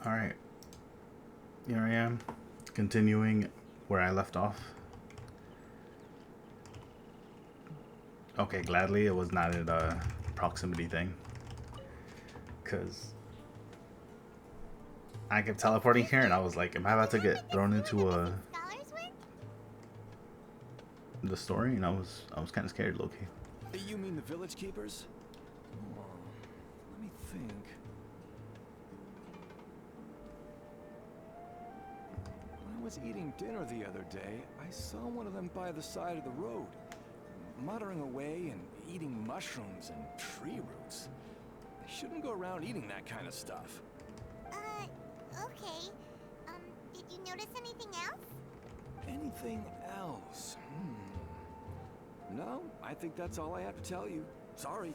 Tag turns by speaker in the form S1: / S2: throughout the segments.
S1: Alright, here I am, continuing where I left off. Okay, gladly it was not a proximity thing, because I kept teleporting here and I was like, am I about to get thrown into the story? And I was kind of scared, low-key.
S2: You mean the village keepers? Oh, let me think. When I was eating dinner the other day, I saw one of them by the side of the road, muttering away and eating mushrooms and tree roots. They shouldn't go around eating that kind of stuff.
S3: Okay. Did you notice anything else?
S2: Anything else? No, I think that's all I have to tell you. Sorry.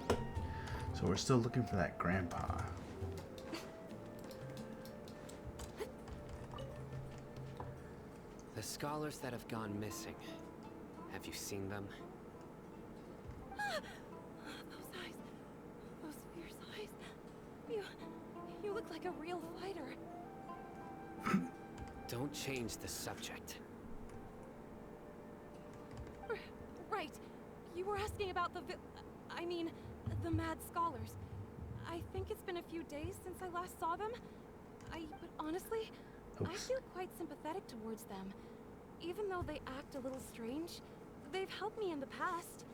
S1: So we're still looking for that grandpa.
S4: The scholars that have gone missing. Have you seen them?
S5: Those eyes. Those fierce eyes. You look like a real fighter.
S4: Don't change the subject.
S5: Right. You were asking about the the mad scholars. I think it's been a few days since I last saw them. But honestly, I feel quite sympathetic towards them. Even though they act a little strange, they've helped me in the past.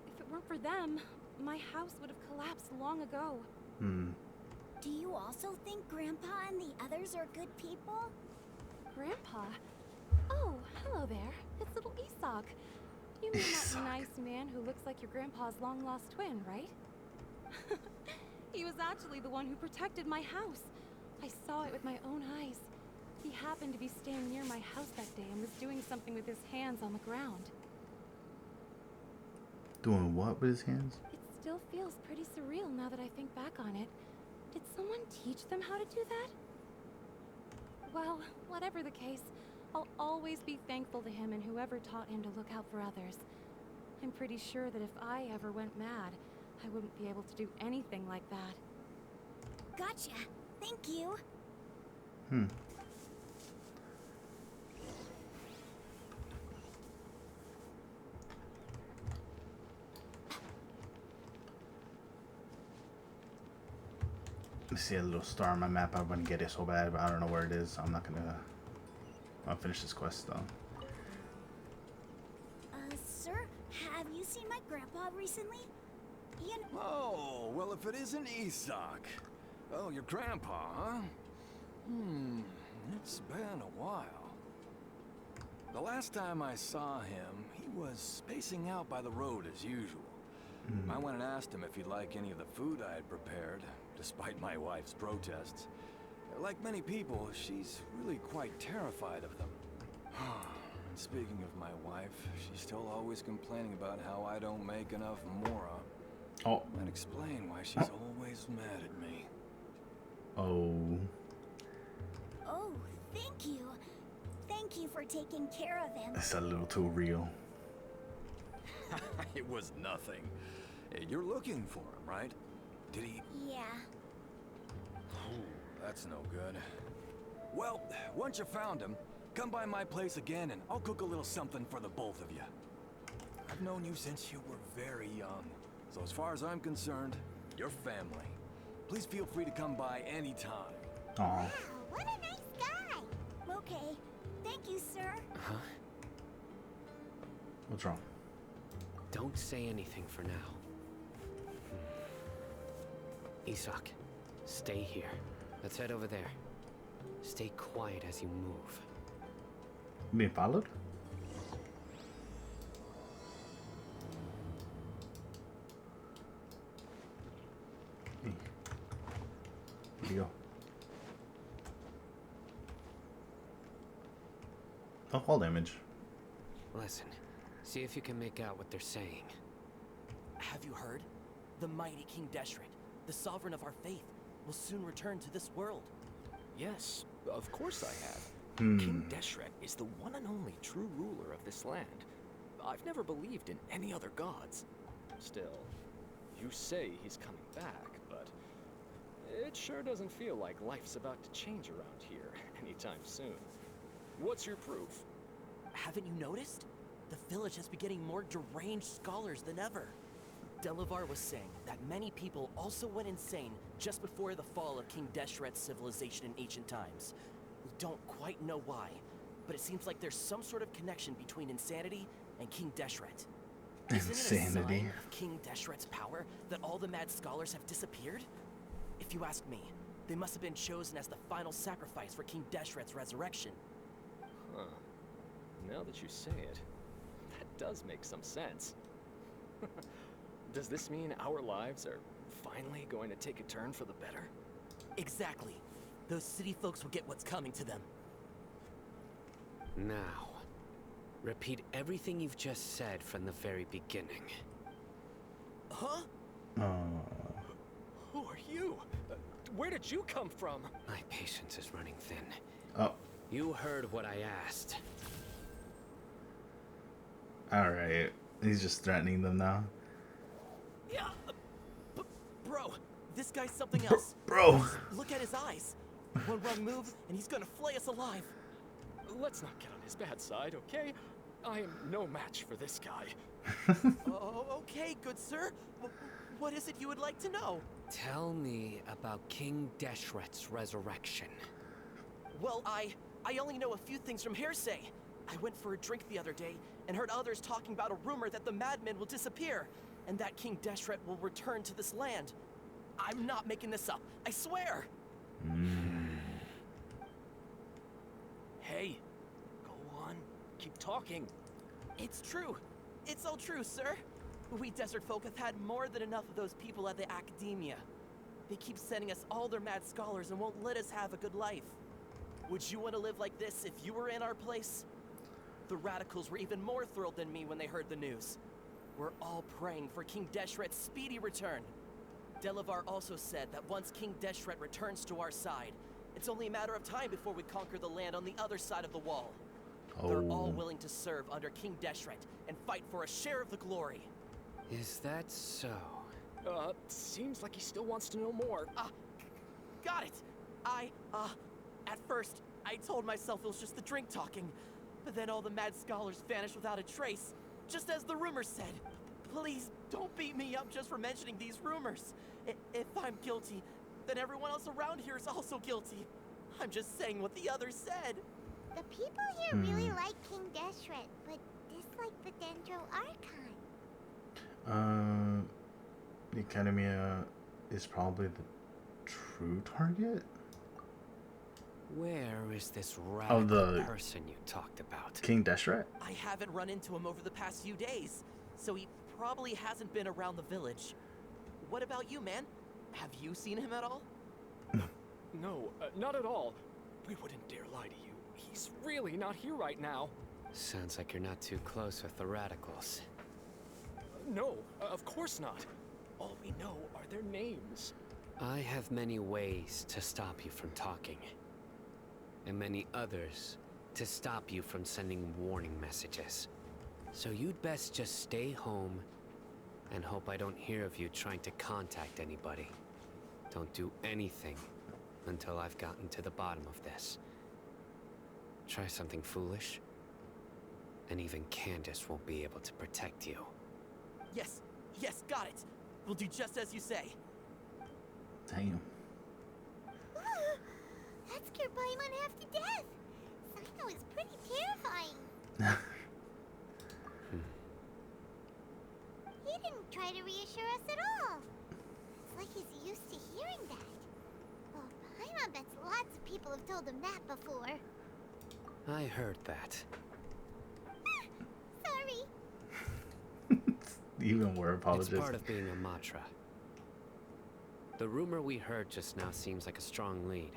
S5: If it weren't for them, my house would have collapsed long ago.
S3: Do you also think Grandpa and the others are good people?
S5: Grandpa? Oh, hello there. It's little Isak. You mean that nice man who looks like your grandpa's long-lost twin, right? He was actually the one who protected my house. I saw it with my own eyes. He happened to be staying near my house that day and was doing something with his hands on the ground.
S1: Doing what with his hands?
S5: It still feels pretty surreal now that I think back on it. Did someone teach them how to do that? Well, whatever the case, I'll always be thankful to him and whoever taught him to look out for others. I'm pretty sure that if I ever went mad, I wouldn't be able to do anything like that.
S3: Gotcha. Thank you.
S1: I see a little star on my map. I want to get it so bad, but I don't know where it is. I'm not gonna. I'll finish this quest though.
S3: Sir, have you seen my grandpa recently?
S2: Oh, well, if it isn't Isak. Oh, your grandpa, huh? It's been a while. The last time I saw him, he was spacing out by the road as usual. I went and asked him if he'd like any of the food I had prepared, despite my wife's protests. Like many people, she's really quite terrified of them. And speaking of my wife, she's still always complaining about how I don't make enough mora.
S1: Oh.
S2: Might explain why she's always mad at me.
S1: Oh.
S3: Oh, thank you. Thank you for taking care of him.
S1: It's a little too real.
S2: It was nothing. Hey, you're looking for him, right? Did he?
S3: Yeah.
S2: Oh, that's no good. Well, once you found him, come by my place again and I'll cook a little something for the both of you. I've known you since you were very young. So as far as I'm concerned, you're family. Please feel free to come by anytime.
S1: Aw.
S3: Wow, what a nice guy. Okay. Thank you, sir.
S4: Huh?
S1: What's wrong?
S4: Don't say anything for now. Isak, stay here. Let's head over there. Stay quiet as you move.
S1: Being followed? Hey. Where'd you go? Oh, fall damage.
S4: Listen, see if you can make out what they're saying.
S6: Have you heard? The mighty King Deshret, the sovereign of our faith, will soon return to this world.
S7: Yes, of course I have.
S1: Hmm.
S7: King Deshret is the one and only true ruler of this land. I've never believed in any other gods. Still, You say he's coming back, but it sure doesn't feel like life's about to change around here anytime soon. What's your proof?
S6: Haven't you noticed? The village has been getting more deranged scholars than ever. Delavar was saying that many people also went insane just before the fall of King Deshret's civilization in ancient times. We don't quite know why, but it seems like there's some sort of connection between insanity and King Deshret. Isn't it a
S1: Insanity.
S6: sign of King Deshret's power that all the mad scholars have disappeared? If you ask me, they must have been chosen as the final sacrifice for King Deshret's resurrection.
S7: Huh. Now that you say it, that does make some sense. Does this mean our lives are finally going to take a turn for the better?
S6: Exactly. Those city folks will get what's coming to them.
S4: Now, repeat everything you've just said from the very beginning.
S6: Huh?
S7: Who are you? Where did you come from?
S4: My patience is running thin.
S1: Oh,
S4: You heard what I asked.
S1: alright. He's just threatening them now.
S6: Yeah. Bro, this guy's something else.
S1: Bro!
S6: Look at his eyes. One wrong move, and he's gonna flay us alive.
S7: Let's not get on his bad side, okay? I am no match for this guy.
S6: Oh, okay, good sir. What is it you would like to know?
S4: Tell me about King Deshret's resurrection.
S6: Well, I only know a few things from hearsay. I went for a drink the other day and heard others talking about a rumor that the madmen will disappear and that King Deshret will return to this land. I'm not making this up, I swear.
S7: Hey, go on. Keep talking.
S6: It's true. It's all true, sir. We desert folk have had more than enough of those people at the academia. They keep sending us all their mad scholars and won't let us have a good life. Would you want to live like this if you were in our place? The radicals were even more thrilled than me when they heard the news. We're all praying for King Deshret's speedy return. Delavar also said that once King Deshret returns to our side, it's only a matter of time before we conquer the land on the other side of the wall. They're all willing to serve under King Deshret and fight for a share of the glory.
S4: Is that so?
S7: Seems like he still wants to know more.
S6: Got it. At first, I told myself it was just the drink talking, but then all the mad scholars vanished without a trace, just as the rumors said. Please, don't beat me up just for mentioning these rumors. If I'm guilty, then everyone else around here is also guilty. I'm just saying what the others said.
S3: The people here really like King Deshret, but dislike the Dendro Archon.
S1: The Academia is probably the true target?
S4: Where is this radical person you talked about?
S1: King Deshret?
S6: I haven't run into him over the past few days, so he probably hasn't been around the village. What about you, man? Have you seen him at all?
S7: No, not at all. We wouldn't dare lie to you. He's really not here right now.
S4: Sounds like you're not too close with the radicals.
S7: No, of course not. All we know are their names.
S4: I have many ways to stop you from talking. And many others to stop you from sending warning messages. So you'd best just stay home and hope I don't hear of you trying to contact anybody. Don't do anything until I've gotten to the bottom of this. Try something foolish, and even Candace won't be able to protect you.
S6: Yes, got it. We'll do just as you say.
S1: Damn.
S3: That scared Paimon half to death. Sino is pretty terrifying. He didn't try to reassure us at all. It's like he's used to hearing that. Well, Paimon bets lots of people have told him that before.
S4: I heard that.
S3: Sorry.
S1: Even more apologies.
S4: It's part of being a Matra. The rumor we heard just now seems like a strong lead.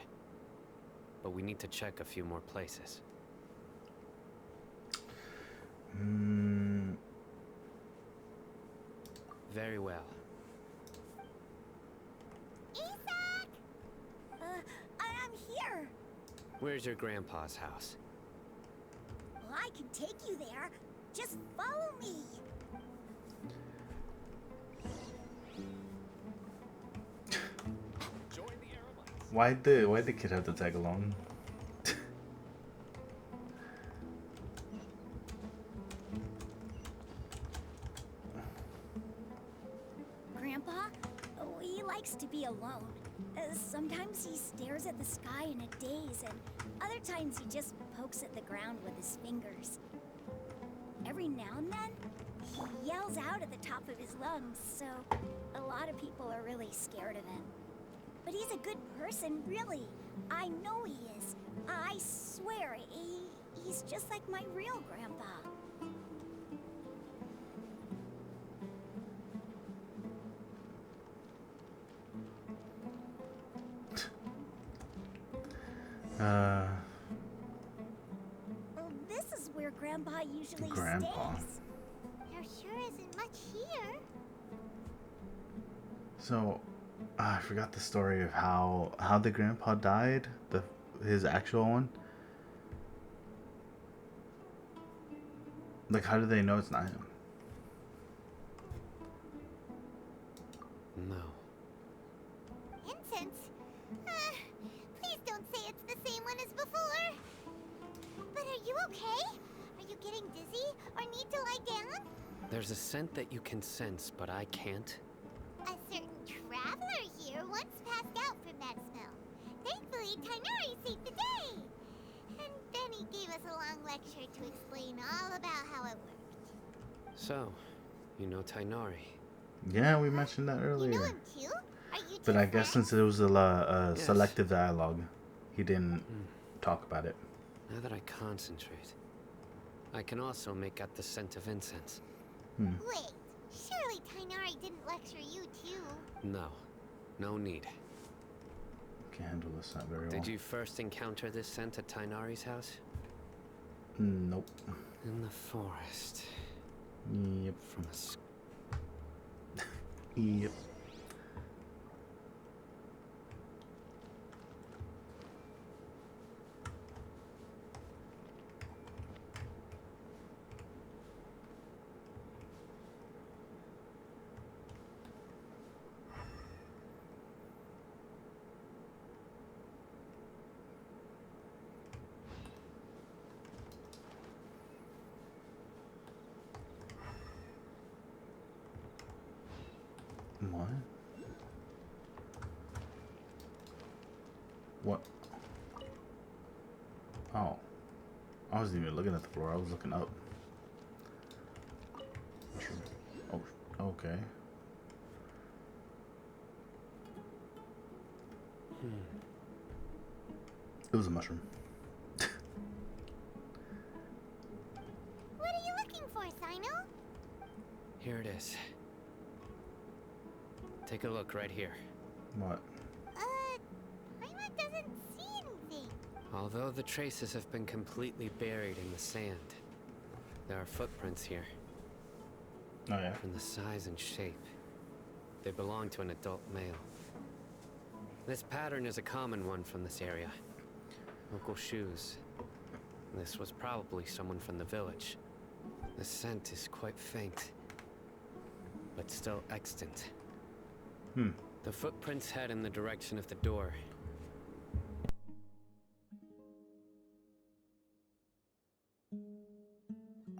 S4: But we need to check a few more places. Very well.
S3: Isaac! I'm here.
S4: Where's your grandpa's house?
S3: Well, I can take you there. Just follow me.
S1: Why'd the kid have to tag along?
S8: Grandpa, he likes to be alone. Sometimes he stares at the sky in a daze, and other times he just pokes at the ground with his fingers. Every now and then, he yells out at the top of his lungs, so a lot of people are really scared of him. But he's a good person, really. I know he is. I swear, he's just like my real grandpa. Well, this is where Grandpa usually
S1: Grandpa.
S8: stays.
S3: There sure isn't much here.
S1: So, I forgot the story of how the grandpa died. His actual one. Like, how do they know it's not him?
S4: No.
S3: Incense? Please don't say it's the same one as before. But are you okay? Are you getting dizzy or need to lie down?
S4: There's a scent that you can sense, but I can't.
S3: A certain traveler here once passed out from that smell. Thankfully, Tainari saved the day. And then he gave us a long lecture to explain all about how it worked.
S4: So, you know Tainari.
S1: Yeah, we mentioned that
S3: You know
S1: earlier.
S3: him too? Are you
S1: But
S3: two
S1: I guess
S3: friends?
S1: since it was a
S4: Yes.
S1: selective dialogue, he didn't talk about it.
S4: Now that I concentrate, I can also make out the scent of incense.
S3: Wait, surely Tainari didn't lecture you too.
S4: No, no need.
S1: Can't handle this not very well.
S4: Did you first encounter this scent at Tainari's house?
S1: Nope.
S4: In the forest.
S1: Yep.
S4: From a s-
S1: Yep. What? What? Oh. I wasn't even looking at the floor, I was looking up. Mushroom. Oh, okay. It was a mushroom.
S3: What are you looking for, Sino?
S4: Here it is. Take a look right here.
S1: What?
S3: Paimon doesn't see anything.
S4: Although the traces have been completely buried in the sand, there are footprints here.
S1: Oh yeah.
S4: In the size and shape, they belong to an adult male. This pattern is a common one from this area. Local shoes. This was probably someone from the village. The scent is quite faint, but still extant. The footprints head in the direction of the door.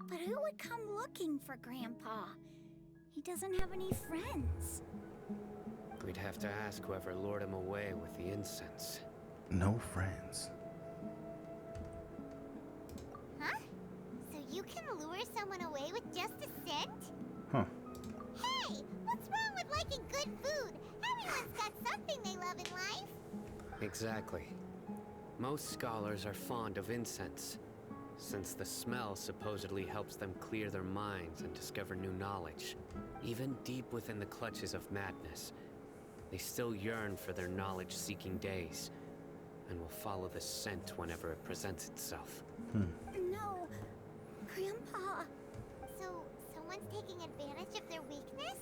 S8: But who would come looking for Grandpa? He doesn't have any friends.
S4: We'd have to ask whoever lured him away with the incense.
S1: No friends.
S3: Huh? So you can lure someone away with just a scent?
S1: Huh.
S3: Hey, what's wrong with liking good food? Everyone's got something they love in life.
S4: Exactly. Most scholars are fond of incense, since the smell supposedly helps them clear their minds and discover new knowledge. Even deep within the clutches of madness, they still yearn for their knowledge-seeking days, and will follow the scent whenever it presents itself.
S8: No, Grandpa.
S3: So, someone's taking advantage of their weakness?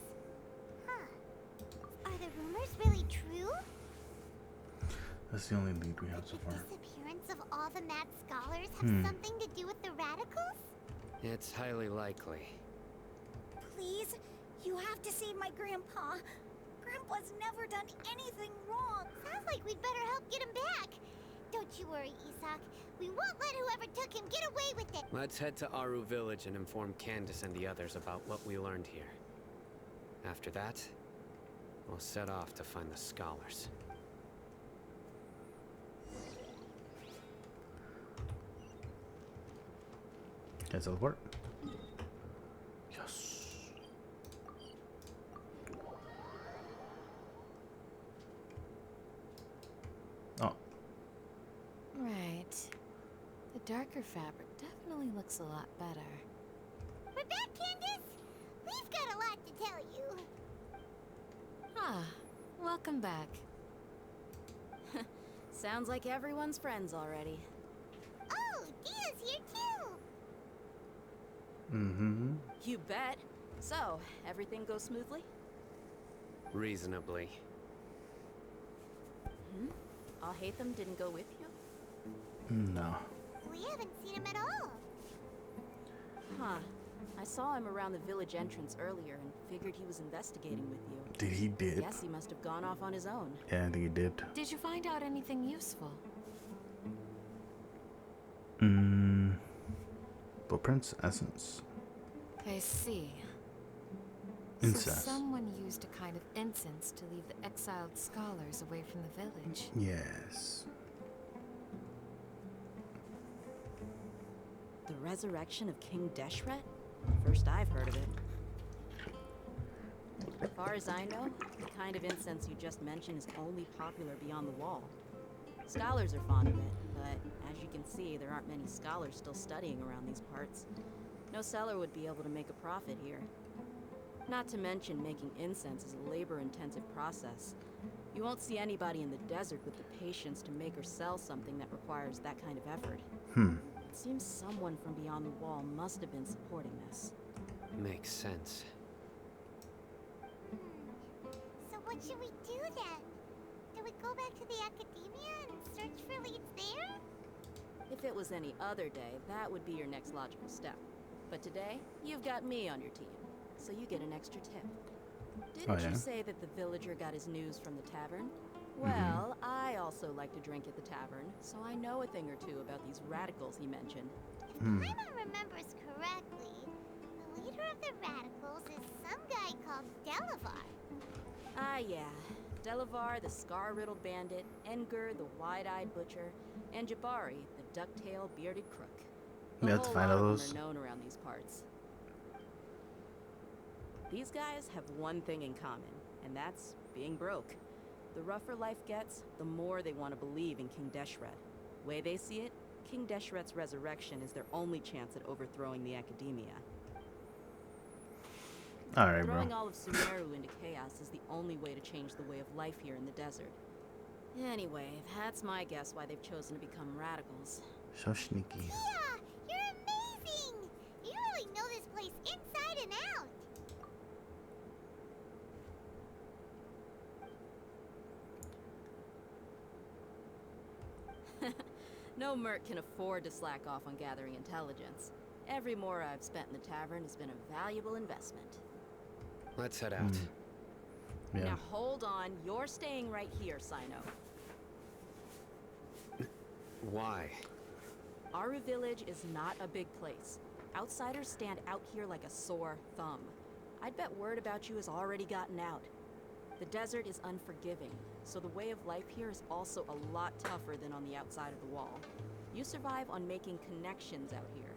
S3: Huh. Are the rumors really true?
S1: That's the only lead we have so
S3: Did
S1: far.
S3: the disappearance of all the mad scholars have something to do with the radicals?
S4: It's highly likely.
S8: Please, you have to save my Grandpa. Grandpa Grandpa's never done anything wrong.
S3: Sounds like we'd better help get him back. Don't you worry, Isak. We won't let whoever took him get away with it.
S4: Let's head to Aru Village and inform Candace and the others about what we learned here. After that, we'll set off to find the scholars.
S1: Can I teleport? Yes. Oh.
S9: Right. The darker fabric definitely looks a lot better.
S3: We're back, Candace. We've got a lot to tell you.
S9: Ah, welcome back.
S10: Sounds like everyone's friends already.
S3: Oh, Dia's here too.
S1: Mm-hmm.
S10: You bet. So, everything goes smoothly?
S4: Reasonably.
S10: Alhaitham didn't go with you?
S1: No.
S3: We haven't seen him at all.
S10: Huh. I saw him around the village entrance earlier and figured he was investigating with you.
S1: He did.
S10: Guess he must have gone off on his own.
S1: Yeah, I think he did.
S9: Did you find out anything useful?
S1: Blueprints, essence.
S9: I see.
S1: Incense.
S9: So someone used a kind of incense to leave the exiled scholars away from the village.
S1: Yes.
S10: The resurrection of King Deshret? First I've heard of it. As far as I know, the kind of incense you just mentioned is only popular beyond the wall. Scholars are fond of it, but as you can see, there aren't many scholars still studying around these parts. No seller would be able to make a profit here. Not to mention, making incense is a labor-intensive process. You won't see anybody in the desert with the patience to make or sell something that requires that kind of effort. It seems someone from beyond the wall must have been supporting this.
S4: Makes sense.
S3: So what should we do then? Do we go back to the academia and search for leads there?
S10: If it was any other day, that would be your next logical step. But today, you've got me on your team, so you get an extra tip. Didn't
S1: yeah?
S10: you say that the villager got his news from the tavern? Well, I also like to drink at the tavern, so I know a thing or two about these radicals he mentioned.
S3: If Paimon remembers correctly, the leader of the radicals is some guy called Delavar.
S10: Ah, yeah. Delavar, the scar-riddled bandit, Enger, the wide-eyed butcher, and Jabari, the duck-tailed bearded crook.
S1: We
S10: The
S1: have to
S10: whole
S1: find
S10: lot
S1: all
S10: of
S1: those.
S10: them are known around these parts. These guys have one thing in common, and that's being broke. The rougher life gets, the more they want to believe in King Deshret. Way they see it, King Deshret's resurrection is their only chance at overthrowing the academia.
S1: Alright, bro.
S10: Throwing all of Sumeru into chaos is the only way to change the way of life here in the desert. Anyway, that's my guess why they've chosen to become radicals.
S1: So sneaky.
S3: Yeah, you're amazing! You really know this place inside and out.
S10: No merc can afford to slack off on gathering intelligence. Every mora I've spent in the tavern has been a valuable investment.
S4: Let's head out.
S1: Yeah.
S10: Now hold on, you're staying right here, Sino.
S4: Why?
S10: Aru Village is not a big place. Outsiders stand out here like a sore thumb. I'd bet word about you has already gotten out. The desert is unforgiving, so the way of life here is also a lot tougher than on the outside of the wall. You survive on making connections out here.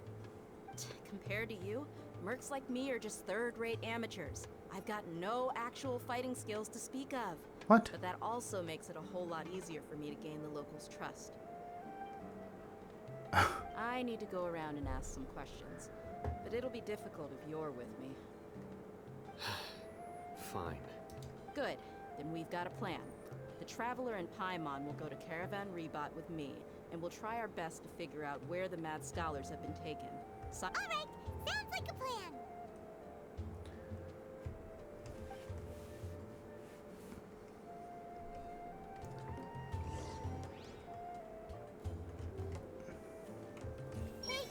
S10: Compared to you, mercs like me are just third-rate amateurs. I've got no actual fighting skills to speak of.
S1: What?
S10: But that also makes it a whole lot easier for me to gain the locals' trust. I need to go around and ask some questions, but it'll be difficult if you're with me.
S4: Fine.
S10: Good. Then we've got a plan. The Traveler and Paimon will go to Caravan Rebot with me, and we'll try our best to figure out where the Mad Scholars have been taken.
S3: All right, sounds like a plan. Hey,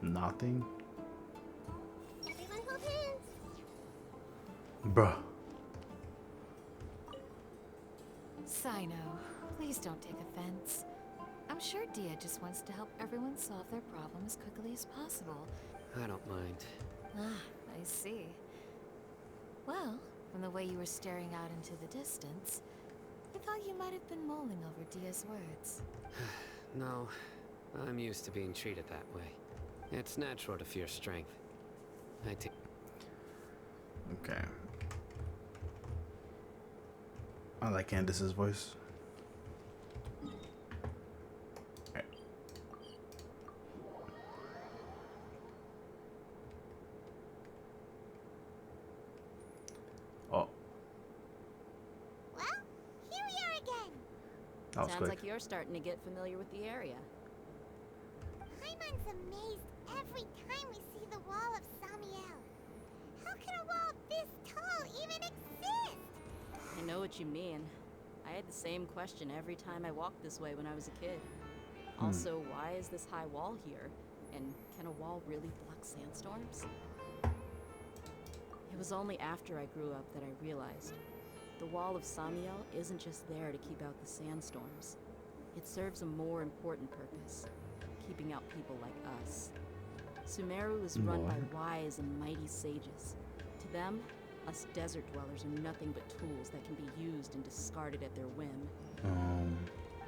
S1: Nothing.
S3: everyone hold hands.
S1: Bruh.
S9: Sino, please don't take offense. I'm sure Dia just wants to help everyone solve their problem as quickly as possible.
S4: I don't mind.
S9: Ah, I see. Well, from the way you were staring out into the distance, I thought you might have been mulling over Dia's words.
S4: No, I'm used to being treated that way. It's natural to fear strength.
S1: Okay. I like Candace's voice. Okay. Oh,
S3: Well, here we are again.
S1: that was
S10: Sounds
S1: quick.
S10: like you're starting to get familiar with the area.
S3: Paimon's amazed every time we see the wall of Samiel. How can a wall this tall even exist?
S10: I know what you mean. I had the same question every time I walked this way when I was a kid. Also, why is this high wall here? And can a wall really block sandstorms? It was only after I grew up that I realized the wall of Samiel isn't just there to keep out the sandstorms. It serves a more important purpose, keeping out people like us. Sumeru is run by wise and mighty sages. To them, us desert dwellers are nothing but tools that can be used and discarded at their whim.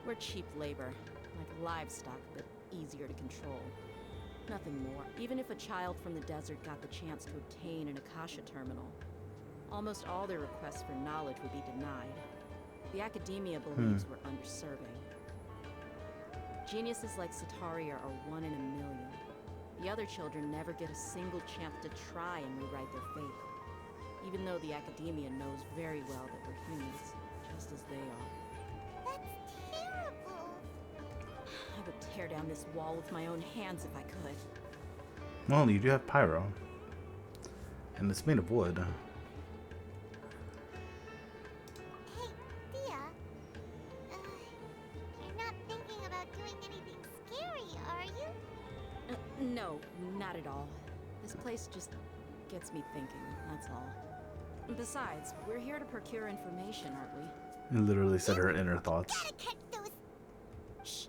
S10: We're cheap labor, like livestock, but easier to control. Nothing more. Even if a child from the desert got the chance to obtain an Akasha terminal, almost all their requests for knowledge would be denied. The academia believes we're underserving. Geniuses like Sataria are 1 in a million. The other children never get a single chance to try and rewrite their fate, even though the academia knows very well that we're humans, just as they are.
S3: That's terrible.
S10: I would tear down this wall with my own hands if I could.
S1: Well, you do have pyro. And it's made of wood.
S3: Hey, Dia. You're not thinking about doing anything scary, are you?
S10: No, not at all. This place just gets me thinking, that's all. Besides, we're here to procure information, aren't we?
S1: It literally said her inner thoughts.
S3: Gotta catch those.
S10: Shh.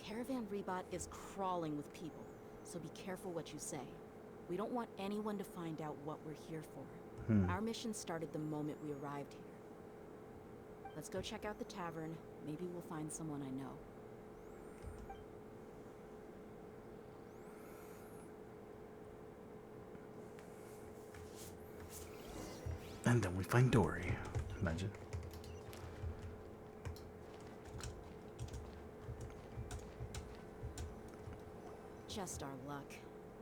S10: Caravan Rebot is crawling with people, so be careful what you say. We don't want anyone to find out what we're here for. Our mission started the moment we arrived here. Let's go check out the tavern. Maybe we'll find someone I know.
S1: And then we find Dory. Imagine.
S10: Just our luck.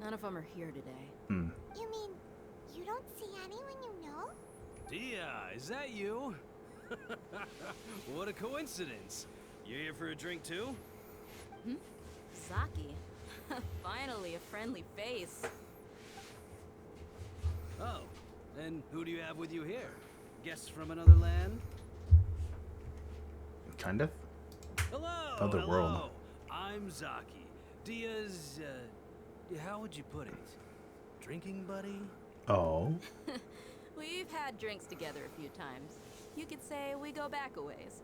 S10: None of them are here today.
S3: You mean you don't see anyone you know?
S11: Dia, is that you? What a coincidence. You here for a drink too?
S10: Zaki. Finally, a friendly face.
S11: Oh, and who do you have with you here? Guests from another land?
S1: Kind of.
S11: Hello!
S1: Other
S11: hello.
S1: world.
S11: I'm Zaki. Dia's, how would you put it? Drinking buddy?
S1: Oh.
S10: We've had drinks together a few times. You could say we go back a ways.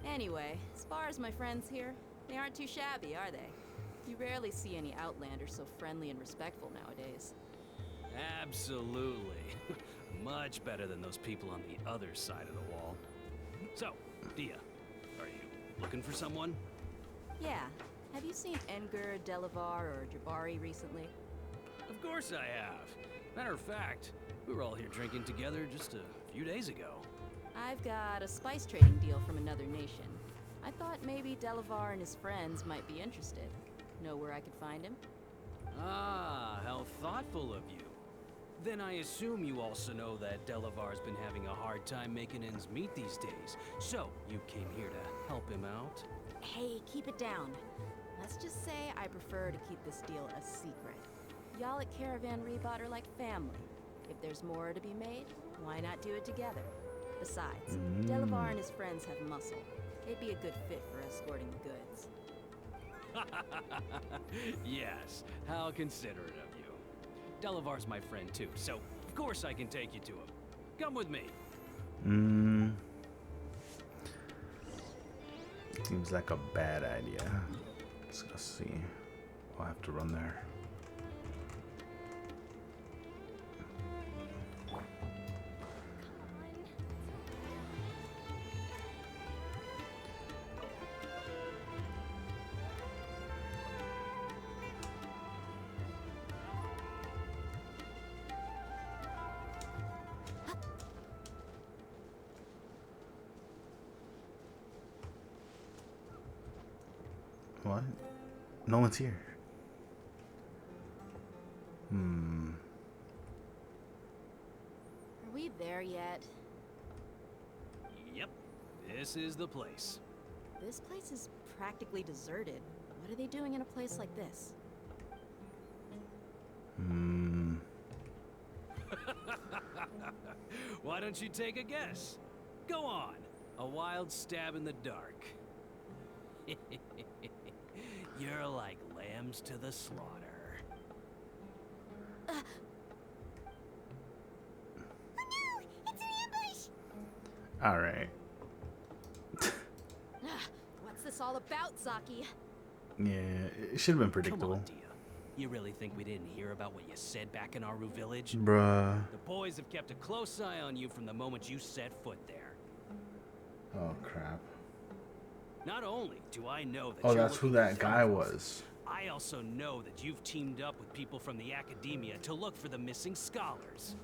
S10: Anyway, as far as my friends here, they aren't too shabby, are they? You rarely see any Outlanders so friendly and respectful nowadays.
S11: Absolutely. Much better than those people on the other side of the wall. So, Dia, are you looking for someone?
S10: Yeah. Have you seen Edgar, Delavar, or Jabari recently?
S11: Of course I have. Matter of fact, we were all here drinking together just a few days ago.
S10: I've got a spice trading deal from another nation. I thought maybe Delavar and his friends might be interested. Know where I could find him?
S11: Ah, how thoughtful of you. Then I assume you also know that Delavar's been having a hard time making ends meet these days. So, you came here to help him out?
S10: Hey, keep it down. Let's just say I prefer to keep this deal a secret. Y'all at Caravan Rebot are like family. If there's more to be made, why not do it together? Besides, Delavar and his friends have muscle. They'd be a good fit for escorting the goods.
S11: Yes, how considerate of you. Delavar's my friend too, so of course I can take you to him. Come with me.
S1: Seems like a bad idea. Let's go see. I'll have to run there. What? No one's here.
S10: Are we there yet?
S11: Yep, this is the place.
S10: This place is practically deserted. What are they doing in a place like this?
S11: Why don't you take a guess? Go on. A wild stab in the dark. You're like lambs to the slaughter.
S3: Oh no! It's an ambush!
S1: Alright.
S10: What's this all about, Zaki?
S1: Yeah, it should have been
S11: Come
S1: predictable.
S11: on, Dia. You really think we didn't hear about what you said back in Aru village?
S1: Bruh.
S11: The boys have kept a close eye on you from the moment you set foot there.
S1: Oh, crap.
S11: Not only do I know that
S1: Oh,
S11: you're
S1: that's who
S11: looking
S1: that
S11: for
S1: guy
S11: Delphos,
S1: was.
S11: I also know that you've teamed up with people from the academia to look for the missing scholars.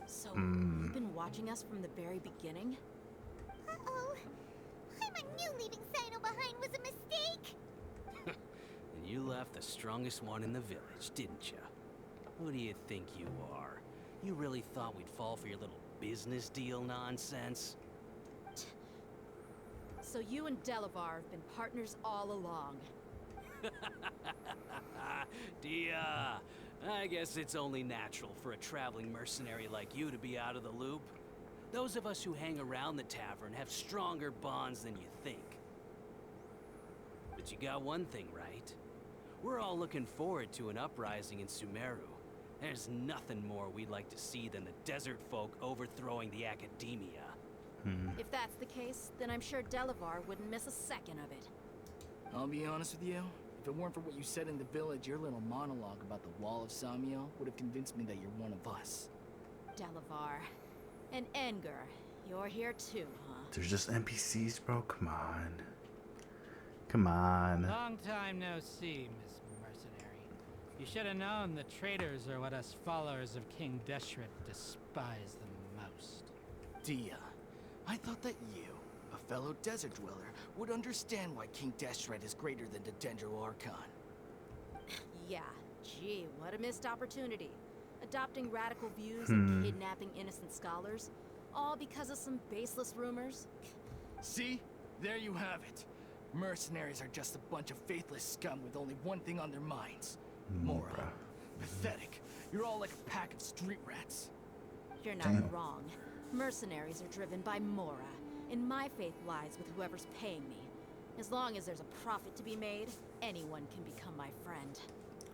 S10: So, you've been watching us from the very beginning?
S3: Uh-oh. I knew leaving Sino behind was a mistake.
S11: And you left the strongest one in the village, didn't you? Who do you think you are? You really thought we'd fall for your little business deal nonsense?
S10: So you and Delavar have been partners all along.
S11: Dia, I guess it's only natural for a traveling mercenary like you to be out of the loop. Those of us who hang around the tavern have stronger bonds than you think. But you got one thing right. We're all looking forward to an uprising in Sumeru. There's nothing more we'd like to see than the desert folk overthrowing the academia.
S10: If that's the case, then I'm sure Delavar wouldn't miss a second of it.
S12: I'll be honest with you. If it weren't for what you said in the village, your little monologue about the Wall of Samiel would have convinced me that you're one of us.
S10: Delavar. And Enger, you're here too, huh?
S1: There's just NPCs, bro. Come on. Come on.
S13: Long time no see, Miss Mercenary. You should have known the traitors are what us followers of King Deshret despise the most.
S12: Dia, I thought that you, a fellow desert dweller, would understand why King Deshret is greater than the Dendro Archon.
S10: Yeah, gee, what a missed opportunity. Adopting radical views and kidnapping innocent scholars, all because of some baseless rumors.
S12: See? There you have it. Mercenaries are just a bunch of faithless scum with only one thing on their minds. Mora. Pathetic. You're all like a pack of street rats.
S10: You're not wrong. Mercenaries are driven by Mora, and my faith lies with whoever's paying me. As long as there's a profit to be made, anyone can become my friend.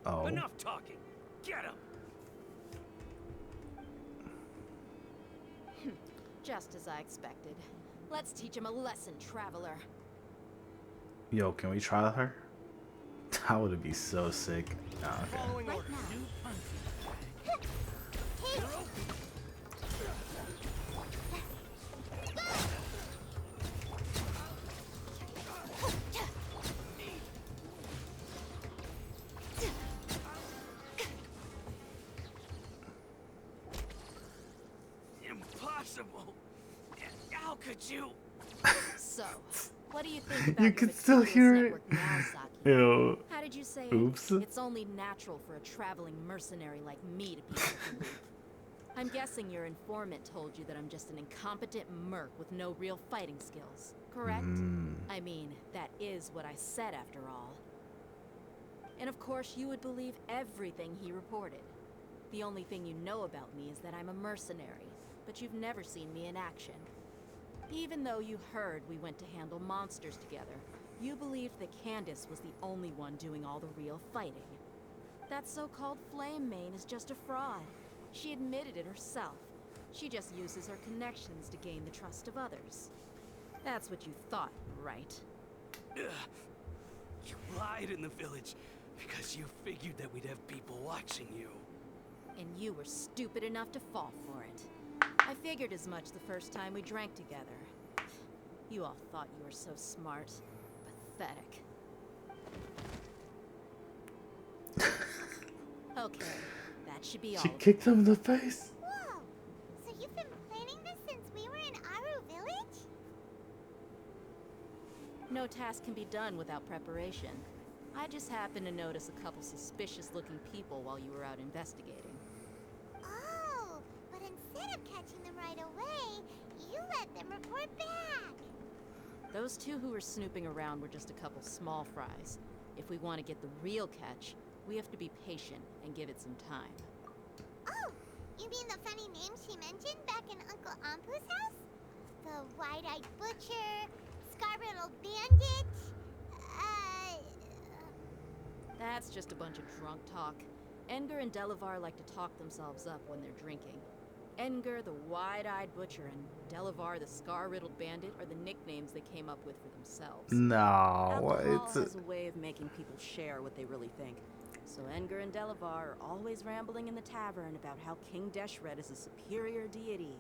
S1: Oh.
S11: Enough talking! Get him!
S10: Just as I expected. Let's teach him a lesson, traveler.
S1: Yo, can we try her? That would be so sick. Oh, okay.
S2: Following orders. Impossible! How could you?
S10: So, what do you think about
S1: You
S10: your
S1: can still
S10: victorious
S1: hear it.
S10: network now, Saki?
S1: Ew.
S10: How did you say
S1: Oops.
S10: it? It's only natural for a traveling mercenary like me to be out the loop. I'm guessing your informant told you that I'm just an incompetent merc with no real fighting skills, correct? I mean, that is what I said after all. And of course, you would believe everything he reported. The only thing you know about me is that I'm a mercenary, but you've never seen me in action. Even though you heard we went to handle monsters together, you believed that Candace was the only one doing all the real fighting. That so-called Flame Mane is just a fraud. She admitted it herself. She just uses her connections to gain the trust of others. That's what you thought, right?
S11: Ugh. You lied in the village because you figured that we'd have people watching you.
S10: And you were stupid enough to fall for it. I figured as much the first time we drank together. You all thought you were so smart. Pathetic. Okay, that should be all.
S1: She
S10: of it.
S1: kicked him in the face.
S3: Whoa! So you've been planning this since we were in Aru Village?
S10: No task can be done without preparation. I just happened to notice a couple suspicious-looking people while you were out investigating.
S3: Oh, but instead of catching them right away, you let them report back.
S10: Those two who were snooping around were just a couple small fries. If we want to get the real catch, we have to be patient and give it some time.
S3: Oh, you mean the funny name she mentioned back in Uncle Ampu's house? The wide-eyed butcher, scar-riddled bandit,
S10: That's just a bunch of drunk talk. Edgar and Delavar like to talk themselves up when they're drinking. Edgar, the wide-eyed butcher, and Delavar, the scar-riddled bandit, are the nicknames they came up with for themselves.
S1: No,
S10: Alcohol
S1: it's
S10: has a way of making people share what they really think. So Edgar and Delavar are always rambling in the tavern about how King Deshret is a superior deity.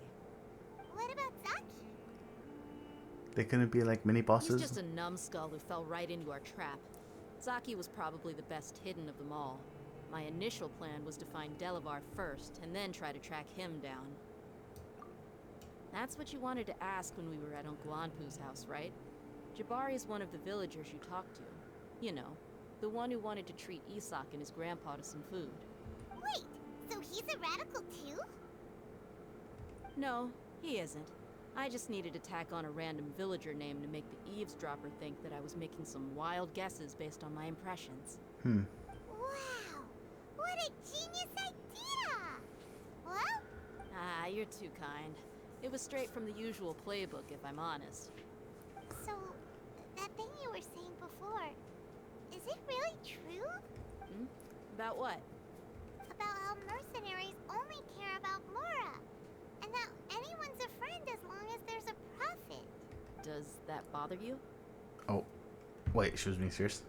S3: what about Zaki?
S1: they couldn't be like mini bosses.
S10: He's just a numbskull who fell right into our trap. Zaki was probably the best hidden of them all. My initial plan was to find Delavar first, and then try to track him down. That's what you wanted to ask when we were at Uncle Anpu's house, right? Jabari is one of the villagers you talked to. You know, the one who wanted to treat Isak and his grandpa to some food.
S3: Wait, so he's a radical too?
S10: No, he isn't. I just needed to tack on a random villager name to make the eavesdropper think that I was making some wild guesses based on my impressions.
S1: Hmm.
S3: Wow, what a genius idea! Well,
S10: Ah, you're too kind. It was straight from the usual playbook, if I'm honest.
S3: so that thing you were saying before, is it really true?
S10: Hmm? About what?
S3: About how mercenaries only care about Mora, and that anyone's a friend as long as there's a profit.
S10: Does that bother you?
S1: Oh, wait, she was being serious.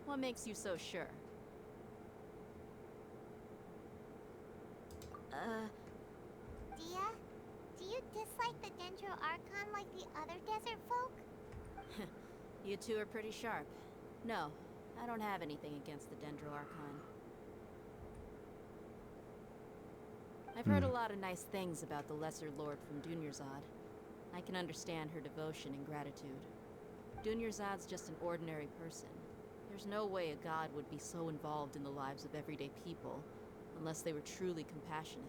S10: What makes you so sure?
S3: Dia, do you dislike the Dendro Archon like the other desert folk?
S10: You two are pretty sharp. No, I don't have anything against the Dendro Archon. I've heard a lot of nice things about the Lesser Lord from Dunyarzad. I can understand her devotion and gratitude. Dunyarzad's just an ordinary person. There's no way a god would be so involved in the lives of everyday people, unless they were truly compassionate.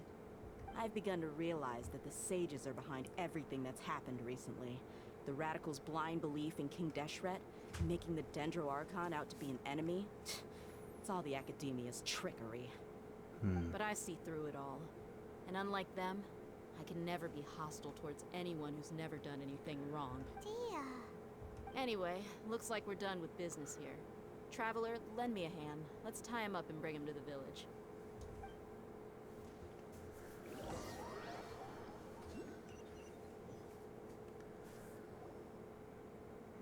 S6: I've begun to realize that the sages are behind everything that's happened recently. The radicals' blind belief in King Deshret, making the Dendro Archon out to be an enemy. It's all the academia's trickery.
S10: But I see through it all. And unlike them, I can never be hostile towards anyone who's never done anything wrong.
S3: Dia.
S10: Anyway, looks like we're done with business here. Traveler, lend me a hand. Let's tie him up and bring him to the village.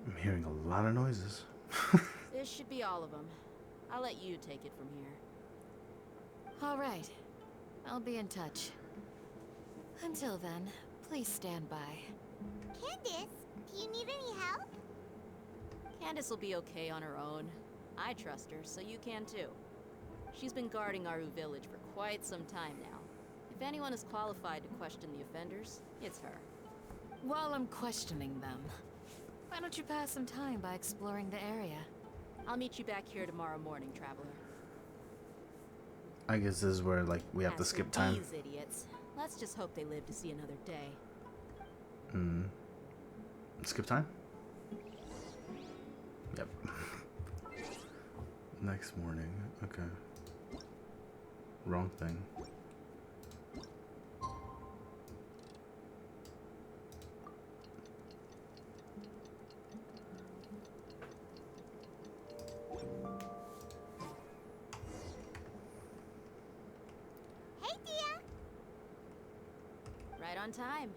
S1: I'm hearing a lot of noises.
S10: This should be all of them. I'll let you take it from here.
S9: All right. I'll be in touch. Until then, please stand by.
S3: Candace, do you need any help?
S10: Candace will be okay on her own. I trust her, so you can too. She's been guarding Aru village for quite some time now. If anyone is qualified to question the offenders, it's her.
S9: While I'm questioning them, why don't you pass some time by exploring the area?
S10: I'll meet you back here tomorrow morning, Traveler.
S1: I guess this is where like we have to
S10: As for
S1: skip time.
S10: These idiots. Let's just hope they live to see another day.
S1: Skip time? Yep. Next morning. Okay. Wrong thing.
S10: Right on time.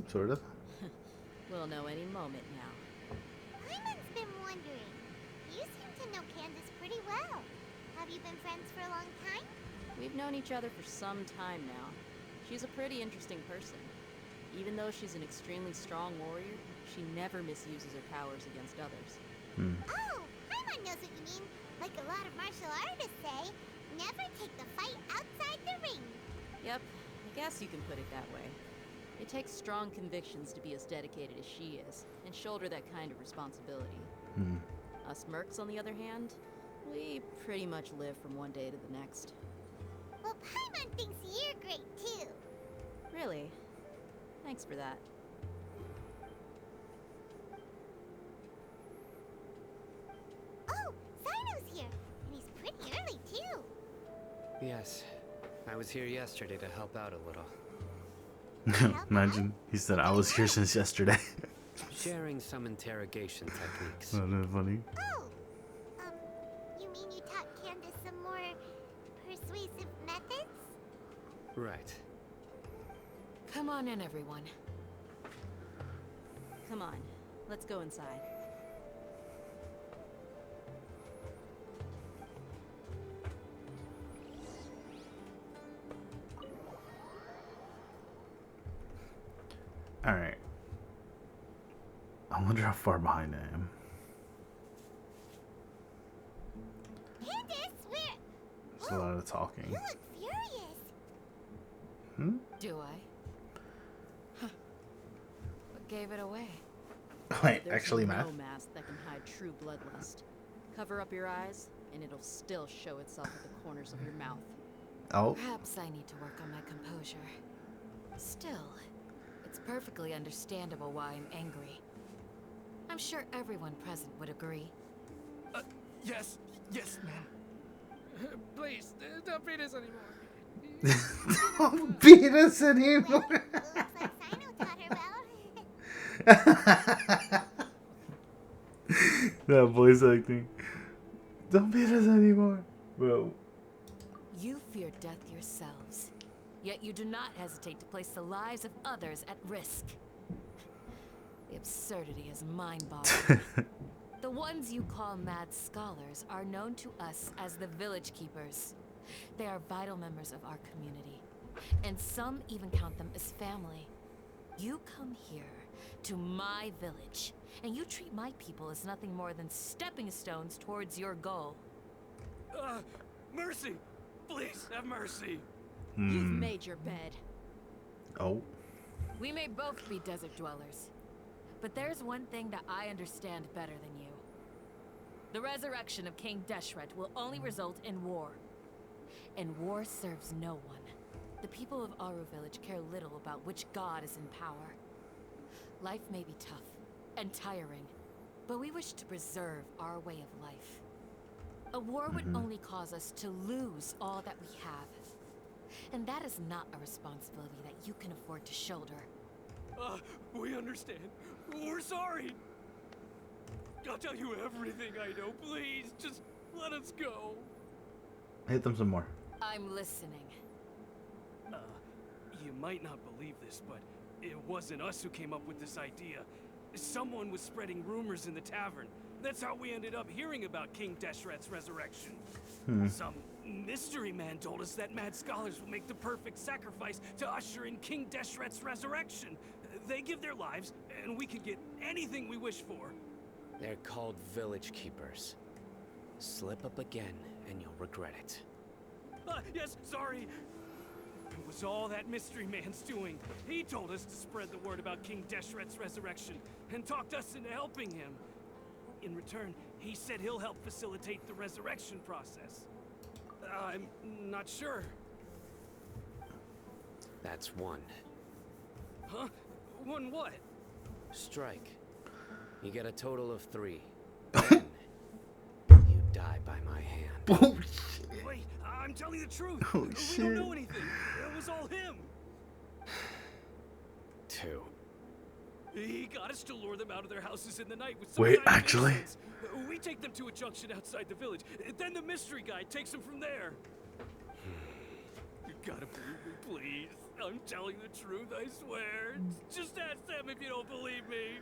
S1: Sort of.
S10: We'll know any moment now.
S3: Hyman's been wondering. You seem to know Candace pretty well. Have you been friends for a long time?
S10: We've known each other for some time now. She's a pretty interesting person. Even though she's an extremely strong warrior, she never misuses her powers against others.
S3: Oh, Hyman knows what you mean. Like a lot of martial artists say, never take the fight outside the ring.
S10: Yep, I guess you can put it that way. It takes strong convictions to be as dedicated as she is, and shoulder that kind of responsibility. Us mercs, on the other hand, we pretty much live from one day to the next.
S3: Well, Paimon thinks you're great too.
S10: Really? Thanks for that.
S3: Oh, Sino's here, and he's pretty early too.
S4: Yes. I was here yesterday to help out a little.
S1: Imagine he said I was here since yesterday.
S4: Sharing some interrogation techniques.
S1: Isn't that funny?
S3: Oh, you mean you taught Candace some more persuasive methods?
S4: Right. Come on in, everyone.
S10: Come on, let's go inside.
S1: Alright. I wonder how far behind I am.
S3: Candace, where?
S1: There's a lot of talking.
S3: You look furious.
S9: Do I? Huh. What gave it away?
S1: Wait,
S10: There's
S1: actually,
S10: no
S1: math?
S10: mask that can hide true bloodlust. Cover up your eyes, and it'll still show itself at the corners of your mouth.
S1: Oh.
S9: Perhaps I need to work on my composure. Still, it's perfectly understandable why I'm angry. I'm sure everyone present would agree.
S12: Yes, ma'am.
S13: Please, don't beat us anymore.
S1: Don't beat us anymore.
S3: Looks like Sino taught her well.
S1: That voice acting. Don't beat us anymore. Bro.
S9: You fear death yourselves, yet you do not hesitate to place the lives of others at risk. The absurdity is mind-boggling. The ones you call mad scholars are known to us as the village keepers. They are vital members of our community, and some even count them as family. You come here to my village, and you treat my people as nothing more than stepping stones towards your goal.
S11: Mercy! Please, have mercy!
S10: You've made your bed.
S1: Oh.
S9: We may both be desert dwellers, but there's one thing that I understand better than you. The resurrection of King Deshret will only result in war. And war serves no one. The people of Aru Village care little about which god is in power. Life may be tough and tiring, but we wish to preserve our way of life. A war would only cause us to lose all that we have. And that is not a responsibility that you can afford to shoulder.
S11: We understand. We're sorry. I'll tell you everything I know. Please, just let us go.
S1: Hit them some more.
S9: I'm listening.
S11: You might not believe this, but it wasn't us who came up with this idea. Someone was spreading rumors in the tavern. That's how we ended up hearing about King Deshret's resurrection. Some mystery man told us that mad scholars will make the perfect sacrifice to usher in King Deshret's resurrection. They give their lives, and we can get anything we wish for.
S4: They're called village keepers. Slip up again, and you'll regret it.
S11: Yes, sorry. It was all that mystery man's doing. He told us to spread the word about King Deshret's resurrection, and talked us into helping him. In return, he said he'll help facilitate the resurrection process. I'm not sure.
S4: That's one.
S11: Huh? One what?
S4: Strike. You get a total of 3. Then, you die by my hand.
S1: Oh,
S11: Wait, I'm telling the truth.
S1: Oh,
S11: We
S1: shit.
S11: don't know anything. It was all him.
S4: 2.
S11: He got us to lure them out of their houses in the night with some
S1: Wait,
S11: kind of
S1: actually?
S11: incense. We take them to a junction outside the village. Then the mystery guy takes them from there. gotta believe me, please. I'm telling the truth, I swear. Just ask them if you don't believe me.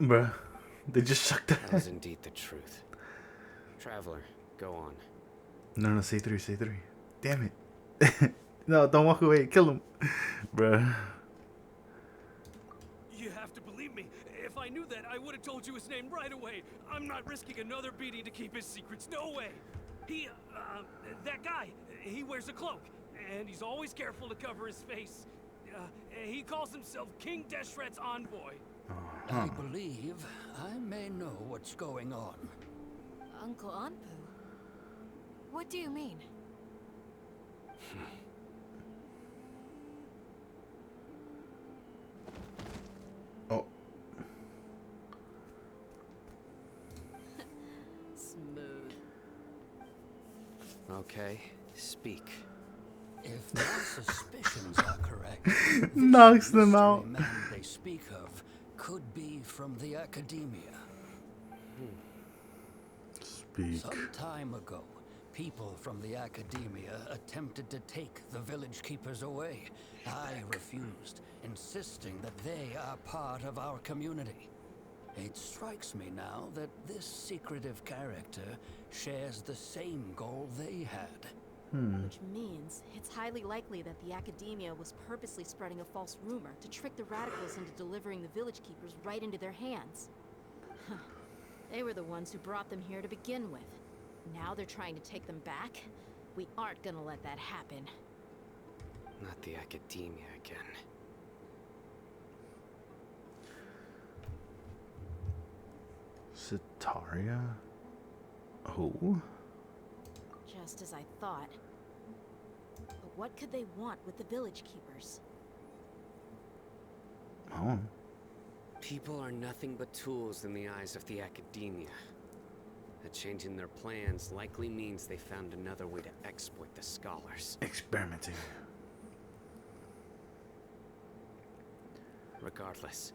S1: Bruh, they just shook that.
S4: That was indeed the truth. Traveler, go on.
S1: No, say three. Damn it. No, don't walk away. Kill him. Bruh.
S11: You have to believe me. If I knew that, I would have told you his name right away. I'm not risking another beating to keep his secrets. No way. That guy, he wears a cloak, and he's always careful to cover his face. He calls himself King Deshret's envoy.
S14: I believe I may know what's going on.
S9: Uncle Anpu? What do you mean?
S1: Oh.
S10: Smooth.
S4: Okay, speak.
S14: If my suspicions are correct,
S1: knocks
S14: this
S1: them
S14: mystery
S1: out.
S14: man they speak of could be from the academia.
S1: Speak.
S14: Some time ago, people from the academia attempted to take the village keepers away. I refused, insisting that they are part of our community. It strikes me now that this secretive character shares the same goal they had.
S10: Which means it's highly likely that the academia was purposely spreading a false rumor to trick the radicals into delivering the village keepers right into their hands. They were the ones who brought them here to begin with. Now they're trying to take them back? We aren't gonna let that happen.
S4: Not the academia again.
S1: Sitaria? Who?
S10: Just as I thought. But what could they want with the village keepers?
S1: Oh.
S4: People are nothing but tools in the eyes of the academia. A change in their plans likely means they found another way to exploit the scholars.
S1: Experimenting.
S4: Regardless,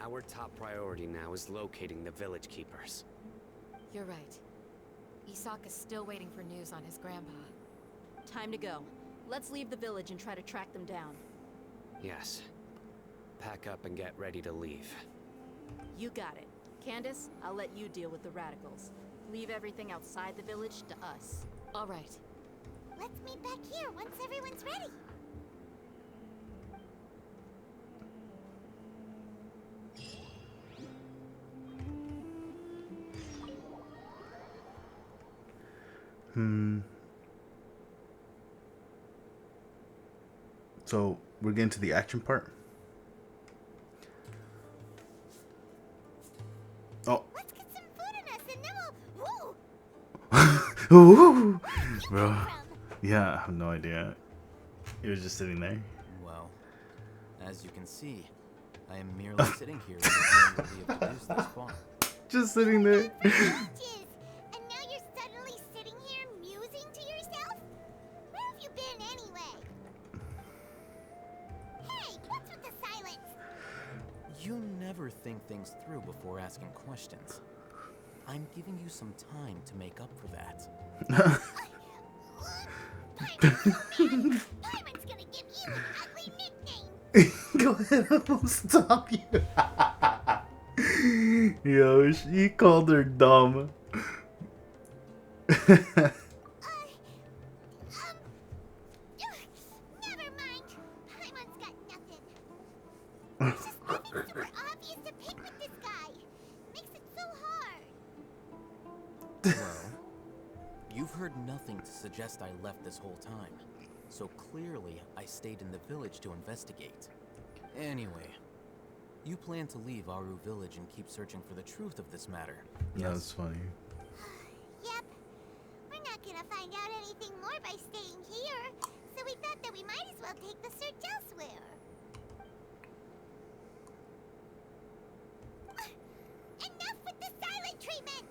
S4: our top priority now is locating the village keepers.
S5: You're right. Isak is still waiting for news on his grandpa.
S10: Time to go. Let's leave the village and try to track them down.
S4: Yes. Pack up and get ready to leave.
S10: You got it. Candace, I'll let you deal with the radicals. Leave everything outside the village to us.
S5: All right.
S3: Let's meet back here once everyone's ready.
S1: So we're getting to the action part. Oh.
S3: Let's get some food in us and then we'll... Woo!
S1: Ooh, bro. Yeah, I have no idea. He was just sitting there.
S15: Well, as you can see, I am merely sitting here reviewing what we have produced thus far.
S1: Just sitting there.
S3: And now you're suddenly sitting here musing to yourself? Where have you been anyway? Hey, what's with the silence?
S15: You never think things through before asking questions. I'm giving you some time to make up for that.
S3: Paimon's gonna give you an ugly nickname.
S1: Go ahead, I will stop you. Yo, she called her dumb.
S3: Never mind. Paimon's got nothing. There's just nothing super obvious to pick with this guy. Makes it so hard.
S15: Well, you've heard nothing to suggest I left this whole time. So clearly, I stayed in the village to investigate. Anyway, you plan to leave Aru village and keep searching for the truth of this matter.
S1: Yes? That's funny.
S3: Yep. We're not gonna find out anything more by staying here, so we thought that we might as well take the search elsewhere. Enough with the silent treatment!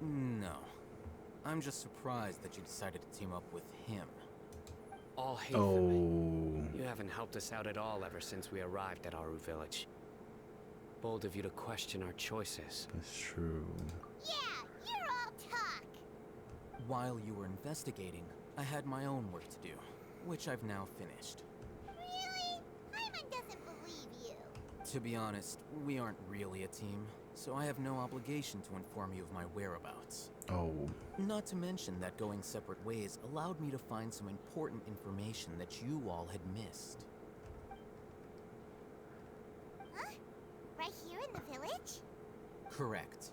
S15: No. I'm just surprised that you decided to team up with him.
S4: All hate for me. You haven't helped us out at all ever since we arrived at Aru village. Bold of you to question our choices.
S1: That's true.
S3: Yeah, you're all talk.
S15: While you were investigating, I had my own work to do, which I've now finished.
S3: Really? Paimon doesn't believe you.
S15: To be honest, we aren't really a team, so I have no obligation to inform you of my whereabouts.
S1: Oh.
S15: Not to mention that going separate ways allowed me to find some important information that you all had missed.
S3: Huh? Right here in the village?
S15: Correct.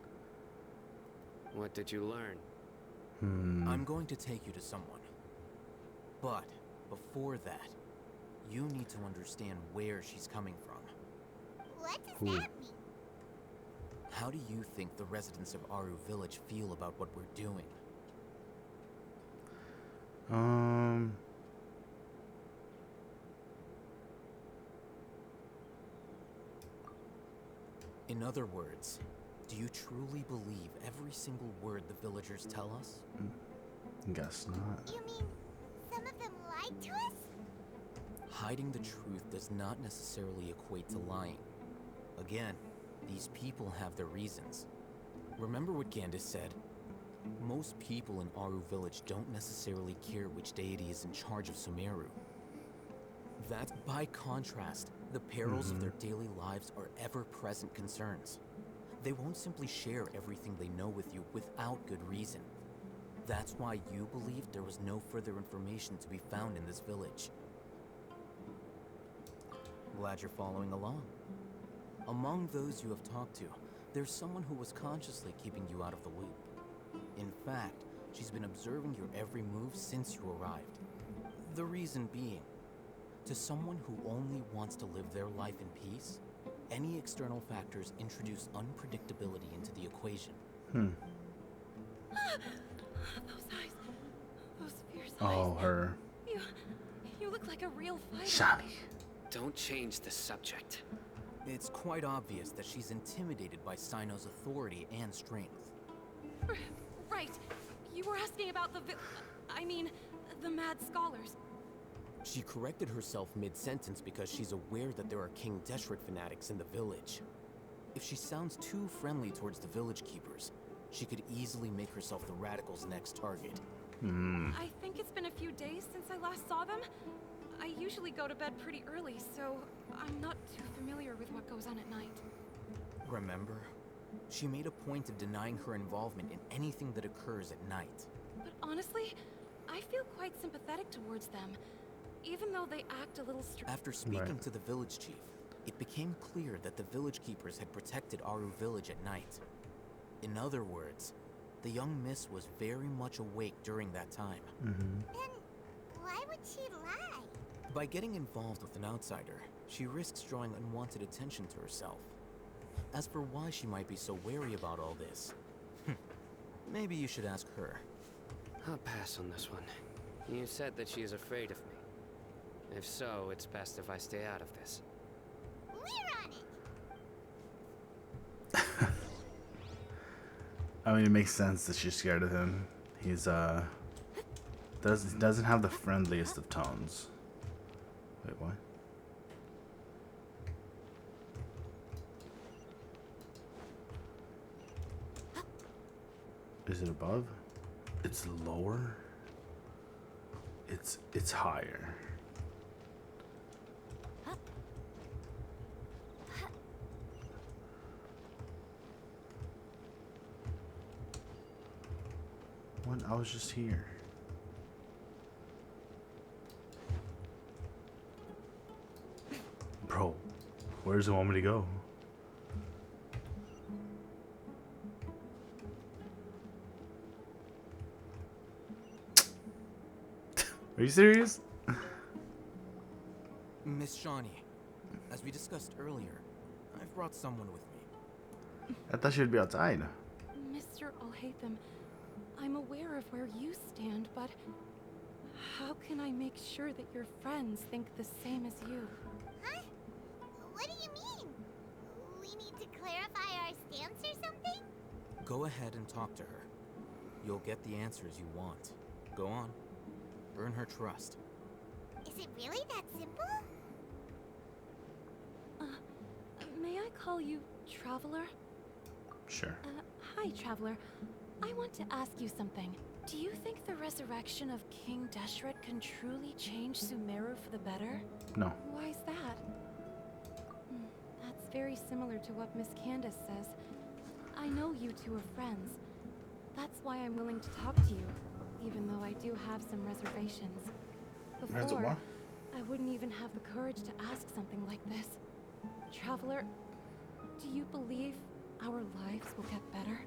S4: What did you learn?
S15: I'm going to take you to someone. But before that, you need to understand where she's coming from.
S3: What does that mean?
S15: How do you think the residents of Aru Village feel about what we're doing? In other words, do you truly believe every single word the villagers tell us?
S1: Guess not.
S3: You mean some of them lied to us?
S15: Hiding the truth does not necessarily equate to lying. Again, these people have their reasons. Remember what Gandis said? Most people in Aru Village don't necessarily care which deity is in charge of Sumeru. That, by contrast, the perils of their daily lives are ever-present concerns. They won't simply share everything they know with you without good reason. That's why you believed there was no further information to be found in this village. Glad you're following along. Among those you have talked to, there's someone who was consciously keeping you out of the loop. In fact, she's been observing your every move since you arrived. The reason being, to someone who only wants to live their life in peace, any external factors introduce unpredictability into the equation.
S5: Those eyes. Those fierce eyes.
S1: Oh, her.
S5: You look like a real fighter.
S1: Shani.
S4: Don't change the subject.
S15: It's quite obvious that she's intimidated by Sino's authority and strength.
S5: Right. You were asking about the Mad Scholars.
S15: She corrected herself mid-sentence because she's aware that there are King Deshret fanatics in the village. If she sounds too friendly towards the village keepers, she could easily make herself the radicals' next target.
S5: I think it's been a few days since I last saw them. I usually go to bed pretty early, so I'm not too familiar with what goes on at night.
S15: Remember? She made a point of denying her involvement in anything that occurs at night.
S5: But honestly, I feel quite sympathetic towards them, even though they act a little
S15: After speaking to the village chief, it became clear that the village keepers had protected Aru Village at night. In other words, the young miss was very much awake during that time.
S3: Then why would she lie?
S15: By getting involved with an outsider, she risks drawing unwanted attention to herself. As for why she might be so wary about all this, maybe you should ask her.
S4: I'll pass on this one. You said that she is afraid of me. If so, it's best if I stay out of this.
S3: We're on it.
S1: I mean, it makes sense that she's scared of him. He's doesn't have the friendliest of tones. Wait, what? Is it above? It's lower. It's higher. When I was just here. Bro, where does it want me to go? Are you serious?
S15: Miss Shawnee, as we discussed earlier, I've brought someone with me.
S1: I thought she'd be outside.
S5: Mr. Alhaitham, I'm aware of where you stand, but how can I make sure that your friends think the same as you?
S3: Huh? What do you mean? We need to clarify our stance or something?
S15: Go ahead and talk to her. You'll get the answers you want. Go on. Earn her trust.
S3: Is it really that simple?
S5: May I call you Traveler?
S1: Sure.
S5: Hi, Traveler. I want to ask you something. Do you think the resurrection of King Deshret can truly change Sumeru for the better?
S1: No.
S5: Why is that? That's very similar to what Miss Candace says. I know you two are friends. That's why I'm willing to talk to you, even though I do have some reservations. Before, I wouldn't even have the courage to ask something like this. Traveler, do you believe our lives will get better?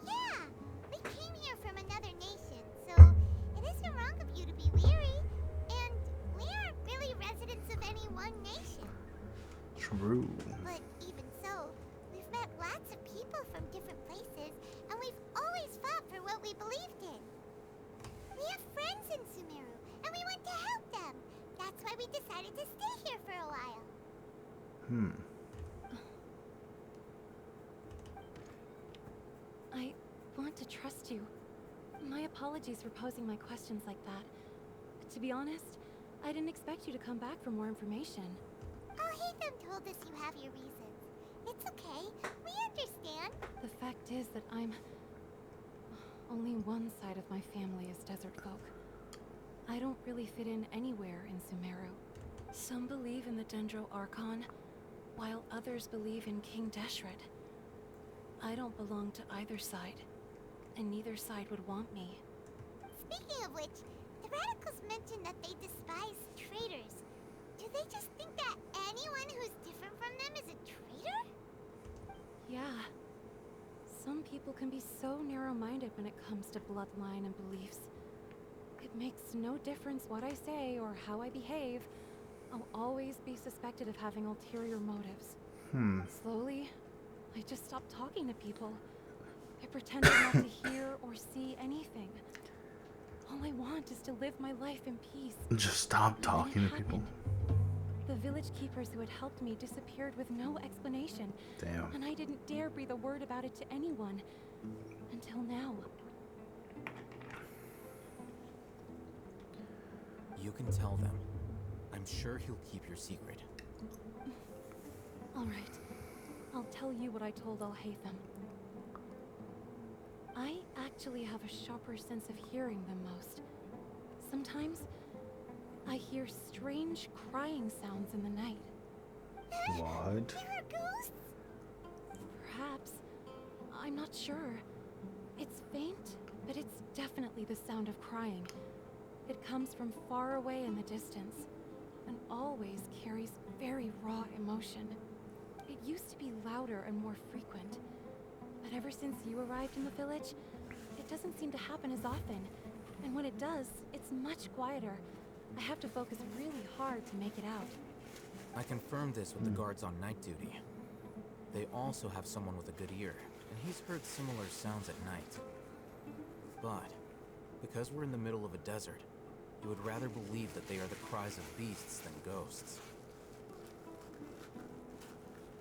S3: Yeah, we came here from another nation, so it isn't wrong of you to be weary. And we aren't really residents of any one nation.
S1: True.
S3: But even so, we've met lots of people from different places, and we've always fought for what we believed in. We have friends in Sumeru, and we want to help them. That's why we decided to stay here for a while.
S5: I want to trust you. My apologies for posing my questions like that. To be honest, I didn't expect you to come back for more information.
S3: Hatham told us you have your reasons. It's okay. We understand.
S5: The fact is that only one side of my family is desert folk. I don't really fit in anywhere in Sumeru. Some believe in the Dendro Archon, while others believe in King Deshret. I don't belong to either side, and neither side would want me.
S3: Speaking of which, the radicals mentioned that they despise traitors. Do they just think that anyone who's different from them is a traitor?
S5: Yeah. Some people can be so narrow-minded when it comes to bloodline and beliefs. It makes no difference what I say or how I behave. I'll always be suspected of having ulterior motives. Slowly, I just stopped talking to people. I pretended not to hear or see anything. All I want is to live my life in peace.
S1: Just stop talking to people.
S5: The village keepers who had helped me disappeared with no explanation.
S1: Damn.
S5: And I didn't dare breathe a word about it to anyone. Until now.
S15: You can tell them. I'm sure he'll keep your secret.
S5: All right. I'll tell you what I told Al-Haytham. I actually have a sharper sense of hearing than most. Sometimes, I hear strange crying sounds in the night.
S1: What?
S3: There are ghosts?
S5: Perhaps. I'm not sure. It's faint, but it's definitely the sound of crying. It comes from far away in the distance, and always carries very raw emotion. It used to be louder and more frequent, but ever since you arrived in the village, it doesn't seem to happen as often. And when it does, it's much quieter. I have to focus really hard to make it out.
S15: I confirmed this with the guards on night duty. They also have someone with a good ear, and he's heard similar sounds at night. But, because we're in the middle of a desert, you would rather believe that they are the cries of beasts than ghosts.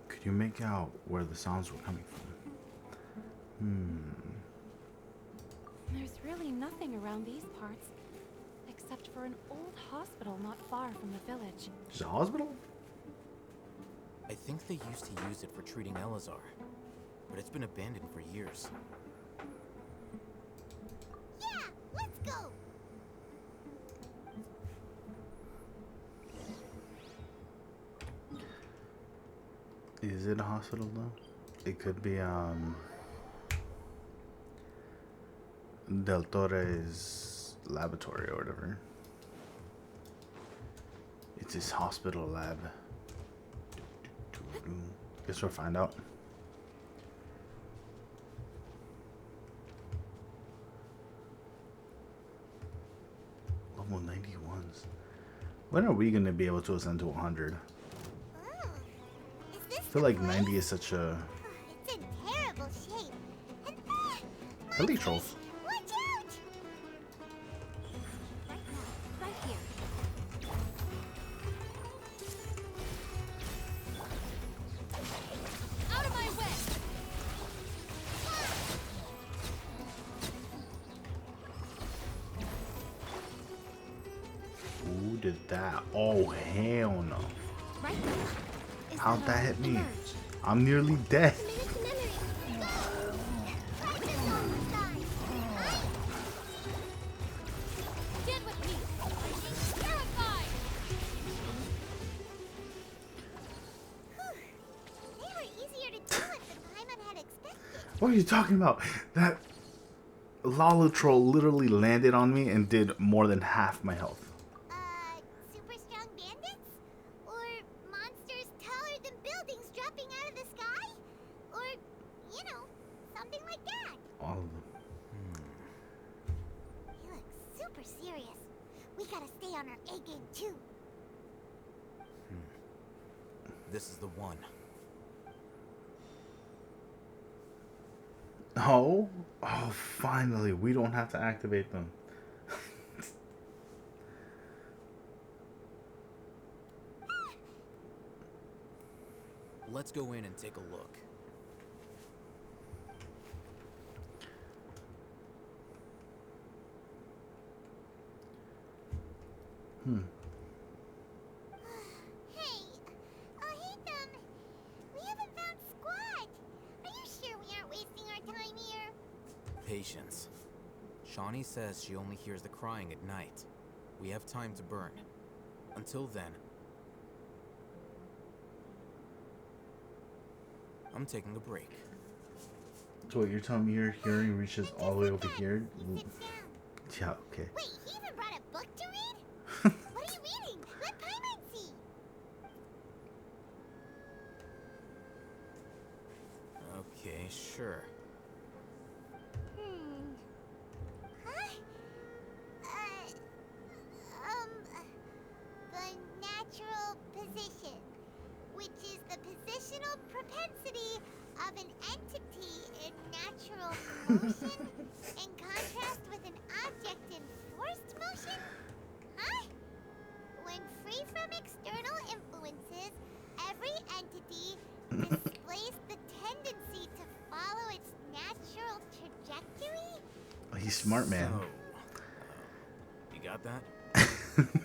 S1: Could you make out where the sounds were coming from?
S5: There's really nothing around these parts, except for an old hospital not far from the village.
S1: There's a hospital?
S15: I think they used to use it for treating Elazar, but it's been abandoned for years.
S3: Yeah, let's go!
S1: Is it a hospital though? It could be Del Torre's laboratory or whatever. It's his hospital lab. Guess we'll find out. Level 91s. When are we gonna be able to ascend to 100? I feel like 90 is such a...
S3: It's in terrible shape. And
S1: Elite trolls.
S3: watch out!
S8: Right here.
S5: Out of my way!
S1: Who did that? Oh, hell no.
S8: Right there. Is
S1: How'd that hit me?
S8: emerge?
S1: I'm nearly dead. What are you talking about? That Lala troll literally landed on me and did more than half my health.
S3: Super strong bandits? Or monsters taller than buildings dropping out of the sky? Or, you know, something like that.
S1: All of them.
S3: He looks super serious. We gotta stay on our A game too.
S15: This is the one.
S1: Oh? Oh, finally. We don't have to activate them.
S15: Let's go in and take a look.
S3: Hey, Ahitham, we haven't found Squad. Are you sure we aren't wasting our time here?
S15: Patience. Shawnee says she only hears the crying at night. We have time to burn. Until then, I'm taking a break.
S1: So what, you're telling me your hearing reaches all the way over here? Yeah, okay.
S3: Wait, he even brought a book to read? What are you reading? Let Paimon see.
S15: Okay, sure.
S3: Huh? The natural position, which is the positional propensity of an entity in natural motion in contrast with an object in forced motion? Huh? When free from external influences, every entity displays the tendency to follow its natural trajectory?
S1: Oh, he's smart, man.
S15: So, you got that?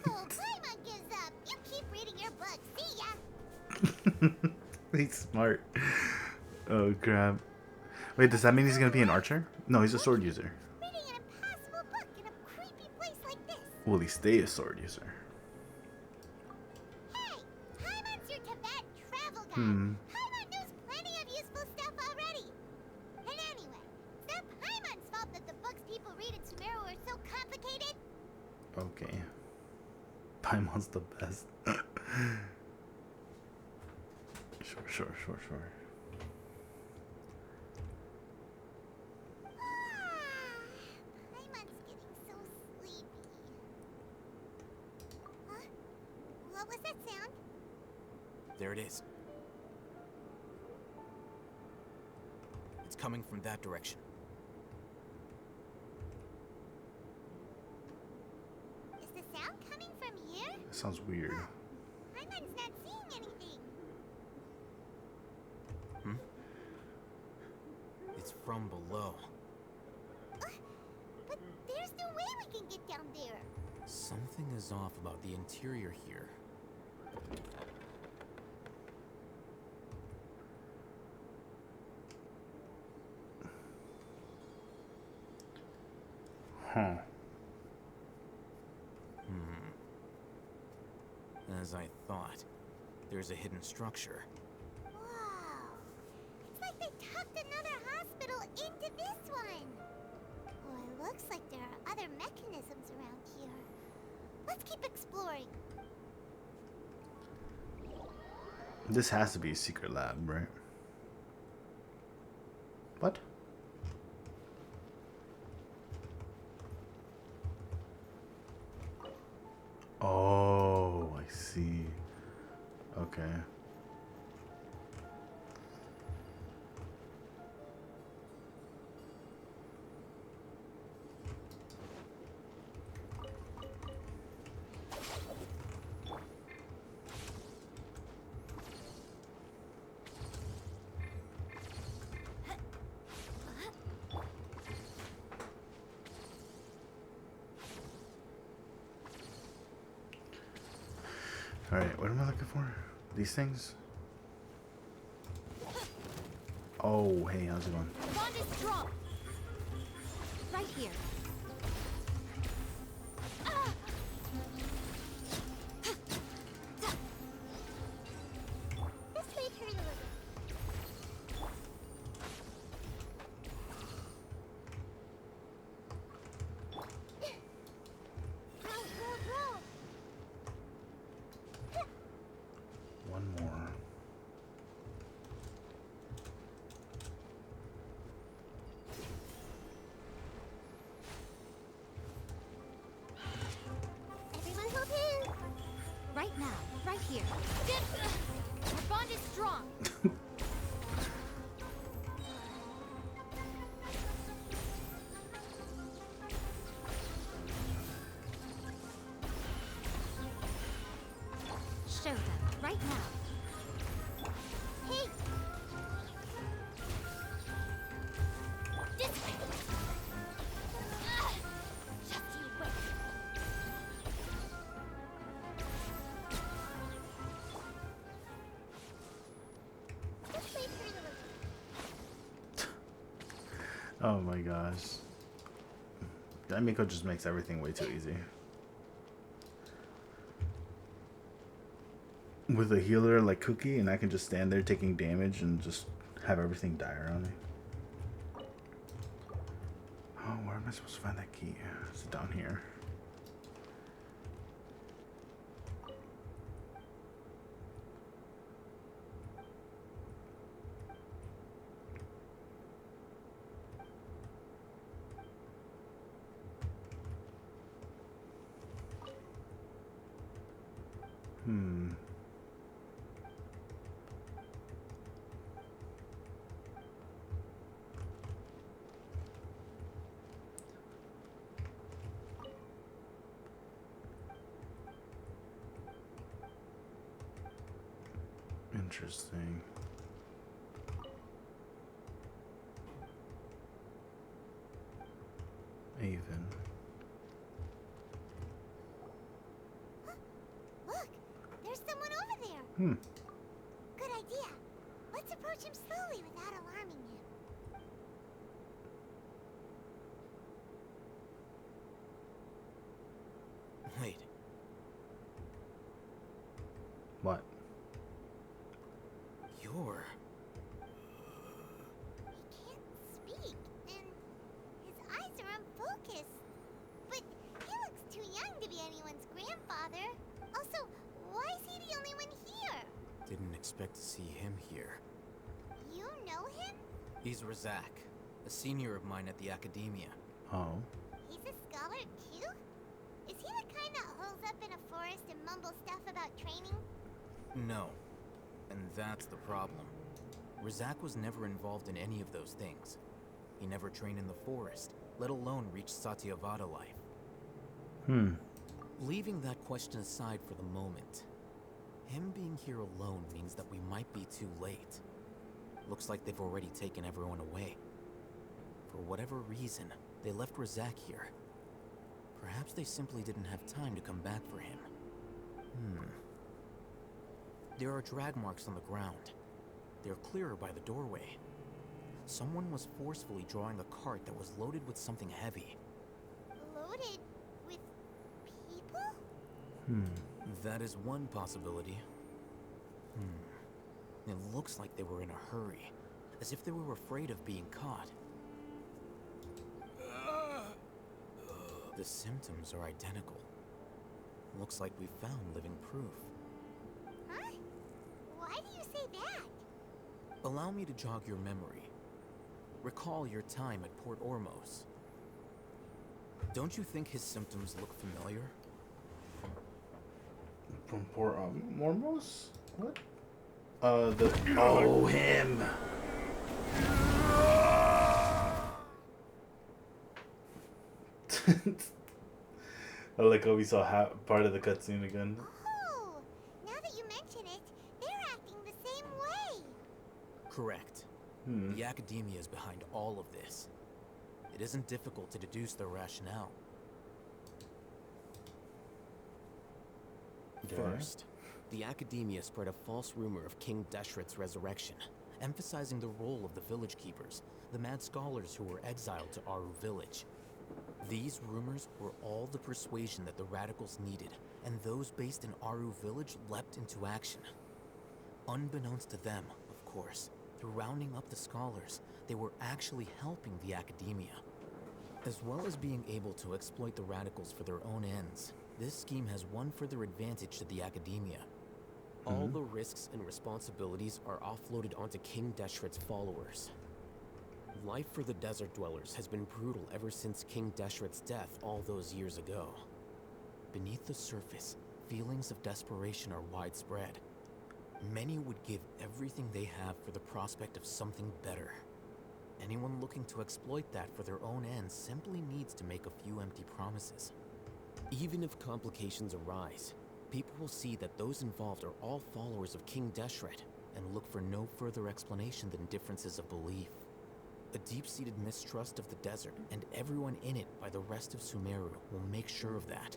S3: Oh, Paimon gives up. You keep reading your book. See ya.
S1: He's smart. Oh, crap. Wait, does that mean he's gonna be an archer? No, he's a sword user.
S3: Reading an impossible book in a creepy place like this.
S1: Will he stay a sword user?
S3: Hey, Paimon's your Tibet travel guide.
S1: Hmm.
S3: Paimon knows plenty of useful stuff already. And anyway, it's not Paimon's fault that the books people read in Sumeru are so complicated.
S1: Okay. Paimon's the best. Sure.
S3: Paimon's getting so sleepy. Huh? What was that sound?
S15: There it is. It's coming from that direction.
S3: Is the sound coming from here?
S1: That sounds weird.
S3: Paimon's not seeing anything.
S15: It's from below.
S3: But there's no way we can get down there.
S15: Something is off about the interior here.
S1: Huh.
S15: As I thought, there's a hidden structure.
S3: Wow. It's like they tucked another hospital into this one. Or it looks like there are other mechanisms around here. Let's keep exploring.
S1: This has to be a secret lab, right? What? Oh, I see. Okay. Alright, what am I looking for? These things? Oh, hey, how's it going?
S8: Bond is strong. Right here.
S3: This way, Turtle. Roll.
S1: One more.
S3: Everyone hold hands.
S8: Right now. Right here. Our bond is strong. Show them. Right now.
S3: Hey,
S8: This way. Just you wait.
S3: this way, Turtle.
S1: Oh my gosh. That Miko just makes everything way too easy. With a healer like Cookie, and I can just stand there taking damage and just have everything die around me. Oh, where am I supposed to find that key? Is it down here? Interesting. Even.
S3: Look, there's someone over there. Good idea. Let's approach him slowly without alarming him.
S15: Wait,
S1: What?
S15: you're...
S3: He can't speak, and his eyes are unfocused. But he looks too young to be anyone's grandfather. Also, why is he the only one here?
S15: Didn't expect to see him here.
S3: You know him?
S15: He's Razak, a senior of mine at the Academia.
S1: Oh.
S3: He's a scholar too? Is he the kind that holes up in a forest and mumbles stuff about training?
S15: No. And that's the problem. Razak was never involved in any of those things. He never trained in the forest, let alone reach Satyavada life. Leaving that question aside for the moment, him being here alone means that we might be too late. Looks like they've already taken everyone away. For whatever reason, they left Razak here. Perhaps they simply didn't have time to come back for him. There are drag marks on the ground. They're clearer by the doorway. Someone was forcefully drawing a cart that was loaded with something heavy.
S3: Loaded with people?
S15: That is one possibility. It looks like they were in a hurry, as if they were afraid of being caught. The symptoms are identical. Looks like we found living proof.
S3: Huh? Why do you say that?
S15: Allow me to jog your memory. Recall your time at Port Ormos. Don't you think his symptoms look familiar?
S1: From Port Mormos? What? Oh, him! I like how we saw part of the cutscene again.
S3: Oh, now that you mention it, they're acting the same way.
S15: Correct. The Academia is behind all of this. It isn't difficult to deduce their rationale.
S1: Okay.
S15: First, the Academia spread a false rumor of King Deshret's resurrection, emphasizing the role of the village keepers, the mad scholars who were exiled to Aru village. These rumors were all the persuasion that the radicals needed, and those based in Aru village leapt into action. Unbeknownst to them, of course, through rounding up the scholars, they were actually helping the academia. As well as being able to exploit the radicals for their own ends, this scheme has one further advantage to the academia. All the risks and responsibilities are offloaded onto King Deshret's followers. Life for the desert dwellers has been brutal ever since King Deshret's death all those years ago. Beneath the surface, feelings of desperation are widespread. Many would give everything they have for the prospect of something better. Anyone looking to exploit that for their own ends simply needs to make a few empty promises. Even if complications arise, people will see that those involved are all followers of King Deshret and look for no further explanation than differences of belief. A deep-seated mistrust of the desert and everyone in it by the rest of Sumeru will make sure of that.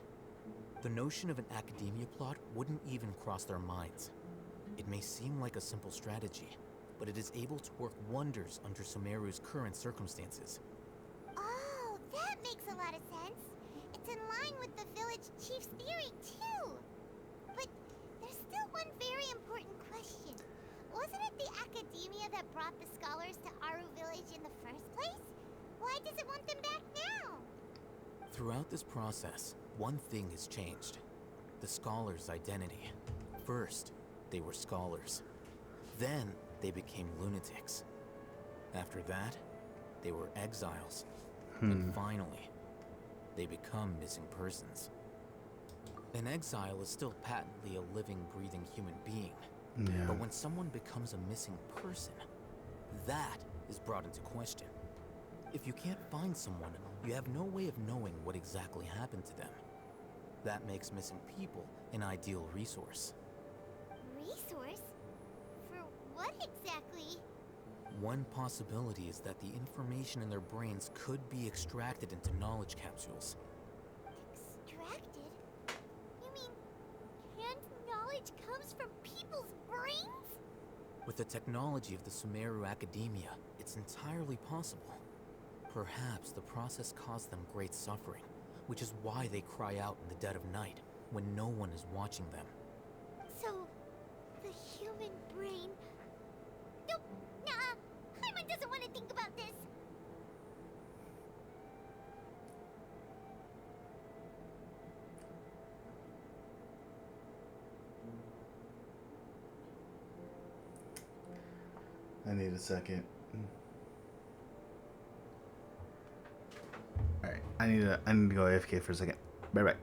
S15: The notion of an academia plot wouldn't even cross their minds. It may seem like a simple strategy, but it is able to work wonders under Sumeru's current circumstances.
S3: Oh, that makes a lot of sense. It's in line with the village chief's theory, too. But there's still one very important question. Wasn't it the academia that brought the scholars to Aru village in the first place? Why does it want them back now?
S15: Throughout this process, one thing has changed. The scholars' identity. First, they were scholars. Then, they became lunatics. After that, they were exiles. And finally, they become missing persons. An exile is still patently a living, breathing human being.
S1: Yeah.
S15: But when someone becomes a missing person, that is brought into question. If you can't find someone, you have no way of knowing what exactly happened to them. That makes missing people an ideal resource.
S3: Resource? For what exactly?
S15: One possibility is that the information in their brains could be extracted into knowledge capsules.
S3: Extracted? You mean canned knowledge comes from people's brains?
S15: With the technology of the Sumeru Academia, it's entirely possible. Perhaps the process caused them great suffering, which is why they cry out in the dead of night, when no one is watching them.
S3: So, the human brain... Nope, nah, Paimon doesn't want to think about this.
S1: I need a second. Alright, I need to go AFK for a second. Bye bye.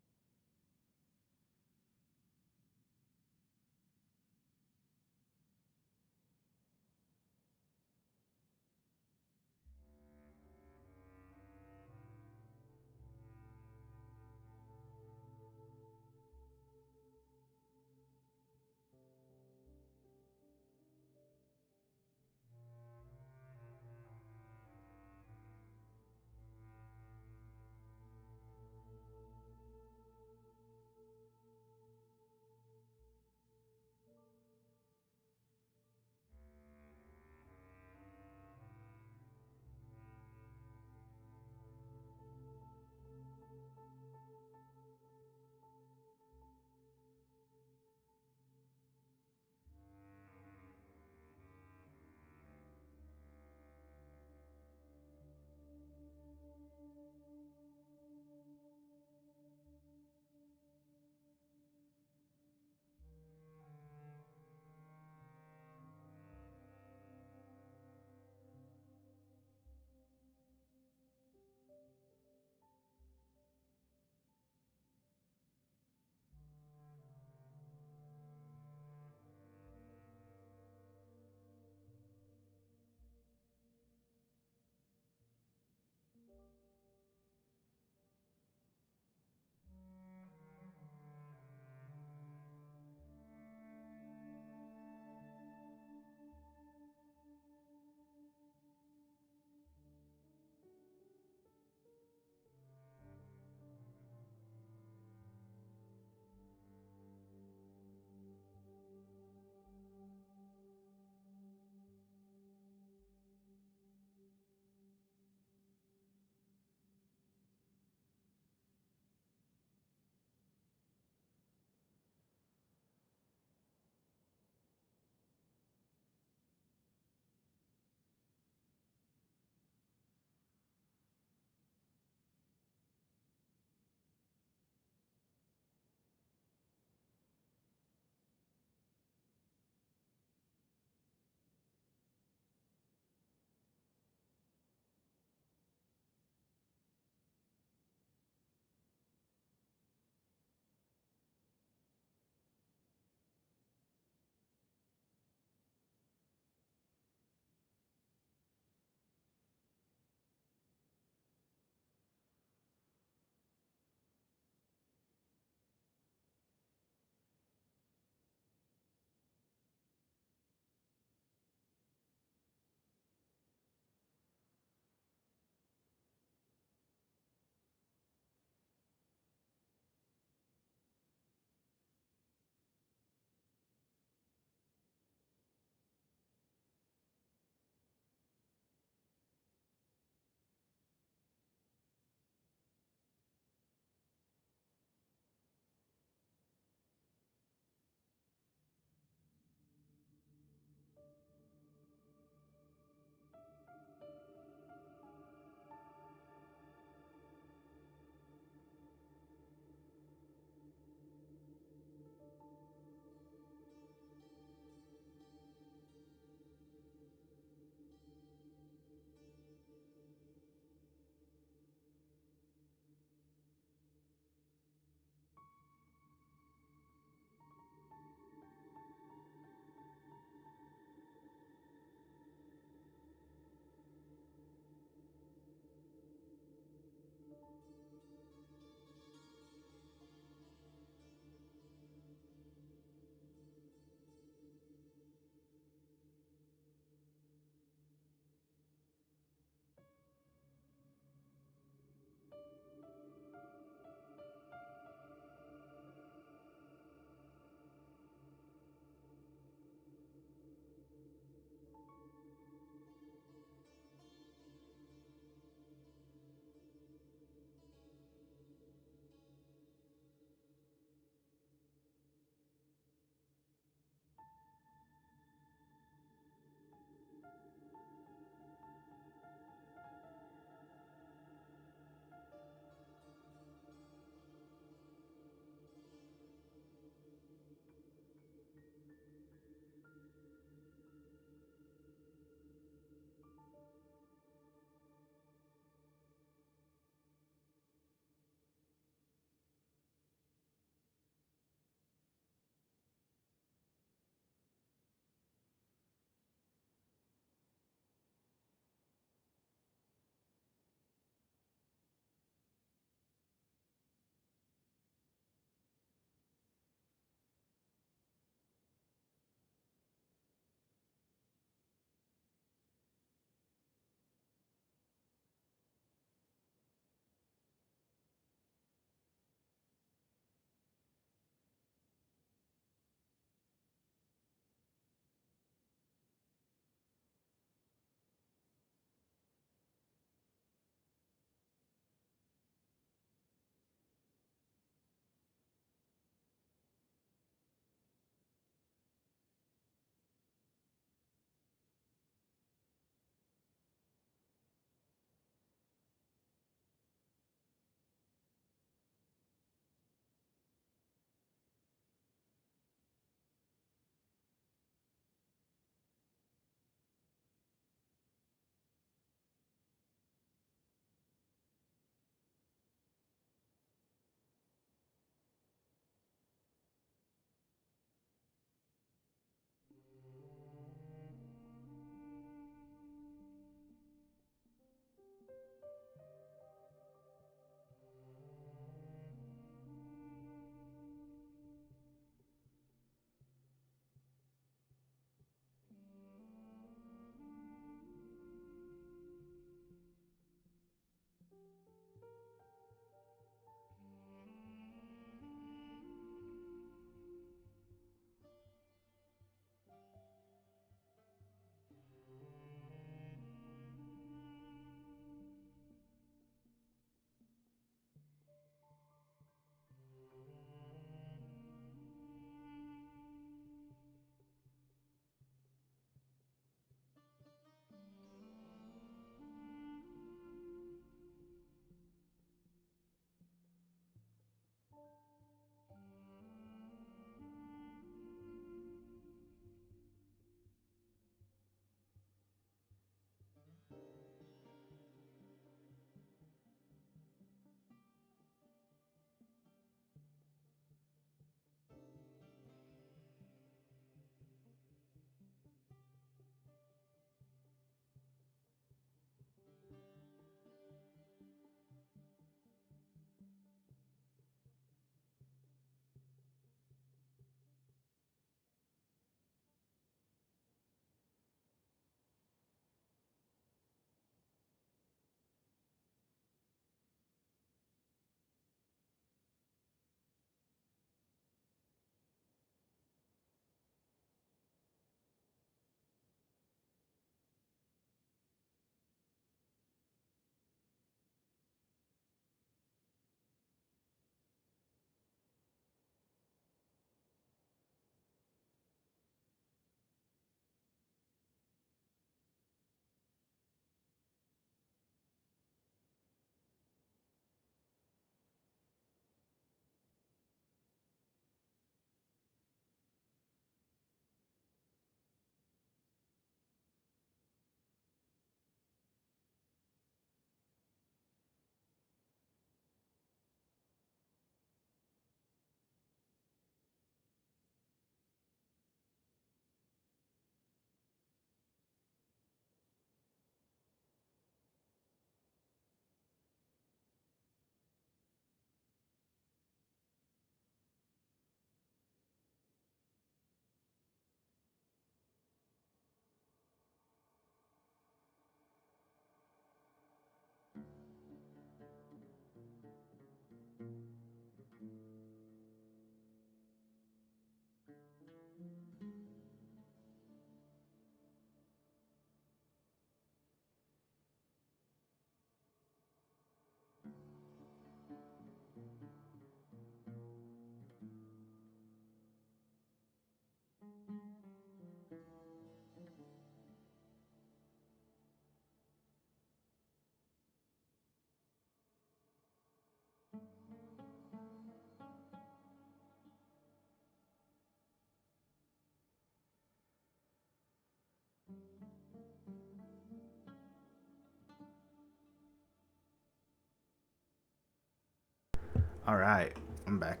S1: Alright, I'm back.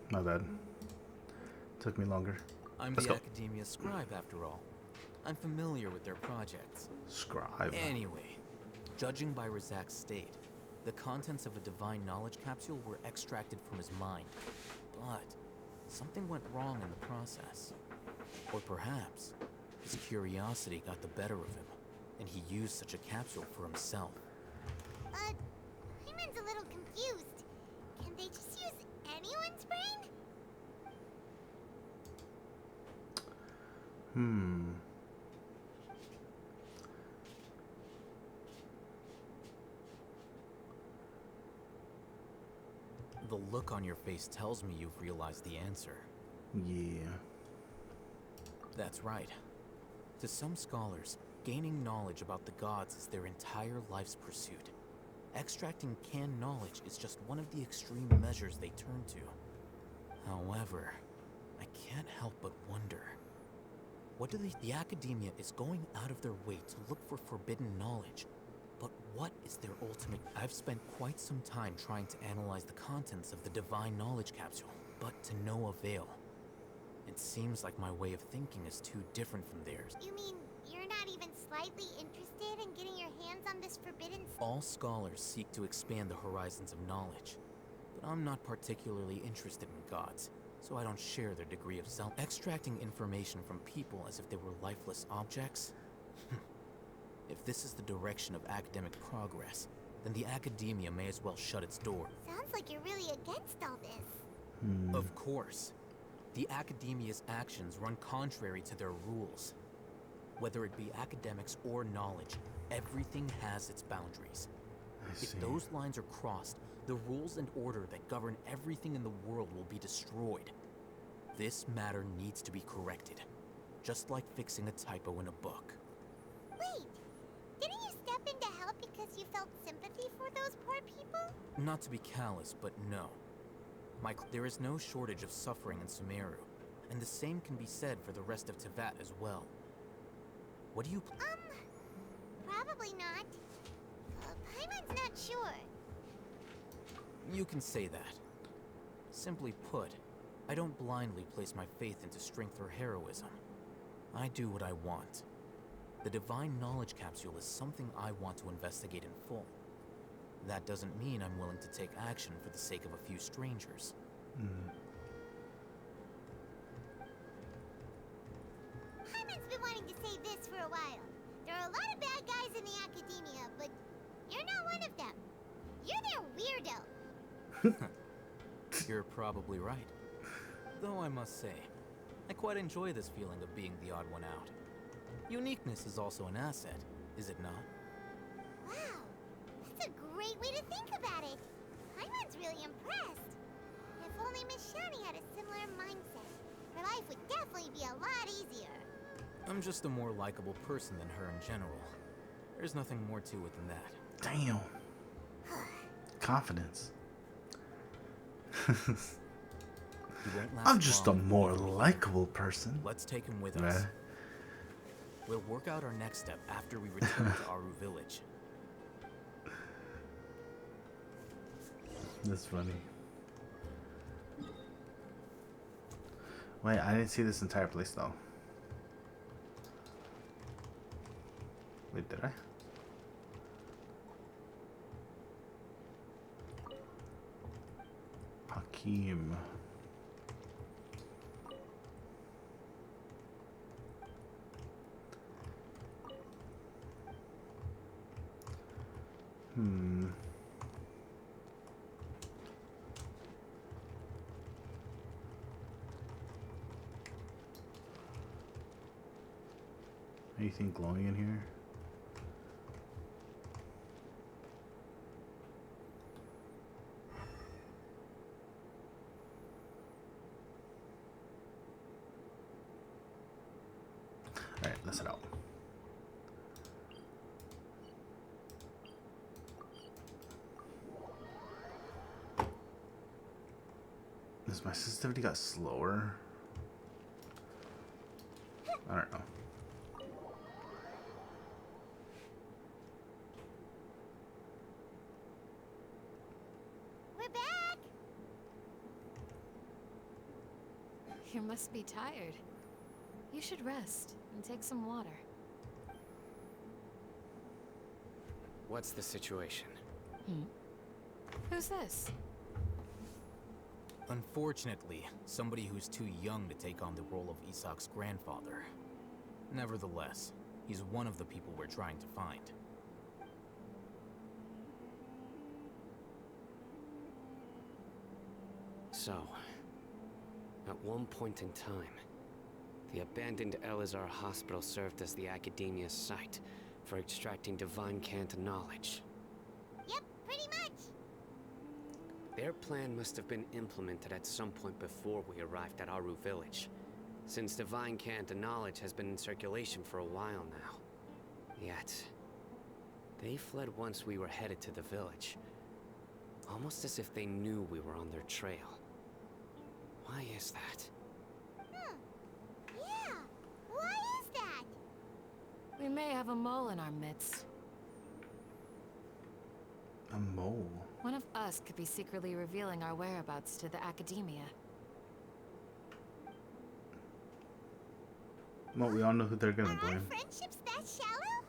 S1: My bad. Took me longer.
S15: I'm
S1: Let's
S15: the
S1: go.
S15: Academia scribe, after all. I'm familiar with their projects.
S1: Scribe.
S15: Anyway, judging by Razak's state, the contents of a divine knowledge capsule were extracted from his mind. But something went wrong in the process. Or perhaps his curiosity got the better of him, and he used such a capsule for himself.
S3: Hyman's a little confused. Can they just use anyone's brain?
S15: The look on your face tells me you've realized the answer.
S1: Yeah.
S15: That's right. To some scholars, gaining knowledge about the gods is their entire life's pursuit. Extracting canned knowledge is just one of the extreme measures they turn to. However, I can't help but wonder. What do the Academia is going out of their way to look for forbidden knowledge? But what is their ultimate? I've spent quite some time trying to analyze the contents of the divine knowledge capsule, but to no avail. It seems like my way of thinking is too different from theirs.
S3: You mean you're not even slightly interested in getting your hands on this forbidden stuff?
S15: All scholars seek to expand the horizons of knowledge, but I'm not particularly interested in gods, so I don't share their degree of self. Extracting information from people as if they were lifeless objects? If this is the direction of academic progress, then the Academia may as well shut its door.
S3: Sounds like you're really against all this.
S15: Of course. The Academia's actions run contrary to their rules. Whether it be academics or knowledge, everything has its boundaries. If those lines are crossed, the rules and order that govern everything in the world will be destroyed. This matter needs to be corrected, just like fixing a typo in a book.
S3: Wait, didn't you step in to help because you felt sympathy for those poor people?
S15: Not to be callous, but no. There is no shortage of suffering in Sumeru, and the same can be said for the rest of Teyvat as well. What do you...
S3: Probably not. Paimon's not sure.
S15: You can say that. Simply put, I don't blindly place my faith into strength or heroism. I do what I want. The divine knowledge capsule is something I want to investigate in full. That doesn't mean I'm willing to take action for the sake of a few strangers.
S3: Hyman's been wanting to say this for a while. There are a lot of bad guys in the Academia, but you're not one of them. You're their weirdo.
S15: You're probably right. Though I must say, I quite enjoy this feeling of being the odd one out. Uniqueness is also an asset, is it not?
S3: Wow, that's a great way to think about it. Hyman's really impressed. If only Miss Shani had a similar mindset, her life would definitely be a lot easier.
S15: I'm just a more likable person than her in general. There's nothing more to it than that.
S1: Damn. Confidence. I'm just a more likable person.
S15: Let's take him with us. We'll work out our next step after we return to Aru Village.
S1: That's funny. Wait, I didn't see this entire place though. Wait, did I? Hakim. Anything glowing in here? Alright, let's head out. Has my sensitivity got slower? I don't know.
S3: We're back!
S9: You must be tired. You should rest and take some water.
S4: What's the situation?
S9: Who's this?
S15: Unfortunately, somebody who's too young to take on the role of Isak's grandfather. Nevertheless, he's one of the people we're trying to find.
S4: So, at one point in time, the abandoned Elazar hospital served as the Academia's site for extracting divine cant knowledge.
S3: Yep, pretty much.
S4: Their plan must have been implemented at some point before we arrived at Aru village, since divine cant knowledge has been in circulation for a while now. Yet, they fled once we were headed to the village, almost as if they knew we were on their trail. Why is that?
S3: Yeah, why is that?
S9: We may have a mole in our midst.
S1: A mole?
S9: One of us could be secretly revealing our whereabouts to the Academia.
S1: Well, we all know who they're gonna
S3: Are our
S1: blame.
S3: friendships that shallow?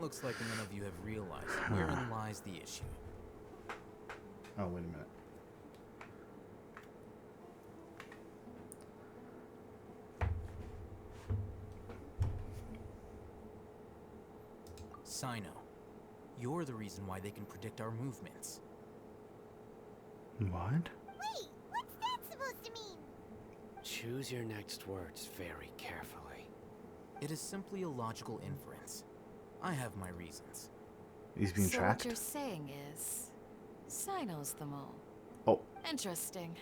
S15: Looks like none of you have realized wherein lies the issue.
S1: Oh, wait a minute.
S15: Sino, you're the reason why they can predict our movements.
S1: What?
S3: Wait, what's that supposed to mean?
S4: Choose your next words very carefully.
S15: It is simply a logical inference. I have my reasons.
S1: He's being
S9: So
S1: tracked?
S9: what you're saying is, Sino's the mole.
S1: Oh.
S9: Interesting.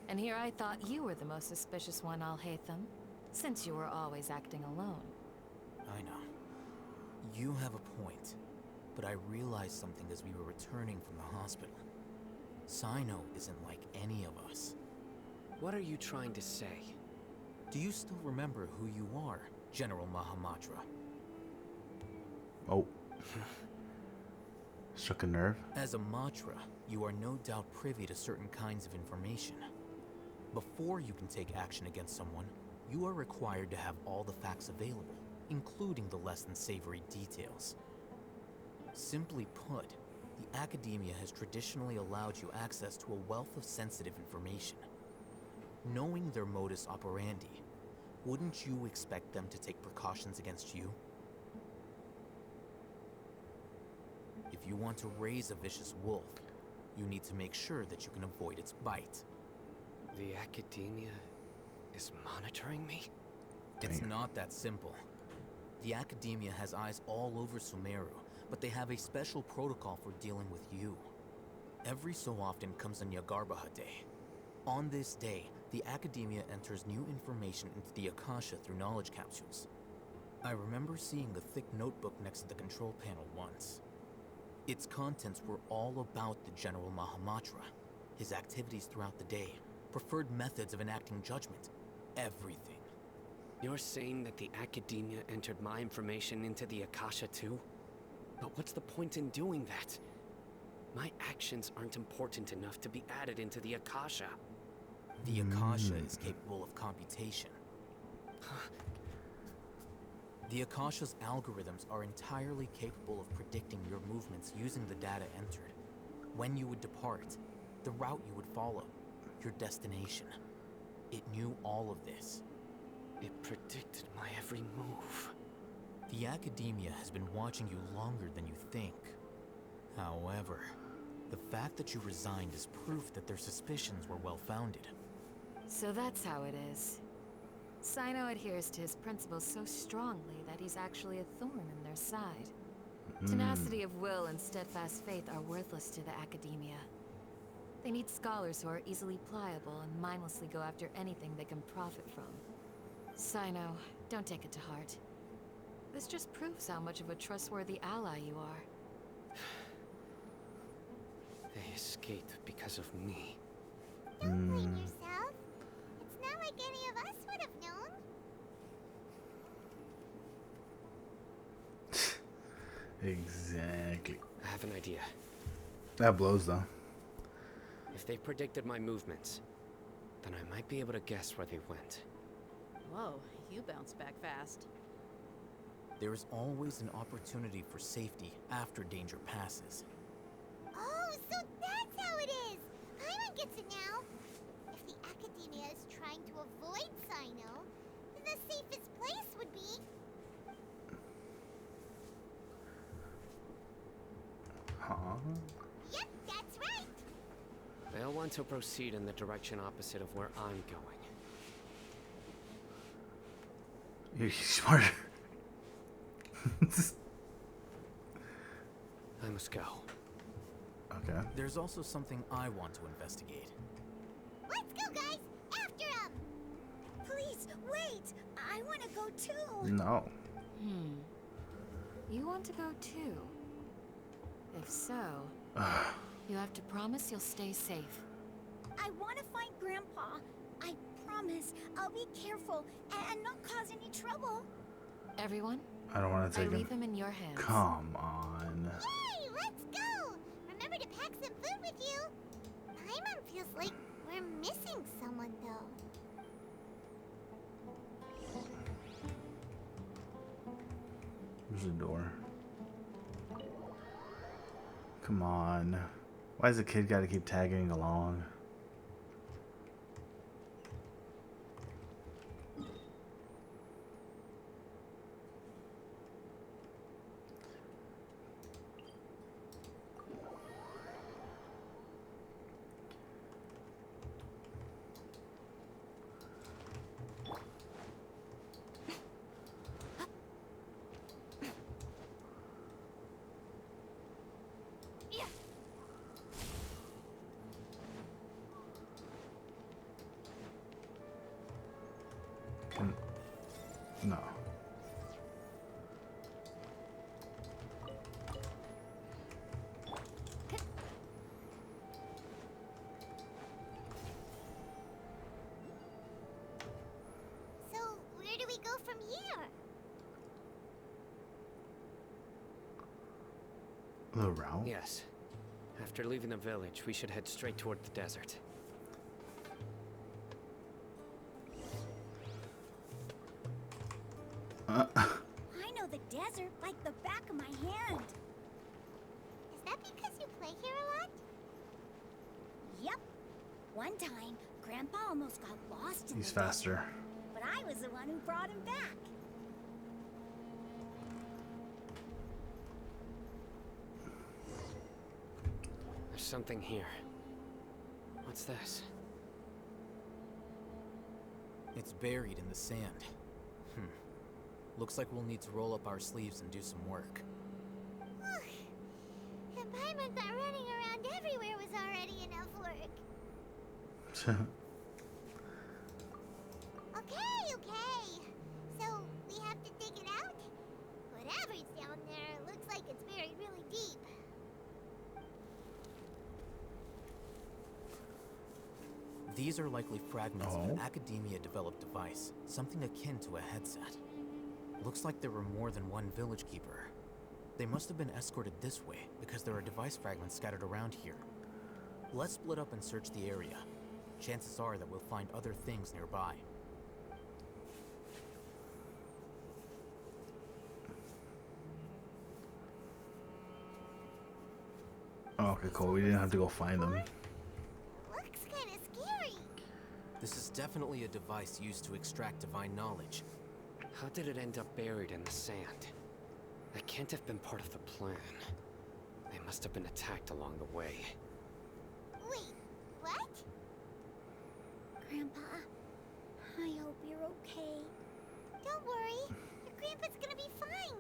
S9: And here I thought you were the most suspicious one, Al-Haytham, since you were always acting alone.
S15: I know. You have a point, but I realized something as we were returning from the hospital. Sino isn't like any of us.
S4: What are you trying to say?
S15: Do you still remember who you are, General Mahamatra?
S1: Oh. Struck a nerve?
S15: As a Matra, you are no doubt privy to certain kinds of information. Before you can take action against someone, you are required to have all the facts available, including the less than savory details. Simply put, the Academia has traditionally allowed you access to a wealth of sensitive information. Knowing their modus operandi, wouldn't you expect them to take precautions against you? If you want to raise a vicious wolf, you need to make sure that you can avoid its bite.
S4: The Academia is monitoring me?
S15: It's not that simple. The Academia has eyes all over Sumeru, but they have a special protocol for dealing with you. Every so often comes a Nyagarbaha Day. On this day, the Academia enters new information into the Akasha through knowledge capsules. I remember seeing the thick notebook next to the control panel once. Its contents were all about the General Mahamatra, his activities throughout the day, preferred methods of enacting judgment, everything.
S4: You're saying that the Academia entered my information into the Akasha too? But what's the point in doing that? My actions aren't important enough to be added into the Akasha.
S15: The Akasha is capable of computation. The Akasha's algorithms are entirely capable of predicting your movements using the data entered. When you would depart, the route you would follow, your destination. It knew all of this.
S4: It predicted my every move.
S15: The Academia has been watching you longer than you think. However, the fact that you resigned is proof that their suspicions were well-founded.
S9: So that's how it is. Sino adheres to his principles so strongly that he's actually a thorn in their side. Tenacity of will and steadfast faith are worthless to the Academia. They need scholars who are easily pliable and mindlessly go after anything they can profit from. Sino, don't take it to heart. This just proves how much of a trustworthy ally you are.
S4: They escaped because of me.
S3: Don't blame yourself. It's not like any of us would have known.
S1: Exactly.
S4: I have an idea.
S1: That blows though.
S4: If they predicted my movements, then I might be able to guess where they went.
S10: Whoa, you bounced back fast.
S15: There is always an opportunity for safety after danger passes.
S3: Oh, so that's how it is! Paimon gets it now. If the Academia is trying to avoid Sino, then the safest place would be...
S1: Huh?
S3: Yep, that's right!
S4: They'll want to proceed in the direction opposite of where I'm going.
S1: You're smart.
S4: I must go.
S1: Okay.
S15: There's also something I want to investigate.
S3: Let's go, guys! After him!
S8: Please, wait! I want to go too!
S1: No.
S9: You want to go too? If so, you have to promise you'll stay safe.
S8: I want to find Grandpa. I promise I'll be careful and not cause any trouble.
S9: Everyone,
S1: I don't want to
S9: I
S1: take
S9: leave
S1: him.
S9: them in your hands.
S1: Come on.
S3: Yay! Let's go! Remember to pack some food with you. Paimon feels like we're missing someone, though.
S1: There's a door. Come on. Why does the kid got to keep tagging along? No.
S3: So, where do we go from here?
S1: The route?
S4: Yes. After leaving the village, we should head straight toward the desert.
S8: I know the desert like the back of my hand.
S3: Is that because you play here a lot?
S8: Yep. One time, Grandpa almost got lost in
S1: He's
S8: the
S1: faster.
S8: desert, but I was the one who brought him back.
S4: There's something here. What's this?
S15: It's buried in the sand. Looks like we'll need to roll up our sleeves and do some work.
S3: And Paimon thought running around everywhere was already enough work. Okay. So, we have to dig it out? Whatever's down there looks like it's buried really deep.
S15: These are likely fragments of an Academia-developed device, something akin to a headset. Looks like there were more than one village keeper. They must have been escorted this way because there are device fragments scattered around here. Let's split up and search the area. Chances are that we'll find other things nearby.
S1: Oh, okay, cool. We didn't have to go find them.
S3: Looks kind of scary.
S15: This is definitely a device used to extract divine knowledge.
S4: How did it end up buried in the sand? That can't have been part of the plan. They must have been attacked along the way.
S3: Wait, what?
S8: Grandpa, I hope you're okay.
S3: Don't worry. Your grandpa's gonna be fine.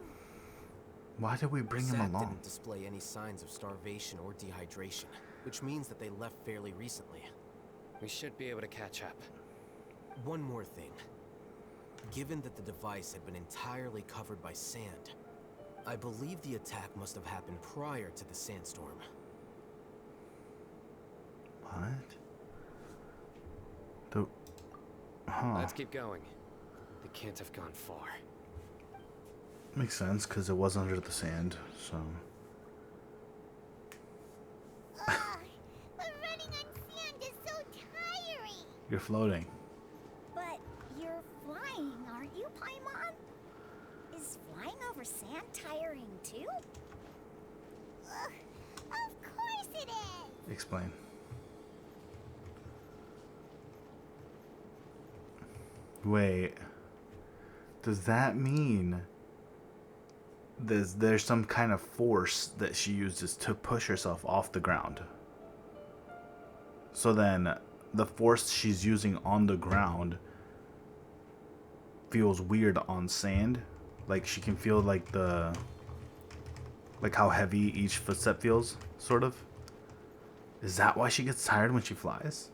S1: Why did we bring him
S15: Zack
S1: along?
S15: didn't display any signs of starvation or dehydration, which means that they left fairly recently.
S4: We should be able to catch up.
S15: One more thing. Given that the device had been entirely covered by sand, I believe the attack must have happened prior to the sandstorm.
S1: What?
S4: Let's keep going. They can't have gone far.
S1: Makes sense, because it was under the sand, so...
S3: We're running on
S1: You're floating.
S8: But you're flying, aren't you, Paimon? Is flying over sand tiring too?
S3: Of course it is!
S1: Explain. Wait. Does that mean there's some kind of force that she uses to push herself off the ground? So then the force she's using on the ground feels weird on sand? Like she can feel like how heavy each footstep feels, sort of? Is that why she gets tired when she flies?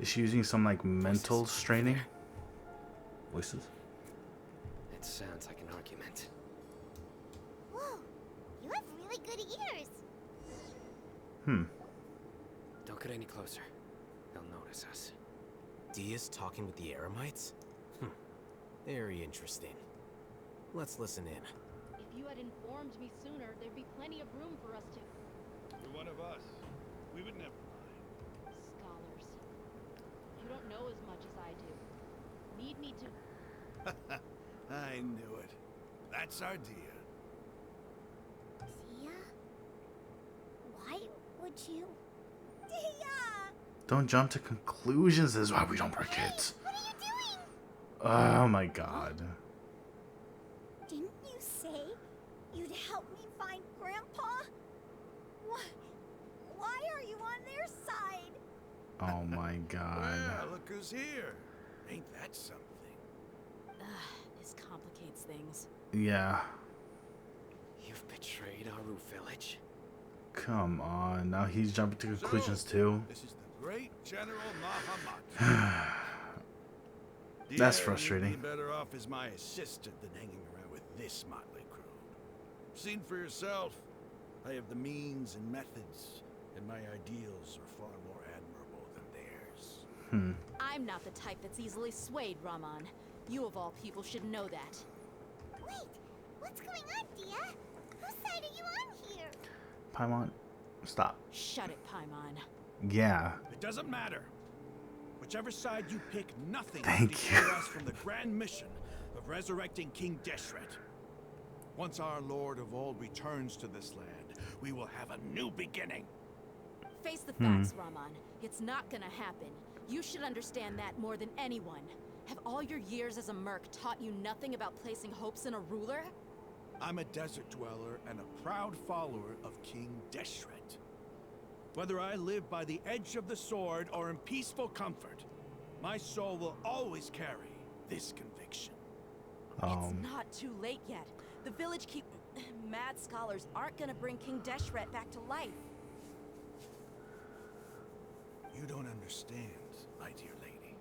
S1: Is she using some like mental straining? Voices?
S4: It sounds like an argument.
S3: Whoa, you have really good ears.
S4: Don't get any closer. They'll notice us.
S15: Dia's talking with the Eremites? Very interesting. Let's listen in.
S16: If you had informed me sooner, there'd be plenty of room for us to...
S17: You're one of us. We would never mind.
S16: Scholars. You don't know as much as I do. Need me to...
S17: I knew it. That's our Dia.
S8: Dia? Why would you... Dia!
S1: Don't jump to conclusions. This is why we don't work kids.
S3: What are you doing?
S1: Oh my god.
S8: Didn't you say you'd help me find Grandpa? Why are you on their side?
S1: Oh my god.
S17: Well, look who's here. Ain't that something?
S10: This complicates things.
S1: Yeah.
S4: You've betrayed Aru village?
S1: Come on. Now he's jumping to conclusions too.
S17: This is the great General Mahamat.
S1: That's frustrating.
S17: You'd be better off as my assistant than hanging around with this motley crew. Seen for yourself. I have the means and methods, and my ideals are far more admirable than theirs.
S10: I'm not the type that's easily swayed, Raman. You of all people should know that.
S3: Wait, what's going on, Dia? Whose side are you on here?
S1: Paimon, stop.
S10: Shut it, Paimon.
S1: Yeah.
S17: It doesn't matter. Whichever side you pick, nothing
S1: Thank
S17: will deter
S1: you.
S17: us from the grand mission of resurrecting King Deshret. Once our Lord of Old returns to this land, we will have a new beginning.
S10: Face the facts, Raman. It's not gonna happen. You should understand that more than anyone. Have all your years as a merc taught you nothing about placing hopes in a ruler?
S17: I'm a desert dweller and a proud follower of King Deshret. Whether I live by the edge of the sword or in peaceful comfort, my soul will always carry this conviction.
S10: It's not too late yet. The village mad scholars aren't gonna bring King Deshret back to life.
S17: You don't understand, my dear lady.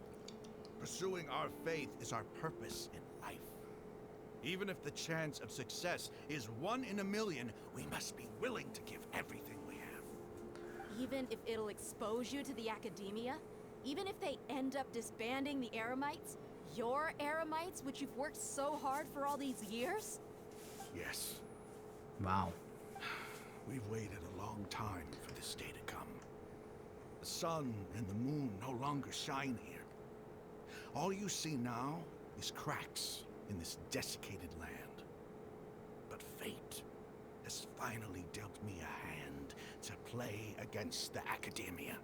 S17: Pursuing our faith is our purpose in life. Even if the chance of success is 1 in a million, we must be willing to give everything we have.
S10: Even if it'll expose you to the academia? Even if they end up disbanding the Eremites? Your Eremites, which you've worked so hard for all these years?
S17: Yes.
S1: Wow.
S17: We've waited a long time for this day to come. The sun and the moon no longer shine here. All you see now is cracks in this desiccated land. But fate has finally dealt me a hand to play against the Academia.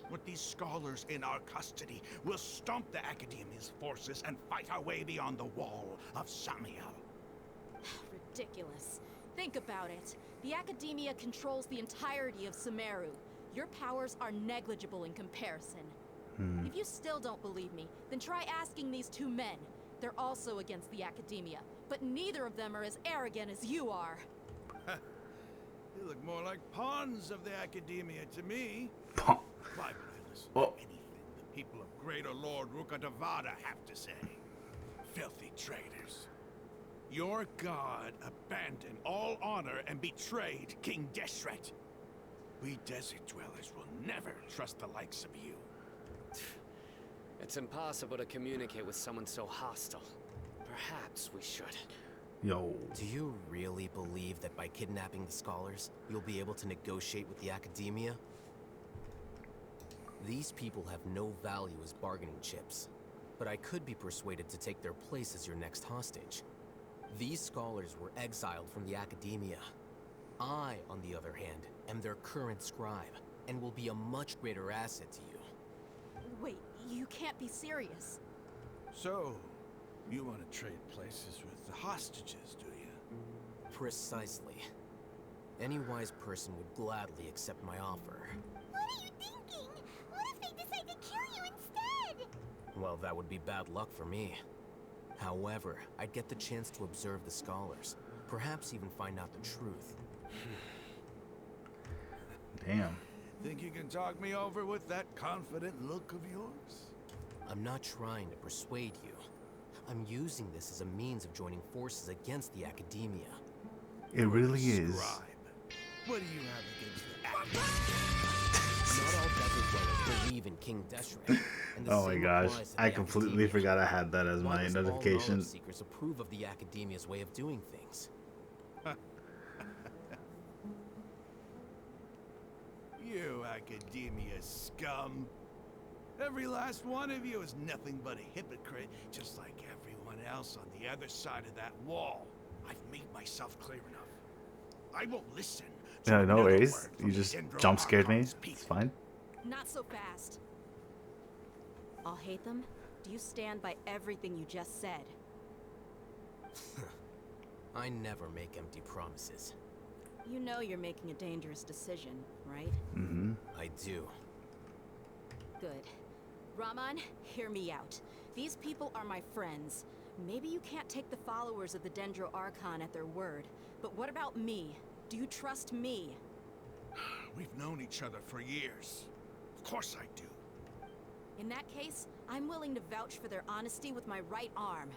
S17: With these scholars in our custody, we'll stomp the Academia's forces and fight our way beyond the wall of Samiel.
S10: Ridiculous. Think about it. The Academia controls the entirety of Sumeru. Your powers are negligible in comparison. If you still don't believe me, then try asking these 2 men. They're also against the Academia, but neither of them are as arrogant as you are.
S17: You look more like pawns of the Academia to me. Why would I listen to anything the people of Greater Lord Rukkhadevada have to say? Filthy traitors. Your god abandoned all honor and betrayed King Deshret. We desert dwellers will never trust the likes of you.
S4: It's impossible to communicate with someone so hostile. Perhaps we should.
S1: Yo.
S15: Do you really believe that by kidnapping the scholars, you'll be able to negotiate with the academia? These people have no value as bargaining chips, but I could be persuaded to take their place as your next hostage. These scholars were exiled from the academia. I, on the other hand, am their current scribe, and will be a much greater asset to you.
S10: Wait, you can't be serious.
S17: So, you want to trade places with the hostages, do you?
S15: Precisely. Any wise person would gladly accept my offer.
S3: What are you thinking? What if they decide to kill you instead?
S15: Well, that would be bad luck for me. However, I'd get the chance to observe the scholars, perhaps even find out the truth.
S1: Damn.
S17: Think you can talk me over with that confident look of yours?
S15: I'm not trying to persuade you. I'm using this as a means of joining forces against the academia.
S1: It really is.
S17: Scribe. What do you have against the academia?
S15: Not all desert dwellers believe in King Deshret. And the
S1: Oh my
S15: same
S1: gosh,
S15: applies to
S1: I
S15: the
S1: completely
S15: academia.
S1: forgot I had that as
S15: Why
S1: my
S15: must all
S1: notification.
S15: knowledge seekers approve of the academia's way of doing things?
S17: You academia scum. Every last one of you is nothing but a hypocrite, just like everyone else on the other side of that wall. I've made myself clear enough. I won't listen.
S1: Yeah, no
S17: another
S1: worries.
S17: word
S1: You
S17: from
S1: just
S17: Dendro
S1: jump scared me.
S17: Archon's
S1: It's fine.
S10: Not so fast. I'll hate them. Do you stand by everything you just said?
S15: I never make empty promises.
S10: You know you're making a dangerous decision, right?
S1: Mm-hmm.
S15: I do.
S10: Good. Raman, hear me out. These people are my friends. Maybe you can't take the followers of the Dendro Archon at their word, but what about me? Do you trust me?
S17: We've known each other for years. Of course I do.
S10: In that case, I'm willing to vouch for their honesty with my right arm.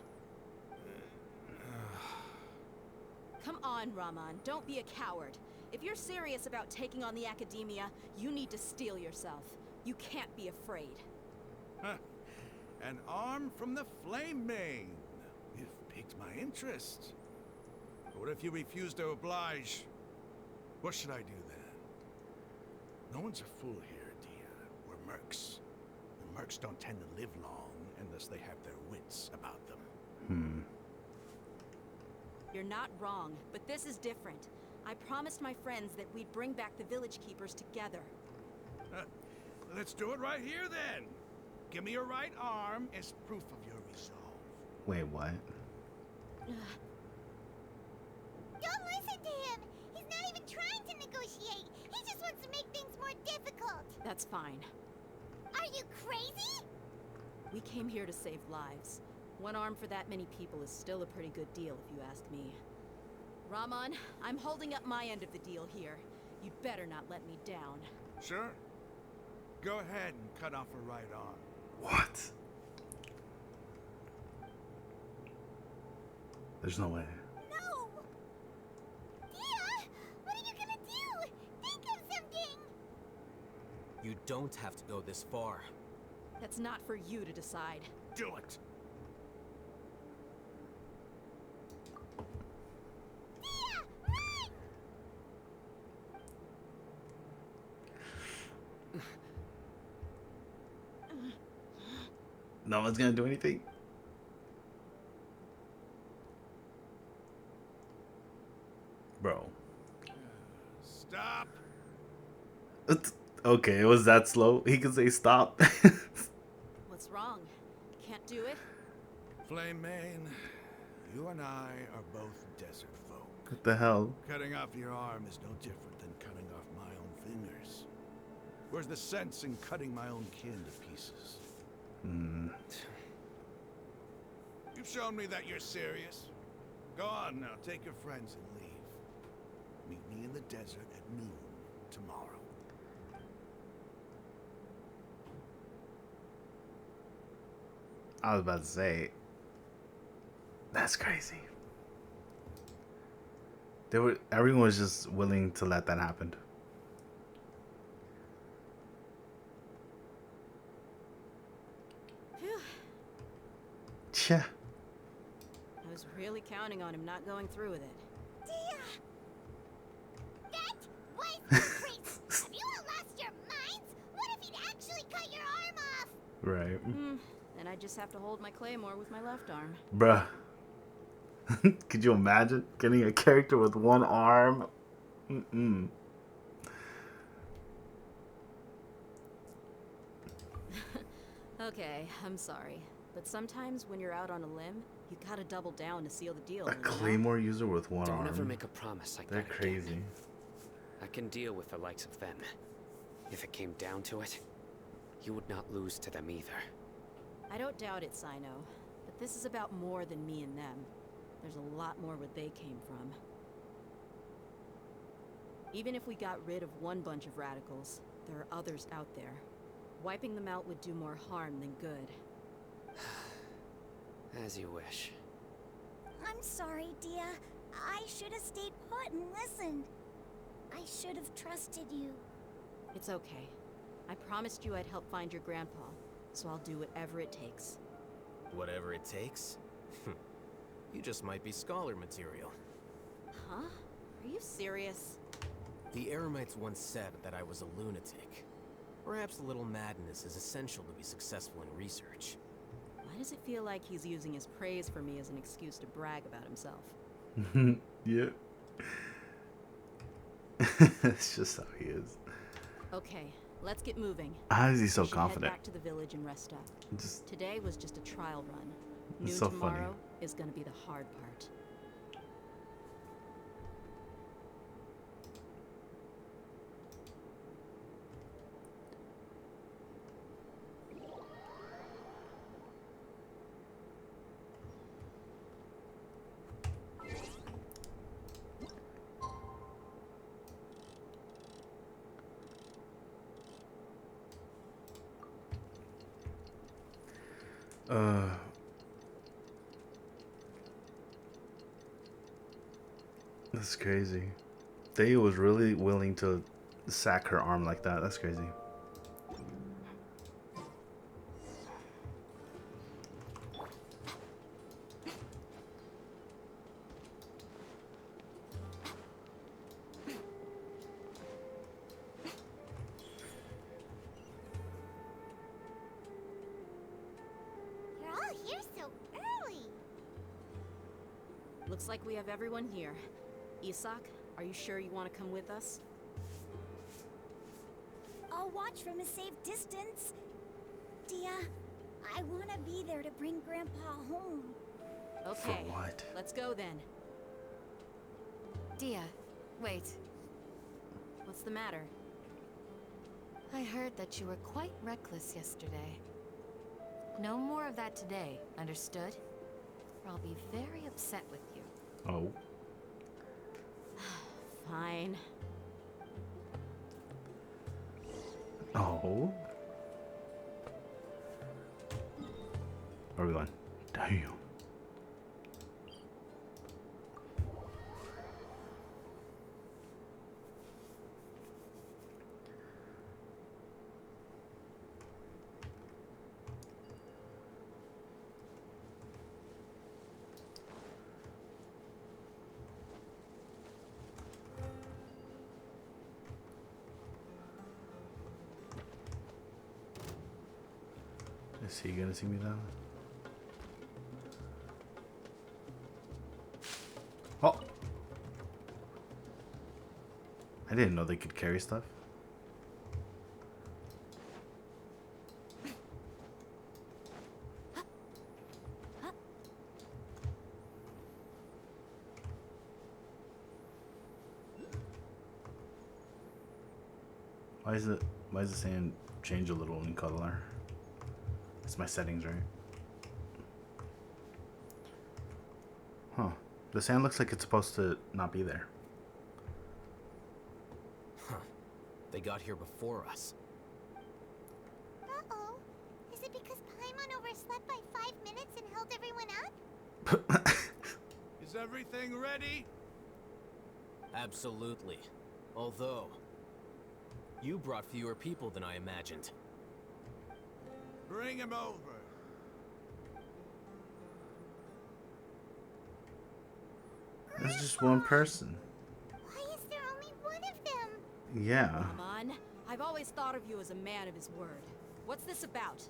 S10: Come on, Raman, don't be a coward. If you're serious about taking on the academia, you need to steel yourself. You can't be afraid.
S17: Huh. An arm from the Flame Mane. You've piqued my interest. What if you refuse to oblige? What should I do then? No one's a fool here, Dia. We're mercs. And mercs don't tend to live long unless they have their wits about them.
S10: You're not wrong, but this is different. I promised my friends that we'd bring back the village keepers together.
S17: Let's do it right here then. Give me your right arm as proof of your resolve.
S1: Wait, what?
S3: Don't listen to him! He's not even trying to negotiate! He just wants to make things more difficult!
S10: That's fine.
S3: Are you crazy?
S10: We came here to save lives. One arm for that many people is still a pretty good deal, if you ask me. Raman, I'm holding up my end of the deal here. You'd better not let me down.
S17: Sure. Go ahead and cut off her right arm.
S1: What? There's no way.
S3: No! Dia! What are you gonna do? Think of something!
S15: You don't have to go this far.
S10: That's not for you to decide.
S17: Do it!
S3: Dia! Run!
S1: No one's gonna do anything? Bro.
S17: Stop!
S1: Okay, it was that slow. He can say stop.
S10: What's wrong? Can't do it?
S17: Flame Mane, you and I are both desert folk.
S1: What the hell?
S17: Cutting off your arm is no different than cutting off my own fingers. Where's the sense in cutting my own kin to pieces? You've shown me that you're serious. Go on now, take your friends and leave. Meet me in the desert at noon tomorrow.
S1: I was about to say, that's crazy. Everyone was just willing to let that happen.
S10: Phew.
S1: Tja.
S10: I was really counting on him not going through with it.
S3: That was crazy. Have you all lost your minds? What if he'd actually cut your arm off?
S1: Right.
S10: Then I just have to hold my claymore with my left arm.
S1: Bruh. Could you imagine getting a character with one arm? Mm-mm.
S10: Okay, I'm sorry. But sometimes when you're out on a limb, you gotta double down to seal the deal.
S1: A claymore user with one arm?
S4: Don't ever make a promise like
S1: They're
S4: that
S1: crazy.
S4: again. I can deal with the likes of them. If it came down to it, you would not lose to them either.
S10: I don't doubt it, Sino. But this is about more than me and them. There's a lot more where they came from. Even if we got rid of one bunch of radicals, there are others out there. Wiping them out would do more harm than good.
S4: As you wish.
S8: I'm sorry, Dia. I should have stayed put and listened. I should have trusted you.
S10: It's okay. I promised you I'd help find your grandpa, so I'll do whatever it takes.
S15: Whatever it takes? You just might be scholar material.
S10: Huh? Are you serious?
S15: The Eremites once said that I was a lunatic. Perhaps a little madness is essential to be successful in research.
S10: Why does it feel like he's using his praise for me as an excuse to brag about himself?
S1: Yeah. It's just how he is.
S10: Okay, let's get moving.
S1: How is he so
S10: We should
S1: confident?
S10: Head back to the village and rest up.
S1: Just-
S10: Today was just a trial run.
S1: It's
S10: Noon
S1: so funny.
S10: tomorrow is gonna be the hard part.
S1: That's crazy. They was really willing to sack her arm like that. That's crazy.
S3: You're all here so early.
S10: Looks like we have everyone here. Isak, are you sure you want to come with us?
S8: I'll watch from a safe distance. Dia, I want to be there to bring Grandpa home.
S10: Okay.
S1: what?
S10: Let's go then.
S9: Dia, wait.
S10: What's the matter?
S9: I heard that you were quite reckless yesterday. No more of that today, understood? Or I'll be very upset with you.
S1: Oh.
S10: Fine.
S1: Oh. Where are we going? Damn. Is he gonna see me now? Oh! I didn't know they could carry stuff. Why is the sand change a little in color? It's my settings, right? Huh. The sand looks like it's supposed to not be there.
S15: Huh. They got here before us.
S3: Uh-oh. Is it because Paimon overslept by 5 minutes and held everyone up?
S17: Is everything ready?
S15: Absolutely. Although, you brought fewer people than I imagined.
S17: Bring him over.
S1: It's just one person.
S3: Why is there only one of them?
S1: Yeah.
S10: Come on. I've always thought of you as a man of his word. What's this about?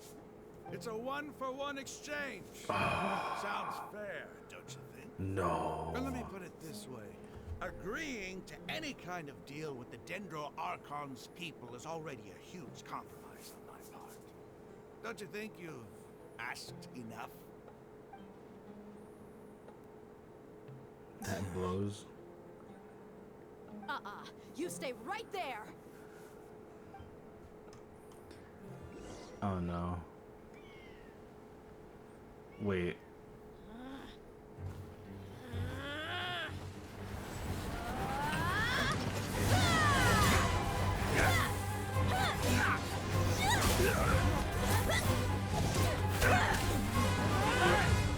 S17: It's a 1-for-1 exchange. Sounds fair, don't you think?
S1: No.
S17: Or let me put it this way. Agreeing to any kind of deal with the Dendro Archon's people is already a huge compromise on my part. Don't you think you've asked enough?
S1: That blows.
S10: You stay right there!
S1: Oh no. Wait.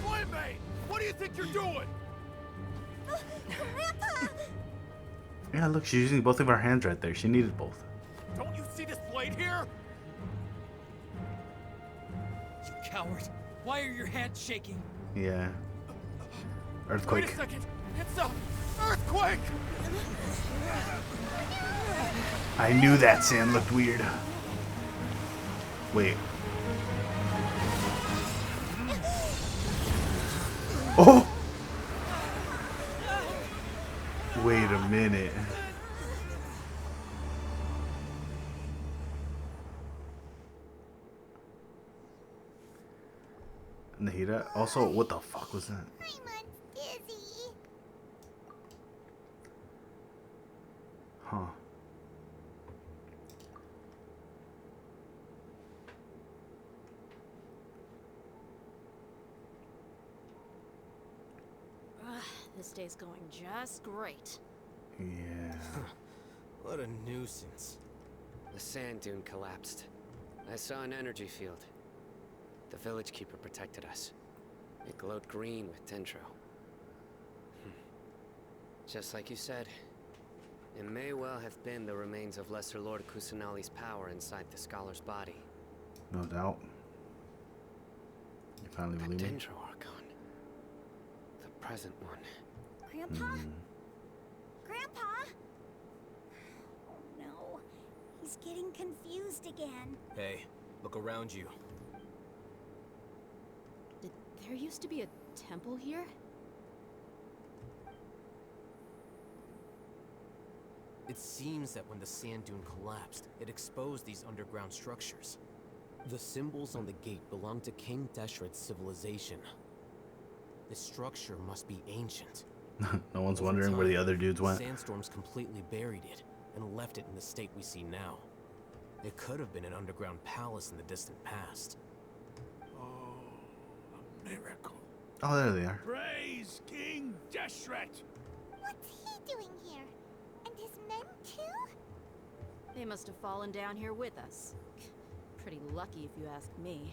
S12: Boy-mate, what do you think you're doing?
S3: Grandpa!
S1: Yeah, look, she's using both of her hands right there. She needed both.
S12: Don't you see this blade here?
S11: You coward. Why are your hands shaking?
S1: Yeah. Earthquake.
S12: Wait a second. It's a earthquake!
S1: I knew that sand looked weird. Wait. Oh! Wait a minute. Nahida? Also, what the fuck was that?
S3: Dizzy.
S1: Huh.
S10: This day's going just great.
S1: Yeah.
S15: What a nuisance.
S4: The sand dune collapsed. I saw an energy field. The village keeper protected us. It glowed green with dendro. Just like you said, it may well have been the remains of Lesser Lord Kusanali's power inside the scholar's body.
S1: No doubt. You finally
S4: The
S1: believe me?
S4: dendro Archon. The present one.
S8: Grandpa? Grandpa? Oh no. He's getting confused again.
S15: Hey, look around you.
S10: Did there used to be a temple here?
S15: It seems that when the sand dune collapsed, it exposed these underground structures. The symbols on the gate belong to King Deshret's civilization. This structure must be ancient.
S1: No one's
S15: Over
S1: wondering where the
S15: time,
S1: other dudes went.
S15: Sandstorms completely buried it and left it in the state we see now. It could have been an underground palace in the distant past.
S17: Oh, a miracle.
S1: Oh, there they are.
S17: Praise King Deshret!
S3: What's he doing here? And his men too?
S10: They must have fallen down here with us. Pretty lucky if you ask me.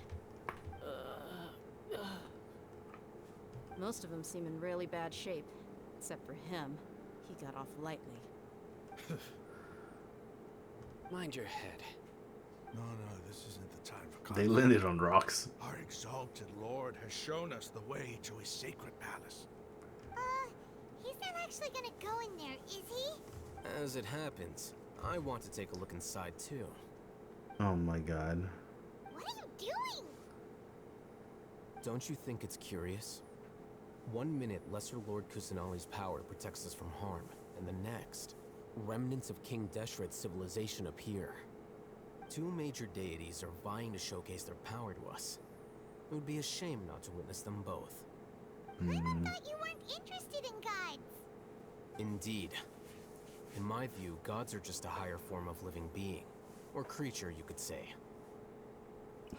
S10: Most of them seem in really bad shape. Except for him. He got off lightly.
S4: Mind your head.
S17: No, this isn't the time for
S1: They
S17: conflict.
S1: landed on rocks.
S17: Our exalted Lord has shown us the way to his sacred palace.
S3: He's not actually gonna go in there, is he?
S15: As it happens, I want to take a look inside too.
S1: Oh my god.
S3: What are you doing?
S15: Don't you think it's curious? 1 minute, Lesser Lord Kusanali's power protects us from harm, and the next, remnants of King Deshret's civilization appear. Two major deities are vying to showcase their power to us. It would be a shame not to witness them both.
S3: I thought you weren't interested in gods.
S15: Indeed. In my view, gods are just a higher form of living being. Or creature, you could say.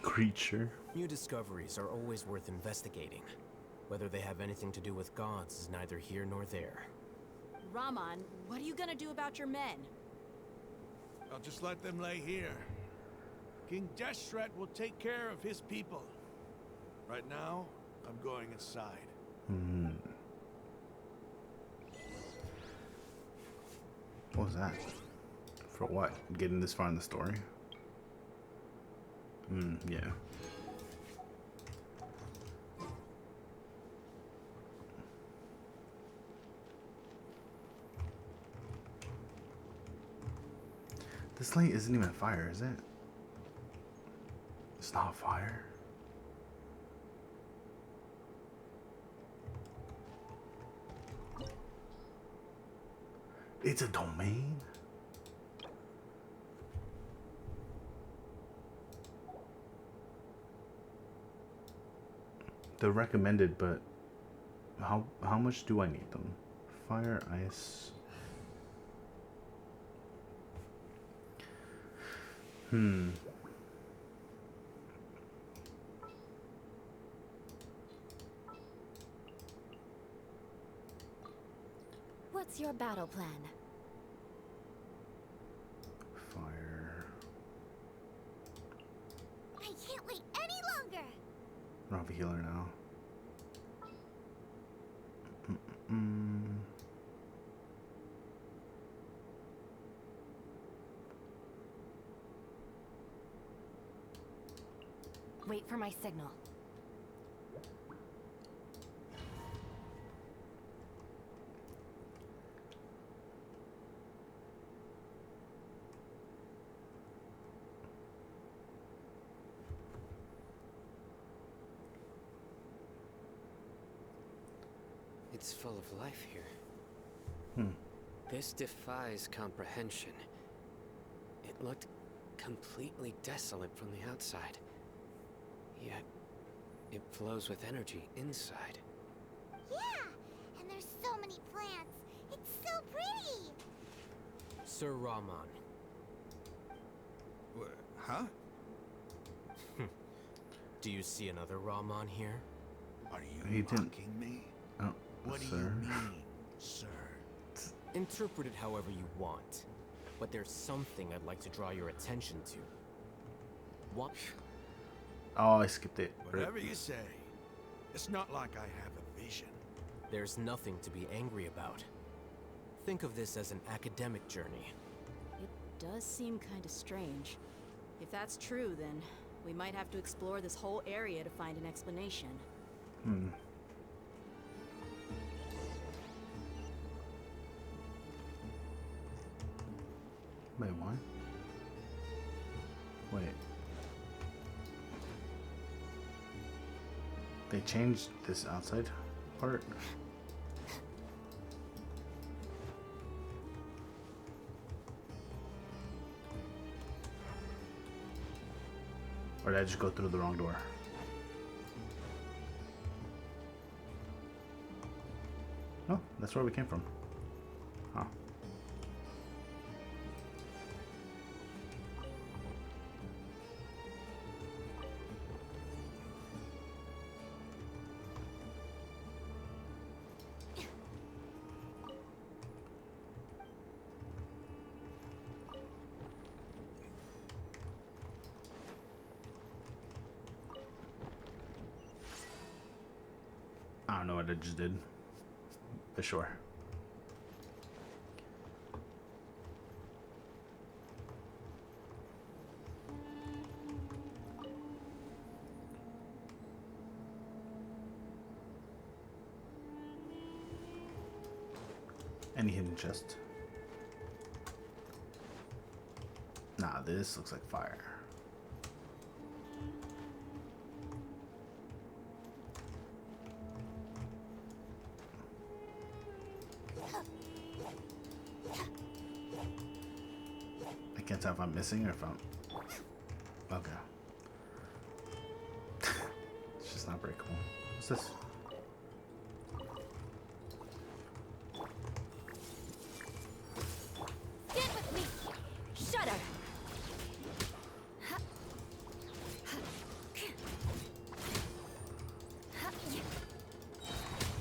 S1: Creature?
S15: New discoveries are always worth investigating. Whether they have anything to do with gods is neither here nor there.
S10: Raman, what are you gonna do about your men?
S17: I'll just let them lay here. King Deshret will take care of his people. Right now, I'm going inside.
S1: What was that? For what? Getting this far in the story? Yeah. This light isn't even fire, is it? It's not fire. It's a domain? They're recommended, but how much do I need them? Fire, ice.
S8: What's your battle plan?
S1: Fire.
S3: I can't wait any longer.
S1: I don't have a healer now.
S5: Wait for my signal.
S4: It's full of life here.
S1: Hmm.
S4: This defies comprehension. It looked completely desolate from the outside. Yet, it flows with energy inside.
S3: Yeah, and there's so many plants. It's so pretty.
S15: Sir Rahman.
S17: Huh?
S15: Do you see another Rahman here?
S17: Are
S1: He
S17: you
S1: didn't-
S17: mocking me?
S1: Oh,
S17: What do
S1: sir.
S17: you mean, sir?
S15: Interpret it however you want. But there's something I'd like to draw your attention to. What?
S1: Oh, I skipped it.
S17: Whatever you say. It's not like I have a vision.
S15: There's nothing to be angry about. Think of this as an academic journey.
S10: It does seem kind of strange. If that's true, then we might have to explore this whole area to find an explanation.
S1: Wait, what? Wait. They changed this outside part? Or did I just go through the wrong door? No, that's where we came from. Huh. I don't know what I just did. But sure. Any hidden chest? Nah, this looks like fire. I can't tell if I'm missing or if I'm... Okay. It's just not breakable. What's this?
S8: Get with me! Shudder!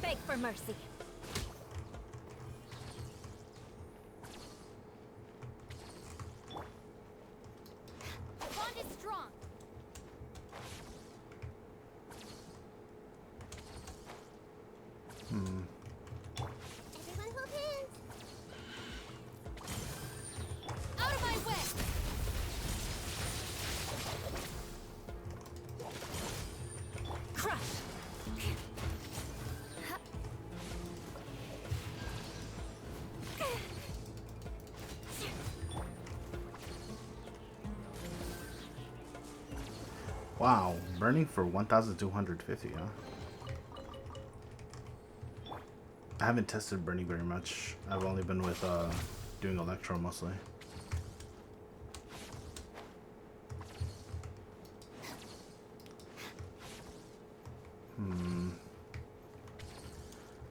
S8: Beg for mercy. Bond is strong.
S3: Everyone hold hands.
S8: Out of my way! Crush!
S1: Wow, burning for 1,250, huh? I haven't tested burning very much. I've only been with doing electro mostly.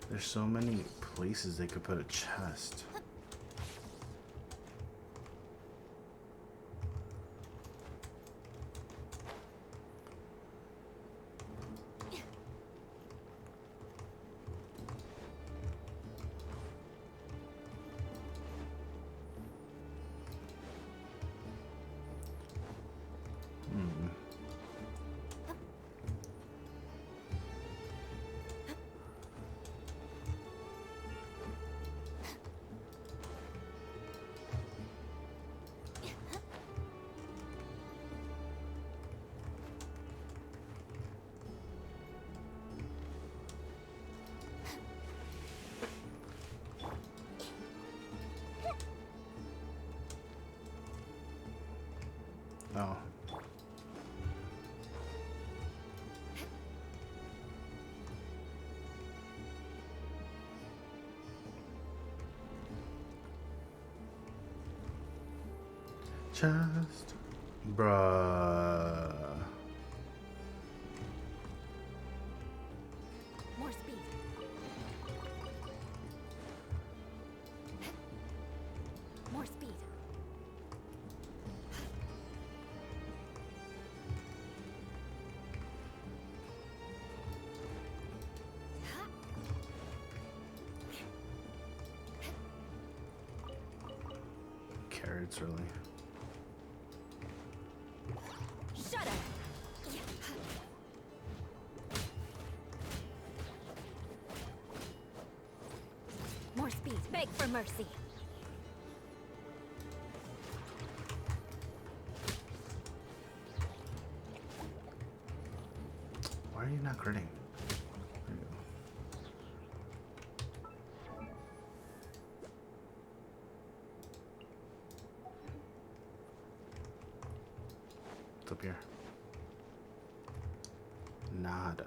S1: There's so many places they could put a chest. Oh. Chest. Bruh.
S8: More speed. More speed.
S1: Carrots, really.
S8: Shut up. More speed. Beg for mercy.
S1: Why are you not critting? There you go. What's up here? Nada.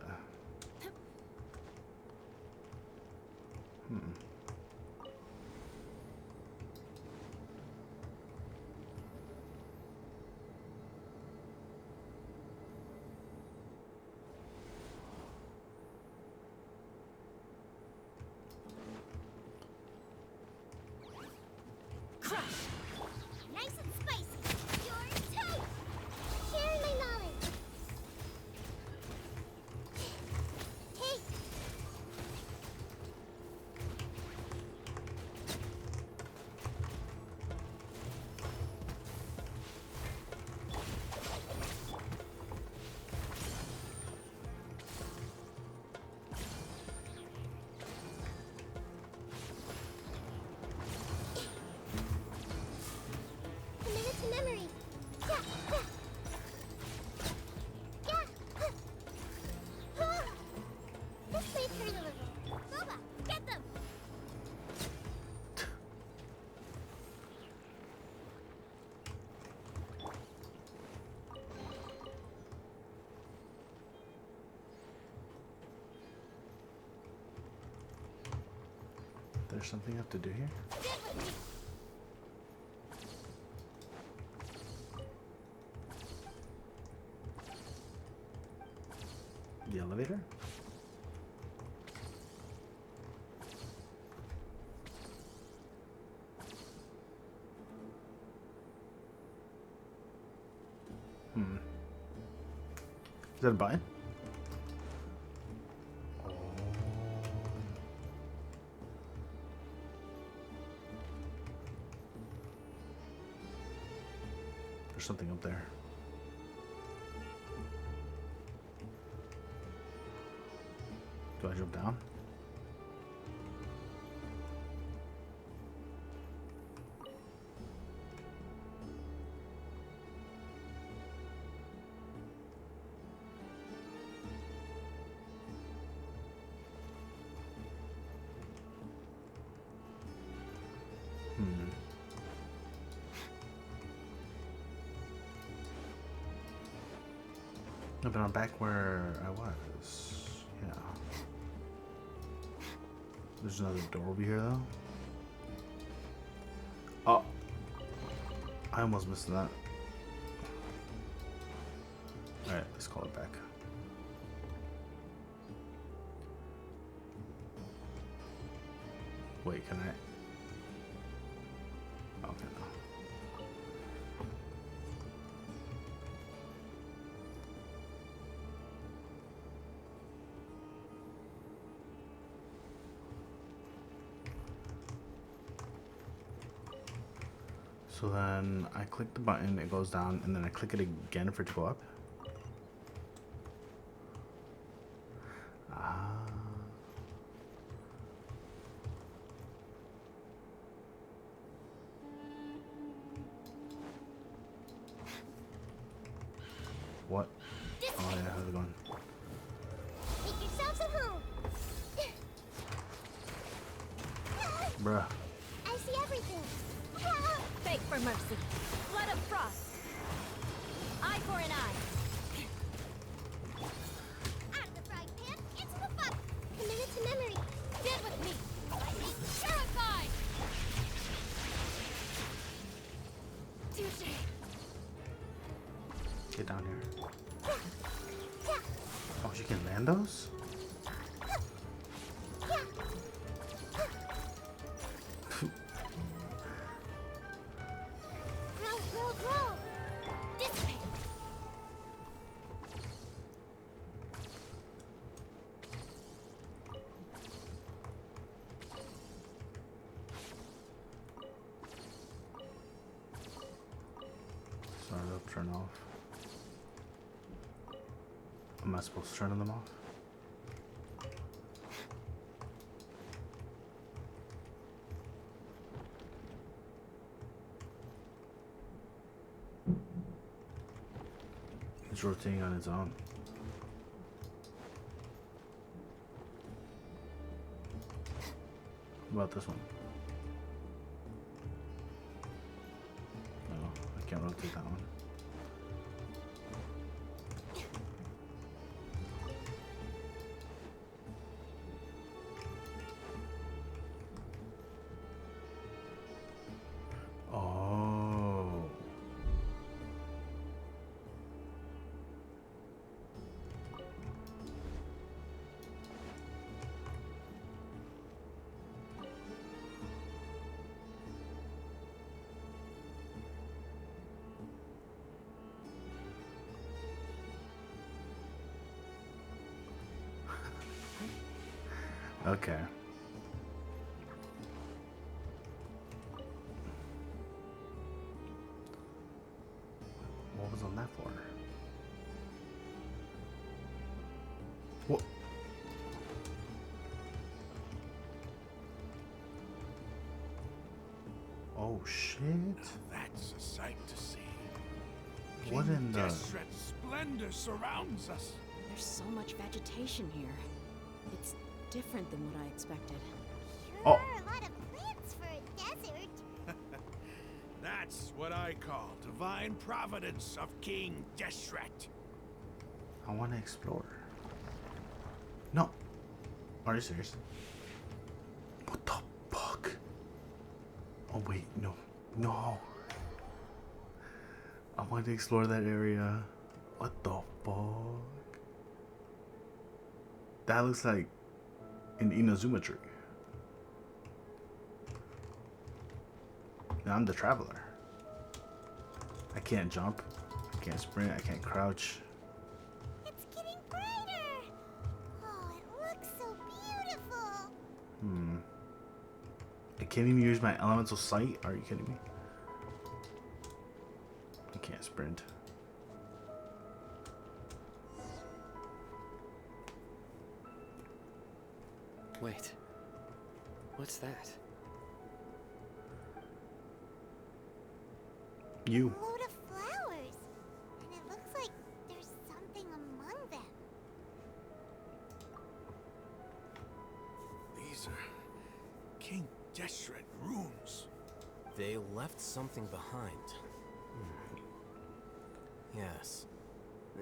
S3: Nice and spicy. Yours too. Sharing my knowledge. Hey. A minute to memory. Yeah, yeah. Yeah. This may hurt a little. Boba, get them.
S1: There's something I have to do here?
S3: Stick with me.
S1: The elevator? Is that a button? There's something up there. Do I jump down? No, but I'm back where I was. Yeah. There's another door over here, though. Oh. I almost missed that. Alright, let's call it back. Wait, can I? Okay, no. So then I click the button, it goes down, and then I click it again for it to go up. Ah. What? Oh yeah, how's it going?
S3: Make yourselves at home.
S1: Bruh.
S3: I see everything.
S8: Beg for mercy. Blood of frost. Eye for an eye.
S3: Out of the frying pan, into the fire. Commit it to memory. Stand with me. Lightning purified.
S8: Touche.
S1: Get down here. Oh, she can land those?
S3: Roll. This way.
S1: Start up, turn off. Am I supposed to turn them off? It's rotating on its own. What about this one? No, I can't rotate that one. Oh. Okay. What was on that for? What? Oh shit.
S17: That's a sight to see.
S1: What in the...
S17: Desret's splendor surrounds us.
S10: There's so much vegetation here. It's different than what I expected.
S1: Oh.
S3: There are a lot of plants for a desert.
S17: That's what I call divine providence of King Desret.
S1: I want to explore. No. Are you serious? What the fuck? Oh wait, no. No. I want to explore that area. What the fuck? That looks like an Inazuma tree. Now I'm the traveler. I can't jump. I can't sprint. I can't crouch.
S3: It's getting brighter. Oh, it looks so beautiful.
S1: I can't even use my elemental sight. Are you kidding me? I can't sprint.
S4: Wait. What's that?
S1: You.
S3: A load of flowers. And it looks like there's something among them.
S17: These are King Desret runes.
S15: They left something behind. Yes.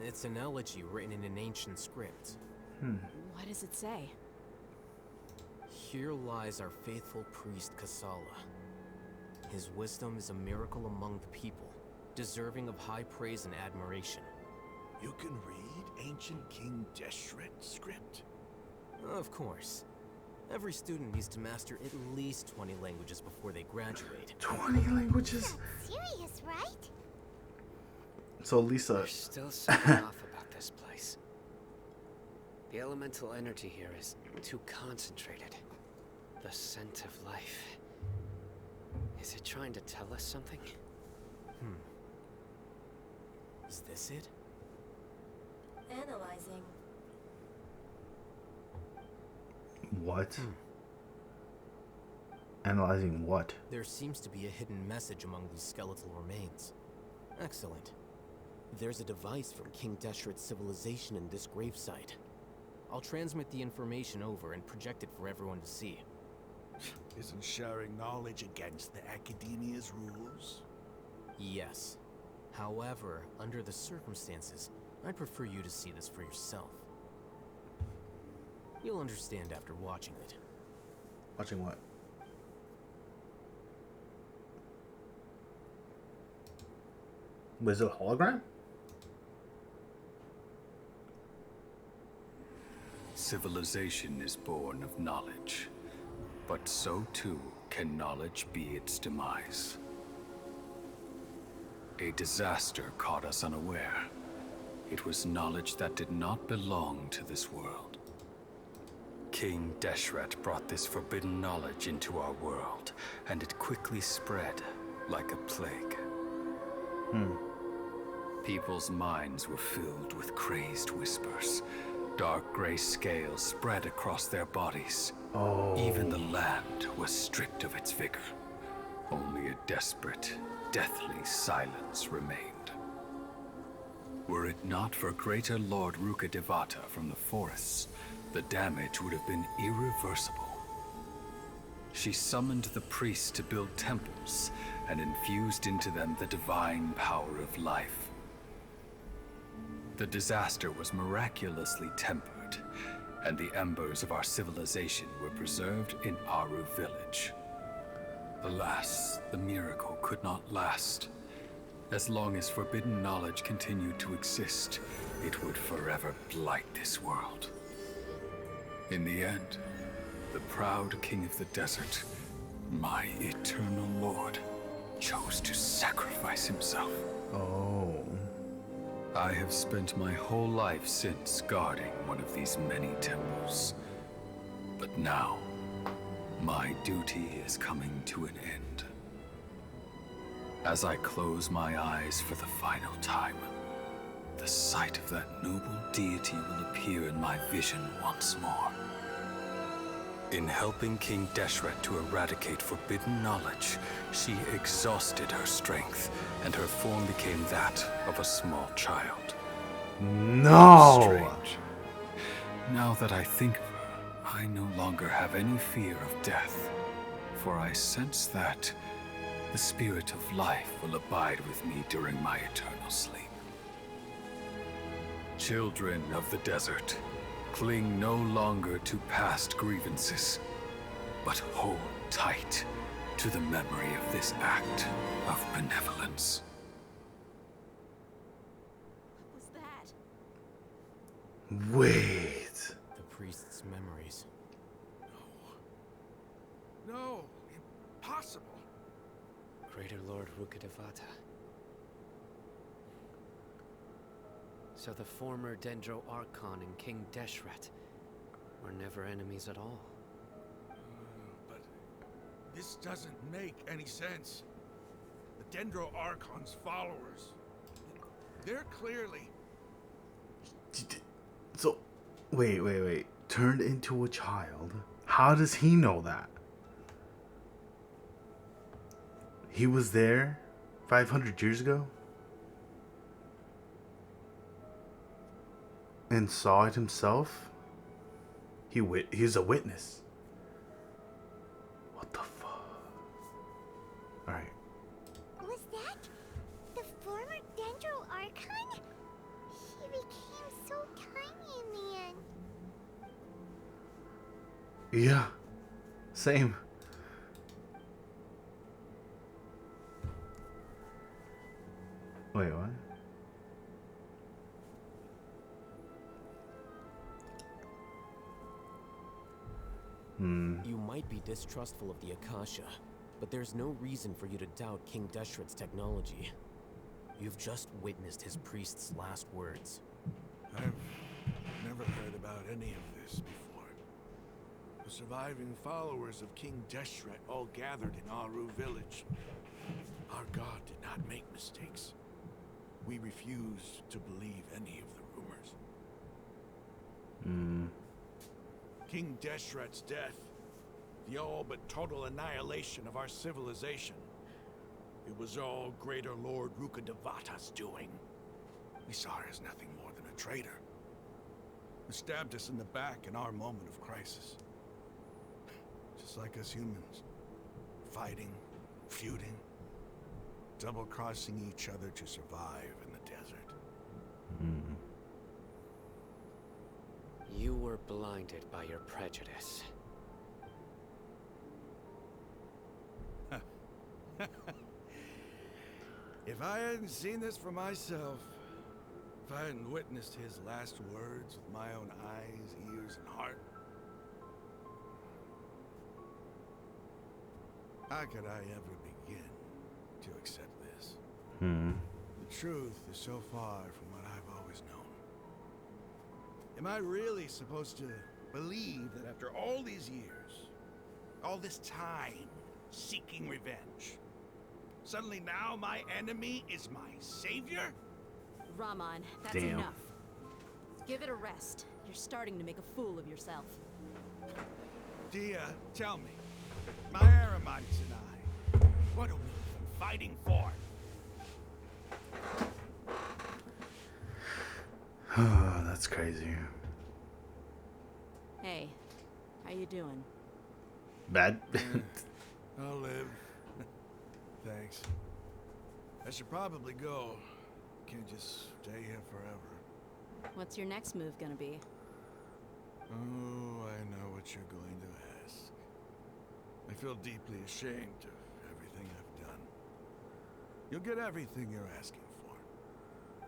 S15: It's an elegy written in an ancient script.
S10: What does it say?
S15: Here lies our faithful priest Kasala. His wisdom is a miracle among the people, deserving of high praise and admiration.
S17: You can read ancient King Deshret's script?
S15: Of course. Every student needs to master at least 20 languages before they graduate.
S1: 20 languages?
S3: Serious, right?
S1: So Lisa...
S4: There's still something off about this place. The elemental energy here is too concentrated. The scent of life. Is it trying to tell us something?
S15: Is this it?
S8: Analyzing.
S1: What? Analyzing what?
S15: There seems to be a hidden message among these skeletal remains. Excellent. There's a device from King Deshret's civilization in this gravesite. I'll transmit the information over and project it for everyone to see.
S17: Isn't sharing knowledge against the Academia's rules?
S15: Yes. However, under the circumstances, I'd prefer you to see this for yourself. You'll understand after watching it.
S1: Watching what? Was it a hologram?
S18: Civilization is born of knowledge, but so too can knowledge be its demise. A disaster caught us unaware. It was knowledge that did not belong to this world. King Deshret brought this forbidden knowledge into our world, and it quickly spread like a plague. People's minds were filled with crazed whispers. Dark gray scales spread across their bodies. Even the land was stripped of its vigor. Only a desperate, deathly silence remained. Were it not for greater Lord Rukkhadevata from the forests, the damage would have been irreversible. She summoned the priests to build temples and infused into them the divine power of life. The disaster was miraculously tempered, and the embers of our civilization were preserved in Aru village. Alas, the miracle could not last. As long as forbidden knowledge continued to exist, it would forever blight this world. In the end, the proud king of the desert, my eternal lord, chose to sacrifice himself. I have spent my whole life since guarding one of these many temples. But now, my duty is coming to an end. As I close my eyes for the final time, the sight of that noble deity will appear in my vision once more. In helping King Deshret to eradicate forbidden knowledge, she exhausted her strength, and her form became that of a small child.
S1: No!
S18: Strange. Now that I think of her, I no longer have any fear of death, for I sense that the spirit of life will abide with me during my eternal sleep. Children of the desert, cling no longer to past grievances, but hold tight to the memory of this act of benevolence.
S10: What was that?
S1: Wait.
S15: The priest's memories.
S17: No, impossible.
S4: Greater Lord Rukkhadevata. So the former Dendro Archon and King Deshret were never enemies at all.
S17: But this doesn't make any sense. The Dendro Archon's followers, they're clearly...
S1: So, wait. Turned into a child? How does he know that? He was there 500 years ago? And saw it himself? He's a witness. What the fuck? Alright.
S3: Was that the former Dendro Archon? He
S1: Yeah. Same. Wait, what?
S19: You might be distrustful of the Akasha, but there's no reason for you to doubt King Deshret's technology. You've just witnessed his priest's last words.
S17: I've never heard about any of this before. The surviving followers of King Deshret all gathered in Aru village. Our god did not make mistakes. We refused to believe any of the rumors. King Deshret's death, the all but total annihilation of our civilization. It was all Greater Lord Rukkhadevata's doing. We saw her as nothing more than a traitor. Who stabbed us in the back in our moment of crisis. Just like us humans. Fighting, feuding, double-crossing each other to survive in the desert.
S4: You were blinded by your prejudice.
S17: If I hadn't seen this for myself, if I hadn't witnessed his last words with my own eyes, ears, and heart, how could I ever begin to accept this? The truth is so far from what I've always known. Am I really supposed to believe that after all these years, all this time seeking revenge, suddenly now my enemy is my savior?
S10: Rahman, that's
S1: Damn.
S10: enough. Give it a rest. You're starting to make a fool of yourself.
S17: Dia, tell me, my Aramites and I, what are we even fighting for?
S1: Oh, that's crazy.
S10: Hey, how you doing?
S1: Bad?
S17: I'll live. Thanks. I should probably go. Can't just stay here forever.
S10: What's your next move gonna be?
S17: Oh, I know what you're going to ask. I feel deeply ashamed of everything I've done. You'll get everything you're asking for.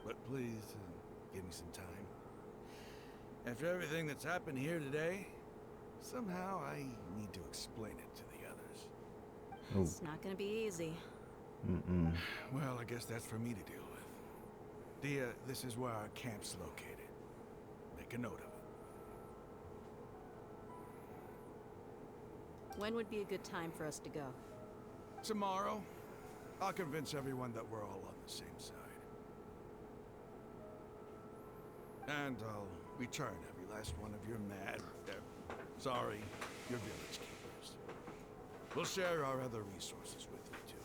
S17: But please, give me some time. After everything that's happened here today, somehow I need to explain it to the others.
S10: It's not gonna be easy.
S17: Well, I guess that's for me to deal with. Dia, this is where our camp's located. Make a note of it.
S10: When would be a good time for us to go?
S17: Tomorrow, I'll convince everyone that we're all on the same side. And I'll return every last one of your sorry, your village keepers. We'll share our other resources with you, too.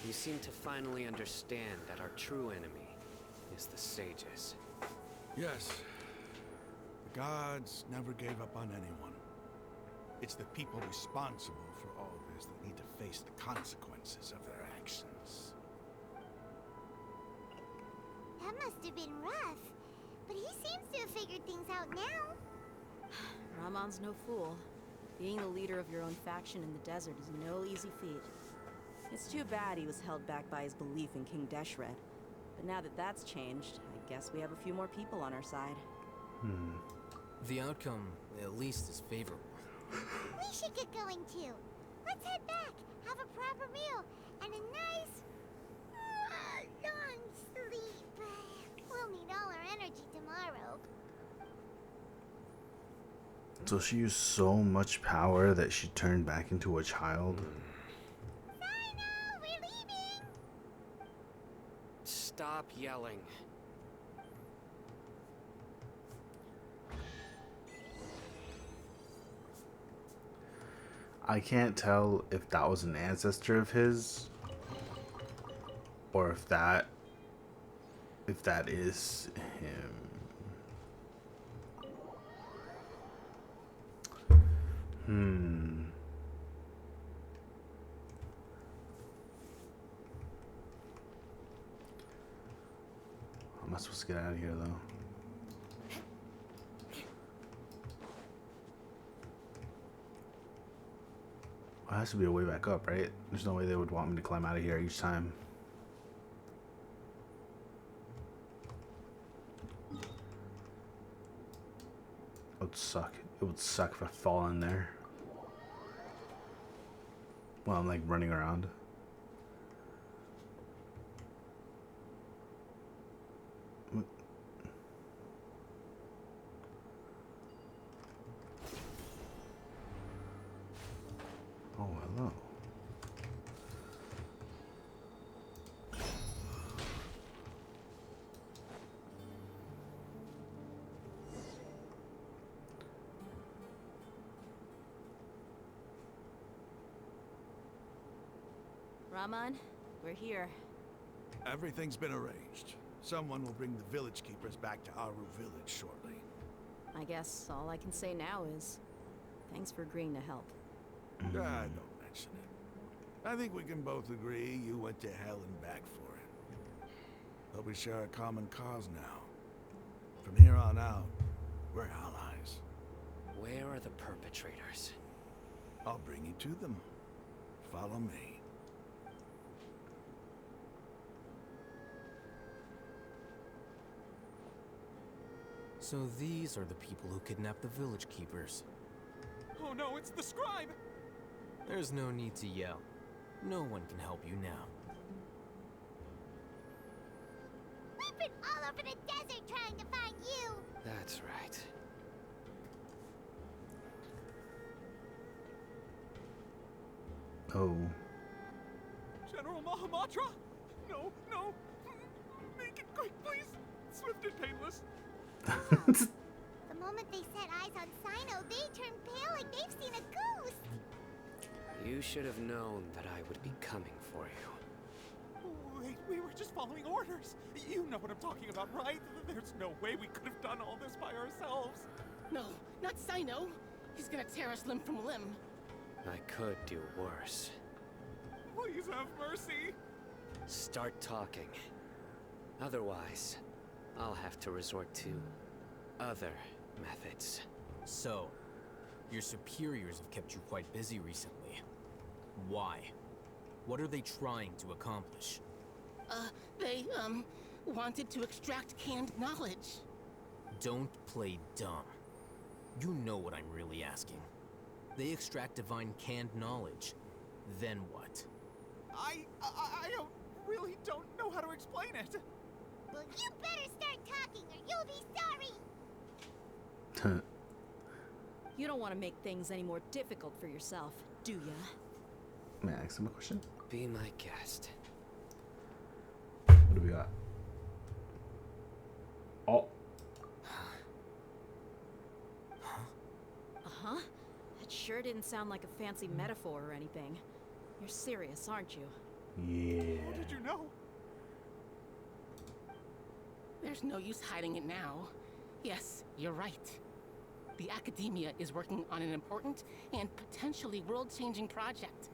S4: You seem to finally understand that our true enemy is the sages.
S17: Yes. The gods never gave up on anyone. It's the people responsible for all this that need to face the consequences of their actions.
S3: That must have been rough. But he seems to have figured things out now.
S10: Rahman's no fool. Being the leader of your own faction in the desert is no easy feat. It's too bad he was held back by his belief in King Deshret. But now that that's changed, I guess we have a few more people on our side.
S19: The outcome, at least, is favorable.
S3: We should get going too. Let's head back, have a proper meal, and a nice, long sleep. We'll need all our energy tomorrow.
S1: So she used so much power that she turned back into a child?
S3: Sino, we're leaving!
S4: Stop yelling.
S1: I can't tell if that was an ancestor of his or if that is him. How am I supposed to get out of here though? There has to be a way back up, right? There's no way they would want me to climb out of here each time. It would suck. It would suck if I fall in there while I'm like running around. Oh, hello.
S10: Raman, we're here.
S17: Everything's been arranged. Someone will bring the village keepers back to Aru village shortly.
S10: I guess all I can say now is thanks for agreeing to help.
S17: Don't mention it. I think we can both agree you went to hell and back for it. But we share a common cause now. From here on out, we're allies.
S4: Where are the perpetrators?
S17: I'll bring you to them. Follow me.
S19: So these are the people who kidnapped the village keepers.
S2: Oh no, it's the scribe!
S19: There's no need to yell. No one can help you now.
S3: We've been all over the desert trying to find you!
S4: That's right.
S1: Oh.
S2: General Mahamatra? No, no! Make it quick, please! Swift and painless!
S3: The moment they set eyes on Sino, they turned pale like they've seen a ghost!
S4: You should have known that I would be coming for you.
S2: Wait, we were just following orders. You know what I'm talking about, right? There's no way we could have done all this by ourselves.
S6: No, not Sino. He's gonna tear us limb from limb.
S4: I could do worse.
S2: Please have mercy.
S4: Start talking. Otherwise, I'll have to resort to other methods.
S19: So, your superiors have kept you quite busy recently. Why? What are they trying to accomplish?
S6: They, wanted to extract canned knowledge.
S19: Don't play dumb. You know what I'm really asking. They extract divine canned knowledge. Then what?
S2: I really don't know how to explain it.
S3: Well, you better start talking or you'll be sorry!
S10: You don't want to make things any more difficult for yourself, do ya?
S1: May I ask him a question?
S4: Be my guest.
S1: What do we got? Oh.
S10: Uh-huh. That sure didn't sound like a fancy metaphor or anything. You're serious, aren't you?
S1: Yeah.
S2: How did you know?
S6: There's no use hiding it now. Yes, you're right. The Academia is working on an important and potentially world-changing project.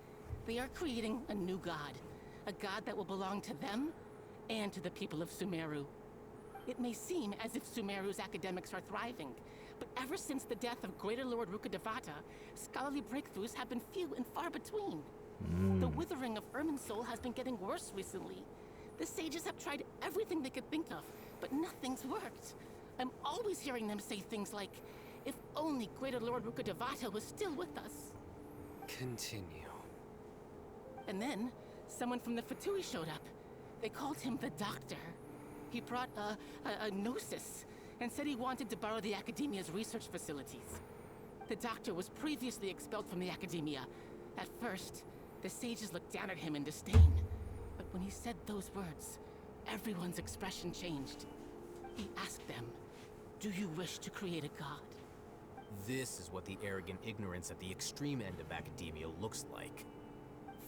S6: They are creating a new god. A god that will belong to them and to the people of Sumeru. It may seem as if Sumeru's academics are thriving, but ever since the death of Greater Lord Rukkhadevata, scholarly breakthroughs have been few and far between. The withering of Irminsul has been getting worse recently. The sages have tried everything they could think of, but nothing's worked. I'm always hearing them say things like, if only Greater Lord Rukkhadevata was still with us.
S4: Continue.
S6: And then, someone from the Fatui showed up. They called him the Doctor. He brought a gnosis, and said he wanted to borrow the Academia's research facilities. The Doctor was previously expelled from the Academia. At first, the sages looked down at him in disdain. But when he said those words, everyone's expression changed. He asked them, do you wish to create a god?
S19: This is what the arrogant ignorance at the extreme end of academia looks like.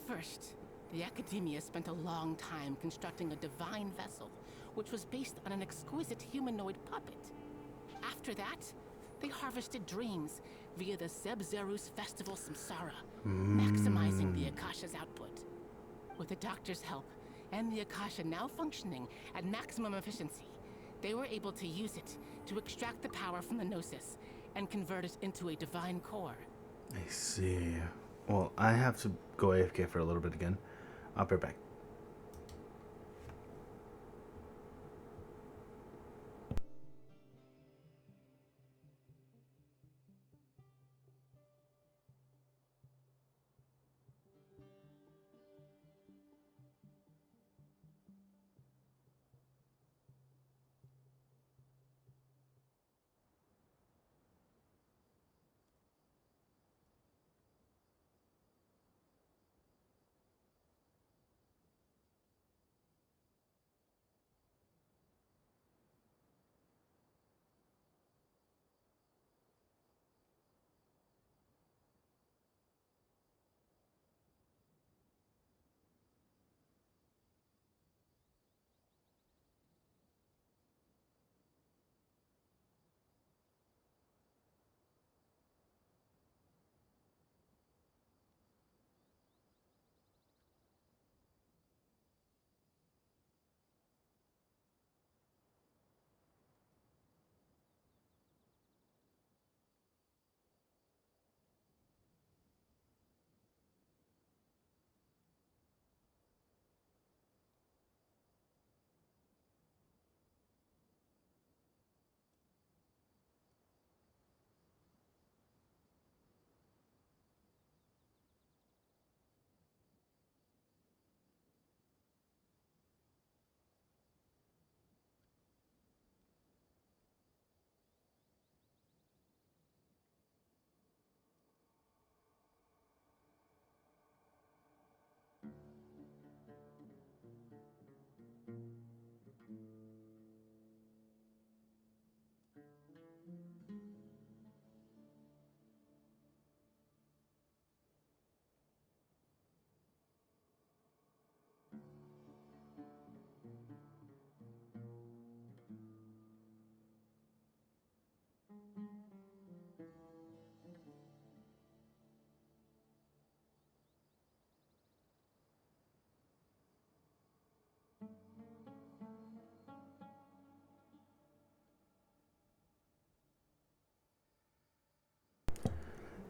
S6: First, the Academia spent a long time constructing a divine vessel, which was based on an exquisite humanoid puppet. After that, they harvested dreams via the Zeb-Zerus Festival Samsara, maximizing the Akasha's output. With the Doctor's help, and the Akasha now functioning at maximum efficiency, they were able to use it to extract the power from the Gnosis and convert it into a divine core.
S1: I see. Well, I have to go AFK for a little bit again. I'll be right back.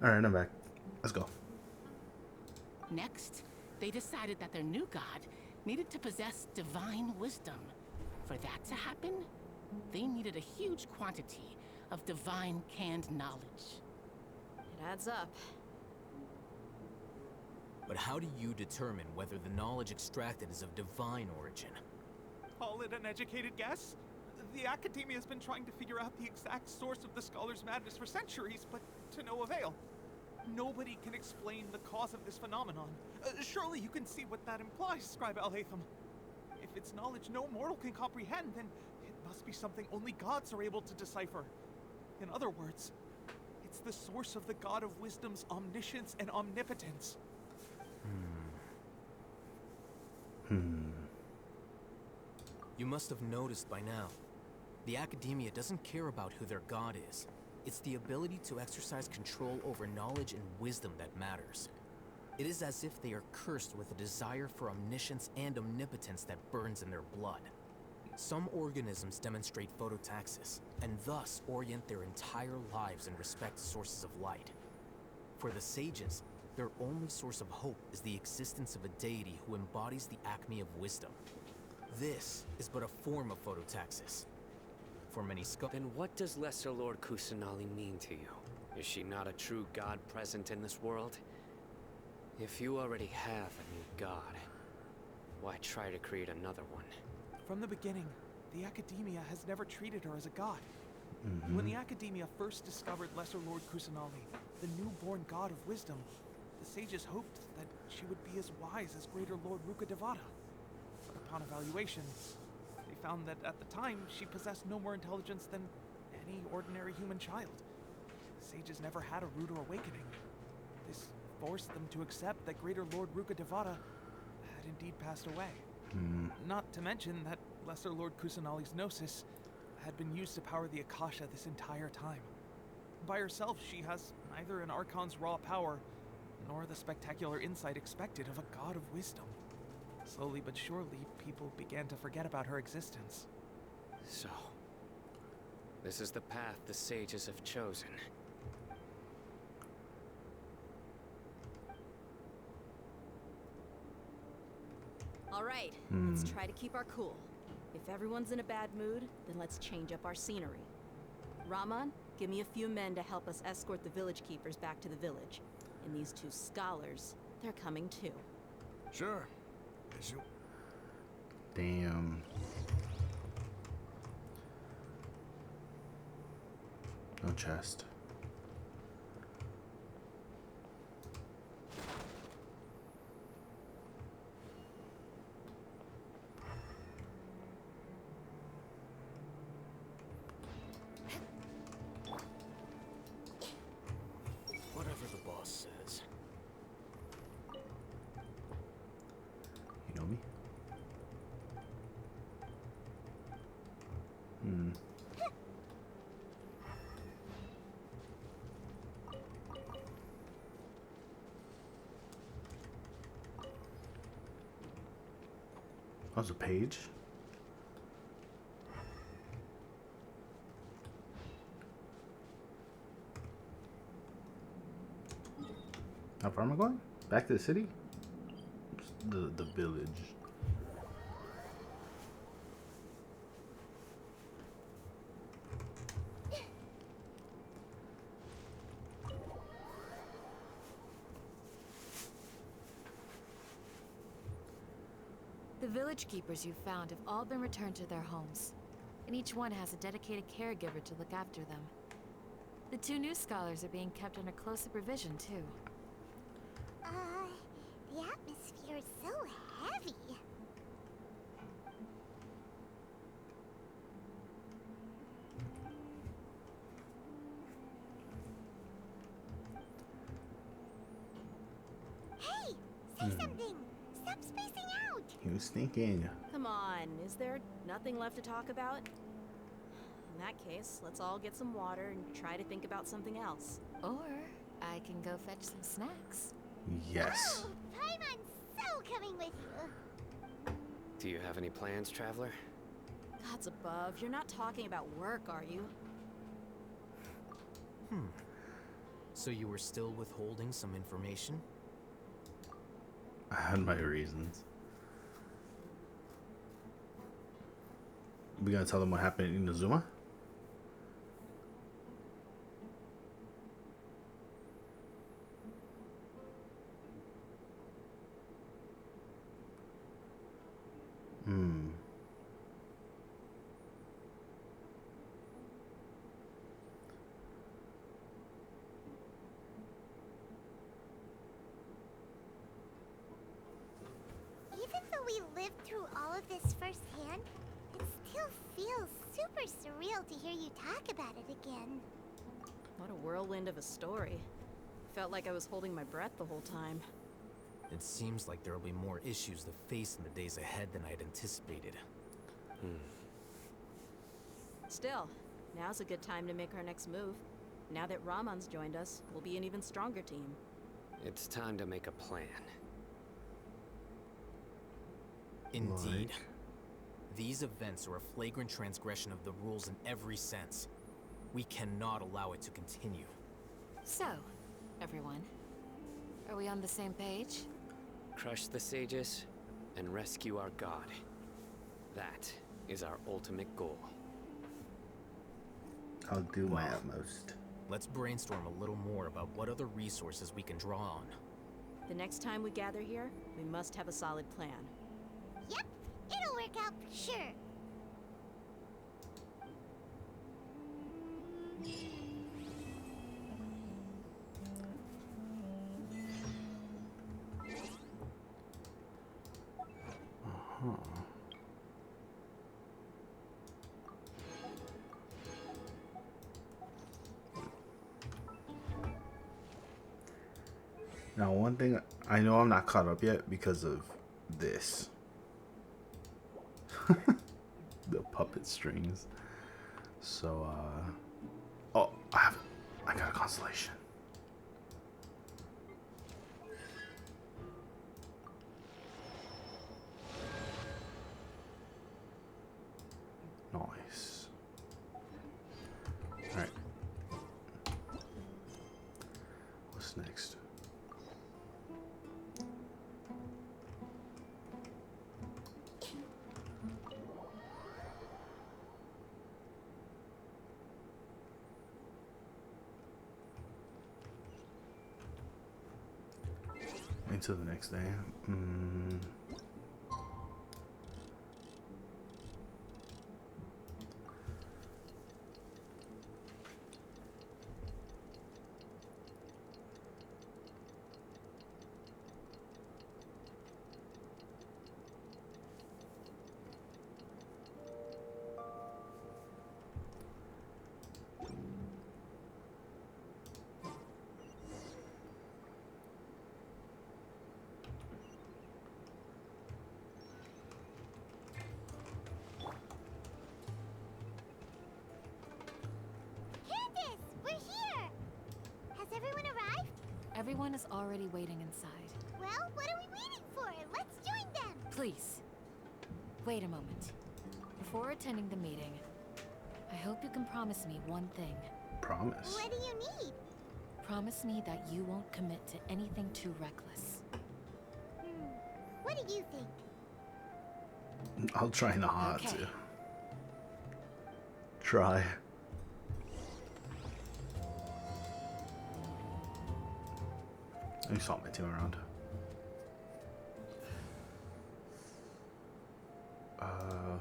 S1: Alright, I'm back. Let's go.
S20: Next, they decided that their new god needed to possess divine wisdom. For that to happen, they needed a huge quantity of divine canned knowledge.
S10: It adds up.
S15: But how do you determine whether the knowledge extracted is of divine origin?
S21: Call it an educated guess? The Academia has been trying to figure out the exact source of the Scholar's madness for centuries, but to no avail. Nobody can explain the cause of this phenomenon. Surely you can see what that implies, Scribe Al-Haytham. If it's knowledge no mortal can comprehend, then it must be something only gods are able to decipher. In other words, it's the source of the God of Wisdom's omniscience and omnipotence.
S15: You must have noticed by now. The Academia doesn't care about who their god is. It's the ability to exercise control over knowledge and wisdom that matters. It is as if they are cursed with a desire for omniscience and omnipotence that burns in their blood. Some organisms demonstrate phototaxis, and thus orient their entire lives in respect to sources of light. For the sages, their only source of hope is the existence of a deity who embodies the acme of wisdom. This is but a form of phototaxis. For many
S4: Then what does Lesser Lord Kusanali mean to you? Is she not a true god present in this world? If you already have a new god, why try to create another one?
S21: From the beginning, the Academia has never treated her as a god. When the Academia first discovered Lesser Lord Kusanali, the newborn god of wisdom, the sages hoped that she would be as wise as Greater Lord Ruka Devata. But upon evaluation, they found that at the time, she possessed no more intelligence than any ordinary human child. The sages never had a ruder awakening. This forced them to accept that Greater Lord Ruka Devata had indeed passed away. Not to mention that Lesser Lord Kusanali's gnosis had been used to power the Akasha this entire time. By herself, she has neither an Archon's raw power, nor the spectacular insight expected of a god of wisdom. Slowly but surely, people began to forget about her existence.
S4: So, this is the path the sages have chosen.
S10: right, let's try to keep our cool. If everyone's in a bad mood, then let's change up our scenery. Rahman, give me a few men to help us escort the village keepers back to the village. And these two scholars, they're coming too.
S17: Sure. As you...
S1: Damn. No chest.
S19: Whatever the boss says.
S1: You know me? That was a page. How far am I going? Back to the city? The village.
S9: The village keepers you've found have all been returned to their homes, and each one has a dedicated caregiver to look after them. The two new scholars are being kept under close supervision, too.
S3: The atmosphere is so heavy. Hey! Say something! Stop spacing out!
S1: He was thinking.
S10: Come on, is there nothing left to talk about? In that case, let's all get some water and try to think about something else.
S9: Or I can go fetch some snacks.
S1: Yes.
S3: Oh, Paimon's so coming with you.
S4: Do you have any plans, traveler?
S10: Gods above, you're not talking about work, are you?
S15: So you were still withholding some information?
S1: I had my reasons. We gonna tell them what happened in Inazuma?
S3: Even though we lived through all of this firsthand, it still feels super surreal to hear you talk about it again.
S10: What a whirlwind of a story. Felt like I was holding my breath the whole time.
S15: It seems like there will be more issues to face in the days ahead than I'd anticipated.
S10: Still, now's a good time to make our next move. Now that Rahman's joined us, we'll be an even stronger team.
S4: It's time to make a plan.
S15: Indeed. These events are a flagrant transgression of the rules in every sense. We cannot allow it to continue.
S9: So, everyone, are we on the same page?
S4: Crush the sages and rescue our god. That is our ultimate goal.
S1: I'll do my utmost.
S15: Let's brainstorm a little more about what other resources we can draw on.
S10: The next time we gather here, we must have a solid plan.
S3: Yep, it'll work out for sure.
S1: Now, one thing I know I'm not caught up yet because of this. The puppet strings. So, oh, I got a constellation. Nice. All right. What's next? Until the next day.
S9: Everyone is already waiting inside.
S3: Well, what are we waiting for? Let's join them!
S9: Please, wait a moment. Before attending the meeting, I hope you can promise me one thing.
S1: Promise?
S3: What do you need?
S9: Promise me that you won't commit to anything too reckless.
S3: What do you think?
S1: I'll try not
S9: Okay.
S1: to. Try. Let me swap my team around.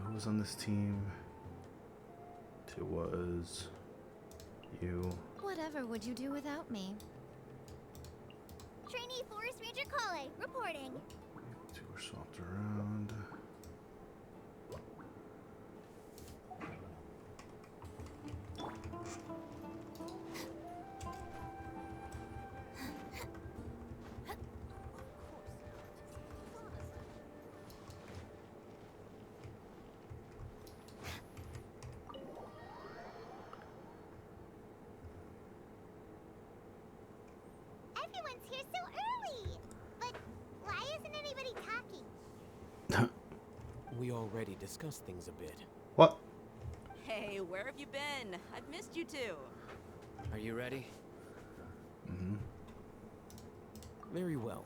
S1: Who was on this team? It was you.
S7: Whatever would you do without me?
S3: Trainee Forest Ranger Kale, reporting.
S1: Two were swapped around.
S3: Everyone's here so early! But why isn't anybody talking?
S19: We already discussed things a bit.
S1: What?
S10: Hey, where have you been? I've missed you too.
S4: Are you ready?
S1: Mm-hmm.
S19: Very well.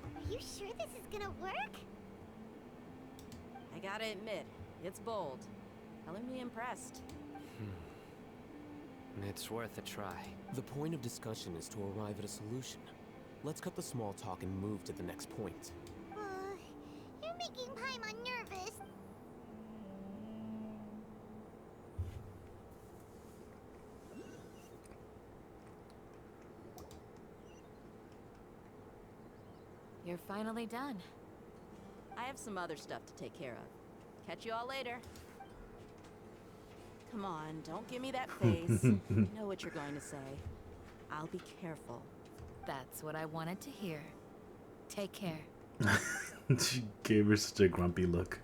S3: Are you sure this is gonna work?
S10: I gotta admit, it's bold. Telling me impressed.
S4: It's worth a try.
S19: The point of discussion is to arrive at a solution. Let's cut the small talk and move to the next point.
S3: You're making Paimon nervous.
S9: You're finally done.
S10: I have some other stuff to take care of. Catch you all later. Come on, don't give me that face. I know what you're going to say. I'll be careful.
S9: That's what I wanted to hear. Take care.
S1: She gave her such a grumpy look.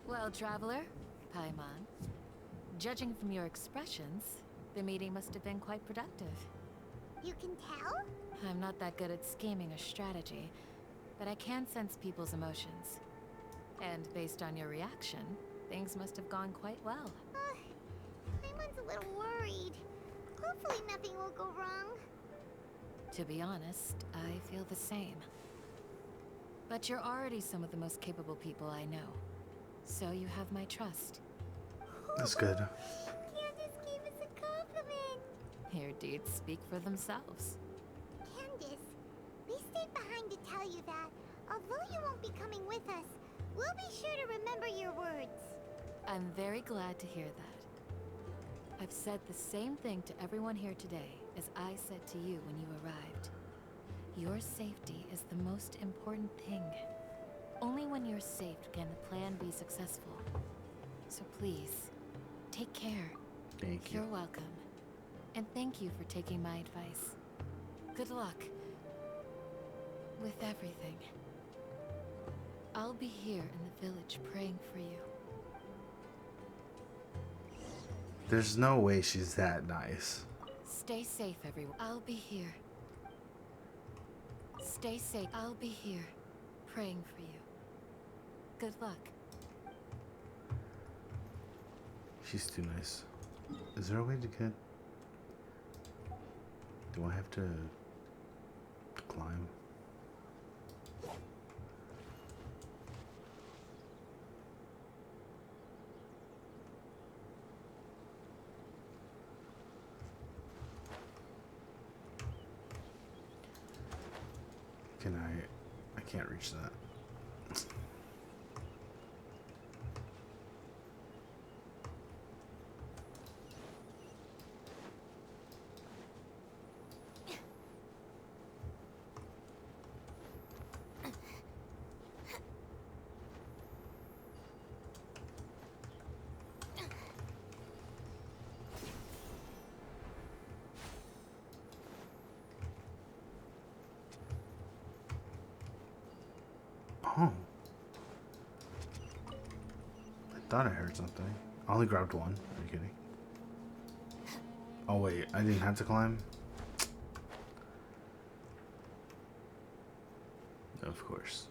S9: Well, traveler, Paimon, judging from your expressions, the meeting must have been quite productive.
S3: You can tell?
S9: I'm not that good at scheming or strategy, but I can sense people's emotions. And based on your reaction, things must have gone quite well.
S3: Paimon's a little worried. Hopefully nothing will go wrong.
S9: To be honest, I feel the same. But you're already some of the most capable people I know. So you have my trust.
S1: That's good.
S3: Candace gave us a compliment.
S9: Your deeds speak for themselves.
S3: Candace, we stayed behind to tell you that, although you won't be coming with us, we'll be sure to remember your words.
S9: I'm very glad to hear that. I've said the same thing to everyone here today as I said to you when you arrived. Your safety is the most important thing. Only when you're safe can the plan be successful. So please, take care.
S1: Thank you.
S9: You're welcome. And thank you for taking my advice. Good luck. With everything. I'll be here in the village praying for you.
S1: There's no way she's that nice.
S9: Stay safe, everyone. I'll be here. Stay safe. I'll be here, praying for you. Good luck.
S1: She's too nice. Is there a way to get... Do I have to climb? can't reach that. Oh. I thought I heard something. I only grabbed one. Are you kidding? Oh wait, I didn't have to climb? Of course.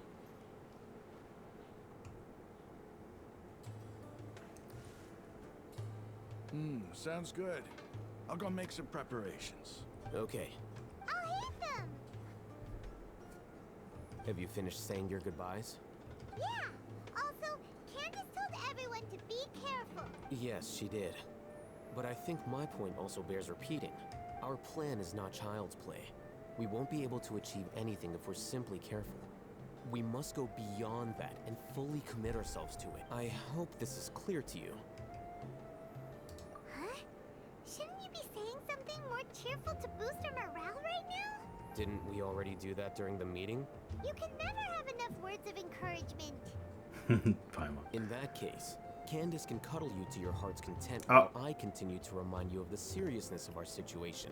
S17: Sounds good. I'll go make some preparations.
S19: Okay.
S3: I'll hit them!
S19: Have you finished saying your goodbyes?
S3: Yeah! Also, Candace told everyone to be careful.
S19: Yes, she did. But I think my point also bears repeating. Our plan is not child's play. We won't be able to achieve anything if we're simply careful. We must go beyond that and fully commit ourselves to it. I hope this is clear to you.
S3: Huh? Shouldn't you be saying something more cheerful to boost our morale right now?
S19: Didn't we already do that during the meeting?
S3: You can never have enough words of encouragement.
S19: In that case, Candace can cuddle you to your heart's content while I continue to remind you of the seriousness of our situation.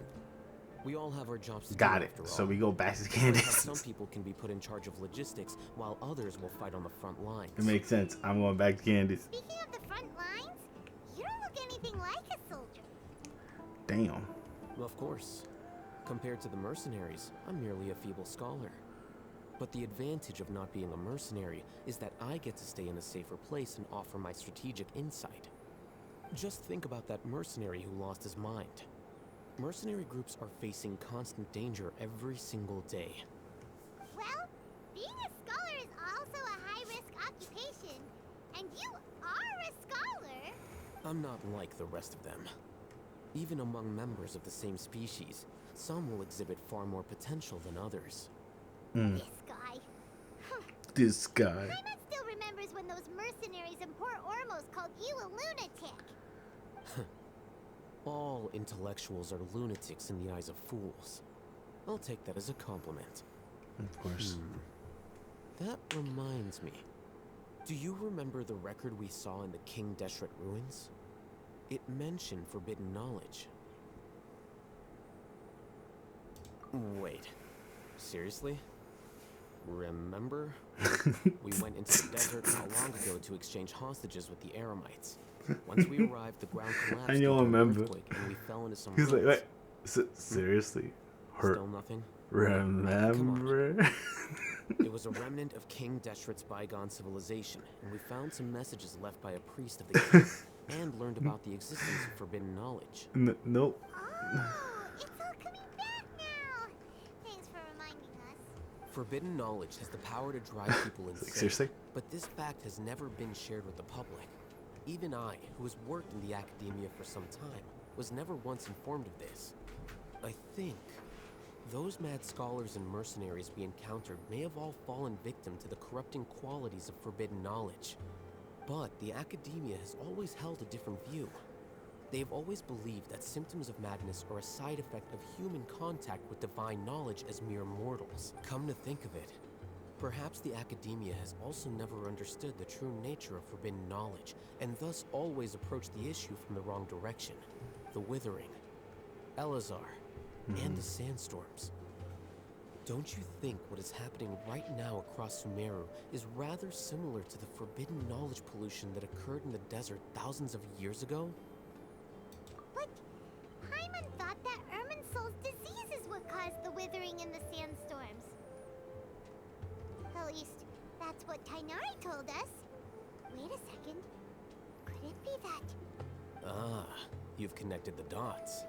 S19: We all have our jobs to do
S1: Got it.
S19: after all.
S1: So we go back to
S19: Perhaps
S1: Candace.
S19: some people can be put in charge of logistics while others will fight on the front lines.
S1: It makes sense. I'm going back to Candace.
S3: Speaking of the front lines, you don't look anything like a soldier.
S1: Damn.
S19: Well, of course. Compared to the mercenaries, I'm merely a feeble scholar. But the advantage of not being a mercenary is that I get to stay in a safer place and offer my strategic insight. Just think about that mercenary who lost his mind. Mercenary groups are facing constant danger every single day.
S3: Well, being a scholar is also a high-risk occupation, and you are a scholar.
S19: I'm not like the rest of them. Even among members of the same species, some will exhibit far more potential than others.
S3: This guy.
S1: This guy.
S3: Paimon still remembers when those mercenaries in Port Ormos called you a lunatic.
S19: All intellectuals are lunatics in the eyes of fools. I'll take that as a compliment.
S1: Of course.
S19: That reminds me. Do you remember the record we saw in the King Deshret ruins? It mentioned forbidden knowledge. Wait. Seriously? Remember? We went into the desert not long ago to exchange hostages with the Eremites. Once we arrived, the ground collapsed
S1: I
S19: due
S1: know,
S19: to an
S1: remember.
S19: earthquake, and we fell into some
S1: He's like,
S19: ruins.
S1: wait, seriously?
S19: Still nothing?
S1: Remember?
S19: It was a remnant of King Deshret's bygone civilization, and we found some messages left by a priest of the king, and learned about the existence of forbidden knowledge.
S1: Nope.
S3: It's all coming back now. Thanks for reminding us.
S19: Forbidden knowledge has the power to drive people insane.
S1: Seriously?
S19: But this fact has never been shared with the public. Even I, who has worked in the academia for some time, was never once informed of this. I think those mad scholars and mercenaries we encountered may have all fallen victim to the corrupting qualities of forbidden knowledge. But the academia has always held a different view. They have always believed that symptoms of madness are a side effect of human contact with divine knowledge as mere mortals. Come to think of it, perhaps the academia has also never understood the true nature of forbidden knowledge, and thus always approached the issue from the wrong direction. The Withering, Elazar, and the Sandstorms. Don't you think what is happening right now across Sumeru is rather similar to the forbidden knowledge pollution that occurred in the desert thousands of years ago?
S3: But Paimon thought that Irminsul's disease is what caused the withering and the sandstorms. At least, that's what Tainari told us. Wait a second. Could it be that?
S19: Ah, you've connected the dots.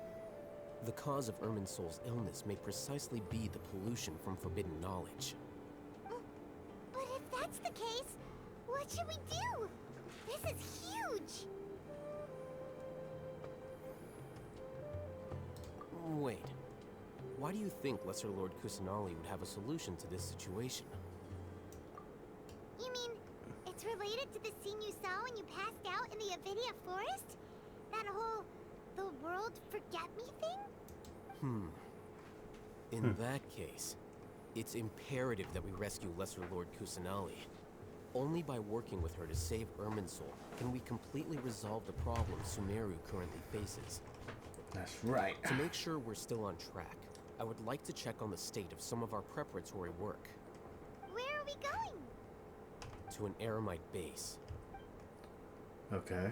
S19: The cause of Irminsul's illness may precisely be the pollution from forbidden knowledge.
S3: But if that's the case, what should we do? This is huge!
S19: Wait. Why do you think Lesser Lord Kusanali would have a solution to this situation?
S3: It's related to the scene you saw when you passed out in the Avidia forest? That whole the world forget me thing?
S19: In that case, it's imperative that we rescue Lesser Lord Kusanali. Only by working with her to save Irminsul can we completely resolve the problem Sumeru currently faces.
S1: That's right.
S19: To make sure we're still on track, I would like to check on the state of some of our preparatory work.
S3: Where are we going?
S19: To an Eremite base.
S1: Okay.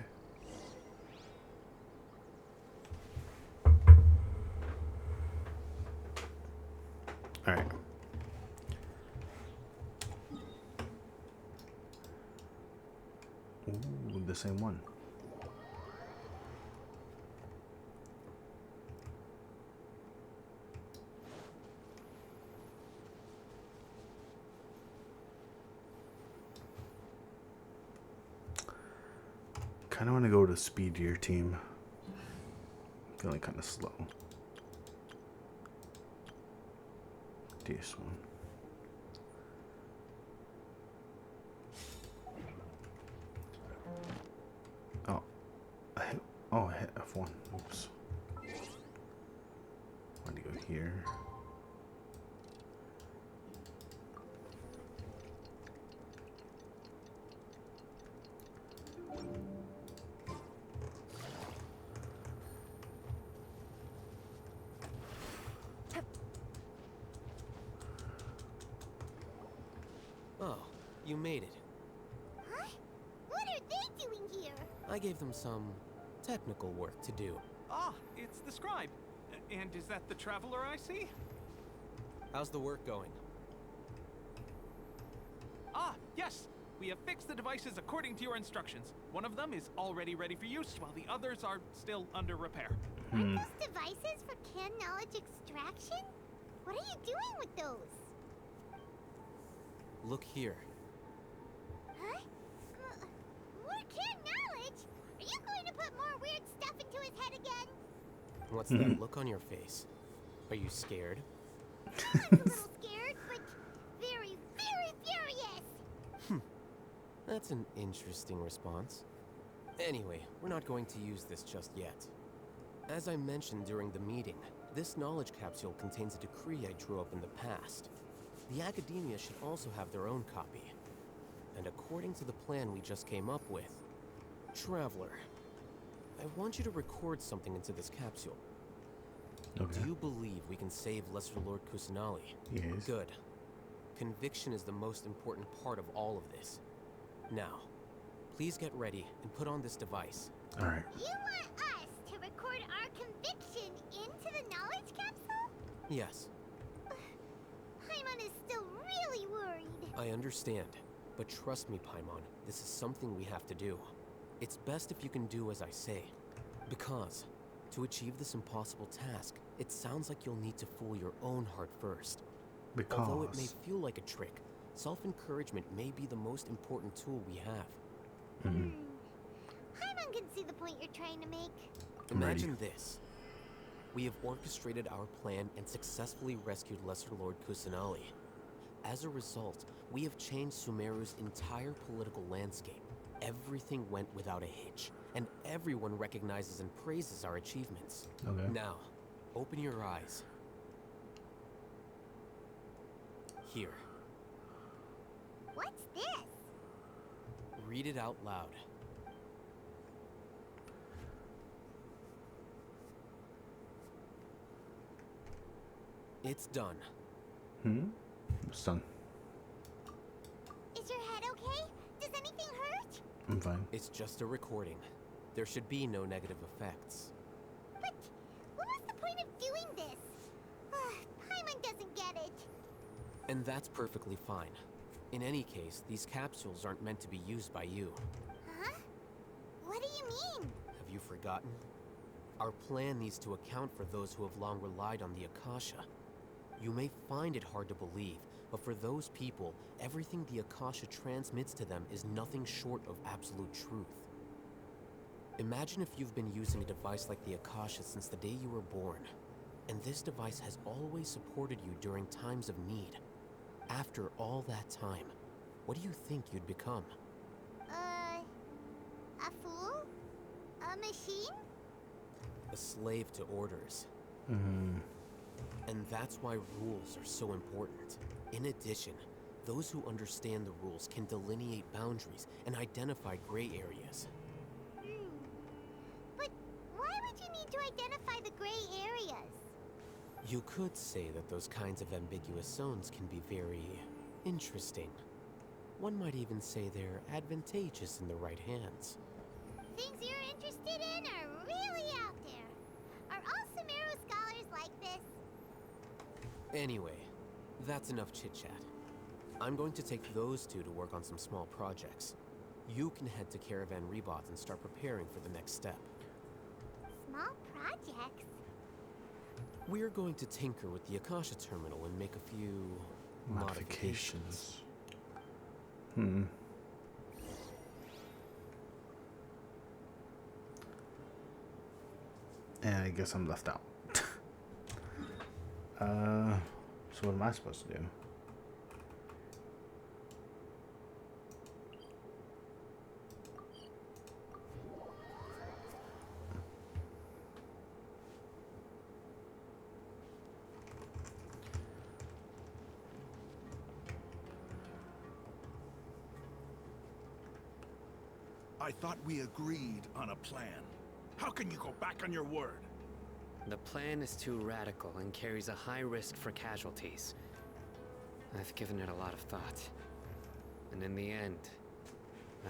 S1: All right. Ooh, the same one. Kind of want to go to speedier team. Feeling kind of slow. This one. I hit F1. Oops. Want to go here.
S19: Oh, you made it.
S3: Huh? What are they doing here?
S19: I gave them some technical work to do.
S21: Ah, it's the scribe. And is that the traveler I see?
S19: How's the work going?
S21: Ah, yes. We have fixed the devices according to your instructions. One of them is already ready for use, while the others are still under repair.
S3: Are those devices for canned knowledge extraction? What are you doing with those?
S19: Look here.
S3: Huh? More canned knowledge? Are you going to put more weird stuff into his head again?
S19: What's that look on your face? Are you scared?
S3: I'm a little scared, but very, very furious.
S19: That's an interesting response. Anyway, we're not going to use this just yet. As I mentioned during the meeting, this knowledge capsule contains a decree I drew up in the past. The Academia should also have their own copy. And according to the plan we just came up with, Traveler, I want you to record something into this capsule.
S1: Okay.
S19: Do you believe we can save Lesser Lord Kusanali?
S1: Yes.
S19: Good. Conviction is the most important part of all of this. Now, please get ready and put on this device.
S1: All right.
S3: You want us to record our conviction into the knowledge capsule?
S19: Yes,
S3: Paimon is still really worried.
S19: I understand. But trust me, Paimon, this is something we have to do. It's best if you can do as I say. Because, to achieve this impossible task, it sounds like you'll need to fool your own heart first. Although it may feel like a trick, self-encouragement may be the most important tool we have.
S3: Paimon can see the point you're trying to make.
S19: Imagine this. We have orchestrated our plan and successfully rescued Lesser Lord Kusanali. As a result, we have changed Sumeru's entire political landscape. Everything went without a hitch, and everyone recognizes and praises our achievements.
S1: Okay.
S19: Now, open your eyes. Here.
S3: What's this?
S19: Read it out loud. It's done.
S1: It's done.
S3: Is your head okay? Does anything hurt?
S1: I'm fine.
S19: It's just a recording. There should be no negative effects.
S3: But what was the point of doing this? Paimon doesn't get it.
S19: And that's perfectly fine. In any case, these capsules aren't meant to be used by you.
S3: Huh? What do you mean?
S19: Have you forgotten? Our plan needs to account for those who have long relied on the Akasha. You may find it hard to believe, but for those people, everything the Akasha transmits to them is nothing short of absolute truth. Imagine if you've been using a device like the Akasha since the day you were born, and this device has always supported you during times of need. After all that time, what do you think you'd become?
S3: A machine?
S19: A slave to orders. And that's why rules are so important. In addition, those who understand the rules can delineate boundaries and identify gray areas.
S3: But why would you need to identify the gray areas?
S19: You could say that those kinds of ambiguous zones can be very interesting. One might even say they're advantageous in the right hands.
S3: Things you're interested in are really out there. Are all Sumeru scholars like this?
S19: Anyway, that's enough chit-chat. I'm going to take those two to work on some small projects. You can head to Caravan Rebot and start preparing for the next step.
S3: Small projects?
S19: We're going to tinker with the Akasha terminal and make a few modifications.
S1: And I guess I'm left out. So what am I supposed to do?
S17: I thought we agreed on a plan. How can you go back on your word?
S4: The plan is too radical and carries a high risk for casualties. I've given it a lot of thought. And in the end,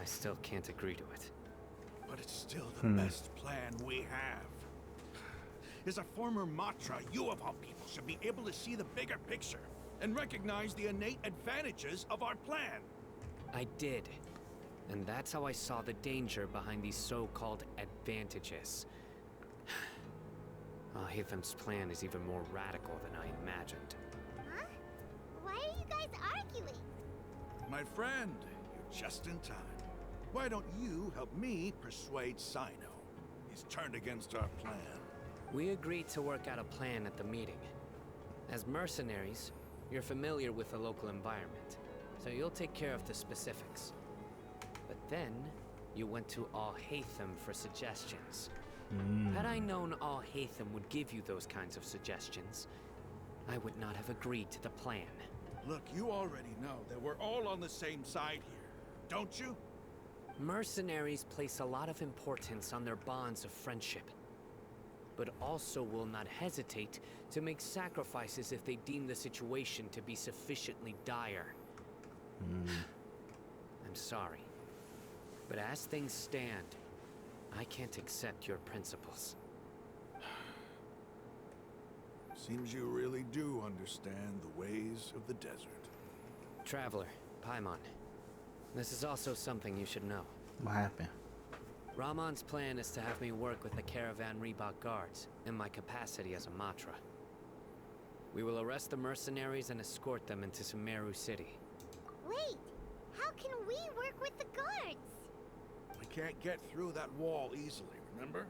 S4: I still can't agree to it.
S17: But it's still the best plan we have. As a former Matra, you of all people should be able to see the bigger picture and recognize the innate advantages of our plan.
S4: I did. And that's how I saw the danger behind these so-called advantages. Alhaitham's plan is even more radical than I imagined.
S3: Huh? Why are you guys arguing?
S17: My friend, you're just in time. Why don't you help me persuade Sino? He's turned against our plan.
S4: We agreed to work out a plan at the meeting. As mercenaries, you're familiar with the local environment, so you'll take care of the specifics. But then, you went to Alhaitham for suggestions. Had I known Alhaitham would give you those kinds of suggestions, I would not have agreed to the plan.
S17: Look, you already know that we're all on the same side here, don't you?
S4: Mercenaries place a lot of importance on their bonds of friendship, but also will not hesitate to make sacrifices if they deem the situation to be sufficiently dire. I'm sorry, but as things stand, I can't accept your principles.
S17: Seems you really do understand the ways of the desert.
S4: Traveler, Paimon, this is also something you should know.
S1: What happened?
S4: Ramon's plan is to have me work with the Caravan Rebot guards in my capacity as a Matra. We will arrest the mercenaries and escort them into Sumeru City.
S3: Wait, how can we work with the guards?
S17: We can't get through that wall easily, remember?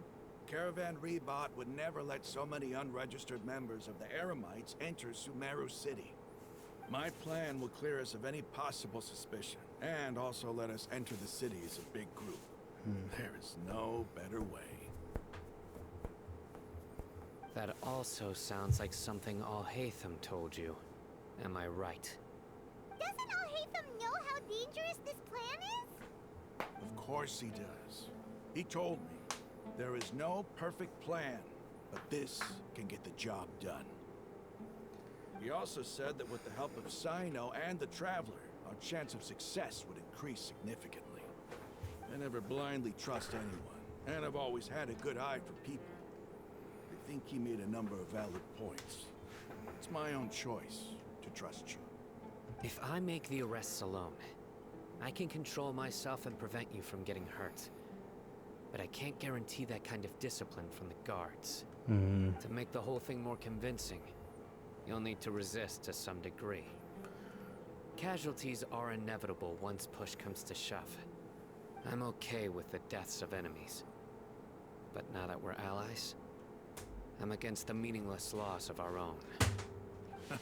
S17: Caravan Rebot would never let so many unregistered members of the Eremites enter Sumeru City. My plan will clear us of any possible suspicion, and also let us enter the city as a big group. There is no better way.
S4: That also sounds like something Alhaitham told you. Am I right?
S3: Doesn't Alhaitham know how dangerous this plan is?
S17: Of course he does. He told me, there is no perfect plan, but this can get the job done. He also said that with the help of Sino and the Traveler, our chance of success would increase significantly. I never blindly trust anyone, and I've always had a good eye for people. I think he made a number of valid points. It's my own choice to trust you.
S4: If I make the arrests alone, I can control myself and prevent you from getting hurt. But I can't guarantee that kind of discipline from the guards. To make the whole thing more convincing, you'll need to resist to some degree. Casualties are inevitable once push comes to shove. I'm okay with the deaths of enemies. But now that we're allies, I'm against the meaningless loss of our own.
S17: I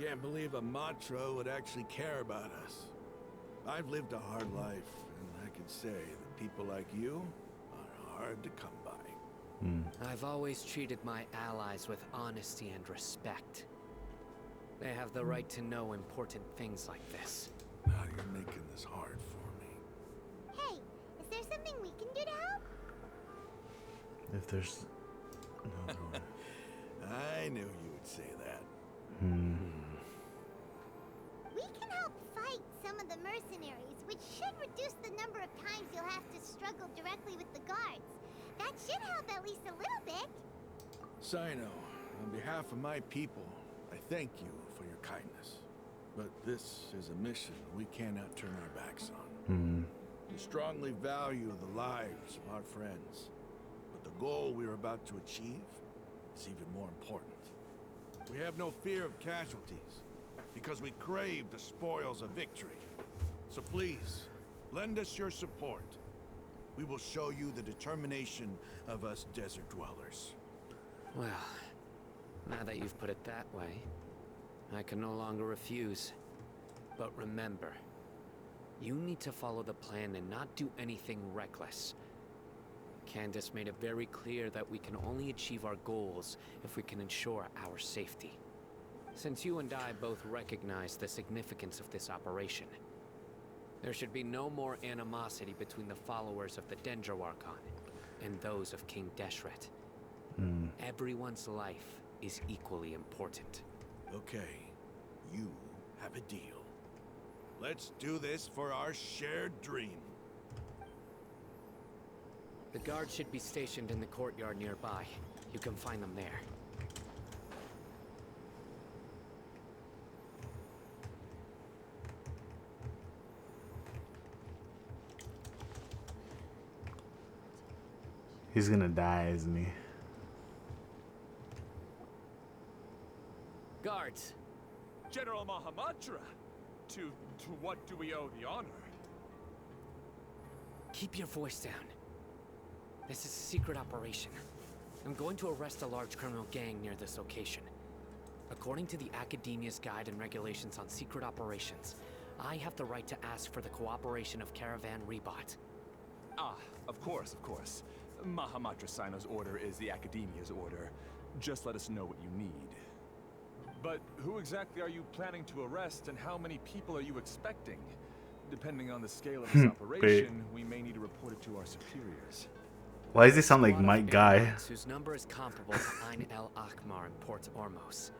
S17: can't believe a Matra would actually care about us. I've lived a hard life, and I can say that people like you are hard to come by.
S4: I've always treated my allies with honesty and respect. They have the right to know important things like this.
S17: Now you're making this hard for me.
S3: Hey, is there something we can do to help?
S1: If there's... No, no.
S17: I knew you would say that.
S3: We can help fight some of the mercenaries, which should reduce the number of times you'll have to struggle directly with the guards. That should help at least a little bit.
S17: Sino, on behalf of my people, I thank you for your kindness. But this is a mission we cannot turn our backs on. We strongly value the lives of our friends, but the goal we are about to achieve is even more important. We have no fear of casualties, because we crave the spoils of victory. So please, lend us your support. We will show you the determination of us desert dwellers.
S4: Well, now that you've put it that way, I can no longer refuse. But remember, you need to follow the plan and not do anything reckless. Candace made it very clear that we can only achieve our goals if we can ensure our safety. Since you and I both recognize the significance of this operation, there should be no more animosity between the followers of the Dendro Archon and those of King Deshret. Everyone's life is equally important.
S17: Okay, you have a deal. Let's do this for our shared dream.
S4: The guards should be stationed in the courtyard nearby. You can find them there.
S1: He's gonna die, isn't he?
S4: Guards!
S13: General Mahamatra! To what do we owe the honor?
S4: Keep your voice down. This is a secret operation. I'm going to arrest a large criminal gang near this location. According to the Academia's Guide and Regulations on Secret Operations, I have the right to ask for the cooperation of Caravan Rebot.
S13: Ah, of course, of course. Mahamatra Sino's order is the Academia's order. Just let us know what you need. But who exactly are you planning to arrest, and how many people are you expecting? Depending on the scale of this operation, we may need to report it to our superiors.
S1: Why does he sound like Mike Guy?
S4: Whose number is comparable to Ain El Akmar in Port Ormos.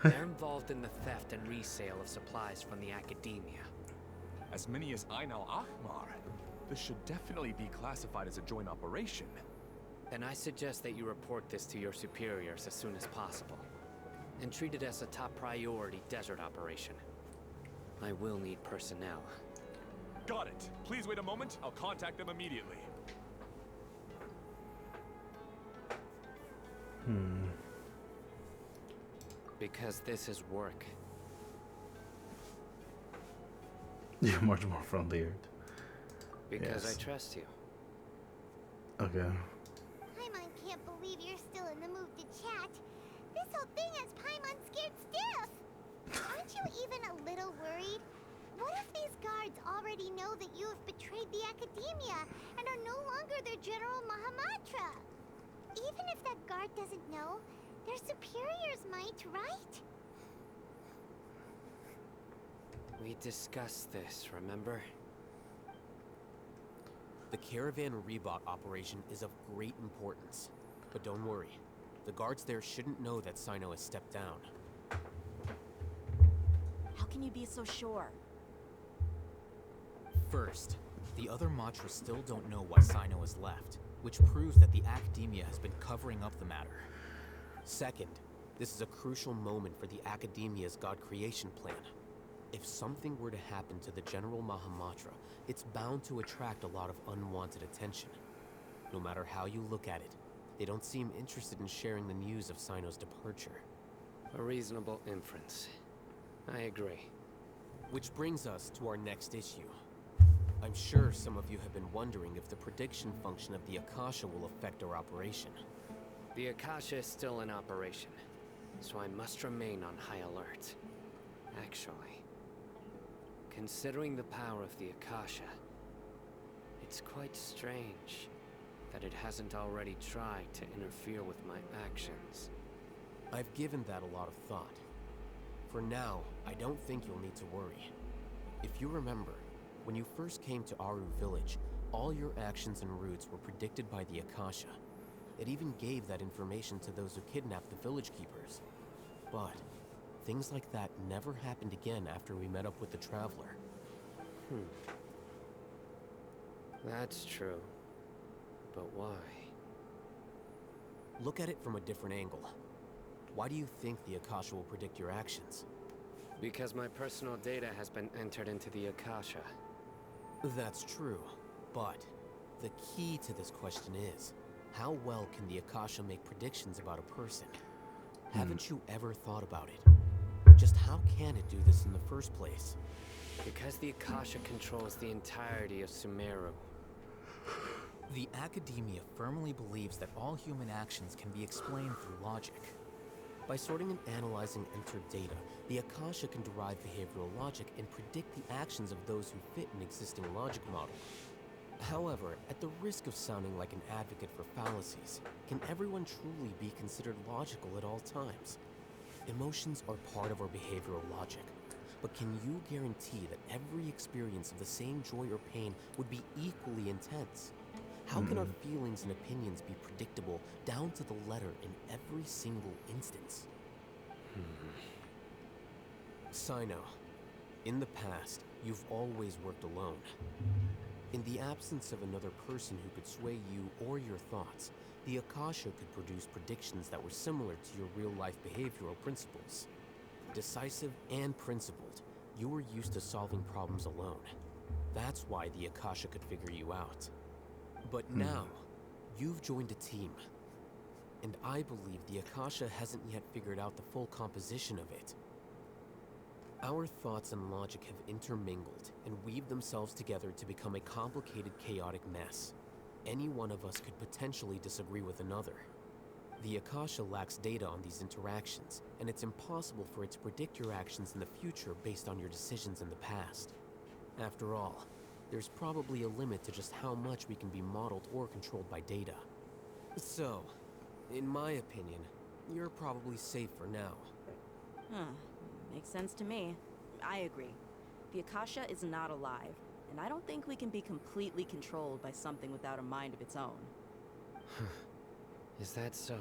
S4: They're involved in the theft and resale of supplies from the Academia.
S13: As many as Ain El Akmar? This should definitely be classified as a joint operation.
S4: Then I suggest that you report this to your superiors as soon as possible, and treat it as a top priority desert operation. I will need personnel.
S13: Got it. Please wait a moment. I'll contact them immediately.
S4: Because this is work.
S1: You're much more friendlier.
S4: Because
S1: Yes.
S4: I trust you.
S1: Okay.
S3: Paimon can't believe you're still in the mood to chat. This whole thing has Paimon scared stiff. Aren't you even a little worried? What if these guards already know that you have betrayed the Academia and are no longer their General Mahamatra? Even if that guard doesn't know, their superiors might, right?
S4: We discussed this, remember?
S19: The Caravan Rebot operation is of great importance. But don't worry, the guards there shouldn't know that Sino has stepped down.
S10: How can you be so sure?
S19: First, the other Matras still don't know why Sino has left, which proves that the Academia has been covering up the matter. Second, this is a crucial moment for the Academia's God creation plan. If something were to happen to the General Mahamatra, it's bound to attract a lot of unwanted attention. No matter how you look at it, they don't seem interested in sharing the news of Sino's departure.
S4: A reasonable inference. I agree.
S19: Which brings us to our next issue. I'm sure some of you have been wondering if the prediction function of the Akasha will affect our operation.
S4: The Akasha is still in operation, so I must remain on high alert. Actually, considering the power of the Akasha, It's quite strange that it hasn't already tried to interfere with my actions.
S19: I've given that a lot of thought. For now, I don't think you'll need to worry. If you remember, when you first came to Aru Village, all your actions and routes were predicted by the Akasha. It even gave that information to those who kidnapped the village keepers. But things like that never happened again after we met up with the Traveler.
S4: That's true. But why?
S19: Look at it from a different angle. Why do you think the Akasha will predict your actions?
S4: Because my personal data has been entered into the Akasha.
S19: That's true, but the key to this question is, how well can the Akasha make predictions about a person? Haven't you ever thought about it? Just how can it do this in the first place?
S4: Because the Akasha controls the entirety of Sumeru.
S15: The Academia firmly believes that all human actions can be explained through logic.
S19: By sorting and analyzing entered data, the Akasha can derive behavioral logic and predict the actions of those who fit an existing logic model. However, at the risk of sounding like an advocate for fallacies, can everyone truly be considered logical at all times? Emotions are part of our behavioral logic, but can you guarantee that every experience of the same joy or pain would be equally intense? How can our feelings and opinions be predictable down to the letter in every single instance? Sino, in the past, you've always worked alone. In the absence of another person who could sway you or your thoughts, the Akasha could produce predictions that were similar to your real-life behavioral principles. Decisive and principled, you were used to solving problems alone. That's why the Akasha could figure you out. But now, you've joined a team. And I believe the Akasha hasn't yet figured out the full composition of it. Our thoughts and logic have intermingled and weaved themselves together to become a complicated, chaotic mess. Any one of us could potentially disagree with another. The Akasha lacks data on these interactions, and it's impossible for it to predict your actions in the future based on your decisions in the past. After all, there's probably a limit to just how much we can be modeled or controlled by data. So, in my opinion, you're probably safe for now.
S10: Makes sense to me. I agree. The Akasha is not alive, and I don't think we can be completely controlled by something without a mind of its own.
S4: Is that so?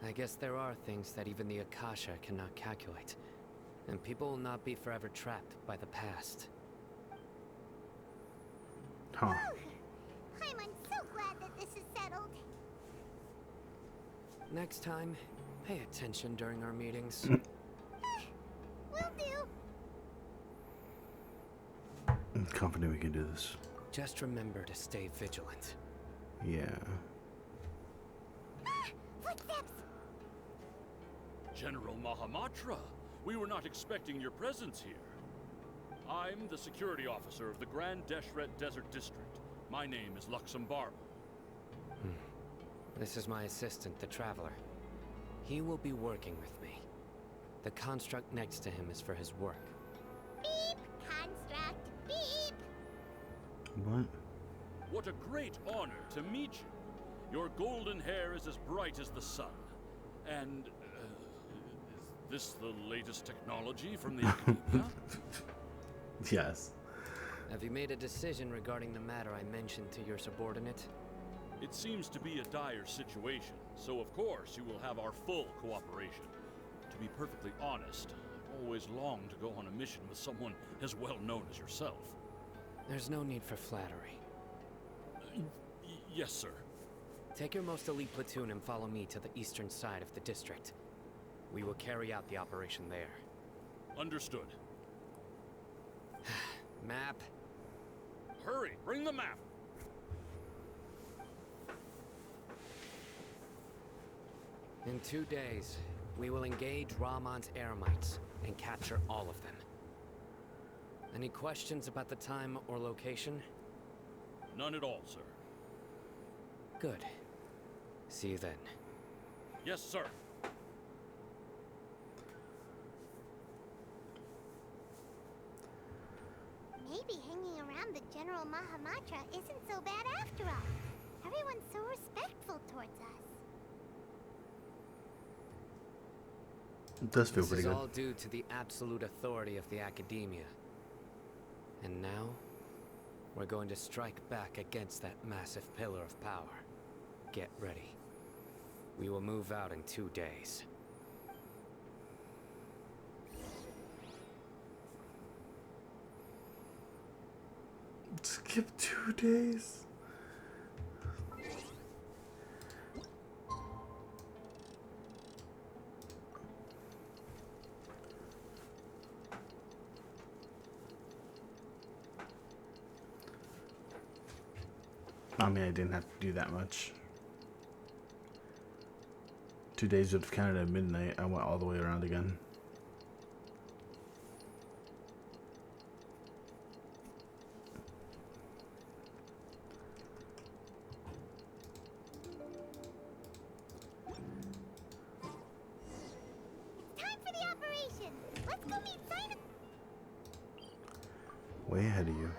S4: I guess there are things that even the Akasha cannot calculate, and people will not be forever trapped by the past.
S3: I'm so glad that this is settled.
S4: Next time, pay attention during our meetings.
S3: Will do.
S1: I'm confident we can do this.
S4: Just remember to stay vigilant.
S1: Yeah.
S3: Footsteps!
S14: General Mahamatra, we were not expecting your presence here. I'm the security officer of the Grand Deshret Desert District. My name is Luxembarba.
S4: This is my assistant, the Traveler. He will be working with me. The construct next to him is for his work.
S3: Beep! Construct! Beep!
S1: What?
S14: What a great honor to meet you. Your golden hair is as bright as the sun. And, is this the latest technology from the Academia?
S1: Yes.
S4: Have you made a decision regarding the matter I mentioned to your subordinate?
S14: It seems to be a dire situation, so of course you will have our full cooperation. To be perfectly honest, I've always longed to go on a mission with someone as well known as yourself.
S4: There's no need for flattery.
S14: Yes, sir.
S4: Take your most elite platoon and follow me to the eastern side of the district. We will carry out the operation there.
S14: Understood.
S4: Map.
S14: Hurry, bring the map.
S4: In 2 days, we will engage Rahman's Eremites and capture all of them. Any questions about the time or location?
S14: None at all, sir.
S4: Good. See you then.
S14: Yes, sir.
S3: Maybe hanging around found that General Mahamatra isn't so bad after all. Everyone's so respectful towards us.
S1: It does feel
S4: This
S1: pretty
S4: is
S1: good.
S4: all due to the absolute authority of the Academia. And now, we're going to strike back against that massive pillar of power. Get ready. We will move out in 2 days.
S1: Skip 2 days. I mean, I didn't have to do that much. 2 days would have counted at midnight. I went all the way around again.
S3: Time for the operation. Let's go meet Simon.
S1: Way ahead of you.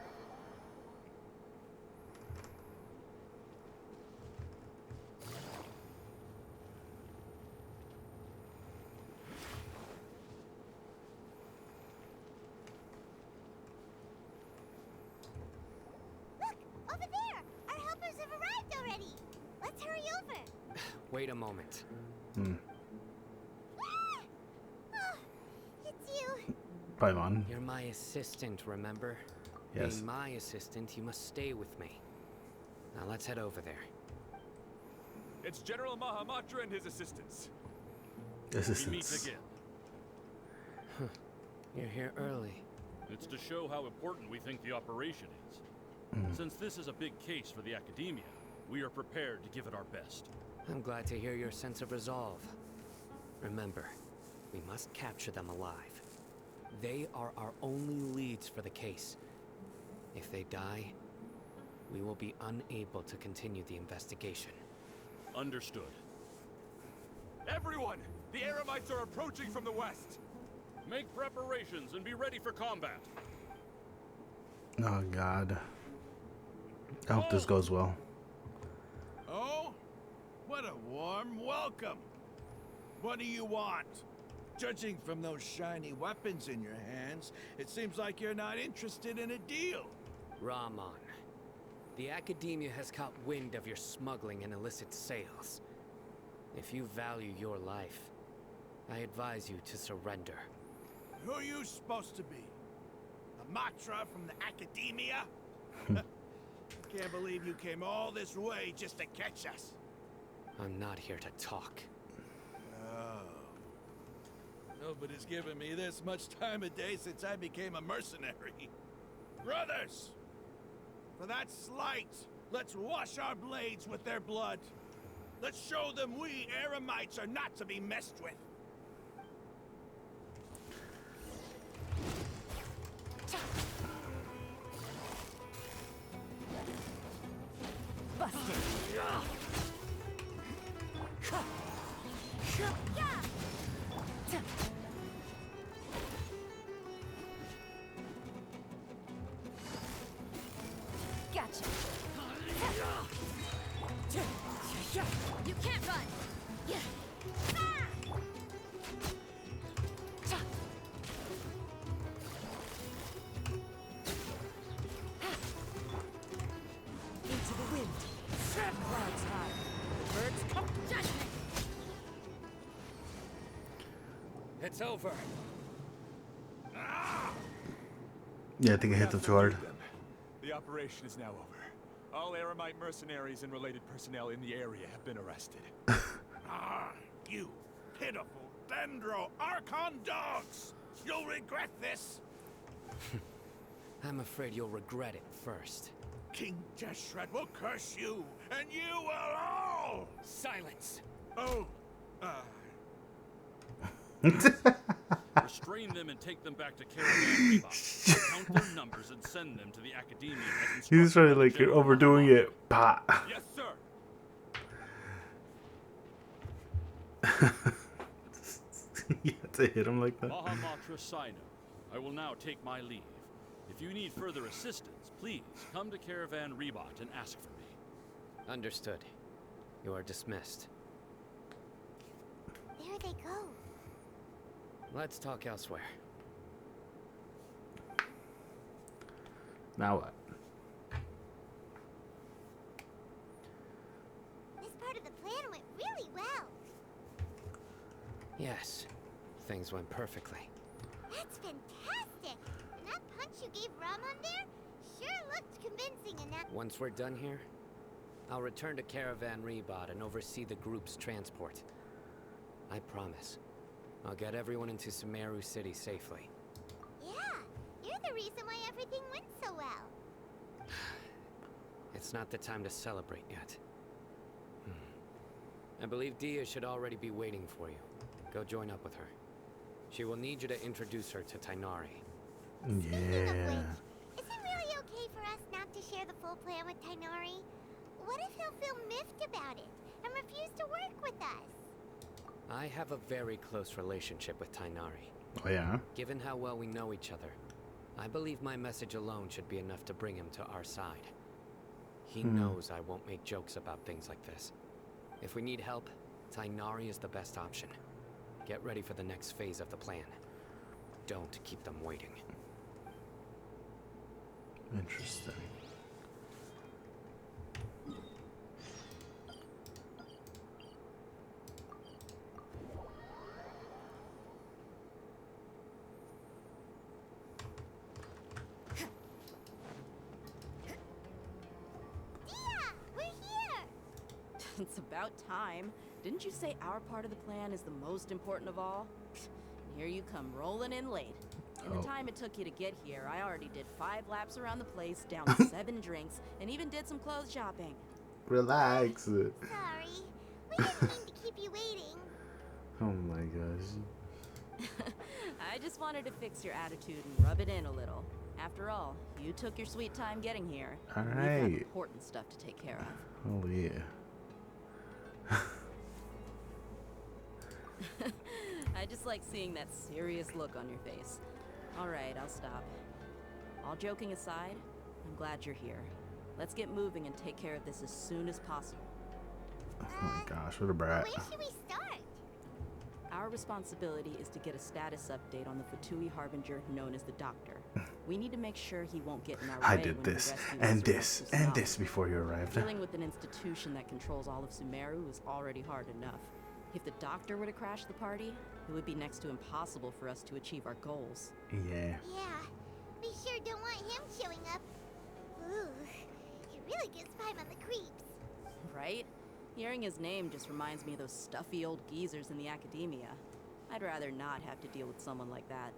S3: Over there! Our helpers have arrived already! Let's hurry over!
S4: Wait a moment.
S3: Oh, it's you!
S1: Paimon.
S4: You're my assistant, remember?
S1: Yes.
S4: Being my assistant, you must stay with me. Now let's head over there.
S13: It's General Mahamatra and his assistants.
S1: Assistants.
S14: We meet again.
S4: You're here early.
S14: It's to show how important we think the operation is. Since this is a big case for the Academia, we are prepared to give it our best.
S4: I'm glad to hear your sense of resolve. Remember, we must capture them alive. They are our only leads for the case. If they die, we will be unable to continue the investigation.
S14: Understood.
S13: Everyone! The Eremites are approaching from the west!
S14: Make preparations and be ready for combat.
S1: Oh God. I hope this goes well.
S17: Oh? What a warm welcome. What do you want? Judging from those shiny weapons in your hands, it seems like you're not interested in a deal.
S4: Rahman, the Academia has caught wind of your smuggling and illicit sales. If you value your life, I advise you to surrender.
S17: Who are you supposed to be? A Matra from the Academia? Can't believe you came all this way just to catch us.
S4: I'm not here to talk.
S17: Oh. Nobody's given me this much time of day since I became a mercenary. Brothers! For that slight, let's wash our blades with their blood. Let's show them we Eremites are not to be messed with.
S9: Busted.
S5: Gotcha.
S8: You can't run!
S9: Into the wind. Clouds high. The birds come.
S8: Judgment!
S4: It's over.
S1: Yeah, I think I hit them too hard.
S13: The operation is now over. All Eremite mercenaries and related personnel in the area have been arrested.
S17: Ah, you pitiful Dendro Archon dogs! You'll regret this!
S4: I'm afraid you'll regret it first.
S17: King Deshret will curse you, and you will all!
S4: Silence!
S17: Oh,
S14: Restrain them and take them back to Caravan Reba. Count their numbers and send them to the Academia as instructed.
S1: He's trying to like
S14: General
S1: overdoing it. Bah.
S13: Yes, sir!
S1: You have to hit him like that.
S14: Mahamatra Sino, I will now take my leave. If you need further assistance, please come to Caravan Rebot and ask for me.
S4: Understood. You are dismissed.
S3: There they go.
S4: Let's talk elsewhere.
S1: Now what?
S3: This part of the plan went really well.
S4: Yes, things went perfectly.
S3: That's fantastic. And that punch you gave Ramon there sure looked convincing enough.
S4: Once we're done here, I'll return to Caravan Rebot and oversee the group's transport. I promise. I'll get everyone into Sumeru City safely.
S3: Yeah, you're the reason why everything went so well.
S4: It's not the time to celebrate yet. I believe Dia should already be waiting for you. Go join up with her. She will need you to introduce her to Tainari.
S1: Yeah.
S3: Is it really okay for us not to share the full plan with Tainari? What if he'll feel miffed about it and refuse to work with us?
S4: I have a very close relationship with Tainari.
S1: Oh yeah?
S4: Given how well we know each other, I believe my message alone should be enough to bring him to our side. He knows I won't make jokes about things like this. If we need help, Tainari is the best option. Get ready for the next phase of the plan. Don't keep them waiting.
S1: Interesting.
S10: It's about time. Didn't you say our part of the plan is the most important of all? Here you come rolling in late. In the time it took you to get here, I already did 5 laps around the place, downed 7 drinks, and even did some clothes shopping.
S1: Relax.
S3: Sorry. We didn't mean to keep you waiting.
S1: Oh my gosh.
S10: I just wanted to fix your attitude and rub it in a little. After all, you took your sweet time getting here.
S1: All
S10: We've
S1: right.
S10: got important stuff to take care of.
S1: Oh yeah.
S10: I just like seeing that serious look on your face. All right, I'll stop. All joking aside, I'm glad you're here. Let's get moving and take care of this as soon as possible.
S1: Oh my gosh, what a brat.
S3: Where should we start?
S10: Our responsibility is to get a status update on the Fatui Harbinger known as the Doctor. We need to make sure he won't get in our way.
S1: I did
S10: when we
S1: this
S10: rescue
S1: and
S10: Lesser
S1: this
S10: Lord
S1: and
S10: Kusanagi.
S1: this before you arrived.
S10: Dealing with an institution that controls all of Sumeru is already hard enough. If the Doctor were to crash the party, it would be next to impossible for us to achieve our goals.
S1: Yeah.
S3: Yeah, we sure don't want him showing up. Ooh, he really gives 5 on the creeps.
S10: Right? Hearing his name just reminds me of those stuffy old geezers in the academia. I'd rather not have to deal with someone like that.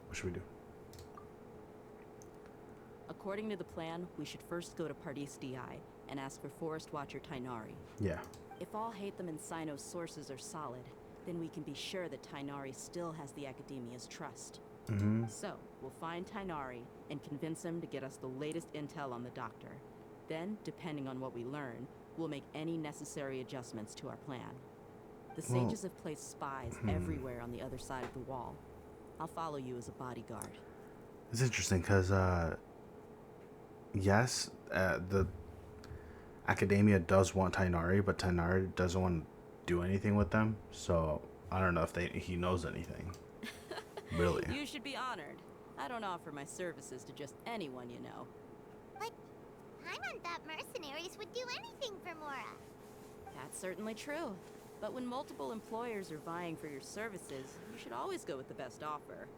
S1: What should we do?
S10: According to the plan, we should first go to Pardis Di and ask for Forest Watcher Tainari.
S1: Yeah.
S10: If all Hatham and Sino's sources are solid, then we can be sure that Tainari still has the Academia's trust. So, we'll find Tainari and convince him to get us the latest intel on the Doctor. Then, depending on what we learn, we'll make any necessary adjustments to our plan. The sages have placed spies everywhere on the other side of the wall. I'll follow you as a bodyguard.
S1: It's interesting because, yes, the Academia does want Tainari, but Tainari doesn't want to do anything with them. So I don't know if he knows anything. Really.
S10: You should be honored. I don't offer my services to just anyone you know.
S3: But Paimon thought mercenaries would do anything for Mora.
S10: That's certainly true. But when multiple employers are vying for your services, you should always go with the best offer.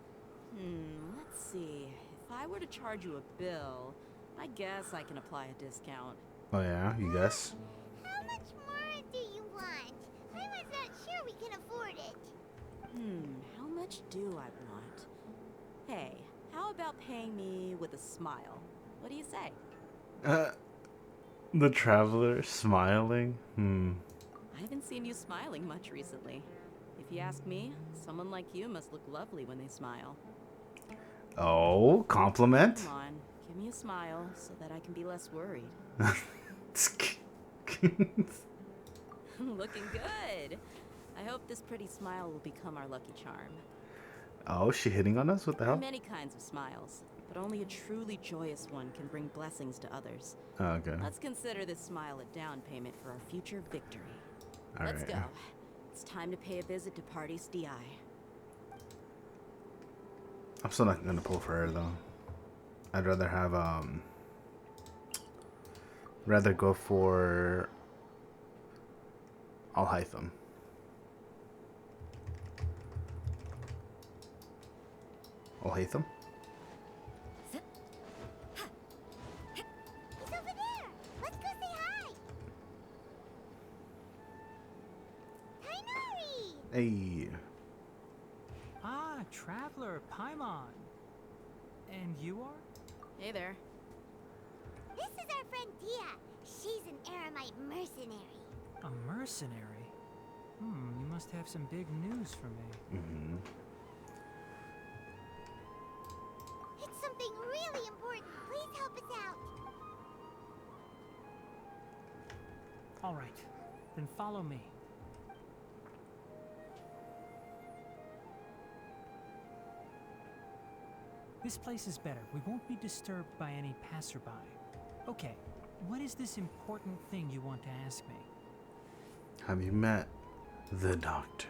S10: Let's see. If I were to charge you a bill, I guess I can apply a discount.
S1: Oh yeah, you guess?
S3: How much more do you want? Paimon's not sure we can afford it.
S10: How much do I want? Hey, how about paying me with a smile? What do you say?
S1: The traveler smiling?
S10: I haven't seen you smiling much recently. If you ask me, someone like you must look lovely when they smile.
S1: Oh, compliment?
S10: Come on, give me a smile so that I can be less worried. Looking good. I hope this pretty smile will become our lucky charm.
S1: Oh, she hitting on us? What the
S10: There are
S1: hell?
S10: many kinds of smiles, but only a truly joyous one can bring blessings to others.
S1: Oh, okay.
S10: Let's consider this smile a down payment for our future victory. Let's
S1: Alright.
S10: go. It's time to pay a visit to Party's DI.
S1: I'm still not gonna pull for her though. I'd rather have rather go for Alhaitham. Alhaitham?
S3: He's over there! Let's go say hi! Tainari!
S1: Hey.
S16: Ah, Traveler, Paimon. And you are?
S10: Hey there.
S3: This is our friend Dia. She's an Aramite mercenary.
S16: A mercenary? You must have some big news for me.
S1: Mm-hmm.
S3: It's something really important. Please help us out.
S16: All right, then follow me. This place is better. We won't be disturbed by any passerby. Okay, what is this important thing you want to ask me?
S1: Have you met the doctor?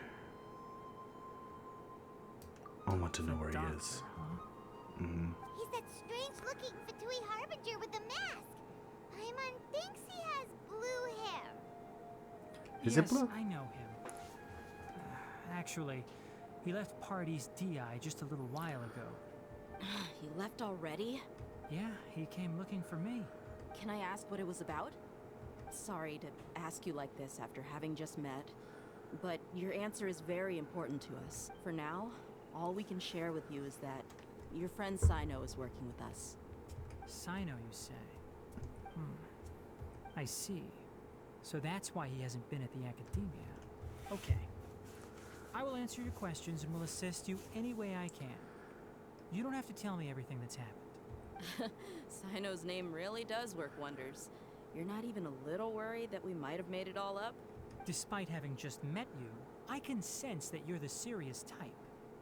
S1: I want to know where he is. Mm-hmm.
S3: He's that strange-looking Fatui Harbinger with the mask. Paimon thinks he has blue hair.
S1: Is
S16: Yes,
S1: it blue?
S16: I know him. Actually, he left Party's DI just a little while ago.
S10: He left already?
S16: Yeah, he came looking for me.
S10: Can I ask what it was about? Sorry to ask you like this after having just met, but your answer is very important to us. For now, all we can share with you is that your friend Sino is working with us.
S16: Sino, you say? I see. So that's why he hasn't been at the Academia. Okay. I will answer your questions and will assist you any way I can. You don't have to tell me everything that's happened.
S10: Sino's name really does work wonders. You're not even a little worried that we might have made it all up?
S16: Despite having just met you, I can sense that you're the serious type.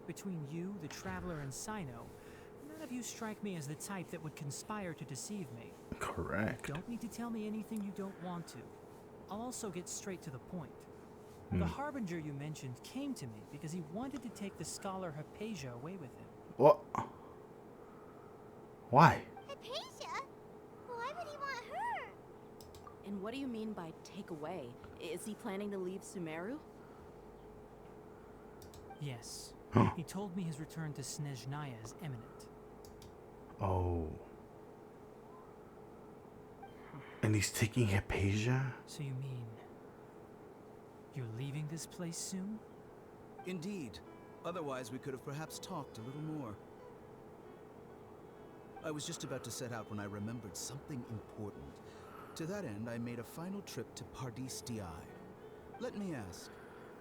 S16: Between you, the Traveler, and Sino, none of you strike me as the type that would conspire to deceive me.
S1: Correct.
S16: Don't need to tell me anything you don't want to. I'll also get straight to the point. The Harbinger you mentioned came to me because he wanted to take the scholar Hypatia away with him.
S1: What? Why?
S3: Hypatia? Why would he want her?
S10: And what do you mean by take away? Is he planning to leave Sumeru?
S16: Yes. He told me his return to Snezhnaya is imminent.
S1: Oh. And he's taking Hypatia?
S16: So you mean you're leaving this place soon?
S22: Indeed. Otherwise, we could have perhaps talked a little more. I was just about to set out when I remembered something important. To that end, I made a final trip to Pardis Di. Let me ask,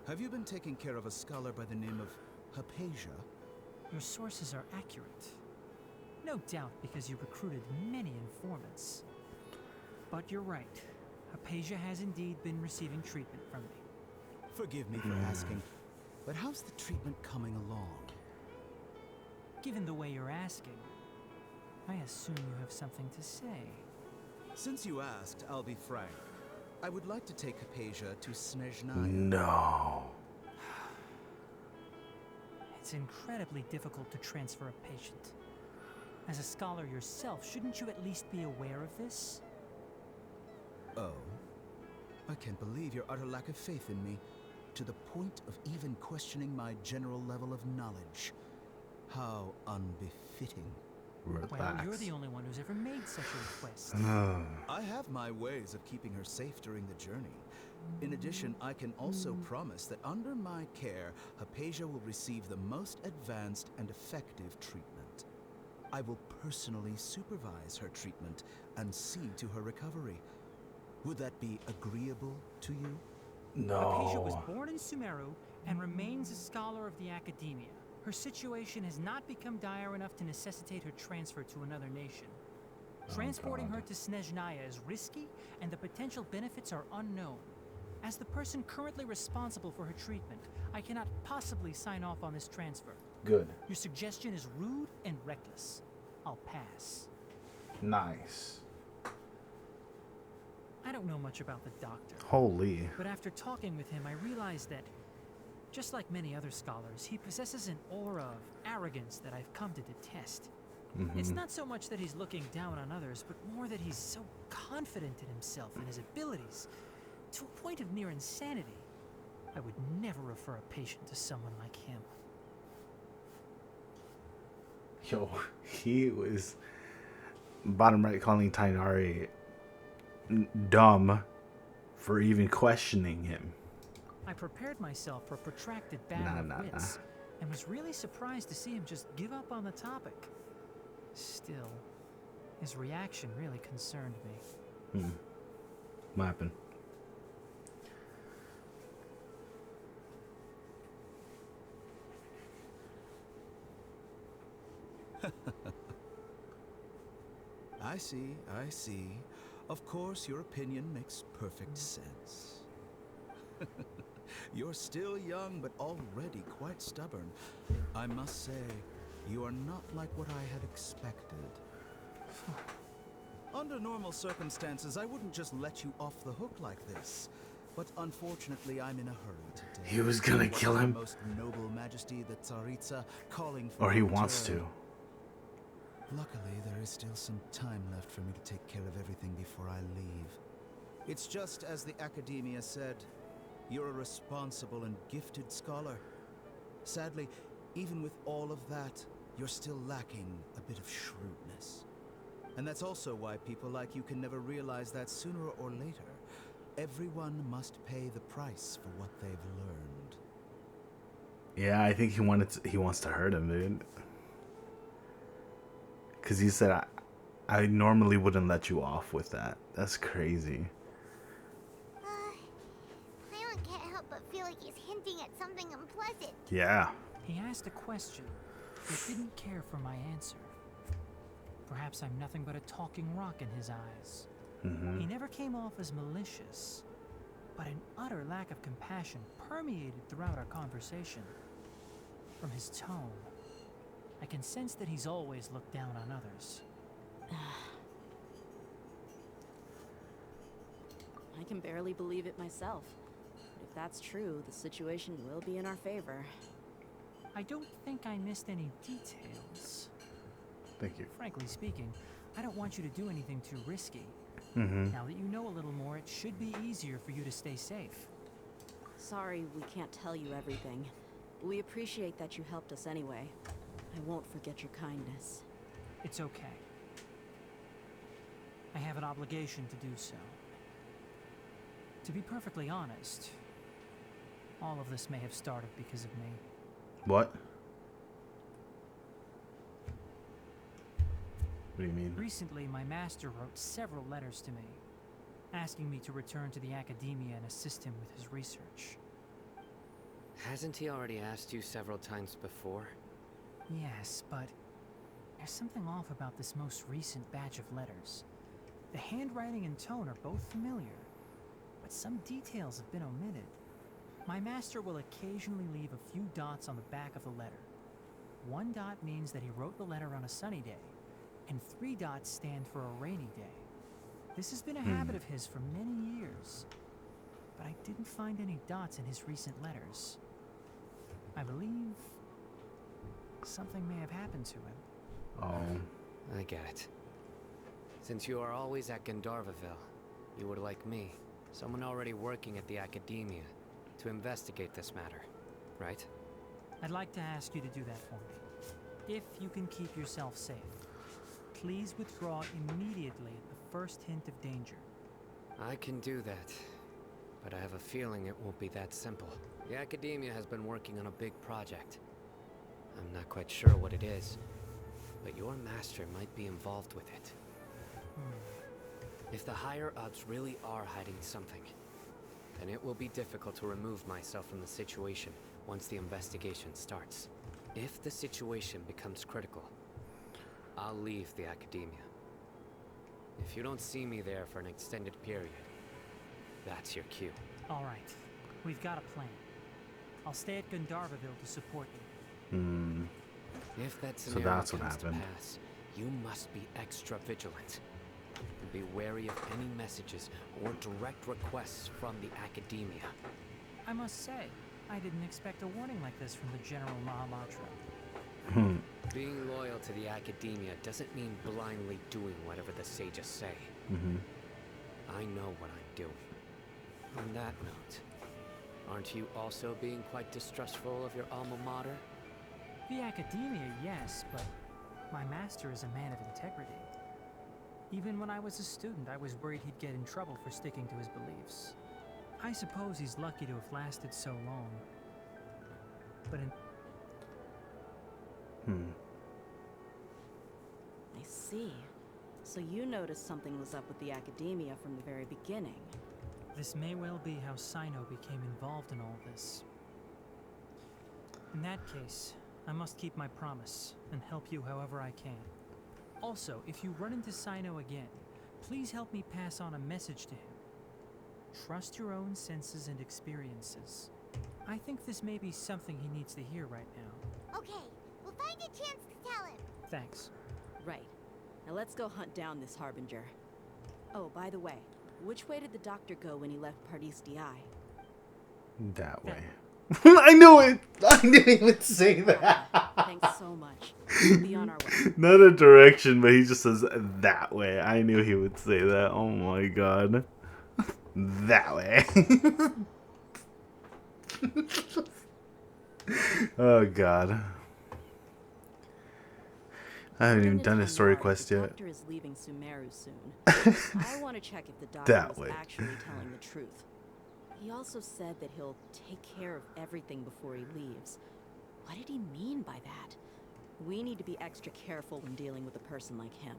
S22: have you been taking care of a scholar by the name of Hypatia?
S16: Your sources are accurate. No doubt because you recruited many informants. But you're right. Hypatia has indeed been receiving treatment from me.
S22: Forgive me for asking, but how's the treatment coming along?
S16: Given the way you're asking, I assume you have something to say.
S22: Since you asked, I'll be frank. I would like to take Hypatia to Snezhnaya.
S1: No.
S16: It's incredibly difficult to transfer a patient. As a scholar yourself, shouldn't you at least be aware of this?
S22: Oh? I can't believe your utter lack of faith in me, to the point of even questioning my general level of knowledge. How unbefitting.
S1: Relax.
S16: Well, you're the only one who's ever made such a request.
S22: I have my ways of keeping her safe during the journey. In addition, I can also promise that under my care, Hypatia will receive the most advanced and effective treatment. I will personally supervise her treatment and see to her recovery. Would that be agreeable to you?
S16: Hypatia was born in Sumeru and remains a scholar of the Academia. Her situation has not become dire enough to necessitate her transfer to another nation. Transporting her to Snezhnaya is risky, and the potential benefits are unknown. As the person currently responsible for her treatment, I cannot possibly sign off on this transfer.
S1: Good.
S16: Your suggestion is rude and reckless. I'll pass.
S1: Nice.
S16: I don't know much about the doctor.
S1: Holy.
S16: But after talking with him, I realized that, just like many other scholars, he possesses an aura of arrogance that I've come to detest. It's not so much that he's looking down on others, but more that he's so confident in himself and his abilities, to a point of near insanity. I would never refer a patient to someone like him.
S1: Yo, he was bottom right calling Tainari dumb for even questioning him.
S16: I prepared myself for a protracted battle of wits, and was really surprised to see him just give up on the topic. Still, his reaction really concerned me.
S1: What happened?
S22: I see, I see. Of course, your opinion makes perfect sense. You're still young, but already quite stubborn. I must say, you are not like what I had expected. Under normal circumstances, I wouldn't just let you off the hook like this. But unfortunately, I'm in a hurry today.
S1: He was gonna kill him.
S22: Most noble majesty, the Tsaritsa, calling for
S1: Or he wants to.
S22: Luckily, there is still some time left for me to take care of everything before I leave. It's just as the Academia said, you're a responsible and gifted scholar. Sadly, even with all of that, you're still lacking a bit of shrewdness. And that's also why people like you can never realize that sooner or later, everyone must pay the price for what they've learned.
S1: Yeah, I think he wants to hurt him, dude. Because he said, I normally wouldn't let you off with that. That's crazy.
S3: Paimon can't help but feel like he's hinting at something unpleasant.
S1: Yeah.
S16: He asked a question, but didn't care for my answer. Perhaps I'm nothing but a talking rock in his eyes. He never came off as malicious, but an utter lack of compassion permeated throughout our conversation. From his tone, I can sense that he's always looked down on others.
S10: I can barely believe it myself. But if that's true, the situation will be in our favor.
S16: I don't think I missed any details.
S1: Thank you.
S16: Frankly speaking, I don't want you to do anything too risky. Now that you know a little more, it should be easier for you to stay safe.
S10: Sorry we can't tell you everything. We appreciate that you helped us anyway. I won't forget your kindness.
S16: It's okay. I have an obligation to do so. To be perfectly honest, all of this may have started because of me.
S1: What? What do you mean?
S16: Recently, my master wrote several letters to me, asking me to return to the Academia and assist him with his research.
S4: Hasn't he already asked you several times before?
S16: Yes, but there's something off about this most recent batch of letters. The handwriting and tone are both familiar, but some details have been omitted. My master will occasionally leave a few dots on the back of the letter. 1 dot means that he wrote the letter on a sunny day, and 3 dots stand for a rainy day. This has been a habit of his for many years, but I didn't find any dots in his recent letters. I believe something may have happened to him.
S4: Oh. I get it. Since you are always at Gandharvaville, you would like me, someone already working at the Academia, to investigate this matter, right?
S16: I'd like to ask you to do that for me. If you can keep yourself safe, please withdraw immediately at the first hint of danger.
S4: I can do that, but I have a feeling it won't be that simple. The Academia has been working on a big project. I'm not quite sure what it is, but your master might be involved with it. If the higher-ups really are hiding something, then it will be difficult to remove myself from the situation once the investigation starts. If the situation becomes critical, I'll leave the Academia. If you don't see me there for an extended period, that's your cue.
S16: All right, we've got a plan. I'll stay at Gandharvaville to support you.
S4: If that
S1: So
S4: scenario
S1: that's what
S4: comes to
S1: happened.
S4: pass, you must be extra vigilant. And be wary of any messages or direct requests from the Academia.
S16: I must say, I didn't expect a warning like this from the General Mahamatra.
S4: Being loyal to the Academia doesn't mean blindly doing whatever the sages say. I know what I'm doing. On that note, aren't you also being quite distrustful of your alma mater?
S16: The Academia, yes, but my master is a man of integrity. Even when I was a student, I was worried he'd get in trouble for sticking to his beliefs. I suppose he's lucky to have lasted so long. But
S10: I see. So you noticed something was up with the Academia from the very beginning.
S16: this may well be how Sino became involved in all this. In that case, I must keep my promise and help you however I can. Also, if you run into Sino again, please help me pass on a message to him. Trust your own senses and experiences. I think this may be something he needs to hear right now.
S3: Okay, we'll find a chance to tell him.
S16: Thanks.
S10: Right. Now let's go hunt down this Harbinger. Oh, by the way, which way did the doctor go when he left Pardis Di?
S1: That way. I knew it! I knew he would say that.
S10: Thanks so much. We'll be on our way.
S1: Not a direction, but he just says that way. I knew he would say that. Oh my god. That way. Oh god. I haven't even done his story quest yet.
S10: The doctor is leaving Sumeru soon. I want to check if the doctor
S1: That
S10: was
S1: way.
S10: actually telling the truth. He also said that he'll take care of everything before he leaves. What did he mean by that? We need to be extra careful when dealing with a person like him.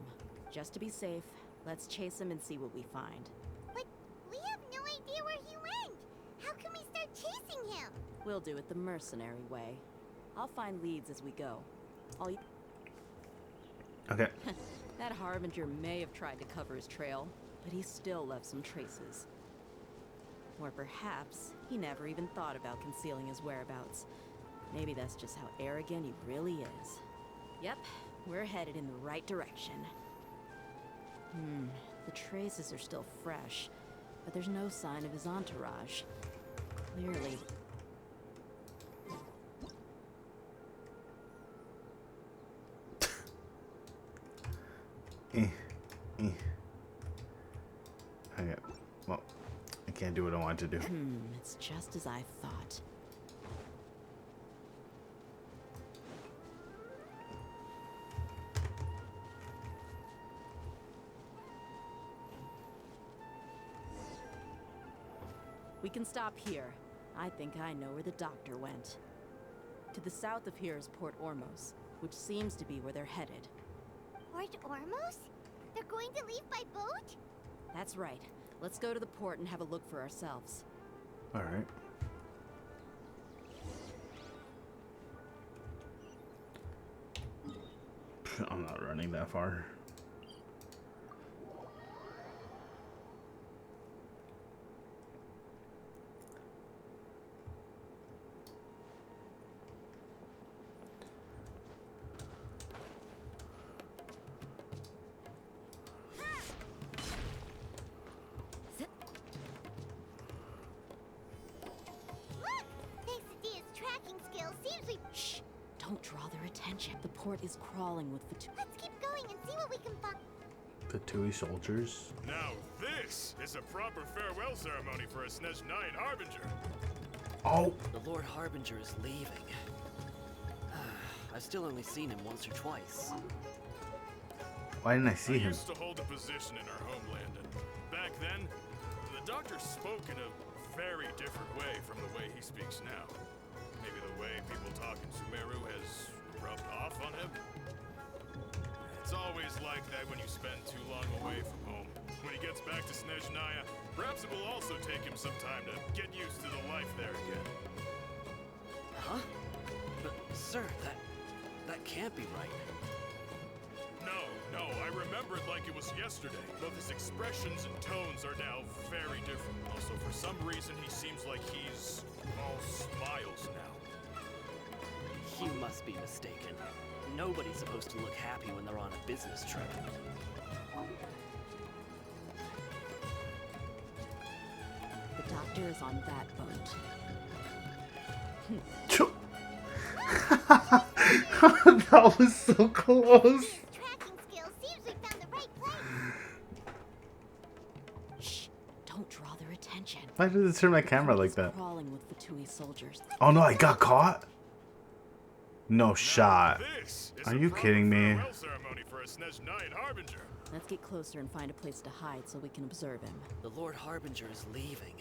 S10: Just to be safe, let's chase him and see what we find.
S3: But we have no idea where he went. How can we start chasing him?
S10: We'll do it the mercenary way. I'll find leads as we go.
S1: Okay.
S10: That Harbinger may have tried to cover his trail, but he still left some traces. Or perhaps he never even thought about concealing his whereabouts. Maybe that's just how arrogant he really is. Yep, we're headed in the right direction. The traces are still fresh, but there's no sign of his entourage. Clearly...
S1: Okay. Well, I can't do what I want to do.
S10: It's just as I thought. We can stop here. I think I know where the doctor went. To the south of here is Port Ormos, which seems to be where they're headed.
S3: Port Ormos? They're going to leave by boat?
S10: That's right. Let's go to the port and have a look for ourselves.
S1: Alright. I'm not running that far.
S10: Don't draw their attention. The port is crawling with
S3: Let's keep going and see what we can find.
S1: The Tui soldiers.
S11: Now this is a proper farewell ceremony for a Snezhnayan Harbinger.
S1: Oh!
S12: The Lord Harbinger is leaving. I've still only seen him once or twice.
S1: Why didn't I see him?
S11: I used to hold a position in our homeland, and back then, the doctor spoke in a very different way from the way he speaks now. Maybe the way people talk in Sumeru has rubbed off on him. It's always like that when you spend too long away from home. When he gets back to Snezhnaya, perhaps it will also take him some time to get used to the life there again.
S12: Huh? But, sir, that can't be right.
S11: No, I remember it like it was yesterday. Both his expressions and tones are now very different. Also, for some reason, he seems like he's all smiles now.
S12: You must be mistaken. Nobody's supposed to look happy when they're on a business trip.
S10: The doctor is on that boat.
S1: That was so close.
S3: Tracking skills seems we found the right place.
S10: Shh! Don't draw their attention.
S1: Why did it turn my camera like that?
S10: Crawling with the Tui soldiers.
S1: Oh no, I got caught? No shot. Are you kidding me?
S10: Let's get closer and find a place to hide so we can observe him.
S12: The Lord Harbinger is leaving.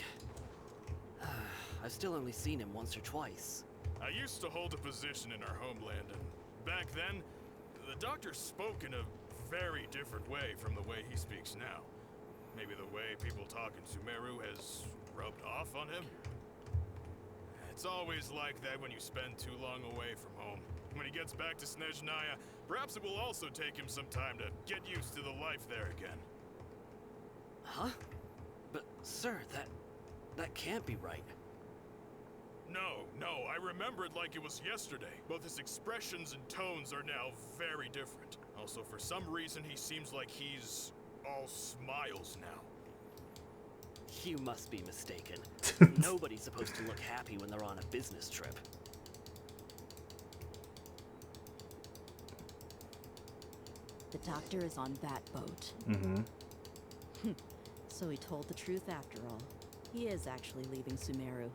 S12: I've still only seen him once or twice.
S11: I used to hold a position in our homeland, and back then, the doctor spoke in a very different way from the way he speaks now. Maybe the way people talk in Sumeru has rubbed off on him? It's always like that when you spend too long away from home. When he gets back to Snezhnaya, perhaps it will also take him some time to get used to the life there again.
S12: Huh? But, sir, that can't be right.
S11: No, I remember it like it was yesterday. Both his expressions and tones are now very different. Also, for some reason, he seems like he's all smiles now.
S12: You must be mistaken. Nobody's supposed to look happy when they're on a business trip.
S10: The doctor is on that boat.
S1: Mm-hmm.
S10: So he told the truth after all. He is actually leaving Sumeru.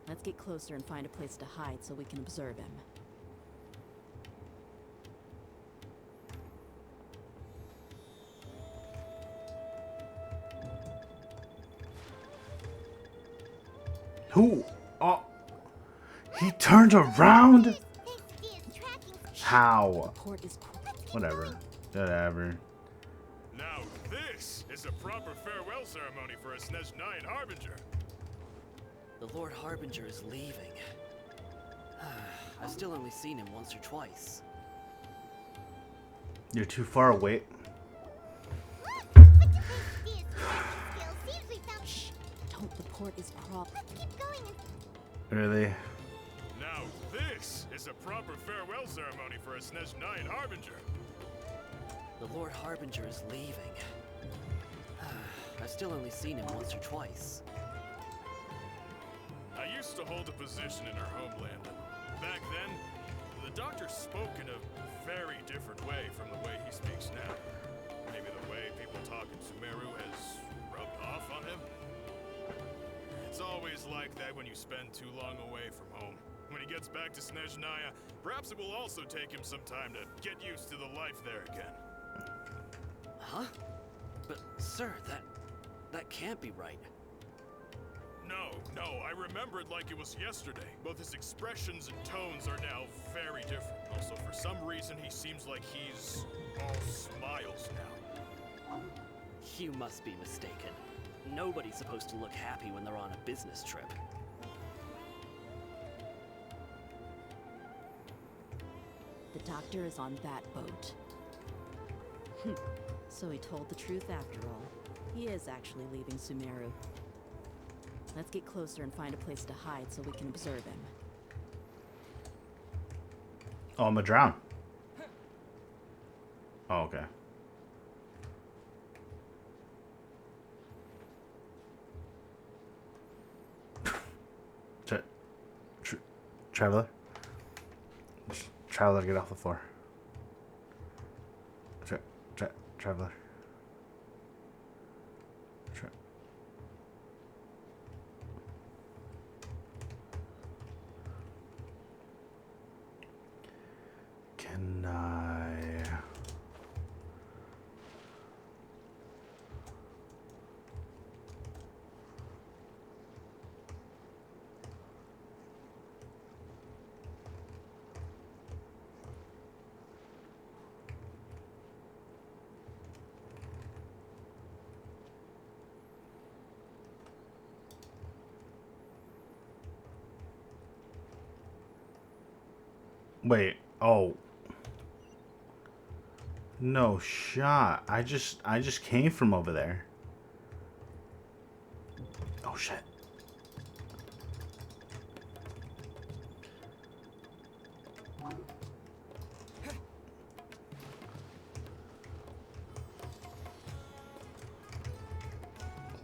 S10: Let's get closer and find a place to hide so we can observe him.
S1: Who? Oh, he turned around? How? Whatever. Whatever.
S11: Now this is a proper farewell ceremony for a Snezhnayan Harbinger.
S12: The Lord Harbinger is leaving. I've still only seen him once or twice.
S1: You're too far away.
S10: Shh! Don't. The port is propped.
S1: Really?
S11: Now this is a proper farewell ceremony for a Snezhnayan Harbinger.
S12: The Lord Harbinger is leaving. I've still only seen him once or twice.
S11: I used to hold a position in our homeland, and back then, the doctor spoke in a very different way from the way he speaks now. Maybe the way people talk in Sumeru has rubbed off on him? It's always like that when you spend too long away from home. When he gets back to Snezhnaya, perhaps it will also take him some time to get used to the life there again.
S12: Huh? But, sir, that can't be right.
S11: No, I remember it like it was yesterday. Both his expressions and tones are now very different. Also, for some reason, he seems like he's all smiles now.
S12: You must be mistaken. Nobody's supposed to look happy when they're on a business trip.
S10: The doctor is on that boat. So he told the truth after all. He is actually leaving Sumeru. Let's get closer and find a place to hide so we can observe him.
S1: Oh, I'm gonna drown. Oh, okay. Traveler? Traveler, get off the floor. Traveler. Can I... Wait, oh. No shot. I just came from over there. Oh shit.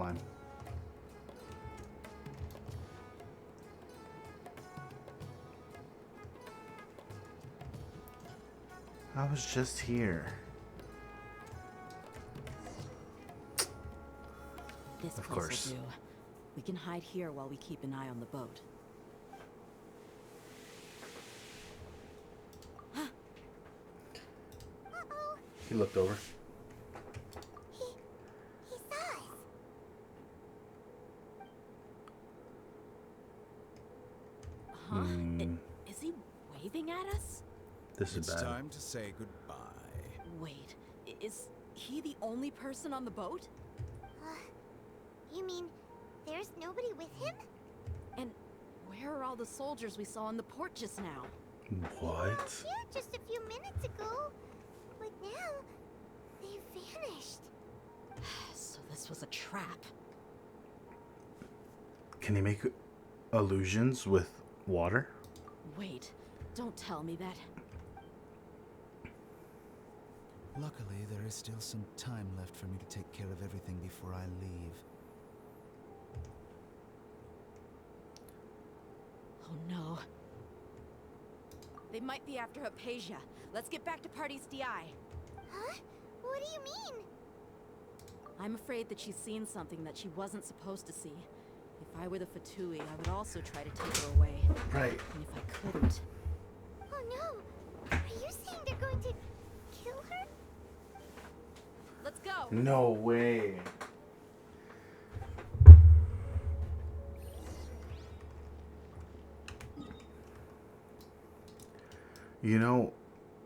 S1: climb. I was just here.
S10: This
S1: Of
S10: place
S1: course.
S10: will do. We can hide here while we keep an eye on the boat.
S1: He looked over.
S3: He saw us.
S10: Huh?
S1: Hmm.
S10: Is he waving at us?
S1: This is
S22: It's
S1: bad.
S22: time to say goodbye.
S10: Wait, is he the only person on the boat?
S3: You mean there's nobody with him?
S10: And where are all the soldiers we saw on the port just now?
S1: What?
S3: Yeah, just a few minutes ago. But now, they've vanished.
S10: So this was a trap.
S1: Can he make illusions with water?
S10: Wait, don't tell me that.
S22: Luckily, there is still some time left for me to take care of everything before I leave.
S10: Oh no. They might be after Hypatia. Let's get back to Party's DI.
S3: Huh? What do you mean?
S10: I'm afraid that she's seen something that she wasn't supposed to see. If I were the Fatui, I would also try to take her away.
S1: Right.
S10: And if I couldn't...
S3: Oh no! Are you saying they're going to kill her?
S10: Let's go!
S1: No way. You know,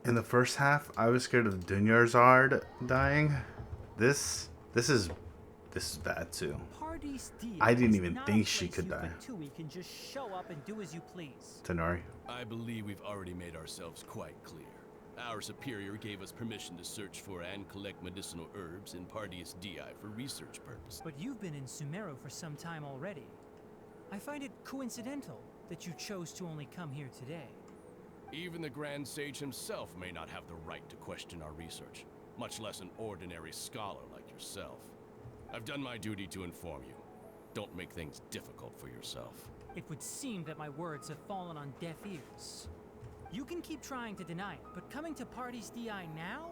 S1: in the first half, I was scared of Dunyarzad dying. This is bad too.
S16: Party's DI
S1: I didn't
S16: is
S1: even
S16: not
S1: think
S16: a
S1: she
S16: place
S1: could
S16: you
S1: die.
S16: Fatui can just show up and do as you please.
S1: Tenari.
S2: I believe we've already made ourselves quite clear. Our superior gave us permission to search for and collect medicinal herbs in Pardius DI for research purposes.
S16: But you've been in Sumeru for some time already. I find it coincidental that you chose to only come here today.
S2: Even the Grand Sage himself may not have the right to question our research, much less an ordinary scholar like yourself. I've done my duty to inform you. Don't make things difficult for yourself.
S16: It would seem that my words have fallen on deaf ears. You can keep trying to deny it, but coming to Party's DI now?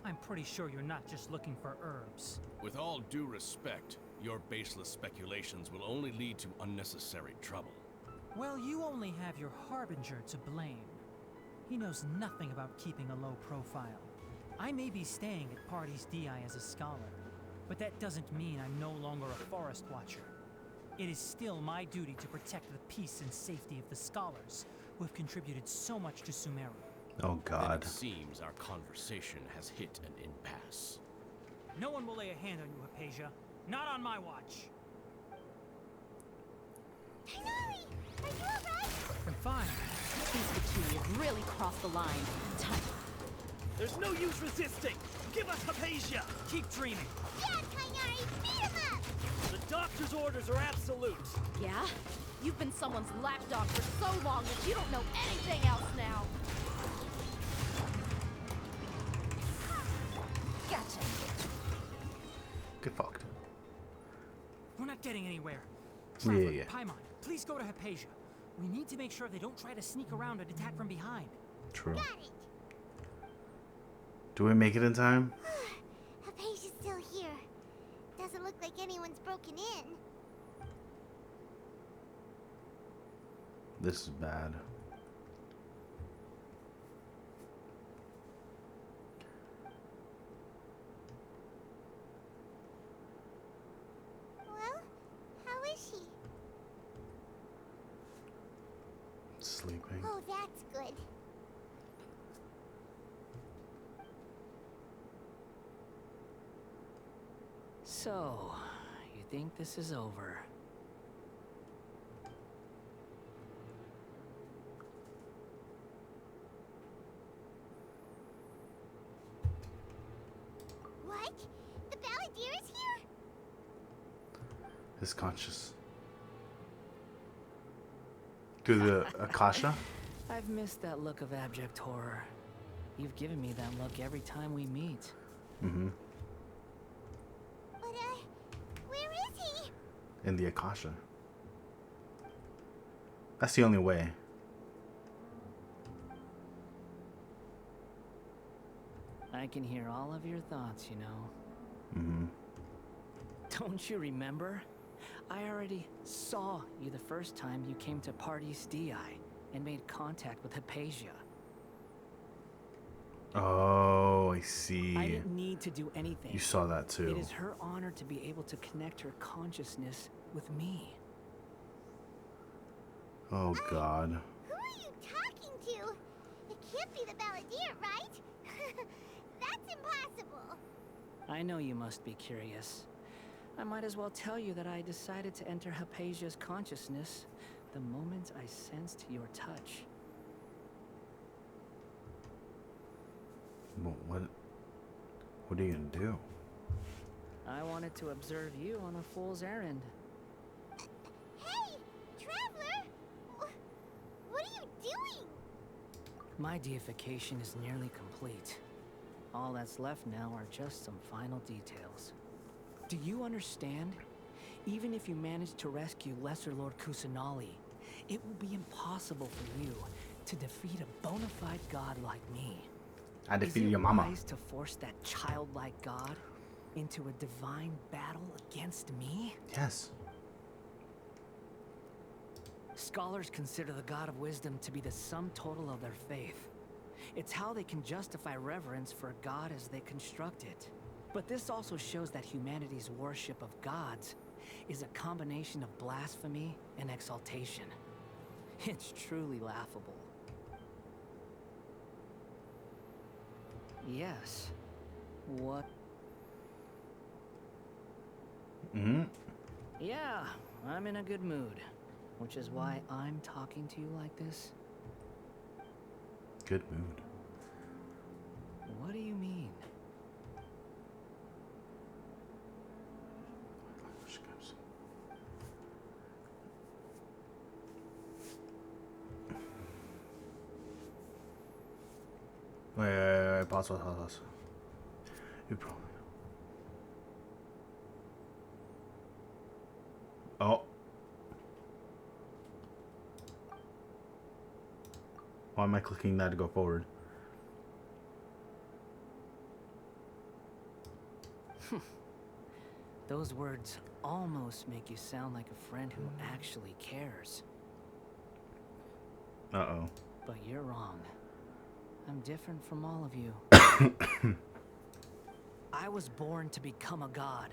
S16: I'm pretty sure you're not just looking for herbs.
S2: With all due respect, your baseless speculations will only lead to unnecessary trouble.
S16: Well, you only have your Harbinger to blame. He knows nothing about keeping a low profile. I may be staying at Party's DI as a scholar, but that doesn't mean I'm no longer a forest watcher. It is still my duty to protect the peace and safety of the scholars who have contributed so much to Sumeru.
S1: Oh
S2: Then
S1: God.
S2: it seems our conversation has hit an impasse.
S16: No one will lay a hand on you, Hypatia. Not on my watch.
S3: Tighnari! Are you alright?
S16: I'm fine.
S10: These Fatui have really crossed the line. Time.
S18: There's no use resisting! Give us Hypatia!
S16: Keep dreaming.
S3: Yeah, Tighnari! Beat him up!
S18: The doctor's orders are absolute!
S10: Yeah? You've been someone's lapdog for so long that you don't know anything else now. Gotcha.
S1: Get fucked.
S16: We're not getting anywhere.
S1: Yeah,
S16: Traveler,
S1: yeah.
S16: Paimon, please go to Hypatia. We need to make sure they don't try to sneak around and attack from behind.
S1: True.
S3: Got it!
S1: Do we make it in time?
S3: Hypatia's still here. Doesn't look like anyone's broken in.
S1: This is bad.
S3: Well, how is she?
S1: Sleeping.
S3: Oh, that's good.
S4: So, you think this is over?
S3: What? The Balladeer is here?
S1: Is conscious. Through the Akasha?
S4: I've missed that look of abject horror. You've given me that look every time we meet.
S1: Mm-hmm.
S3: But, where
S1: in the Akasha. That's the only way.
S6: I can hear all of your thoughts, you know.
S1: Mm-hmm.
S6: Don't you remember? I already saw you the first time you came to Parties DI and made contact with Hypatia.
S1: Oh, I see.
S6: I didn't need to do anything.
S1: You saw that too.
S6: It is her honor to be able to connect her consciousness with me.
S1: Oh, God.
S3: Who are you talking to? It can't be the Balladeer, right? That's impossible.
S6: I know you must be curious. I might as well tell you that I decided to enter Hypatia's consciousness the moment I sensed your touch.
S1: But what are you gonna do?
S6: I wanted to observe you on a fool's errand.
S3: Hey, Traveler! What are you doing?
S6: My deification is nearly complete. All that's left now are just some final details. Do you understand? Even if you manage to rescue Lesser Lord Kusanali, it will be impossible for you to defeat a bona fide god like me.
S1: I defeated your mama.
S6: Is it wise to force that childlike god into a divine battle against me?
S1: Yes.
S6: Scholars consider the god of wisdom to be the sum total of their faith. It's how they can justify reverence for a god as they construct it. But this also shows that humanity's worship of gods is a combination of blasphemy and exaltation. It's truly laughable. Yes. What?
S1: Mm-hmm.
S6: Yeah, I'm in a good mood, which is why I'm talking to you like this.
S1: Good mood.
S6: What do you mean?
S1: Wait, pause. You probably... Oh. Why am I clicking that to go forward?
S6: Those words almost make you sound like a friend who actually cares.
S1: Uh-oh.
S6: But you're wrong. I'm different from all of you. I was born to become a god.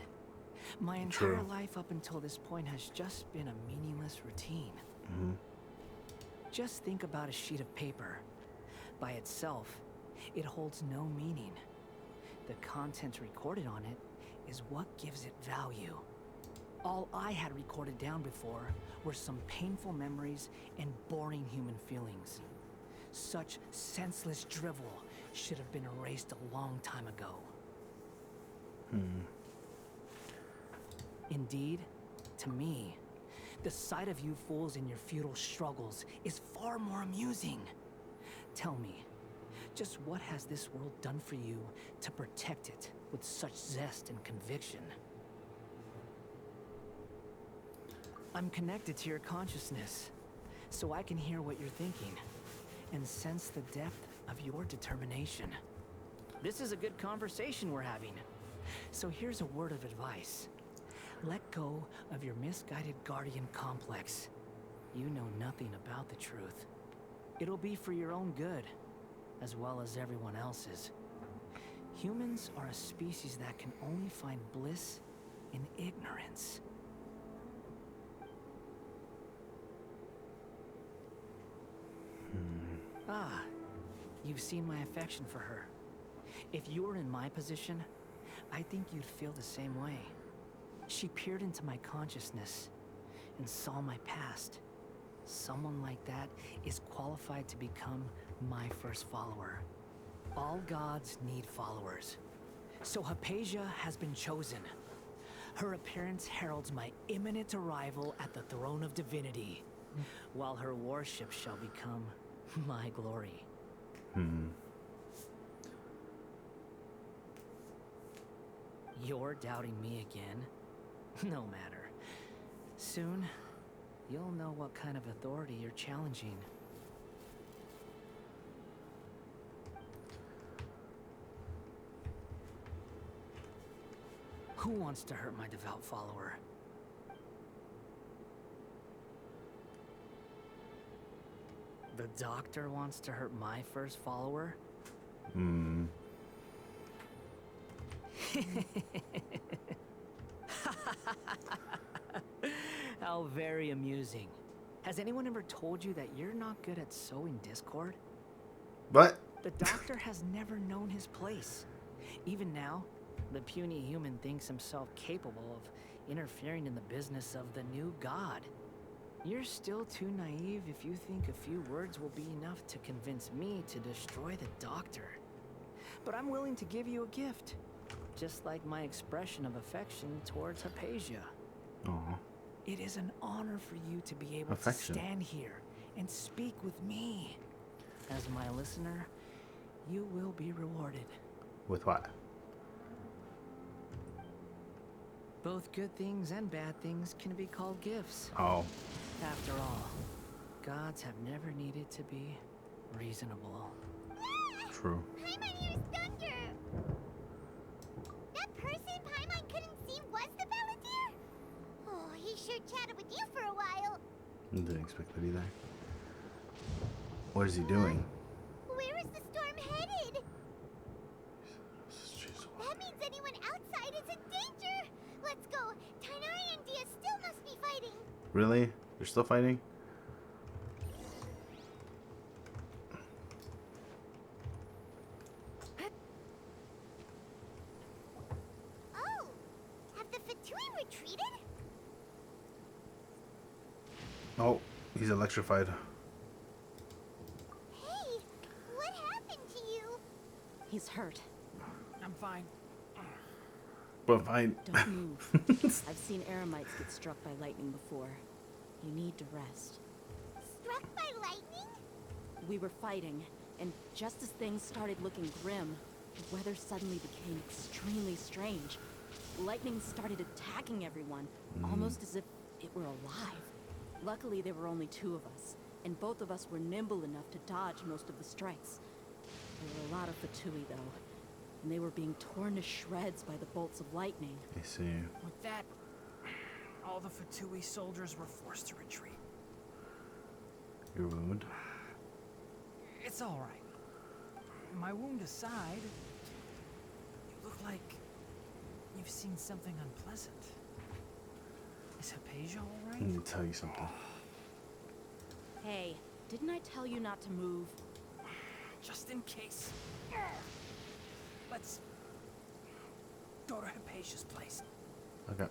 S6: My entire life up until this point has just been a meaningless routine.
S1: Mm-hmm.
S6: Just think about a sheet of paper. By itself, it holds no meaning. The content recorded on it is what gives it value. All I had recorded down before were some painful memories and boring human feelings. Such senseless drivel should have been erased a long time ago. Indeed, to me, the sight of you fools in your futile struggles is far more amusing. Tell me, just what has this world done for you to protect it with such zest and conviction? I'm connected to your consciousness, so I can hear what you're thinking and sense the depth of your determination. This is a good conversation we're having. So here's a word of advice. Let go of your misguided guardian complex. You know nothing about the truth. It'll be for your own good, as well as everyone else's. Humans are a species that can only find bliss in ignorance. Ah, you've seen my affection for her. If you were in my position, I think you'd feel the same way. She peered into my consciousness and saw my past. Someone like that is qualified to become my first follower. All gods need followers. So Hypatia has been chosen. Her appearance heralds my imminent arrival at the throne of divinity, while her worship shall become my glory. You're doubting me again? No matter. soon, you'll know what kind of authority you're challenging. Who wants to hurt my devout follower? The doctor wants to hurt my first follower?
S1: Hmm.
S6: How very amusing. Has anyone ever told you that you're not good at sowing discord?
S1: What?
S6: The doctor has never known his place. Even now, the puny human thinks himself capable of interfering in the business of the new god. You're still too naive if you think a few words will be enough to convince me to destroy the doctor. But I'm willing to give you a gift, just like my expression of affection towards Hypatia.
S1: Aw.
S6: It is an honor for you to be able
S1: Affection.
S6: to stand here and speak with me. As my listener, you will be rewarded.
S1: With what?
S6: Both good things and bad things can be called gifts.
S1: Oh.
S6: After all, gods have never needed to be reasonable.
S1: True.
S3: Paimon here's thunder! That person Paimon couldn't see was the Balladeer? Oh, he sure chatted with you for a while.
S1: Didn't expect to be there. What is he doing?
S3: Where is the storm headed? That means anyone outside is in danger! Let's go! Tainari and Dia still must be fighting!
S1: Really? You're still fighting?
S3: Oh! Have the Fatui retreated?
S1: Oh, he's electrified.
S3: Hey! What happened to you?
S10: He's hurt.
S16: I'm fine.
S1: But fine.
S10: Don't move. I've seen Eremites get struck by lightning before. You need to rest.
S3: Struck by lightning?
S10: We were fighting, and just as things started looking grim, the weather suddenly became extremely strange. Lightning started attacking everyone, almost as if it were alive. Luckily, there were only two of us, and both of us were nimble enough to dodge most of the strikes. There were a lot of Fatui, though, and they were being torn to shreds by the bolts of lightning.
S1: I see.
S16: With that, all the Fatui soldiers were forced to retreat.
S1: Your wound?
S16: It's all right. My wound aside, you look like you've seen something unpleasant. Is Hypatia all right?
S1: Let me tell you something.
S10: Hey, didn't I tell you not to move?
S16: Just in case. Let's go to Hypatia's place.
S1: Okay.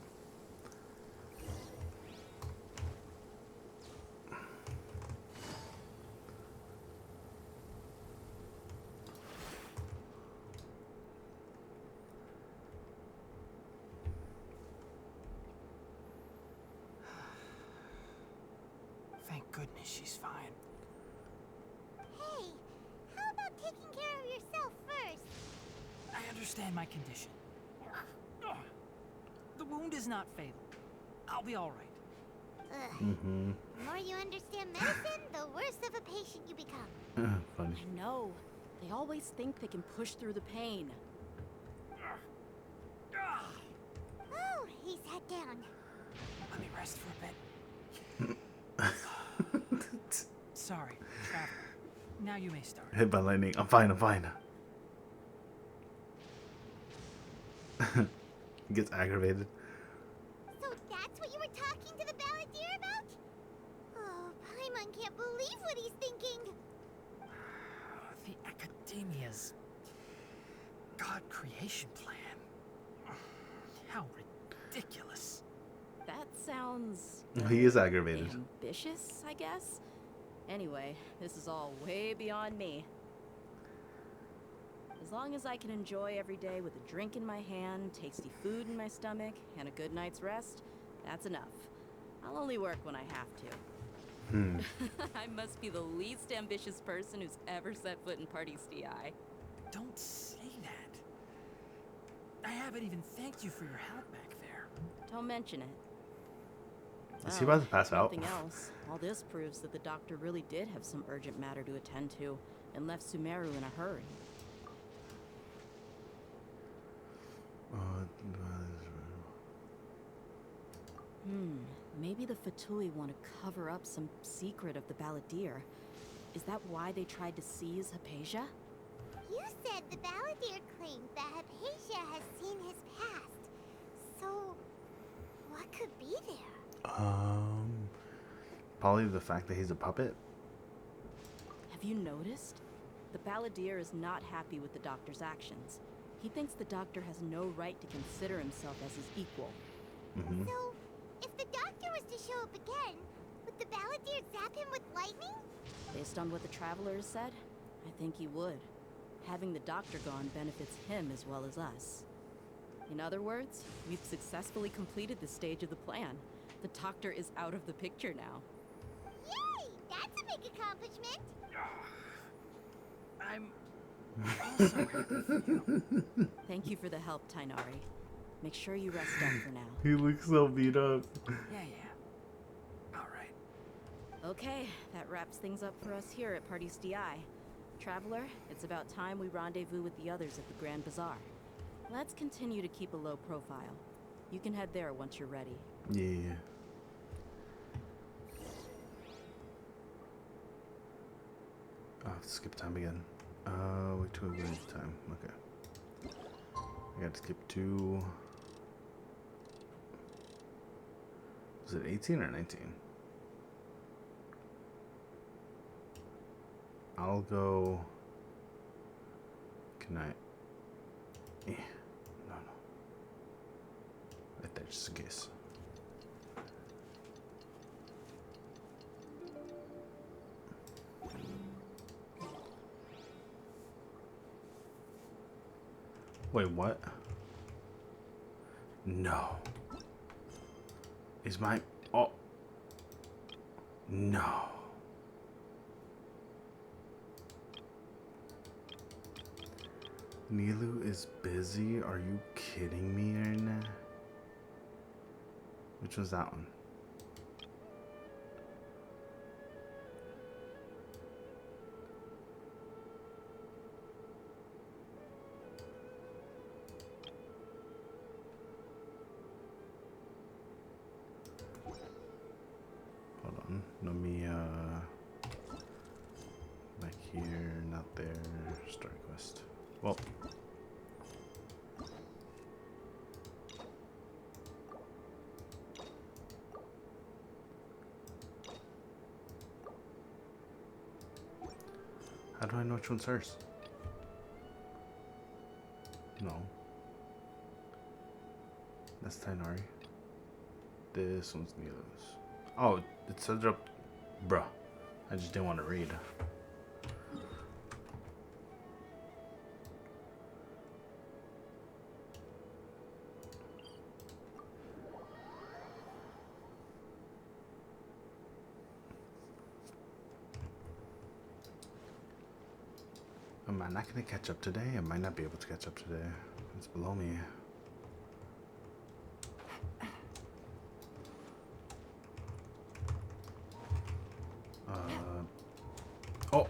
S16: Thank goodness she's fine.
S3: Hey, how about taking care of yourself first?
S16: I understand my condition. The wound is not fatal. I'll be all right.
S3: Ugh.
S1: Mm-hmm.
S3: The more you understand medicine, the worse of a patient you become.
S1: Funny.
S10: I know. They always think they can push through the pain.
S3: Oh, he sat down.
S16: Let me rest for a bit. Sorry, traveler. Now you may start.
S1: Hit by lightning. I'm fine, I'm fine. He gets aggravated.
S3: So that's what you were talking to the Balladeer about? Oh, Paimon can't believe what he's thinking.
S16: The Academia's God creation plan. How ridiculous.
S10: That sounds...
S1: He is aggravated.
S10: ambitious, I guess? Anyway, this is all way beyond me. As long as I can enjoy every day with a drink in my hand, tasty food in my stomach, and a good night's rest, that's enough. I'll only work when I have to. I must be the least ambitious person who's ever set foot in Party STI.
S16: Don't say that. I haven't even thanked you for your help back there.
S10: Don't mention it.
S1: Is he about to pass out?
S10: Nothing else. All this proves that the doctor really did have some urgent matter to attend to and left Sumeru in a hurry. Maybe the Fatui want to cover up some secret of the Balladeer. Is that why they tried to seize Hypatia?
S3: You said the Balladeer claimed that Hypatia has seen his past. So, what could be there?
S1: Probably the fact that he's a puppet.
S10: Have you noticed? The Balladeer is not happy with the doctor's actions. He thinks the doctor has no right to consider himself as his equal.
S3: So, if the doctor was to show up again, would the Balladeer zap him with lightning?
S10: Based on what the Traveler has said, I think he would. Having the doctor gone benefits him as well as us. In other words, we've successfully completed this stage of the plan. The doctor is out of the picture now.
S3: Yay! That's a big accomplishment!
S6: I'm also happy for you.
S10: Thank you for the help, Tainari. Make sure you rest up for now.
S1: He looks so beat up.
S6: Yeah. All right.
S10: Okay, that wraps things up for us here at Party's DI. Traveler, it's about time we rendezvous with the others at the Grand Bazaar. Let's continue to keep a low profile. You can head there once you're ready.
S1: Yeah. Oh, I have to skip time again. Wait till we lose time. Okay. I got to skip to. Was it 18 or 19? I'll go. Can I? No. Right there, just in case. Wait, what? No. Is my... Oh. No. Nilu is busy? Are you kidding me right now? Which was that one? Hold on. Let me, back here, not there. Start quest. Well. How do I know which one's hers? No. That's Tainari. This one's Nilu's. Oh, it says up. Bruh. I just didn't want to read. Am I not going to catch up today? I might not be able to catch up today. It's below me. Oh!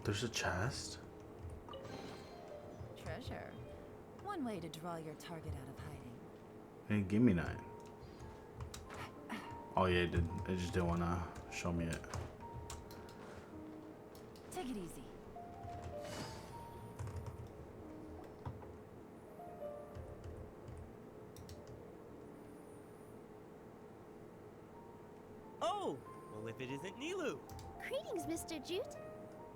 S1: There's a chest?
S7: Treasure. One way to draw your target out of hiding.
S1: Hey, give me that. Oh yeah, it did. It just didn't want to show me it.
S7: Take it easy.
S20: Oh, well if it isn't Nilu.
S8: Greetings, Mr. Jute.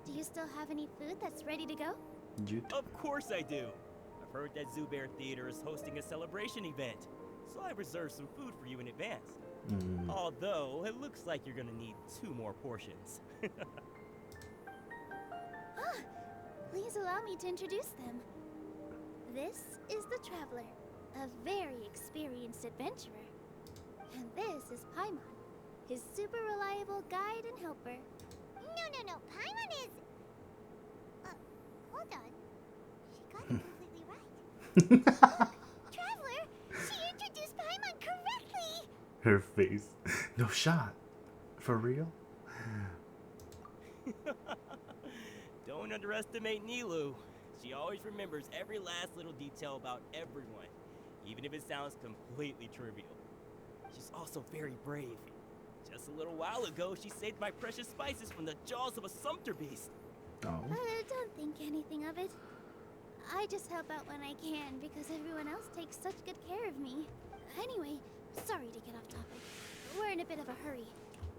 S8: Do you still have any food that's ready to go?
S1: Jute?
S20: Of course I do. I've heard that Zubair Theater is hosting a celebration event, so I reserved some food for you in advance. Although, it looks like you're gonna need 2 more portions.
S8: Please allow me to introduce them. This is the Traveler, a very experienced adventurer. And this is Paimon, his super reliable guide and helper.
S3: No. Paimon is... hold on. She got it completely right. Traveler, she introduced Paimon correctly!
S1: Her face. No shot. For real?
S20: Don't underestimate Nilu. She always remembers every last little detail about everyone, even if it sounds completely trivial. She's also very brave. Just a little while ago, she saved my precious spices from the jaws of a sumpter beast.
S1: Oh.
S8: Don't think anything of it. I just help out when I can because everyone else takes such good care of me. Anyway, sorry to get off topic. We're in a bit of a hurry.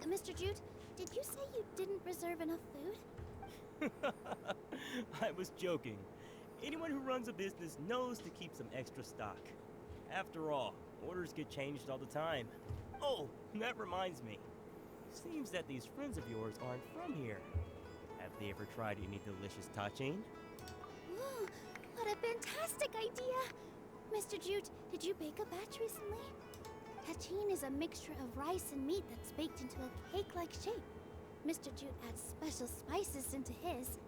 S8: Mr. Jute, did you say you didn't reserve enough food?
S20: I was joking. Anyone who runs a business knows to keep some extra stock. After all, orders get changed all the time. Oh, that reminds me. Seems that these friends of yours aren't from here. Have they ever tried any delicious tachin?
S8: Whoa, what a fantastic idea! Mr. Jute, did you bake a batch recently? Tachin is a mixture of rice and meat that's baked into a cake-like shape. Mr. Jute adds special spices into his.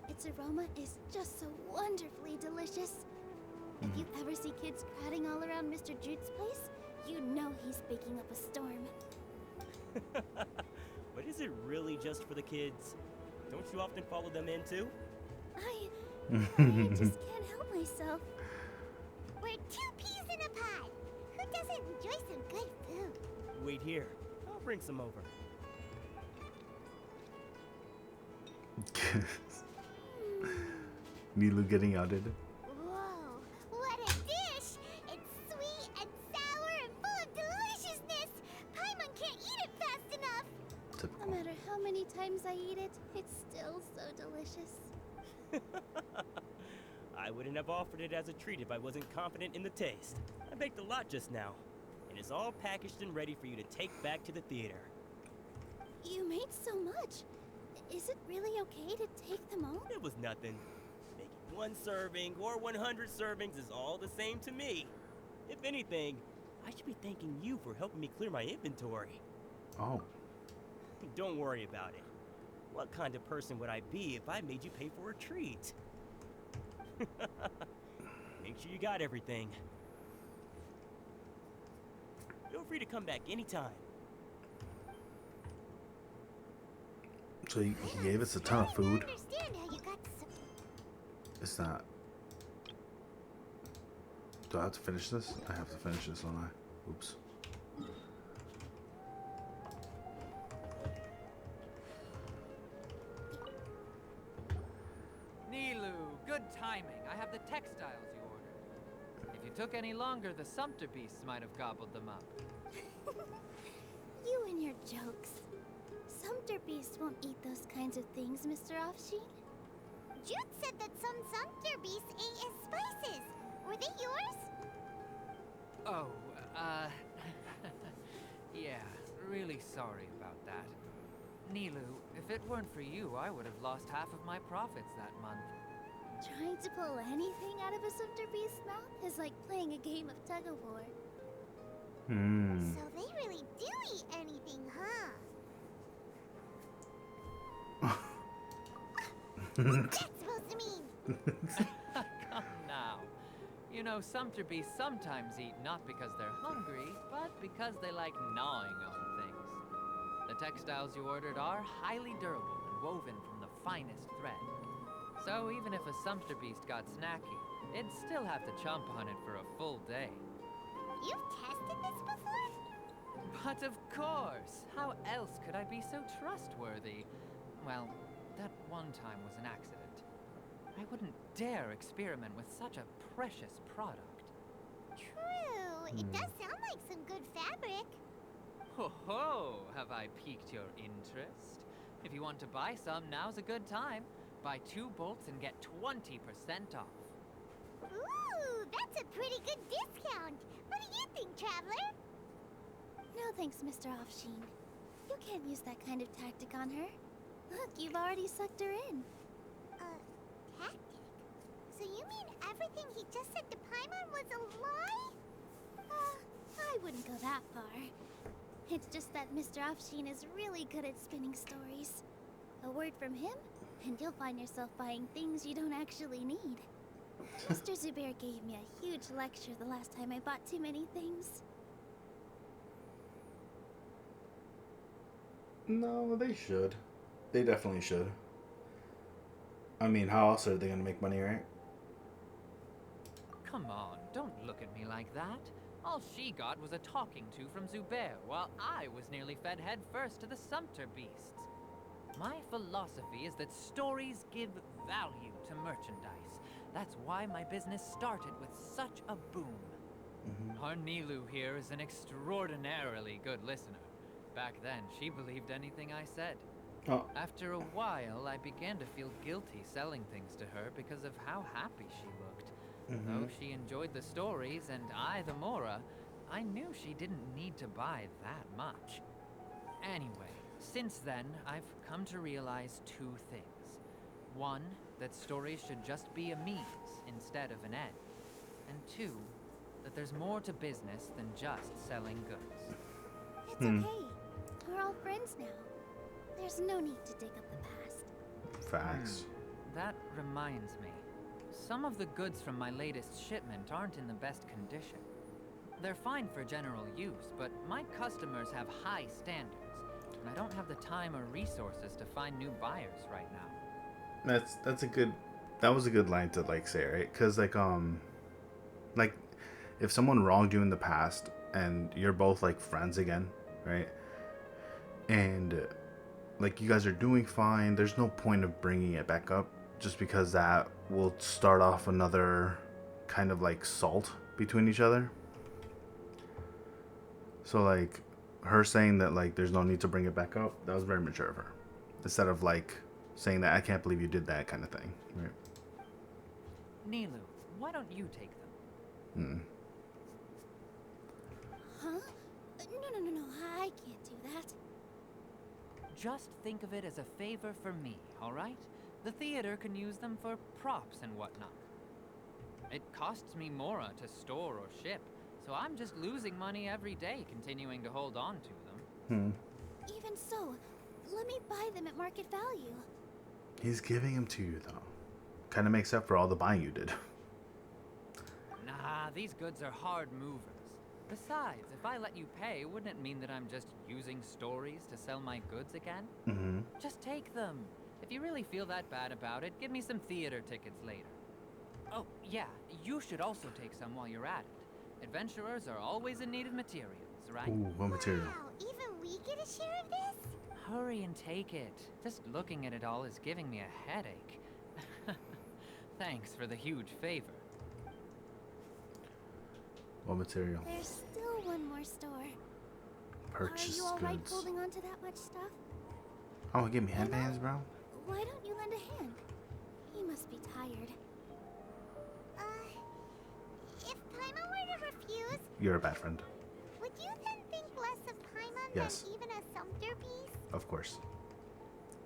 S8: Its aroma is just so wonderfully delicious. If you ever see kids crowding all around Mr. Jute's place, you know he's baking up a storm.
S20: But is it really just for the kids? Don't you often follow them in too?
S8: I just can't help myself.
S3: We're 2 peas in a pod. Who doesn't enjoy some good food?
S20: Wait here. I'll bring some over.
S1: Nilu getting outed.
S3: Whoa, what a dish! It's sweet and sour and full of deliciousness! Paimon can't eat it fast enough!
S8: No matter how many times I eat it, it's still so delicious.
S20: I wouldn't have offered it as a treat if I wasn't confident in the taste. I baked a lot just now, and it's all packaged and ready for you to take back to the theater.
S8: You made so much. Is it really okay to take them all?
S20: It was nothing. Making 1 serving or 100 servings is all the same to me. If anything, I should be thanking you for helping me clear my inventory.
S1: Oh.
S20: Don't worry about it. What kind of person would I be if I made you pay for a treat? Make sure you got everything. Feel free to come back anytime.
S1: So he gave us a ton of food.
S3: I understand how you got to
S1: It's not. Do I have to finish this? I have to finish this, don't I? Oops.
S15: Nilu, good timing. I have the textiles you ordered. If you took any longer, the sumpter beasts might have gobbled them up.
S8: You and your jokes. Sumpter beasts won't eat those kinds of things, Mr. Offsheen.
S3: Jude said that some sumpter beasts ate his spices. Were they yours?
S15: Oh, yeah, really sorry about that. Nilu, if it weren't for you, I would have lost half of my profits that month.
S8: Trying to pull anything out of a sumpter beast's mouth is like playing a game of tug-of-war.
S3: So they really do eat anything, huh? What's that supposed to mean?
S15: Come now. You know, sumpter beasts sometimes eat not because they're hungry, but because they like gnawing on things. The textiles you ordered are highly durable and woven from the finest thread. So even if a sumpter beast got snacky, it'd still have to chomp on it for a full day.
S3: You've tested this before?
S15: But of course! How else could I be so trustworthy? Well, that one time was an accident. I wouldn't dare experiment with such a precious product.
S3: True. It does sound like some good fabric.
S15: Ho ho! Have I piqued your interest? If you want to buy some, now's a good time. Buy 2 bolts and get 20% off.
S3: Ooh, that's a pretty good discount. What do you think, Traveler?
S8: No thanks, Mr. Offsheen. You can't use that kind of tactic on her. Look, you've already sucked her in.
S3: Tactic? So you mean everything he just said to Paimon was a lie?
S8: I wouldn't go that far. It's just that Mr. Offsheen is really good at spinning stories. A word from him, and you'll find yourself buying things you don't actually need. Mr. Zubair gave me a huge lecture the last time I bought too many things.
S1: No, they should. They definitely should. I mean, how else are they gonna make money, right?
S15: Come on, don't look at me like that. All she got was a talking to from Zubair, while I was nearly fed head first to the Sumpter beasts. My philosophy is that stories give value to merchandise. That's why my business started with such a boom. Our Nilu here is an extraordinarily good listener. Back then, she believed anything I said.
S1: Oh.
S15: After a while, I began to feel guilty selling things to her because of how happy she looked. Though she enjoyed the stories and I the Mora, I knew she didn't need to buy that much. Anyway, since then, I've come to realize two things. One, that stories should just be a means instead of an end. And two, that there's more to business than just selling goods.
S8: It's okay. We're all friends now. There's no need to dig up the past.
S1: Facts.
S15: That reminds me. Some of the goods from my latest shipment aren't in the best condition. They're fine for general use, but my customers have high standards, and I don't have the time or resources to find new buyers right now.
S1: That was a good line to like say, right? Because like if someone wronged you in the past and you're both like friends again, right? And like you guys are doing fine, there's no point of bringing it back up just because that will start off another kind of like salt between each other. So like her saying that like there's no need to bring it back up, that was very mature of her. Instead of like saying that I can't believe you did that kind of thing, right?
S15: Nilu, why don't you take them?
S8: Huh? No, I can't do that.
S15: Just think of it as a favor for me, alright? The theater can use them for props and whatnot. It costs me Mora to store or ship, so I'm just losing money every day continuing to hold on to them.
S8: Even so, let me buy them at market value.
S1: He's giving them to you though. Kind of makes up for all the buying you did.
S15: Nah, these goods are hard movers. Besides, if I let you pay, wouldn't it mean that I'm just using stories to sell my goods again? Just take them. If you really feel that bad about it, give me some theater tickets later. Oh, yeah, you should also take some while you're at it. Adventurers are always in need of materials, right?
S1: Ooh, what material?
S3: Wow, even we get a share of this?
S15: Hurry and take it. Just looking at it all is giving me a headache. Thanks for the huge favor.
S1: What material?
S8: There's still one more store.
S1: Purchase
S8: Are you all right
S1: goods.
S8: holding on to that much stuff?
S1: Oh, give me headbands, bro.
S8: Why don't you lend a hand? You must be tired.
S3: If Paimon were to refuse,
S1: You're a bad friend.
S3: would you then think less of Paimon
S1: Yes.
S3: than even a Sumpter beast?
S1: Of course.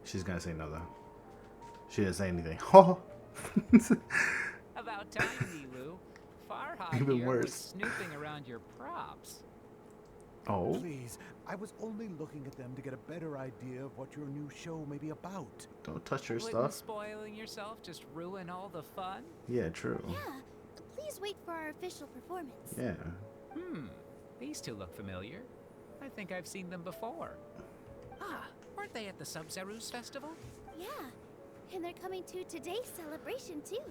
S1: She's gonna say no though. She didn't say anything. Oh.
S6: About time, Nilu. Farhad
S1: Even
S6: here
S1: worse.
S6: was snooping around your props.
S1: Oh.
S19: Please, I was only looking at them to get a better idea of what your new show may be about.
S1: Don't touch your
S6: Wouldn't
S1: stuff.
S6: spoiling yourself just ruin all the fun?
S1: Yeah, true.
S8: Yeah, please wait for our official performance.
S1: Yeah.
S6: These two look familiar. I think I've seen them before. Ah, weren't they at the Sub-Zerus festival?
S8: Yeah, and they're coming to today's celebration too.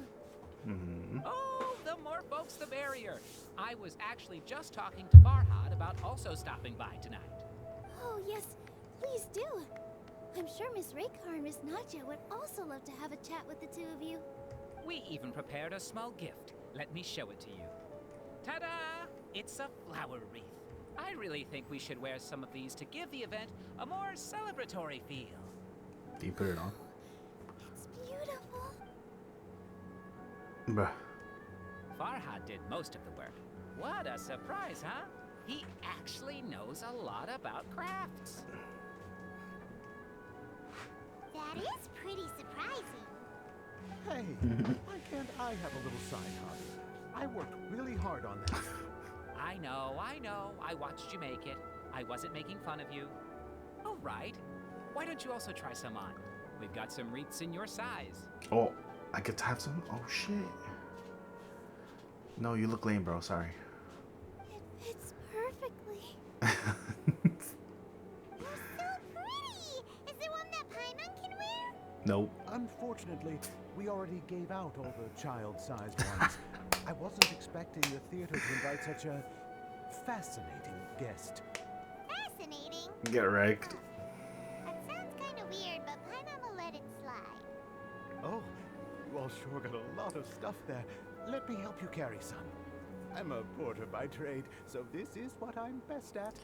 S6: Oh, the more folks the merrier. I was actually just talking to Farhad about also stopping by tonight.
S8: Oh yes, please do. I'm sure Miss Raykar and Miss Nadja would also love to have a chat with the two of you.
S6: We even prepared a small gift. Let me show it to you. Ta-da! It's a flower wreath. I really think we should wear some of these to give the event a more celebratory feel.
S1: Do you put it on?
S8: It's beautiful.
S1: Bruh.
S6: Farhad did most of the work. What a surprise, huh? He actually knows a lot about crafts.
S3: That is pretty surprising.
S19: Hey, why can't I have a little side hobby? I worked really hard on that.
S6: I know. I watched you make it. I wasn't making fun of you. All right. Why don't you also try some on? We've got some wreaths in your size.
S1: Oh, I get to have some? Oh, shit. No, you look lame, bro. Sorry.
S3: It fits perfectly. You're so pretty! Is there one that Paimon can wear?
S1: Nope.
S19: Unfortunately, we already gave out all the child-sized ones. I wasn't expecting the theater to invite such a fascinating guest.
S3: Fascinating?
S1: Get wrecked.
S3: That sounds kind of weird, but Paimon will let it slide.
S19: Oh, you all sure got a lot of stuff there. Let me help you carry some. I'm a porter by trade, so this is what I'm best at.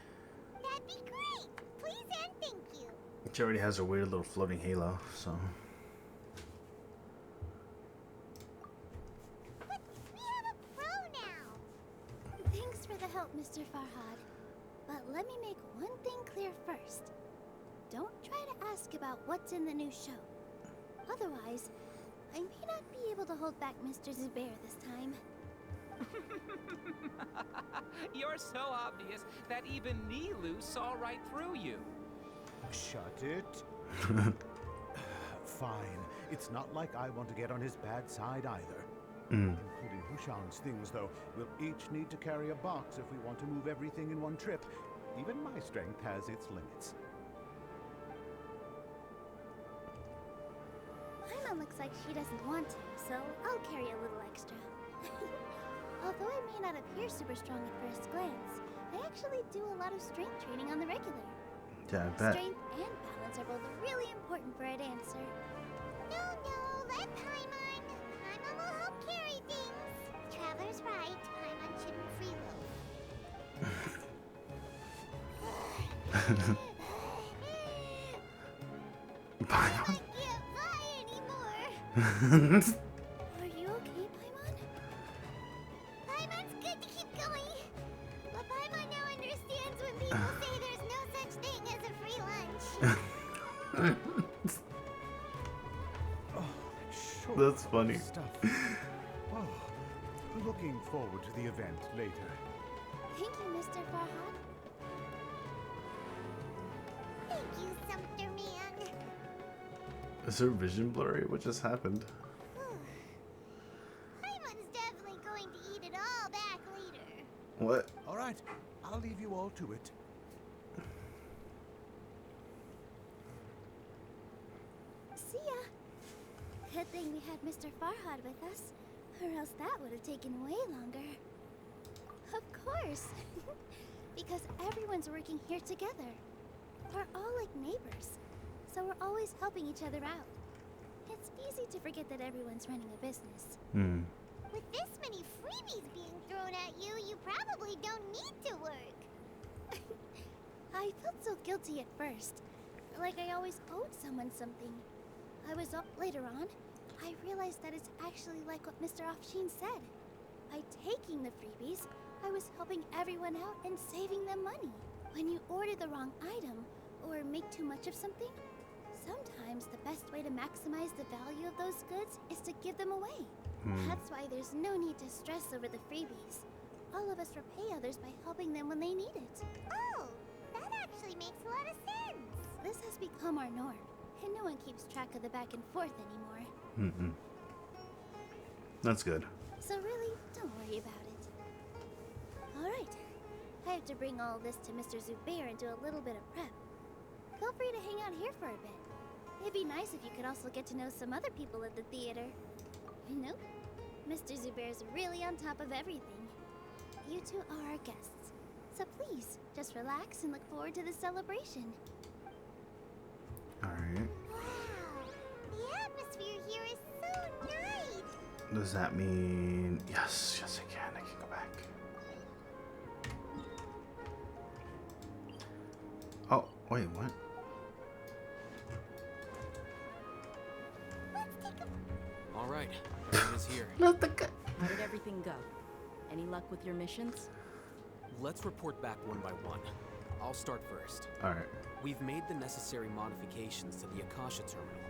S3: That'd be great! Please and thank you.
S1: She already has her weird little floating halo, so.
S3: But we have a pro now!
S8: Thanks for the help, Mr. Farhad. But let me make one thing clear first. Don't try to ask about what's in the new show. Otherwise, I may not be able to hold back Mr. Zubair this time.
S5: You're so obvious that even Nilu saw right through you.
S19: Shut it. Fine. It's not like I want to get on his bad side either. Including Hushang's things, though. We'll each need to carry a box if we want to move everything in one trip. Even my strength has its limits.
S8: Paimon looks like she doesn't want to, so I'll carry a little extra. Although I may not appear super strong at first glance, I actually do a lot of strength training on the regular.
S1: Yeah, I bet.
S8: Strength and balance are both really important for a dancer.
S3: No, let Paimon. Paimon will help carry things. Traveler's right. Paimon shouldn't freeload.
S1: Paimon?
S3: I can't fly anymore.
S8: Are you okay, Paimon?
S3: Paimon's good to keep going. But Paimon now understands when people say there's no such thing as a free lunch.
S19: Sure.
S1: That's funny.
S19: Stuff. Oh, looking forward to the event later.
S8: Thank you, Mr. Farhad.
S3: Thank you, Sumpter Man.
S1: Is her vision blurry? What just happened?
S3: Paimon's definitely going to eat it all back later.
S1: What?
S19: All right, I'll leave you all to it.
S8: See ya. Good thing we had Mr. Farhad with us, or else that would have taken way longer. Of course. Because everyone's working here together. We're all like neighbors, so we're always helping each other out. It's easy to forget that everyone's running a business.
S3: With this many freebies being thrown at you, you probably don't need to work.
S8: I felt so guilty at first, like I always owed someone something. Later on, I realized that it's actually like what Mr. Afshin said. By taking the freebies, I was helping everyone out and saving them money. When you order the wrong item, or make too much of something, sometimes the best way to maximize the value of those goods is to give them away. That's why there's no need to stress over the freebies. All of us repay others by helping them when they need it.
S3: Oh, that actually makes a lot of sense.
S8: This has become our norm, and no one keeps track of the back and forth anymore.
S1: That's good.
S8: So really, don't worry about it. Alright, I have to bring all this to Mr. Zubair and do a little bit of prep. Feel free to hang out here for a bit. It'd be nice if you could also get to know some other people at the theater. Nope. Mr. Zubair's really on top of everything. You two are our guests. So please, just relax and look forward to the celebration.
S1: Alright.
S3: Wow, the atmosphere here is so nice.
S1: Does that mean... Yes, I can. I can go back. Oh, wait, what?
S12: All right, everyone is here.
S10: How did everything go? Any luck with your missions?
S12: Let's report back one by one. I'll start first.
S1: Alright.
S12: We've made the necessary modifications to the Akasha terminal.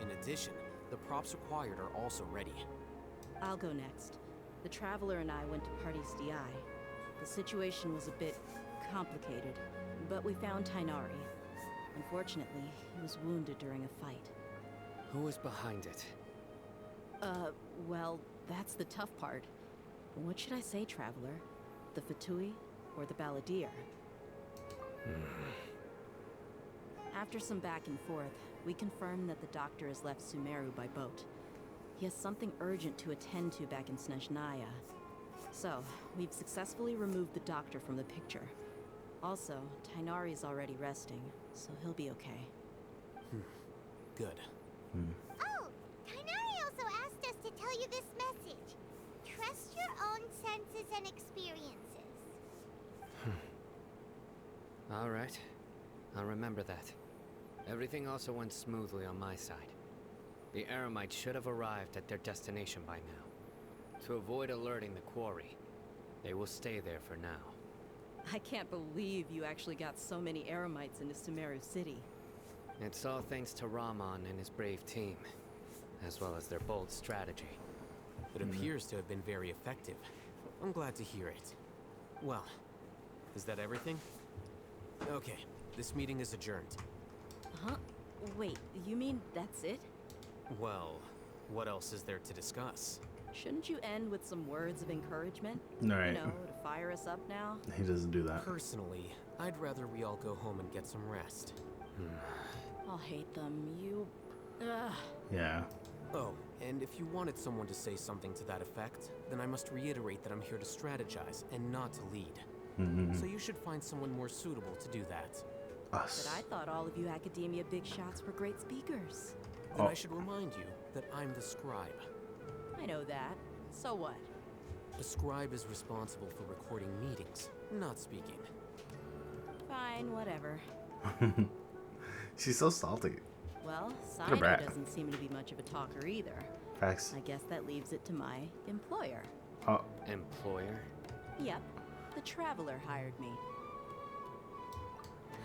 S12: In addition, the props required are also ready.
S10: I'll go next. The Traveler and I went to Party's DI. The situation was a bit complicated, but we found Tainari. Unfortunately, he was wounded during a fight.
S12: Who is behind it?
S10: Well, that's the tough part. What should I say, Traveler? The Fatui or the Balladeer? After some back and forth, we confirmed that the doctor has left Sumeru by boat. He has something urgent to attend to back in Snezhnaya. So, we've successfully removed the doctor from the picture. Also, Tighnari's already resting, so he'll be okay.
S9: Good.
S3: Oh, Tighnari also asked us to tell you this message. Trust your own senses and experiences.
S4: All right. I'll remember that. Everything also went smoothly on my side. The Eremites should have arrived at their destination by now. To avoid alerting the quarry, they will stay there for now.
S10: I can't believe you actually got so many Eremites into Sumeru City.
S4: It's all thanks to Rahman and his brave team, as well as their bold strategy.
S9: It appears to have been very effective. I'm glad to hear it. Well, is that everything? Okay, this meeting is adjourned.
S10: Huh? Wait, you mean that's it?
S9: Well, what else is there to discuss?
S10: Shouldn't you end with some words of encouragement?
S1: Right.
S10: You know, to fire us up now?
S1: He doesn't do that.
S9: Personally, I'd rather we all go home and get some rest.
S10: I'll hate them. You... Ugh.
S1: Yeah.
S9: Oh, and if you wanted someone to say something to that effect, then I must reiterate that I'm here to strategize and not to lead. So you should find someone more suitable to do that.
S1: Us.
S10: But I thought all of you academia big shots were great speakers.
S9: Then I should remind you that I'm the scribe.
S10: I know that. So what?
S9: The scribe is responsible for recording meetings, not speaking.
S10: Fine, whatever.
S1: She's so salty.
S10: Well,
S1: What a
S10: Sino
S1: brat.
S10: doesn't seem to be much of a talker either.
S1: Facts.
S10: I guess that leaves it to my employer.
S1: Oh.
S4: Employer?
S10: Yep, the Traveler hired me.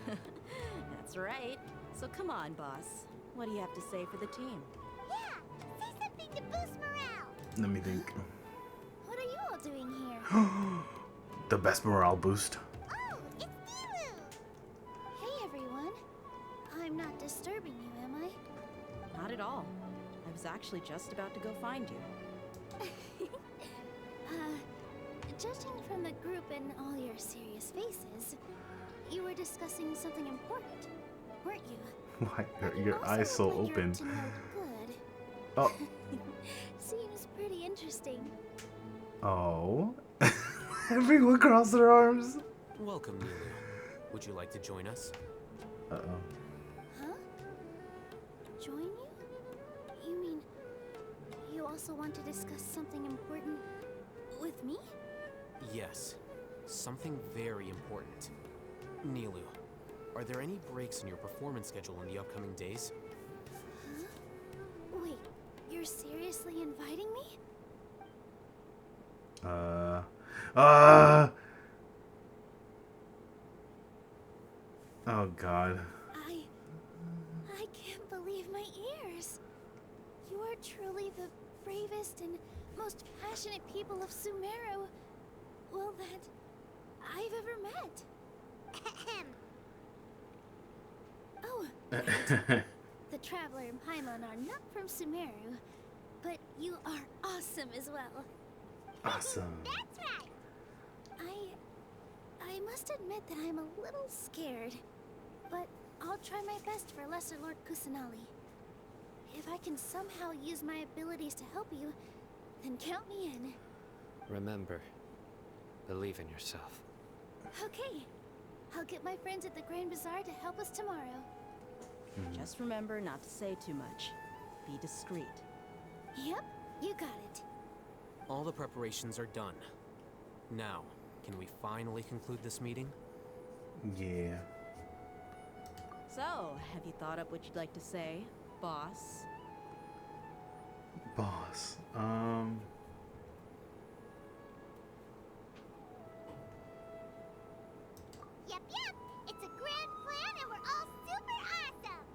S10: That's right. So come on, boss. What do you have to say for the team?
S3: Yeah, say something to boost morale.
S1: Let me think.
S8: What are you all doing here?
S1: The best morale boost.
S3: Oh, it's Nilu!
S8: Hey, everyone. I'm not disturbing you, am I?
S10: Not at all. I was actually just about to go find you.
S8: Judging from the group and all your serious faces, you were discussing something important, weren't you?
S1: Why are your eyes so open?
S8: To note good.
S1: Oh.
S8: Seems pretty interesting.
S1: Oh. Everyone crossed their arms.
S9: Welcome, Nilu. Would you like to join us?
S1: Uh-oh.
S8: Huh? Join you? You mean you also want to discuss something important with me?
S9: Yes, something very important. Nilu, are there any breaks in your performance schedule in the upcoming days?
S8: Huh? Wait, you're seriously inviting me?
S1: Oh God.
S8: I can't believe my ears. You are truly the bravest and most passionate people of Sumeru, well, that I've ever met. Oh, right. The Traveler and Paimon are not from Sumeru, but you are awesome as well.
S1: Awesome.
S3: That's right.
S8: I must admit that I'm a little scared, but I'll try my best for Lesser Lord Kusanali. If I can somehow use my abilities to help you, then count me in.
S4: Remember, believe in yourself.
S8: Okay. I'll get my friends at the Grand Bazaar to help us tomorrow.
S10: Just remember not to say too much. Be discreet.
S8: Yep, you got it.
S9: All the preparations are done. Now, can we finally conclude this meeting?
S1: Yeah.
S10: So, have you thought up what you'd like to say, boss?
S1: Boss.
S3: Yep, it's a grand plan and we're all super awesome.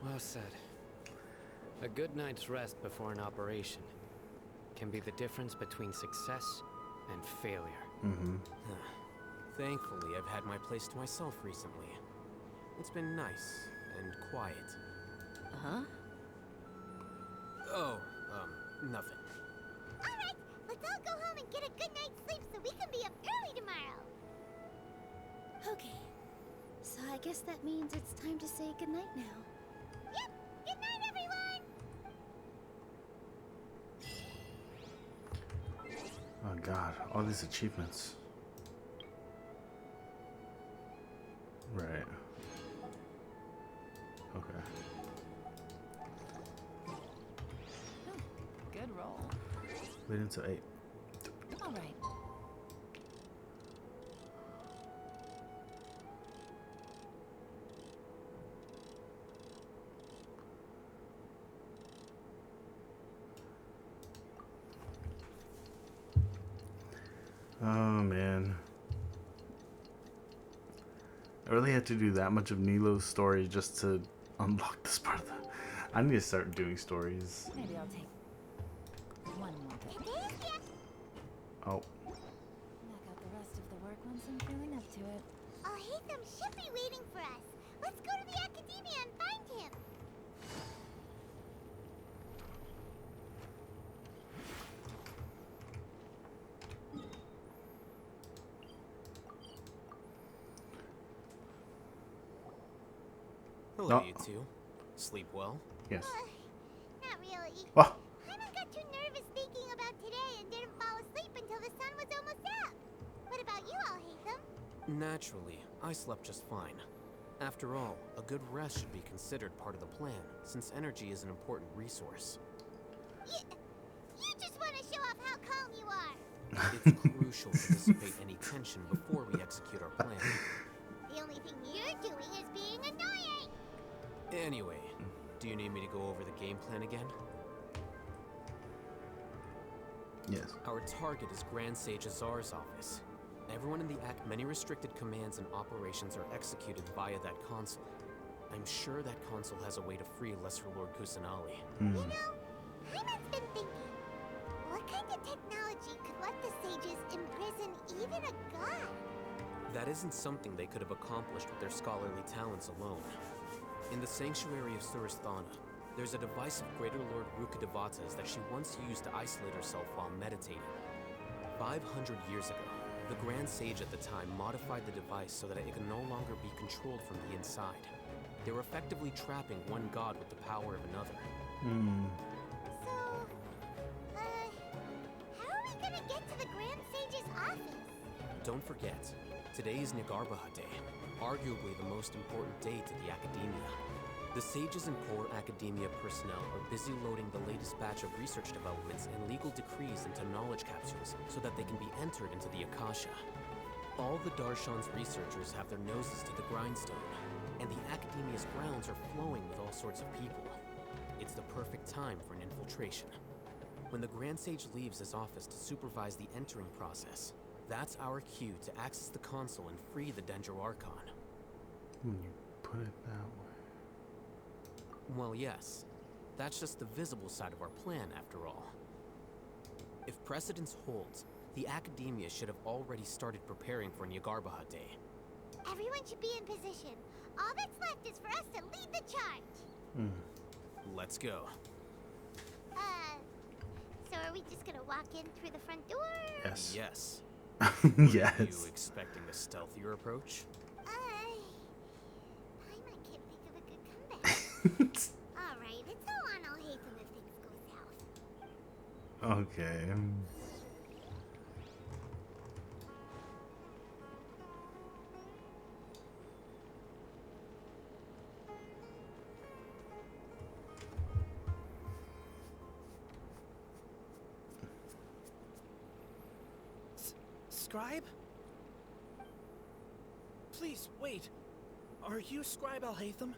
S4: Well said. A good night's rest before an operation can be the difference between success and failure.
S9: Thankfully, I've had my place to myself recently. It's been nice and quiet.
S10: Huh?
S9: Oh, nothing.
S3: Alright, let's all go home and get a good night's sleep so we can be up early tomorrow.
S8: Okay. So I guess that means it's time to say goodnight now.
S3: Yep, good night, everyone!
S1: Oh god, all these achievements. Right. Okay.
S7: Good roll.
S1: Lead into 8.
S7: All right.
S1: Oh man. I really had to do that much of Nilo's story just to unlock this part of the... I need to start doing stories.
S7: Maybe I'll take one more go.
S1: Oh.
S7: Knock out the rest of the work once I'm feeling up to it.
S3: Haytham should be waiting for us. Let's go to the Academia and find him.
S9: Hello,
S1: Oh.
S9: you two. Sleep well?
S1: Yes.
S3: Not really.
S1: Oh.
S3: Hyman got too nervous thinking about today and didn't fall asleep until the sun was almost out. What about you all, Haytham?
S9: Naturally, I slept just fine. After all, a good rest should be considered part of the plan, since energy is an important resource.
S3: You just want to show off how calm you are.
S9: It's crucial to dissipate any tension before we execute our plan.
S3: The only thing you're doing is being annoying.
S9: Anyway, do you need me to go over the game plan again?
S1: Yes.
S9: Our target is Grand Sage Azar's office. Everyone in the Act, many restricted commands and operations are executed via that console. I'm sure that console has a way to free Lesser Lord Kusanali.
S3: You know, Hyman's been thinking, what kind of technology could let the sages imprison even a god?
S9: That isn't something they could have accomplished with their scholarly talents alone. In the Sanctuary of Suristhana, there's a device of Greater Lord Rukkhadevata's that she once used to isolate herself while meditating. 500 years ago, the Grand Sage at the time modified the device so that it could no longer be controlled from the inside. They were effectively trapping one god with the power of another.
S3: So, how are we gonna get to the Grand Sage's office?
S9: Don't forget, today is Nigarbaha Day, arguably the most important day to the Academia. The sages and core Academia personnel are busy loading the latest batch of research developments and legal decrees into knowledge capsules so that they can be entered into the Akasha. All the Darshan's researchers have their noses to the grindstone, and the Academia's grounds are flowing with all sorts of people. It's the perfect time for an infiltration. When the Grand Sage leaves his office to supervise the entering process, that's our cue to access the console and free the Dendro Archon.
S1: When you put it that way.
S9: Well, yes. That's just the visible side of our plan, after all. If precedence holds, the Academia should have already started preparing for Nigarbaha Day.
S3: Everyone should be in position. All that's left is for us to lead the charge.
S9: Let's go.
S3: So are we just gonna walk in through the front door?
S1: Yes.
S9: Yes.
S1: Yes.
S9: Are you expecting a stealthier approach?
S3: Paimon can't think of a good comeback. Alright, it's all on Haytham if things go south.
S1: Okay.
S18: Scribe? Please, wait. Are you Scribe Alhaitham?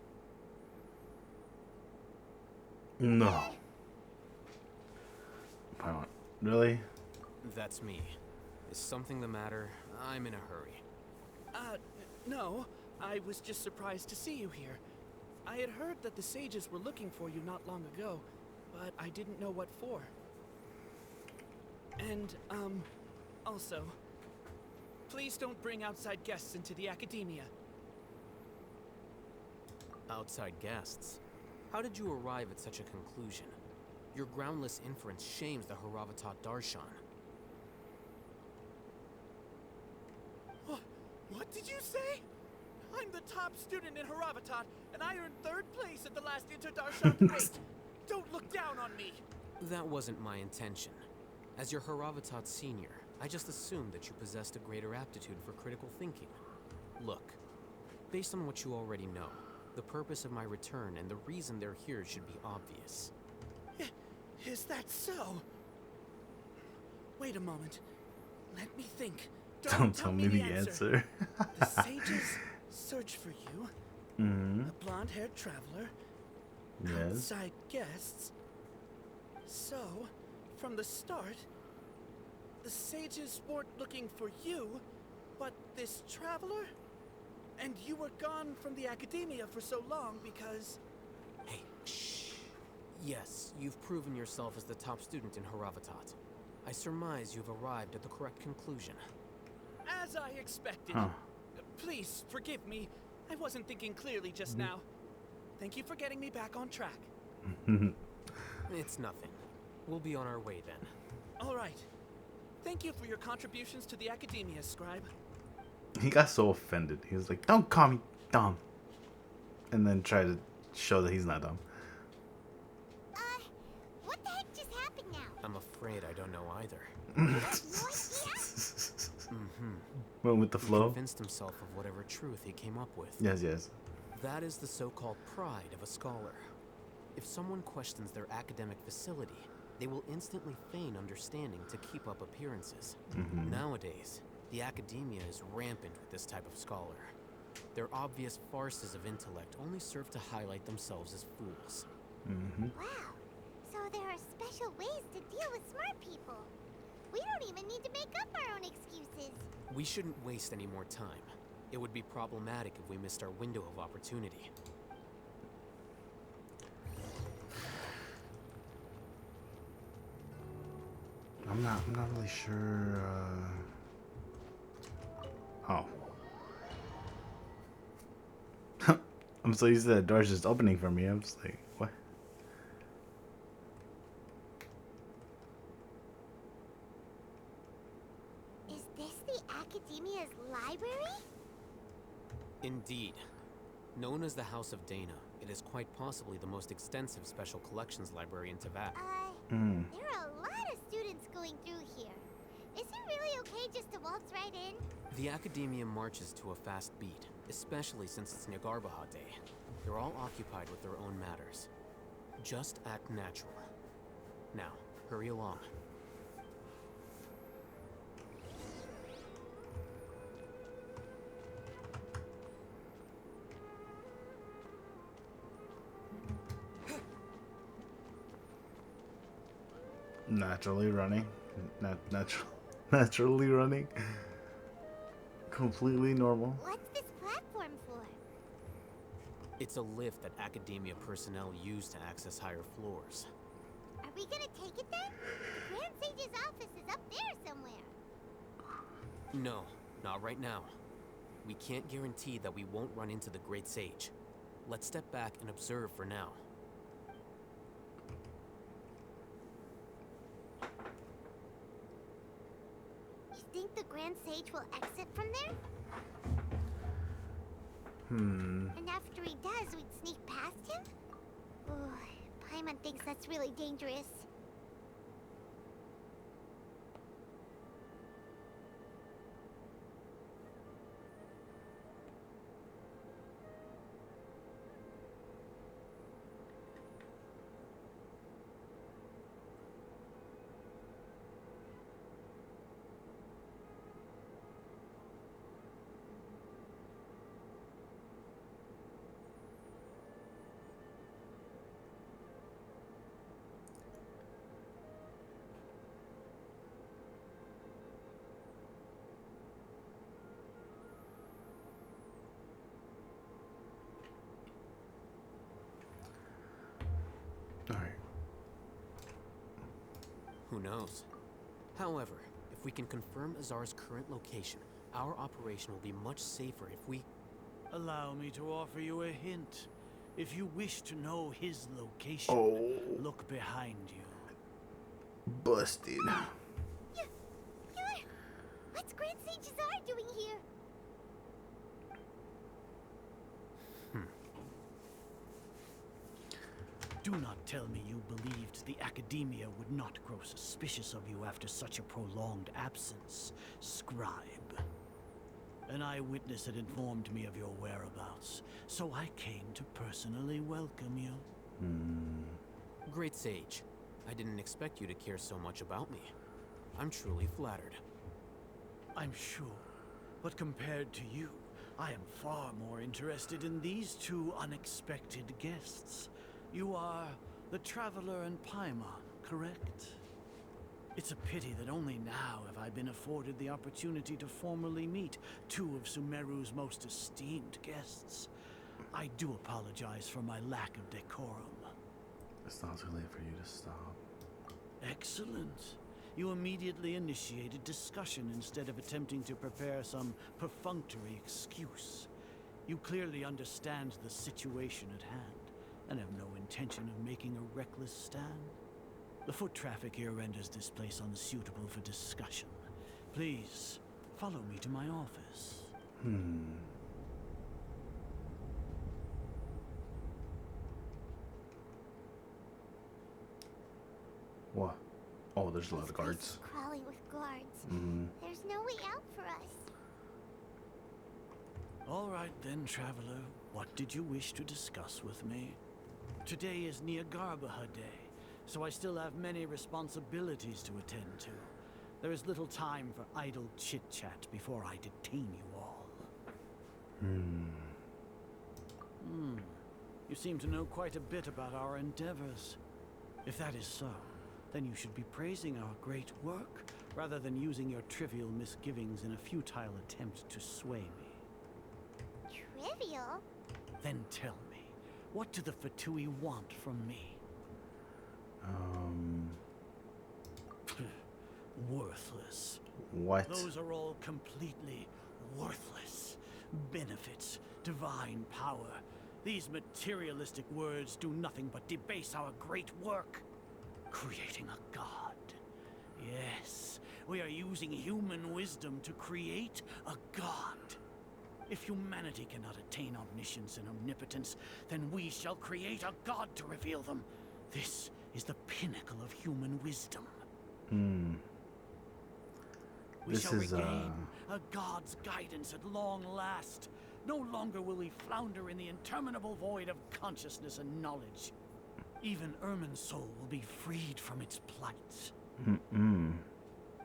S1: No. Paimon. Really?
S9: That's me. Is something the matter? I'm in a hurry.
S18: No. I was just surprised to see you here. I had heard that the sages were looking for you not long ago, but I didn't know what for. And, also, please don't bring outside guests into the Academia.
S9: Outside guests? How did you arrive at such a conclusion? Your groundless inference shames the Haravatat Darshan.
S18: What did you say? I'm the top student in Haravatat, and I earned 3rd place at the last Inter-Darshan debate. Don't look down on me.
S9: That wasn't my intention. As your Haravatat senior, I just assumed that you possessed a greater aptitude for critical thinking. Look, based on what you already know, the purpose of my return and the reason they're here should be obvious.
S18: Is that so? Wait a moment. Let me think.
S1: Don't tell me the answer.
S18: The sages search for you. A blonde-haired traveler.
S1: Yes.
S18: Outside guests. So, from the start, the sages weren't looking for you, but this traveler? And you were gone from the academia for so long because...
S9: Hey, shh. Yes, you've proven yourself as the top student in Haravatat. I surmise you've arrived at the correct conclusion.
S18: As I expected. Please, forgive me. I wasn't thinking clearly just now. Thank you for getting me back on track.
S9: It's nothing. We'll be on our way then.
S18: All right. Thank you for your contributions to the academia, Scribe.
S1: He got so offended. He was like, "Don't call me dumb," and then try to show that he's not dumb.
S3: What the heck just happened now?
S9: I'm afraid I don't know either.
S1: Went with the flow.
S9: He convinced himself of whatever truth he came up with.
S1: Yes, yes.
S9: That is the so-called pride of a scholar. If someone questions their academic facility, they will instantly feign understanding to keep up appearances. Nowadays, the academia is rampant with this type of scholar. Their obvious farces of intellect only serve to highlight themselves as fools.
S3: Wow. So there are special ways to deal with smart people. We don't even need to make up our own excuses.
S9: We shouldn't waste any more time. It would be problematic if we missed our window of opportunity.
S1: I'm not really sure. Oh. I'm so used to that door's just opening for me. I'm just like, what?
S3: Is this the academia's library?
S9: Indeed. Known as the House of Dana, it is quite possibly the most extensive special collections library in Teyvat.
S3: There are a lot of students going through here. Is it really okay just to waltz right in?
S9: The academia marches to a fast beat, especially since it's Nagarbaha Day. They're all occupied with their own matters. Just act natural. Now, hurry along.
S1: Naturally running. Naturally running. Completely normal.
S3: What's this platform for?
S9: It's a lift that academia personnel use to access higher floors.
S3: Are we gonna take it then? The Grand Sage's office is up there somewhere.
S9: No, not right now. We can't guarantee that we won't run into the Great Sage. Let's step back and observe for now.
S3: You think the Grand Sage will exit from there? And after he does, we'd sneak past him? Ooh, Paimon thinks that's really dangerous.
S9: Who knows? However, if we can confirm Azar's current location, our operation will be much safer if we...
S17: Allow me to offer you a hint. If you wish to know his location, look behind you.
S1: Busted.
S3: What's Grand Sage Zar doing here?
S17: Do not tell me you believed the Academia would not grow suspicious of you after such a prolonged absence, scribe. An eyewitness had informed me of your whereabouts, so I came to personally welcome you.
S9: Great Sage. I didn't expect you to care so much about me. I'm truly flattered.
S17: I'm sure, but compared to you, I am far more interested in these two unexpected guests. You are the Traveler and Paimon, correct? It's a pity that only now have I been afforded the opportunity to formally meet two of Sumeru's most esteemed guests. I do apologize for my lack of decorum.
S1: It's not too late for you to stop.
S17: Excellent. You immediately initiated discussion instead of attempting to prepare some perfunctory excuse. You clearly understand the situation at hand and have no intention of making a reckless stand. The foot traffic here renders this place unsuitable for discussion. Please, follow me to my office.
S1: What? Oh, there's a lot of guards.
S3: Crawling with guards. There's no way out for us.
S17: All right then, Traveler. What did you wish to discuss with me? Today is Niagarbaha Day, so I still have many responsibilities to attend to. There is little time for idle chit-chat before I detain you all. You seem to know quite a bit about our endeavors. If that is so, then you should be praising our great work, rather than using your trivial misgivings in a futile attempt to sway me.
S3: Trivial?
S17: Then tell me, what do the Fatui want from me? Worthless.
S1: What?
S17: Those are all completely worthless. Benefits, divine power. These materialistic words do nothing but debase our great work. Creating a god. Yes, we are using human wisdom to create a god. If humanity cannot attain omniscience and omnipotence, then we shall create a god to reveal them. This is the pinnacle of human wisdom. We shall regain a god's guidance at long last. No longer will we flounder in the interminable void of consciousness and knowledge. Even Ermin's soul will be freed from its plight.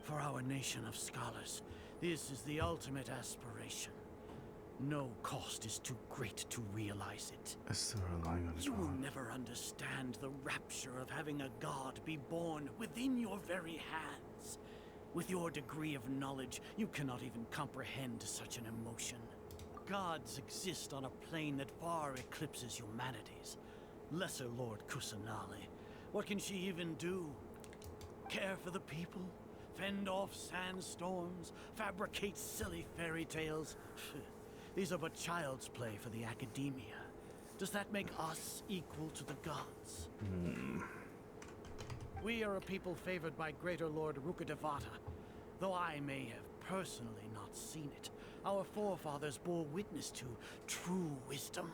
S17: For our nation of scholars, this is the ultimate aspiration. No cost is too great to realize it.
S1: I'm still relying on
S17: You will never understand the rapture of having a god be born within your very hands. With your degree of knowledge, you cannot even comprehend such an emotion. Gods exist on a plane that far eclipses humanity's. Lesser Lord Kusanali, what can she even do? Care for the people? Fend off sandstorms? Fabricate silly fairy tales? These are but child's play for the Academia. Does that make us equal to the gods? We are a people favored by Greater Lord Rukadevata. Though I may have personally not seen it, our forefathers bore witness to true wisdom.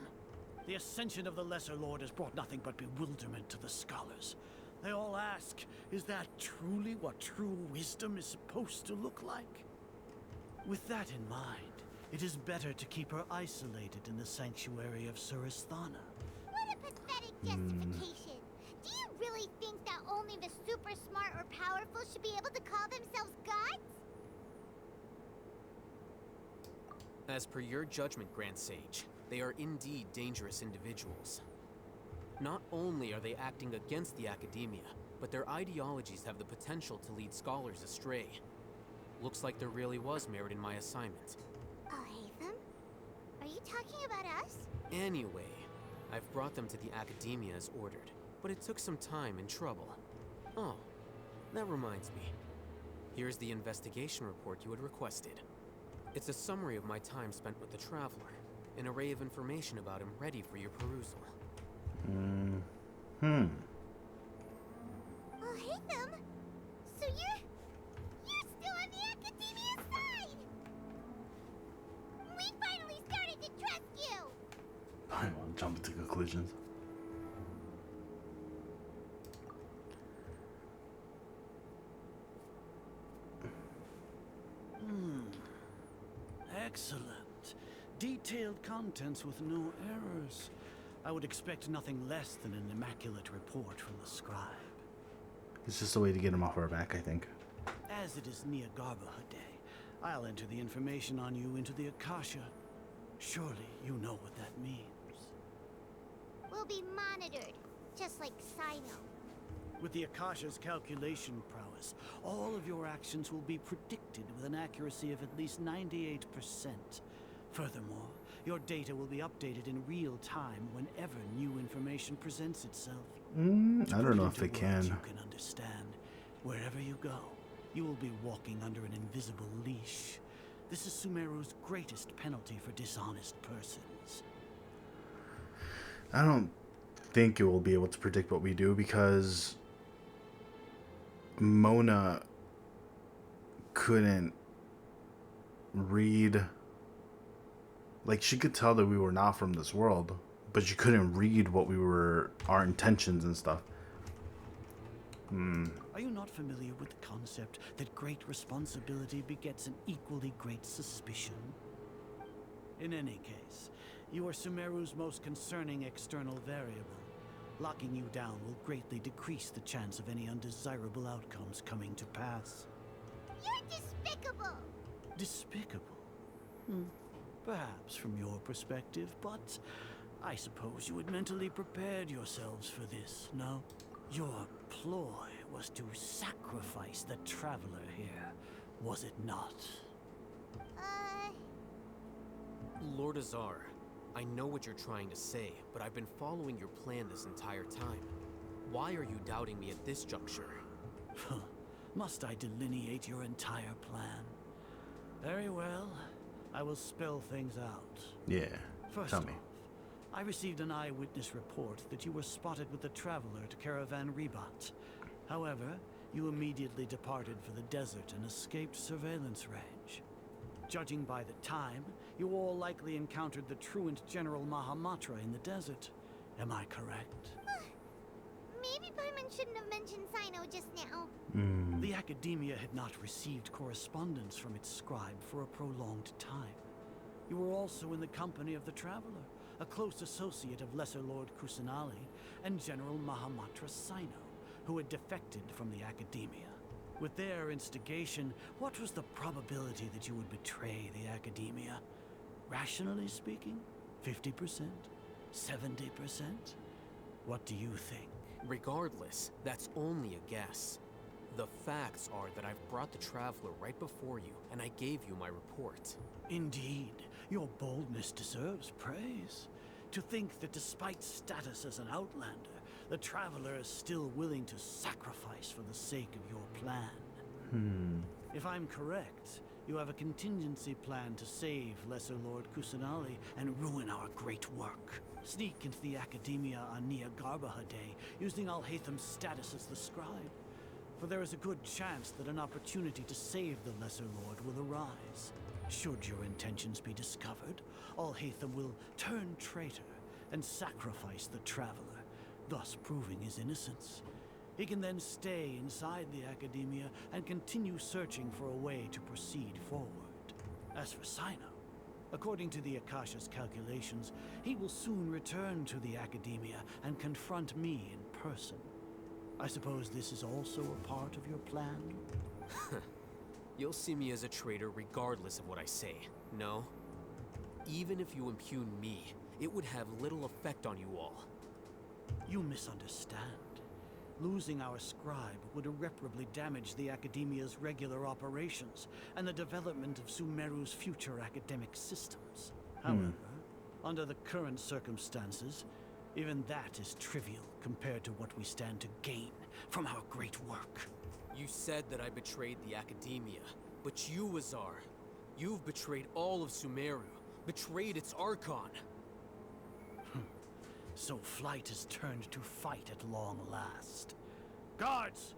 S17: The ascension of the Lesser Lord has brought nothing but bewilderment to the scholars. They all ask, is that truly what true wisdom is supposed to look like? With that in mind, it is better to keep her isolated in the sanctuary of Suristhana.
S3: What a pathetic justification. Do you really think that only the super smart or powerful should be able to call themselves gods?
S9: As per your judgment, Grand Sage, they are indeed dangerous individuals. Not only are they acting against the Academia, but their ideologies have the potential to lead scholars astray. Looks like there really was merit in my assignment.
S3: Oh, Hatham? Are you talking about us?
S9: Anyway, I've brought them to the Academia as ordered, but it took some time and trouble. Oh, that reminds me. Here's the investigation report you had requested. It's a summary of my time spent with the Traveler, An array of information about him ready for your perusal.
S3: Oh, Haytham! So you're still on the Academia side! We finally started to trust you!
S1: I won't jump to conclusions.
S17: Excellent. Detailed contents with no errors. I would expect nothing less than an immaculate report from the scribe.
S1: It's just a way to get him off our back, I think.
S17: As it is Nahida Day, I'll enter the information on you into the Akasha. Surely you know what that means.
S3: We'll be monitored, just like Sino.
S17: With the Akasha's calculation prowess, all of your actions will be predicted with an accuracy of at least 98%. Furthermore, your data will be updated in real time whenever new information presents itself.
S1: I don't know if they can.
S17: You can understand. Wherever you go, you will be walking under an invisible leash. This is Sumeru's greatest penalty for dishonest persons.
S1: I don't think it will be able to predict what we do because Mona couldn't read. Like, she could tell that we were not from this world, but she couldn't read what we were, our intentions and stuff.
S17: Are you not familiar with the concept that great responsibility begets an equally great suspicion? In any case, you are Sumeru's most concerning external variable. Locking you down will greatly decrease the chance of any undesirable outcomes coming to pass.
S3: You're despicable!
S17: Despicable? Perhaps from your perspective, but I suppose you had mentally prepared yourselves for this, no? Your ploy was to sacrifice the traveler here, was it not?
S9: Lord Azar, I know what you're trying to say, but I've been following your plan this entire time. Why are you doubting me at this juncture?
S17: Must I delineate your entire plan? Very well. I will spell things out.
S1: Yeah,
S17: First
S1: tell
S17: off,
S1: me.
S17: I received an eyewitness report that you were spotted with the traveler to Caravan Rebat. However, you immediately departed for the desert and escaped surveillance range. Judging by the time, you all likely encountered the truant General Mahamatra in the desert. Am I correct?
S3: Maybe Paimon shouldn't have mentioned Sino just now.
S17: The Academia had not received correspondence from its scribe for a prolonged time. You were also in the company of the Traveler, a close associate of Lesser Lord Kusanali and General Mahamatra Sino, who had defected from the Academia. With their instigation, what was the probability that you would betray the Academia? Rationally speaking, 50%? 70%? What do you think?
S9: Regardless, that's only a guess. The facts are that I've brought the Traveler right before you, and I gave you my report.
S17: Indeed, your boldness deserves praise. To think that despite status as an outlander, the Traveler is still willing to sacrifice for the sake of your plan. If I'm correct, you have a contingency plan to save Lesser Lord Kusanali and ruin our great work. Sneak into the Academia on Nahida Day, using Alhaitham's status as the scribe. For there is a good chance that an opportunity to save the Lesser Lord will arise. Should your intentions be discovered, Alhaitham will turn traitor and sacrifice the Traveler, thus proving his innocence. He can then stay inside the Academia and continue searching for a way to proceed forward. As for Sino, according to the Akasha's calculations, he will soon return to the Academia and confront me in person. I suppose this is also a part of your plan?
S9: You'll see me as a traitor regardless of what I say, no? Even if you impugn me, it would have little effect on you all.
S17: You misunderstand. Losing our scribe would irreparably damage the Academia's regular operations and the development of Sumeru's future academic systems. However, under the current circumstances, even that is trivial compared to what we stand to gain from our great work.
S9: You said that I betrayed the Academia, but you, Azar, you've betrayed all of Sumeru, betrayed its Archon.
S17: So flight has turned to fight at long last. Guards!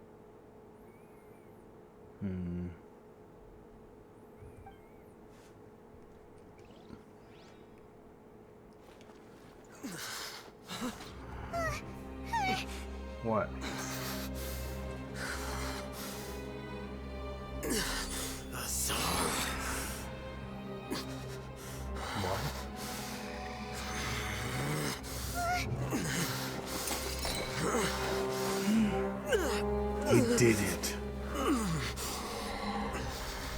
S1: What? He did it.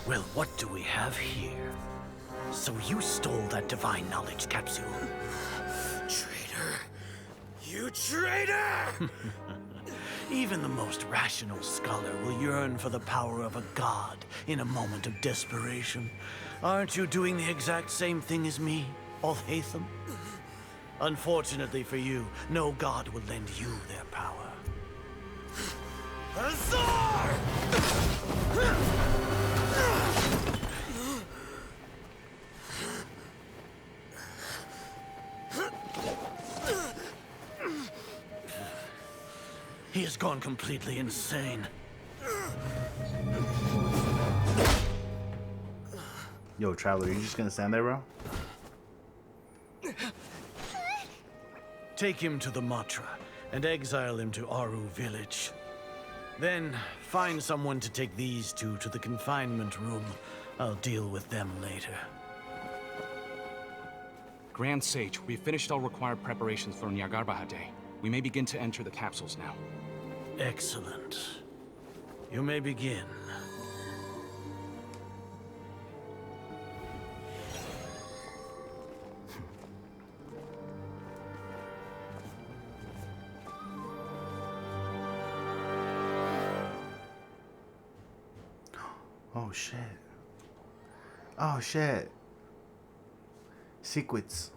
S17: Well, what do we have here? So you stole that divine knowledge capsule?
S18: Traitor! You traitor!
S17: Even the most rational scholar will yearn for the power of a god in a moment of desperation. Aren't you doing the exact same thing as me, Alhaitham? Unfortunately for you, no god will lend you their power.
S18: Azar!
S17: He has gone completely insane.
S1: Yo, Traveler, you just gonna stand there, bro?
S17: Take him to the Matra and exile him to Aru village. Then find someone to take these two to the confinement room. I'll deal with them later.
S13: Grand Sage, we've finished all required preparations for Nyagarbahate. We may begin to enter the capsules now.
S17: Excellent. You may begin.
S1: Oh shit. Oh shit. Secrets.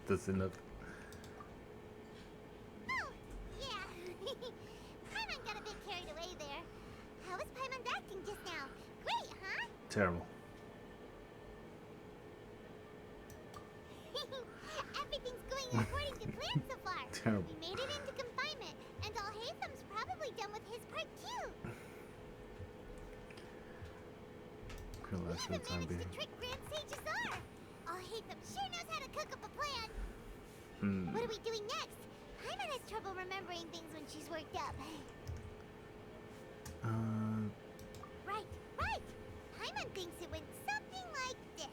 S1: That's enough.
S3: Oh, yeah. Paimon got a bit carried away there. How was Paimon acting just now? Great, huh?
S1: Terrible.
S3: Everything's going according to plan so far.
S1: Terrible.
S3: We made it into confinement, and Alhaitham's probably done with his part too.
S1: Could last for the time being.
S3: To trick Grand Sage Azar. Alhaitham sure knows how to cook up a plan. What are we doing next? Paimon has trouble remembering things when she's worked up. Right. Paimon thinks it went something like this.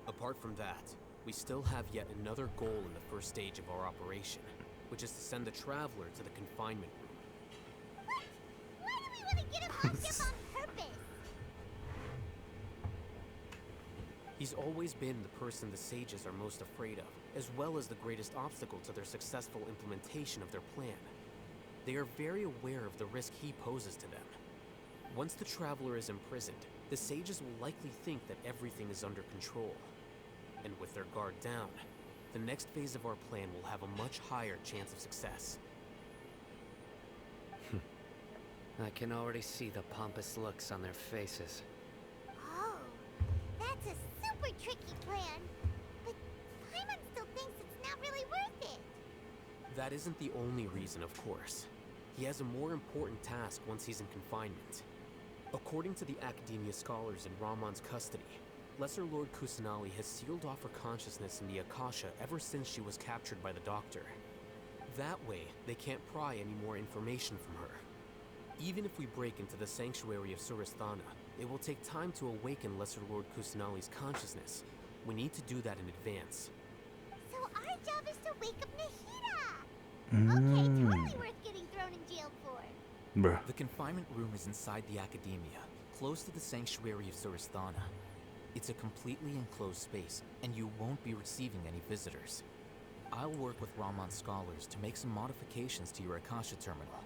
S9: Apart from that, we still have yet another goal in the first stage of our operation, which is to send the Traveler to the confinement room.
S3: Why do we want to get him locked up on purpose?
S9: He's always been the person the Sages are most afraid of, as well as the greatest obstacle to their successful implementation of their plan. They are very aware of the risk he poses to them. Once the Traveler is imprisoned, the Sages will likely think that everything is under control. And with their guard down, the next phase of our plan will have a much higher chance of success.
S4: I can already see the pompous looks on their faces.
S3: Oh, that's a super tricky plan. But Paimon still thinks it's not really worth it.
S9: That isn't the only reason, of course. He has a more important task once he's in confinement. According to the Academia scholars in Ramon's custody, Lesser Lord Kusanali has sealed off her consciousness in the Akasha ever since she was captured by the Doctor. That way, they can't pry any more information from her. Even if we break into the sanctuary of Surasthana, it will take time to awaken Lesser Lord Kusanali's consciousness. We need to do that in advance.
S3: So our job is to wake up Nahida. Okay, totally worth getting thrown in jail for.
S1: Bruh.
S21: The confinement room is inside the Academia, close to the sanctuary of Surasthana. It's a completely enclosed space, and you won't be receiving any visitors. I'll work with Ramon's scholars to make some modifications to your Akasha terminal.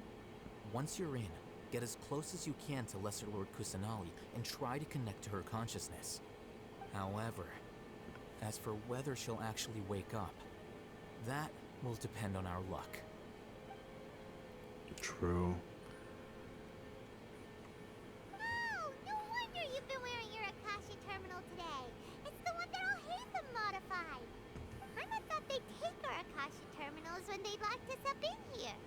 S21: Once you're in, get as close as you can to Lesser Lord Kusanali and try to connect to her consciousness. However, as for whether she'll actually wake up, That will depend on our luck.
S1: True.
S3: Oh, no wonder you've been wearing your Akasha terminal today. It's the one that all Hatham modified. I thought they'd take our Akasha terminals when they locked us up in here.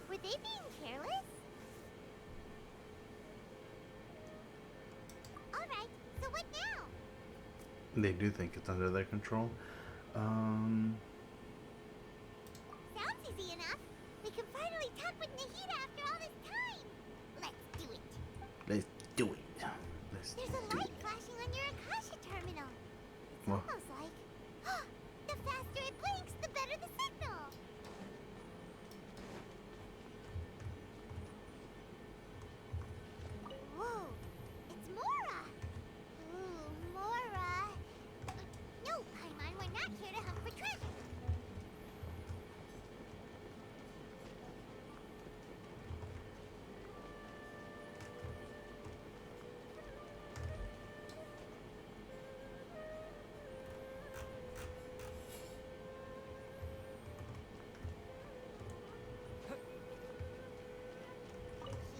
S3: Were they being careless? Alright, so what now?
S1: They do think it's under their control.
S3: Sounds easy enough. We can finally talk with Nahida after all this time. Let's do it.
S1: Let's do it.
S3: There's a light flashing on your Akasha terminal. It's
S1: Well,
S3: almost like... the faster it blinks, the better the signal. Whoa, it's Mora. Ooh, Mora. No, Paimon, we're not here to hunt for treasure.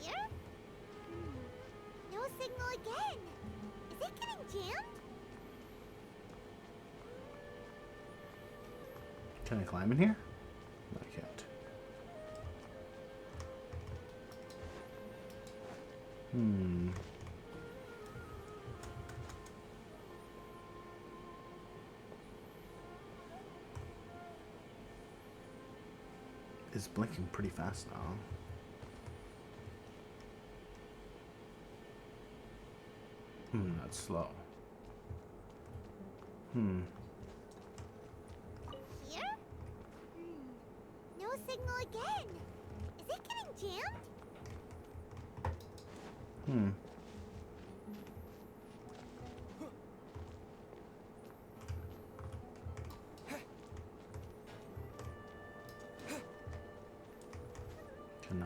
S3: Here? No signal again. Is it getting jammed?
S1: can I climb in here? No, I can't. Hmm. It's blinking pretty fast now. That's slow.
S3: Here? No signal again. Is it getting jammed?
S1: Can I...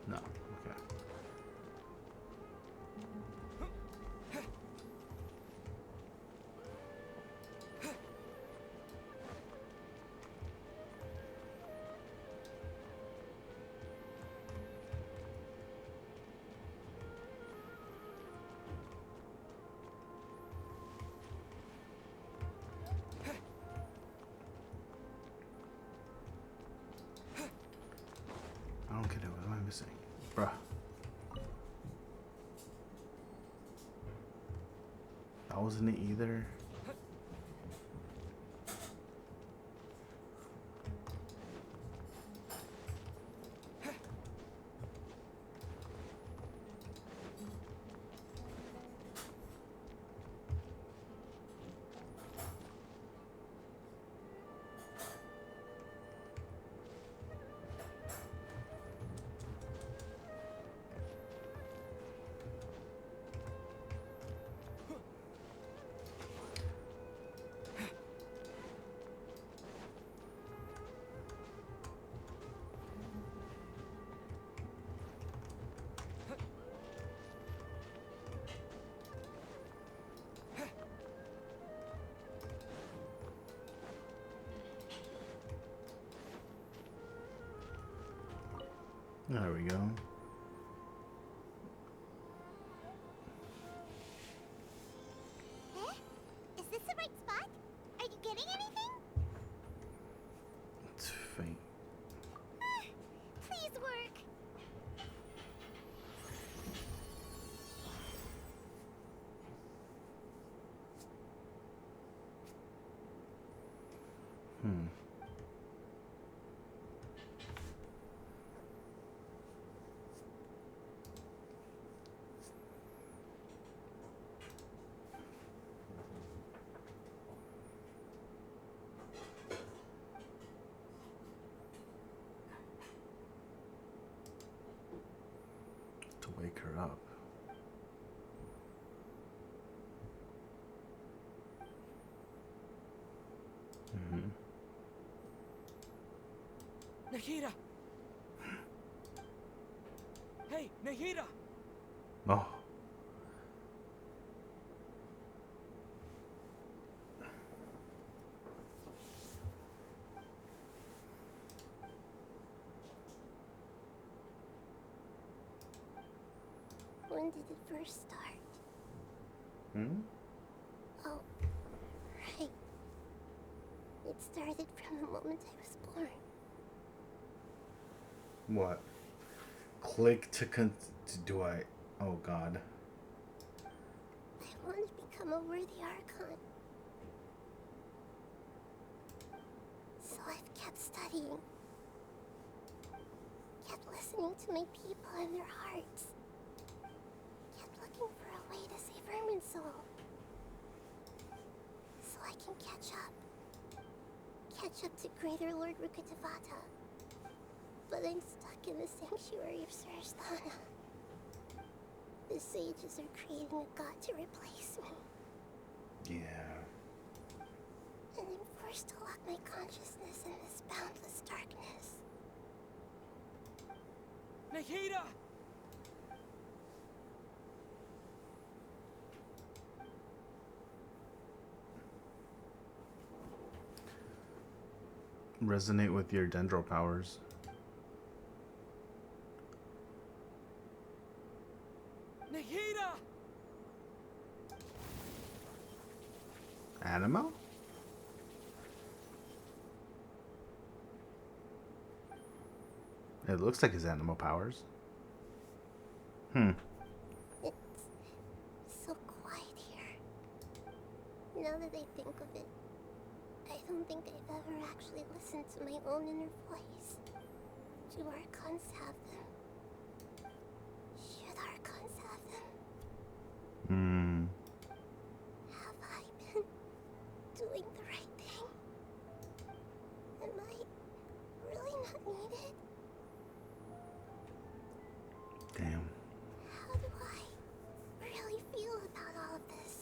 S1: No, okay. I don't get it. What am I missing? Bruh. That wasn't it either. There we go.
S3: Eh? Is this the right spot? Are you getting anything?
S1: It's faint.
S3: Please work.
S1: To wake her up.
S20: Nahida! Hey, Nahida!
S1: Oh.
S11: When did it first start?
S1: Hmm?
S11: Oh, right. It started from the moment I was born.
S1: What? Click to do I? Oh God.
S11: I want to become a worthy Archon. So I've kept studying. Kept listening to my people and their hearts. Kept looking for a way to save Ermin's soul. So I can catch up. Catch up to Greater Lord Rukkhadevata. But I'm stuck in the sanctuary of Sarasthana. The sages are creating a god to replace me.
S1: Yeah.
S11: And I'm forced to lock my consciousness in this boundless darkness.
S20: Nahida!
S1: Resonate with your dendro powers.
S20: Nahida!
S1: Animo? It looks like his animal powers. Hmm.
S11: It's so quiet here. Now that I think of it, I don't think I've ever actually listened to my own inner voice. Do Archons have them? Should Archons have them?
S1: Hmm.
S11: Have I been doing the right thing? Am I really not needed?
S1: Damn.
S11: How do I really feel about all of this?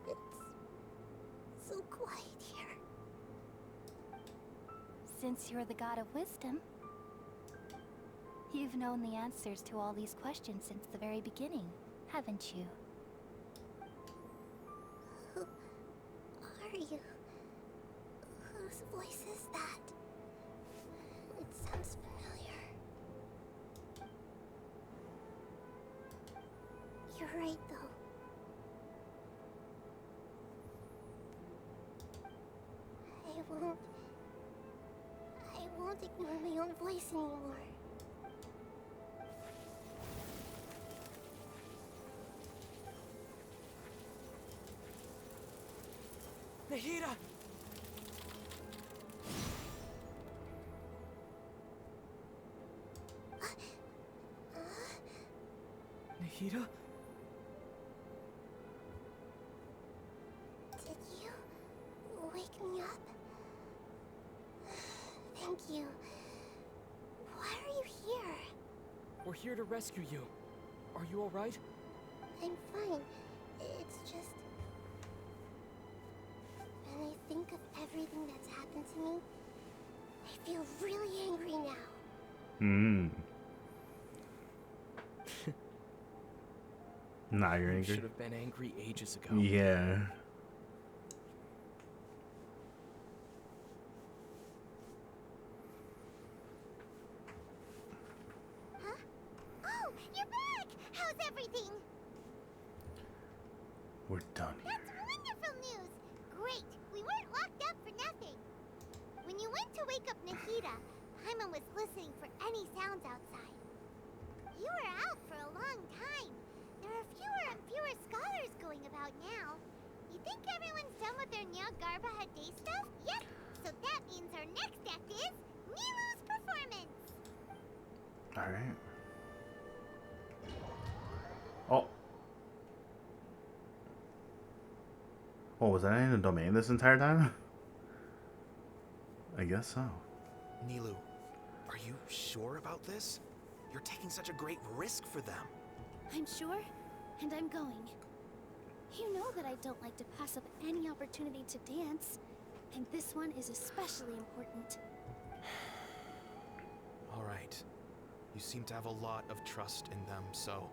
S11: It's so quiet here.
S14: Since you're the god of wisdom, you've known the answers to all these questions since the very beginning, haven't you?
S11: Who are you? Whose voice is that? It sounds familiar. You're right, though. I won't ignore my own voice anymore.
S20: Nahida! Nahida?
S11: Did you wake me up? Thank you. Why are you here?
S20: We're here to rescue you. Are you alright?
S11: I'm fine. It's just... when I think of everything that's happened to me, I feel really angry now.
S1: Hmm. Nah, you're
S20: You
S1: angry.
S20: should have been angry ages ago.
S1: Yeah.
S3: Huh? Oh, you're back! How's everything?
S1: We're done here.
S3: That's wonderful news! Great! We weren't locked up for nothing. When you went to wake up Nahida, Paimon was listening for any sounds outside. You were out for a long time. There are fewer and fewer scholars going about now. You think everyone's done with their Nyagarbha Day stuff? Yep. So that means our next act is Nilu's performance.
S1: Alright. Oh. Oh, was I in a domain this entire time? I guess so.
S23: Nilu, are you sure about this? You're taking such a great risk for them.
S14: I'm sure, and I'm going. You know that I don't like to pass up any opportunity to dance, and this one is especially important.
S23: right. You seem to have a lot of trust in them, so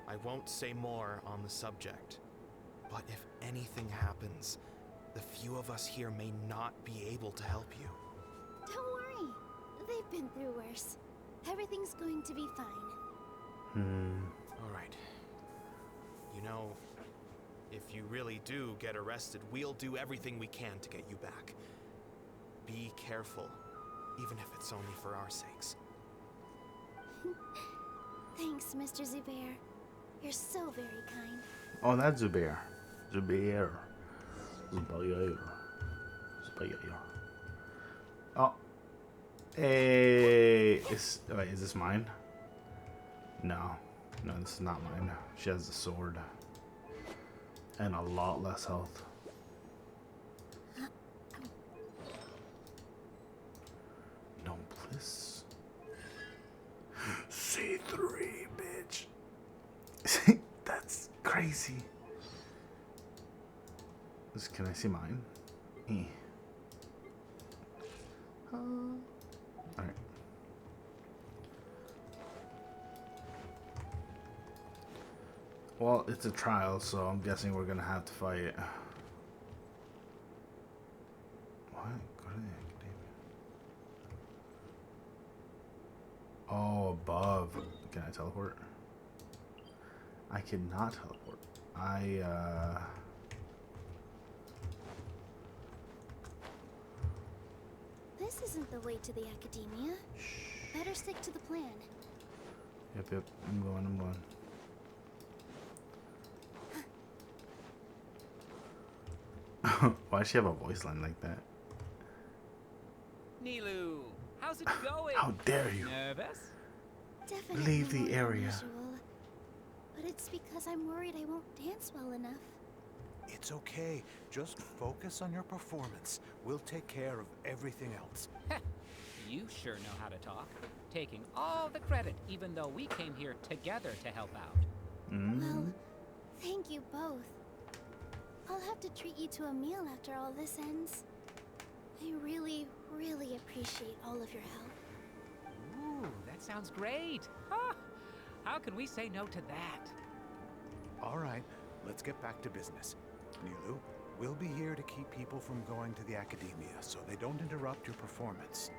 S23: I won't say more on the subject. But if anything happens, the few of us here may not be able to help you.
S14: Don't worry. They've been through worse. Everything's going to be fine.
S23: All right. You know, if you really do get arrested, we'll do everything we can to get you back. Be careful, even if it's only for our sakes.
S14: Thanks, Mr. Zubair. You're so very kind.
S1: Oh, that's Zubair. Zubair. Zubair. Zubair. Oh. Hey. Wait, is this mine? No. No, this is not mine. She has a sword. And a lot less health. No bliss. C3, bitch. That's crazy. Can I see mine? Alright. Well, it's a trial, so I'm guessing we're gonna have to fight it. What? Go to the academia. Oh, above. Can I teleport? I cannot teleport.
S14: This isn't the way to the academia. Better stick to the plan.
S1: Yep. I'm going. Why does she have a voice line like that?
S5: Nilu, how's it going?
S1: How dare you?
S5: Nervous?
S14: Definitely
S1: Leave the
S14: more than
S1: area.
S14: usual. But it's because I'm worried I won't dance well enough.
S19: It's okay. Just focus on your performance. We'll take care of everything else.
S5: You sure know how to talk. Taking all the credit, even though we came here together to help out.
S14: Well, thank you both. I'll have to treat you to a meal after all this ends. I really, really appreciate all of your help.
S5: Ooh, that sounds great. Ah, how can we say no to that?
S19: All right, let's get back to business. Nilu, we'll be here to keep people from going to the academia so they don't interrupt your performance.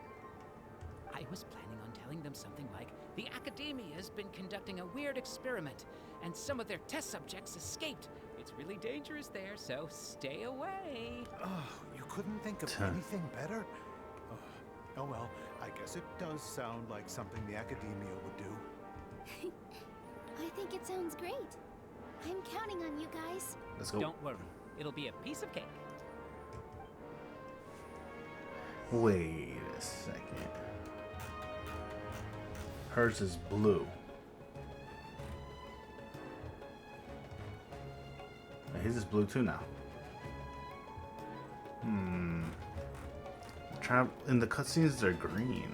S5: I was planning on telling them something like, the academia has been conducting a weird experiment, and some of their test subjects escaped. It's really dangerous there, so stay away.
S19: Oh, you couldn't think of anything better? Oh well, I guess it does sound like something the academia would do.
S14: I think it sounds great. I'm counting on you guys.
S1: Let's go.
S5: Don't worry, it'll be a piece of cake.
S1: Wait a second. Hers is blue. His is blue too now. In the cutscenes, they're green.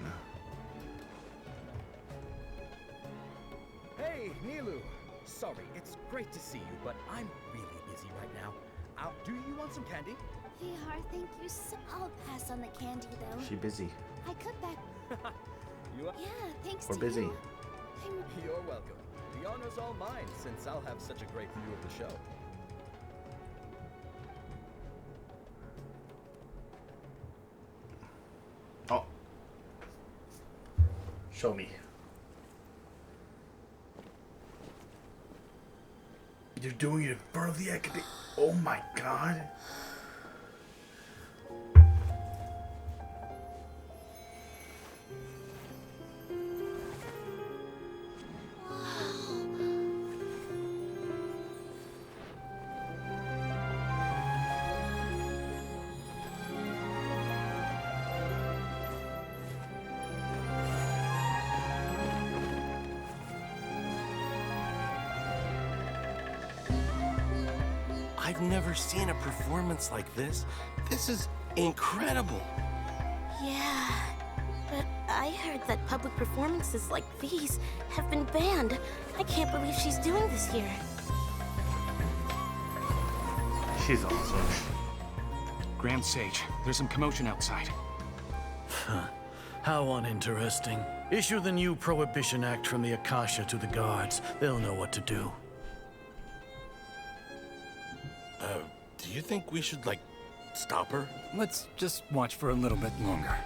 S2: Hey, Nilu. Sorry, it's great to see you, but I'm really busy right now. Do you want some candy?
S14: Vihar, thank you so. I'll pass on the candy though.
S1: She busy.
S14: I could back.
S2: You are?
S14: Yeah, thanks
S1: We're
S14: to
S1: busy.
S14: you.
S2: You're welcome. The honor's all mine, since I'll have such a great view of the show.
S1: Oh. Show me. You're doing it in front of the academy. Oh my god.
S16: I've never seen a performance like this. This is incredible.
S11: Yeah, but I heard that public performances like these have been banned. I can't believe she's doing this here.
S1: She's awesome.
S13: Grand Sage, there's some commotion outside.
S17: How uninteresting. Issue the new Prohibition Act from the Akasha to the guards. They'll know what to do.
S16: Do you think we should, like, stop her?
S6: Let's just watch for a little bit longer.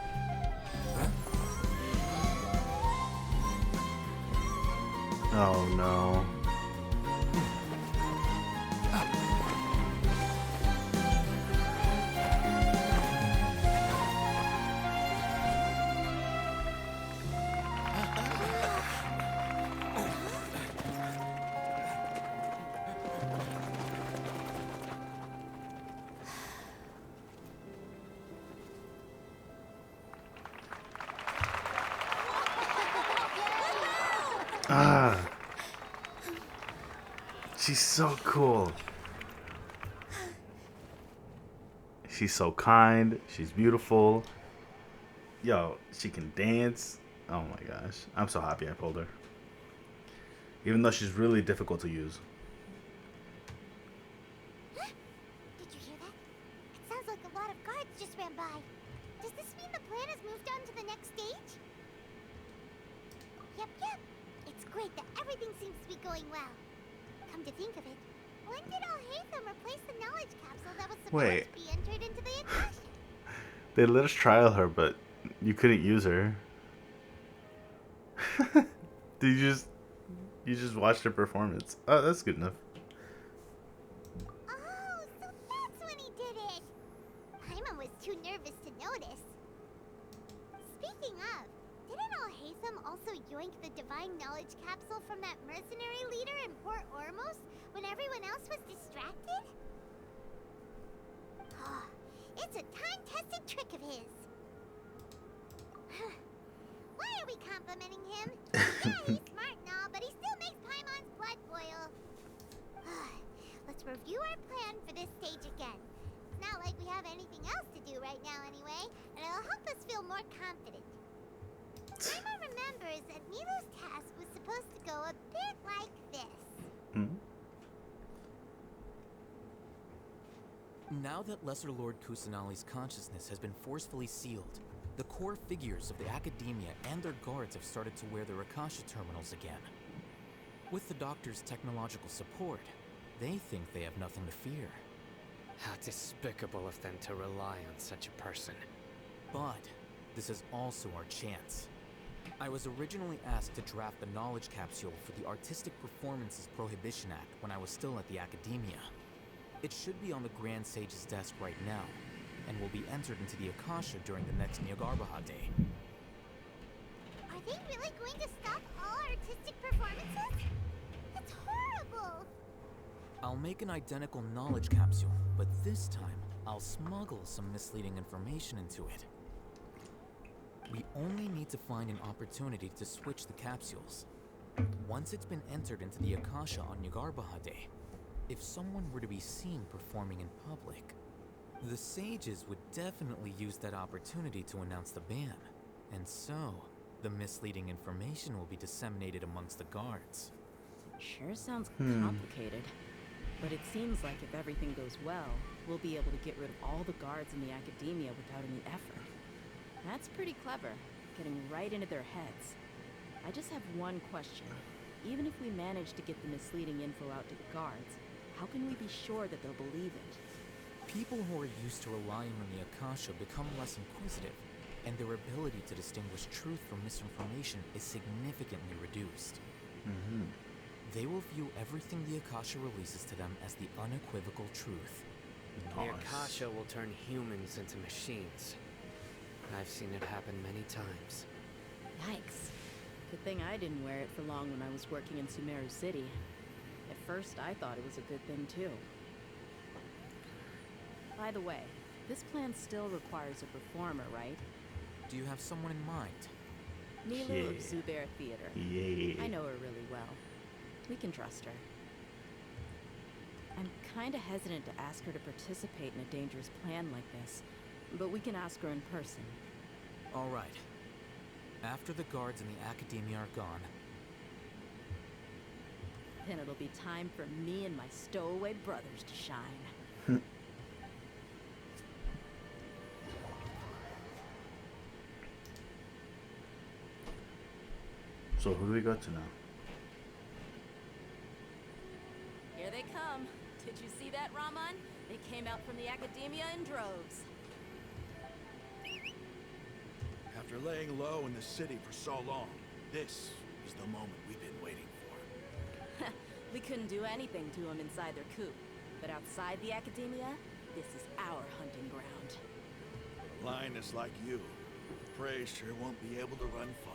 S1: Oh no. Ah. She's so cool. She's so kind. She's beautiful. Yo, she can dance. Oh my gosh. I'm so happy I pulled her. Even though she's really difficult to use.
S3: Did you hear that? It sounds like a lot of guards just ran by. Does this mean the plan has moved on to the next stage? Yep. It's great that everything seems to be going well. Come to think of it, when did Al-Haytham replace the knowledge capsule that was supposed to be entered into the Akasha?
S1: They let us trial her, but you couldn't use her. Did you just watched her performance? Oh, that's good enough.
S3: Oh, so that's when he did it. Paimon was too nervous to notice. Speaking of, didn't Al-Haytham also yoink the divine knowledge capsule from that mercenary leader in Port Ormos when everyone else was distracted? Oh, it's a time-tested trick of his. Why are we complimenting him? Yeah, he's smart and all, but he still makes Paimon's blood boil. Let's review our plan for this stage again. It's not like we have anything else to do right now anyway, and it'll help us feel more confident. Paimon remembers that Milo's task was supposed to go a bit like this.
S21: Now that Lesser Lord Kusanali's consciousness has been forcefully sealed, the core figures of the Academia and their guards have started to wear their Akasha terminals again. With the Doctor's technological support, they think they have nothing to fear.
S4: How despicable of them to rely on such a person.
S21: But this is also our chance. I was originally asked to draft the knowledge capsule for the Artistic Performances Prohibition Act when I was still at the Academia. It should be on the Grand Sage's desk right now, and will be entered into the Akasha during the next Nyargarbaha Day.
S3: Are they really going to stop all artistic performances? That's horrible!
S21: I'll make an identical knowledge capsule, but this time, I'll smuggle some misleading information into it. We only need to find an opportunity to switch the capsules. Once it's been entered into the Akasha on Nyargarbaha Day, if someone were to be seen performing in public, the sages would definitely use that opportunity to announce the ban. And so, the misleading information will be disseminated amongst the guards.
S10: Sure sounds complicated. But it seems like if everything goes well, we'll be able to get rid of all the guards in the Academia without any effort. That's pretty clever, getting right into their heads. I just have one question. Even if we manage to get the misleading info out to the guards, how can we be sure that they'll believe it?
S21: People who are used to relying on the Akasha become less inquisitive, and their ability to distinguish truth from misinformation is significantly reduced. They will view everything the Akasha releases to them as the unequivocal truth.
S4: The Akasha will turn humans into machines. I've seen it happen many times.
S10: Yikes. Good thing I didn't wear it for long when I was working in Sumeru City. At first, I thought it was a good thing, too. By the way, this plan still requires a performer, right?
S21: Do you have someone in mind?
S10: Milo of Zubair Theater.
S1: Yeah.
S10: I know her really well. We can trust her. I'm kinda hesitant to ask her to participate in a dangerous plan like this, but we can ask her in person.
S21: All right. After the guards in the Academia are gone,
S10: then it'll be time for me and my stowaway brothers to shine.
S1: So who do we go to now?
S10: Here they come. Did you see that, Raman? They came out from the academia in droves.
S12: After laying low in the city for so long, this is the moment we've been waiting for.
S10: We couldn't do anything to them inside their coop. But outside the academia, this is our hunting ground.
S12: A lioness like you, prey sure won't be able to run far.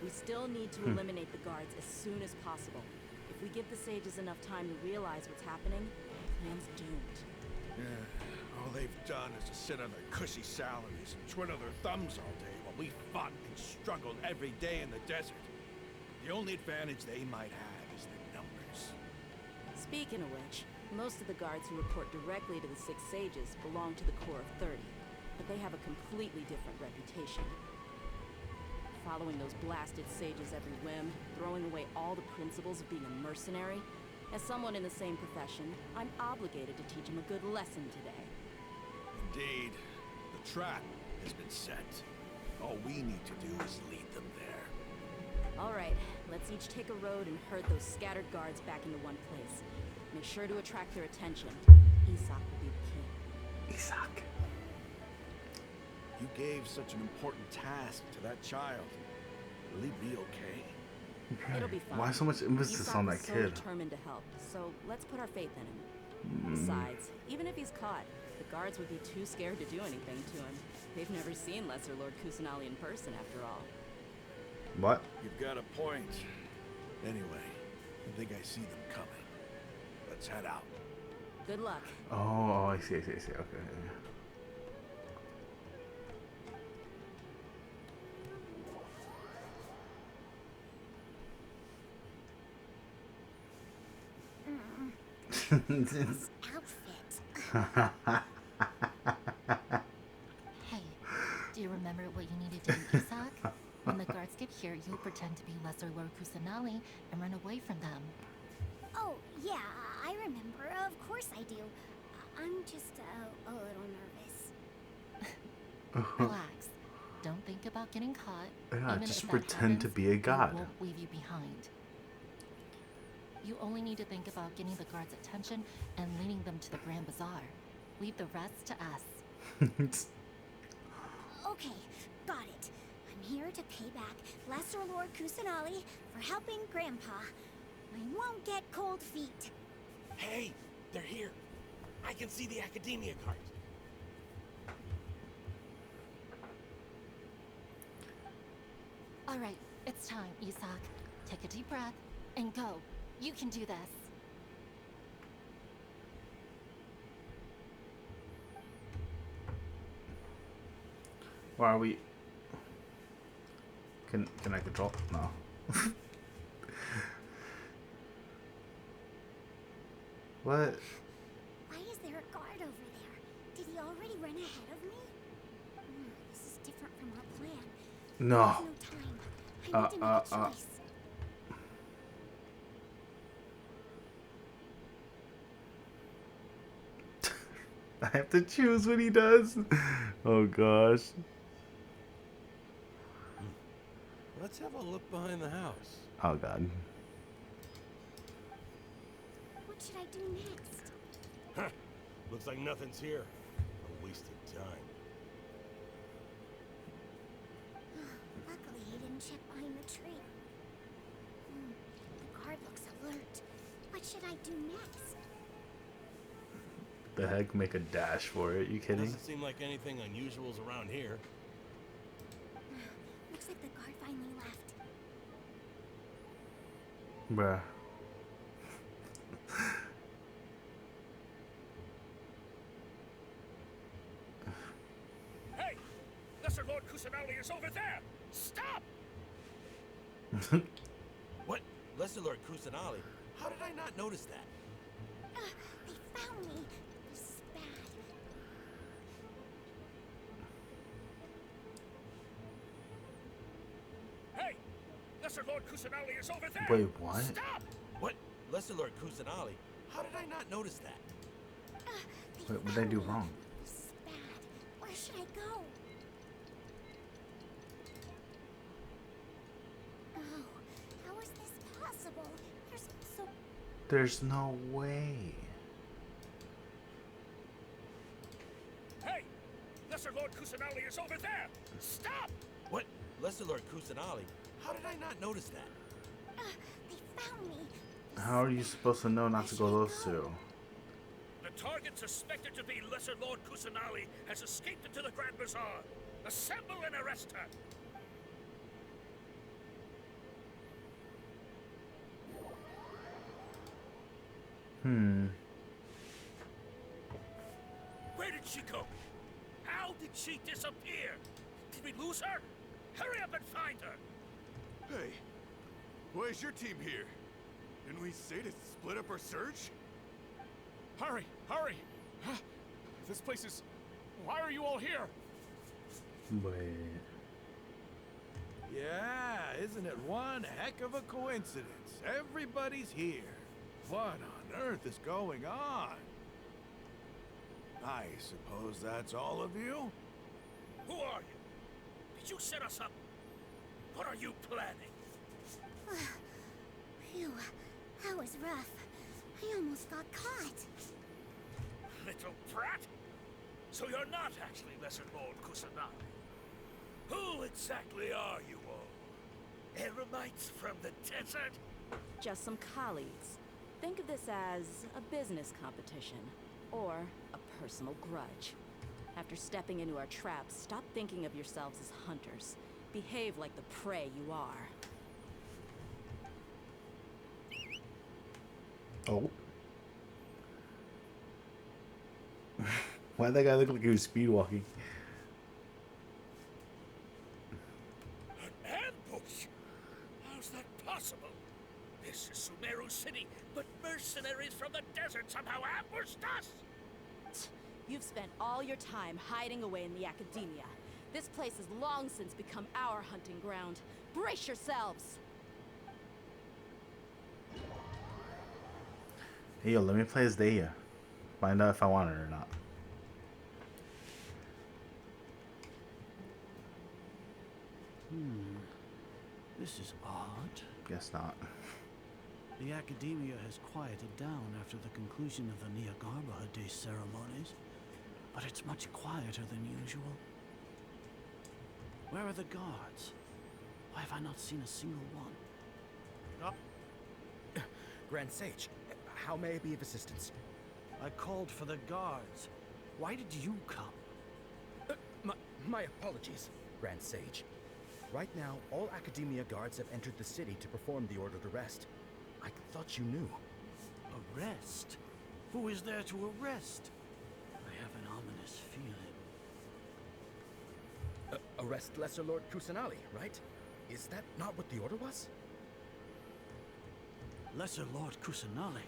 S10: We still need to eliminate the guards as soon as possible. If we give the sages enough time to realize what's happening, the plan's doomed.
S12: Yeah, all they've done is to sit on their cushy salaries and twiddle their thumbs all day while we fought and struggled every day in the desert. The only advantage they might have is their numbers.
S10: Speaking of which, most of the guards who report directly to the Six Sages belong to the Corps of 30, but they have a completely different reputation. Following those blasted sages every whim, throwing away all the principles of being a mercenary. As someone in the same profession, I'm obligated to teach them a good lesson today.
S12: Indeed, the trap has been set. All we need to do is lead them there.
S10: All right, let's each take a road and herd those scattered guards back into one place. Make sure to attract their attention. Isak will be the key.
S1: Isak.
S12: You gave such an important task to that child. Will he be okay?
S10: It'll be fine.
S1: Why so much emphasis on that
S10: so
S1: kid?
S10: Determined to help, so let's put our faith in him. Besides, even if he's caught, the guards would be too scared to do anything to him. They've never seen Lesser Lord Kusanali in person, after all.
S1: What?
S12: You've got a point. Anyway, I think I see them coming. Let's head out.
S10: Good luck.
S1: Oh, I see. Okay.
S11: This outfit. Hey, do you remember what you needed to do, Isak? When the guards get here, you pretend to be Lesser Lord Kusanali and run away from them.
S8: Oh, yeah, I remember. Of course I do. I'm just a little nervous.
S11: Relax. Don't think about getting caught.
S1: Yeah,
S11: Even
S1: just
S11: if that
S1: pretend to
S11: happens,
S1: be a god.
S11: It won't leave you behind. You only need to think about getting the guards' attention and leading them to the Grand Bazaar. Leave the rest to us.
S8: Okay, got it. I'm here to pay back Lesser Lord Kusanali for helping Grandpa. I won't get cold feet.
S16: Hey, they're here. I can see the Academia cart.
S11: All right, it's time, Isak. Take a deep breath and go. You can do this.
S1: Why are we? Can I control? No. What?
S8: Why is there a guard over there? Did he already run ahead of me? This is different from our plan.
S1: No.
S8: There's no time. I need to make a choice.
S1: I have to choose what he does. Oh gosh.
S16: Let's have a look behind the house.
S1: Oh god.
S8: What should I do next?
S16: Huh. Looks like nothing's here. A wasted time.
S8: Luckily, he didn't check behind the tree. The guard looks alert. What should I do next?
S1: The heck, make a dash for it? You kidding?
S16: Doesn't seem like anything unusual's around here.
S8: Looks like the guard finally left.
S1: Bruh.
S17: Hey! Lesser Lord Kusanali is over there! Stop!
S16: What? Lesser Lord Kusanali? How did I not notice that?
S8: They found me. This is bad.
S17: Hey! Lesser Lord Kusanali is over there!
S1: Wait, what?
S17: Stop!
S16: What? Lesser Lord Kusanali? How did I not notice that?
S1: Wait, what did I do wrong?
S8: This is bad. Where should I go? Oh,
S1: There's no way.
S12: Hey! Lesser Lord Kusanali is over there! Stop!
S16: What? Lesser Lord Kusanali? How did I not notice that?
S3: They found me.
S1: How are you supposed to know not to go those two?
S12: The target suspected to be Lesser Lord Kusanali has escaped into the Grand Bazaar. Assemble and arrest her! Where did she go? How did she disappear? Did we lose her? Hurry up and find her!
S7: Hey, why is your team here? Didn't we say to split up our search?
S15: Hurry! Hurry! This place is... Why are you all here?
S1: Wait.
S12: Yeah, isn't it one heck of a coincidence? Everybody's here. What on earth is going on? I suppose that's all of you? Who are you? Did you set us up? What are you planning?
S3: Phew, that was rough. I almost got caught.
S12: Little brat? So you're not actually Lesser Lord Kusanagi. Who exactly are you all? Eremites from the desert?
S10: Just some colleagues. Think of this as a business competition, or a personal grudge. After stepping into our traps, stop thinking of yourselves as hunters. Behave like the prey you are.
S1: Oh. Why'd that guy look like he was speed walking?
S12: An ambush? How's that possible? This is Sumeru City, but mercenaries from the desert somehow ambushed us!
S10: You've spent all your time hiding away in the academia. This place has long since become our hunting ground. Brace yourselves!
S1: Hey, yo, let me play as Daya. Find out if I want it or not.
S17: This is odd.
S1: Guess not.
S17: The academia has quieted down after the conclusion of the Niagarbaha Day ceremonies, but it's much quieter than usual. Where are the guards? Why have I not seen a single one?
S2: Grand Sage, how may I be of assistance?
S17: I called for the guards. Why did you come?
S2: My apologies, Grand Sage. Right now, all Academia guards have entered the city to perform the ordered arrest. I thought you knew.
S17: Arrest? Who is there to arrest? I have an ominous feeling.
S2: Arrest Lesser Lord Kusanali, right? Is that not what the order was?
S17: Lesser Lord Kusanali?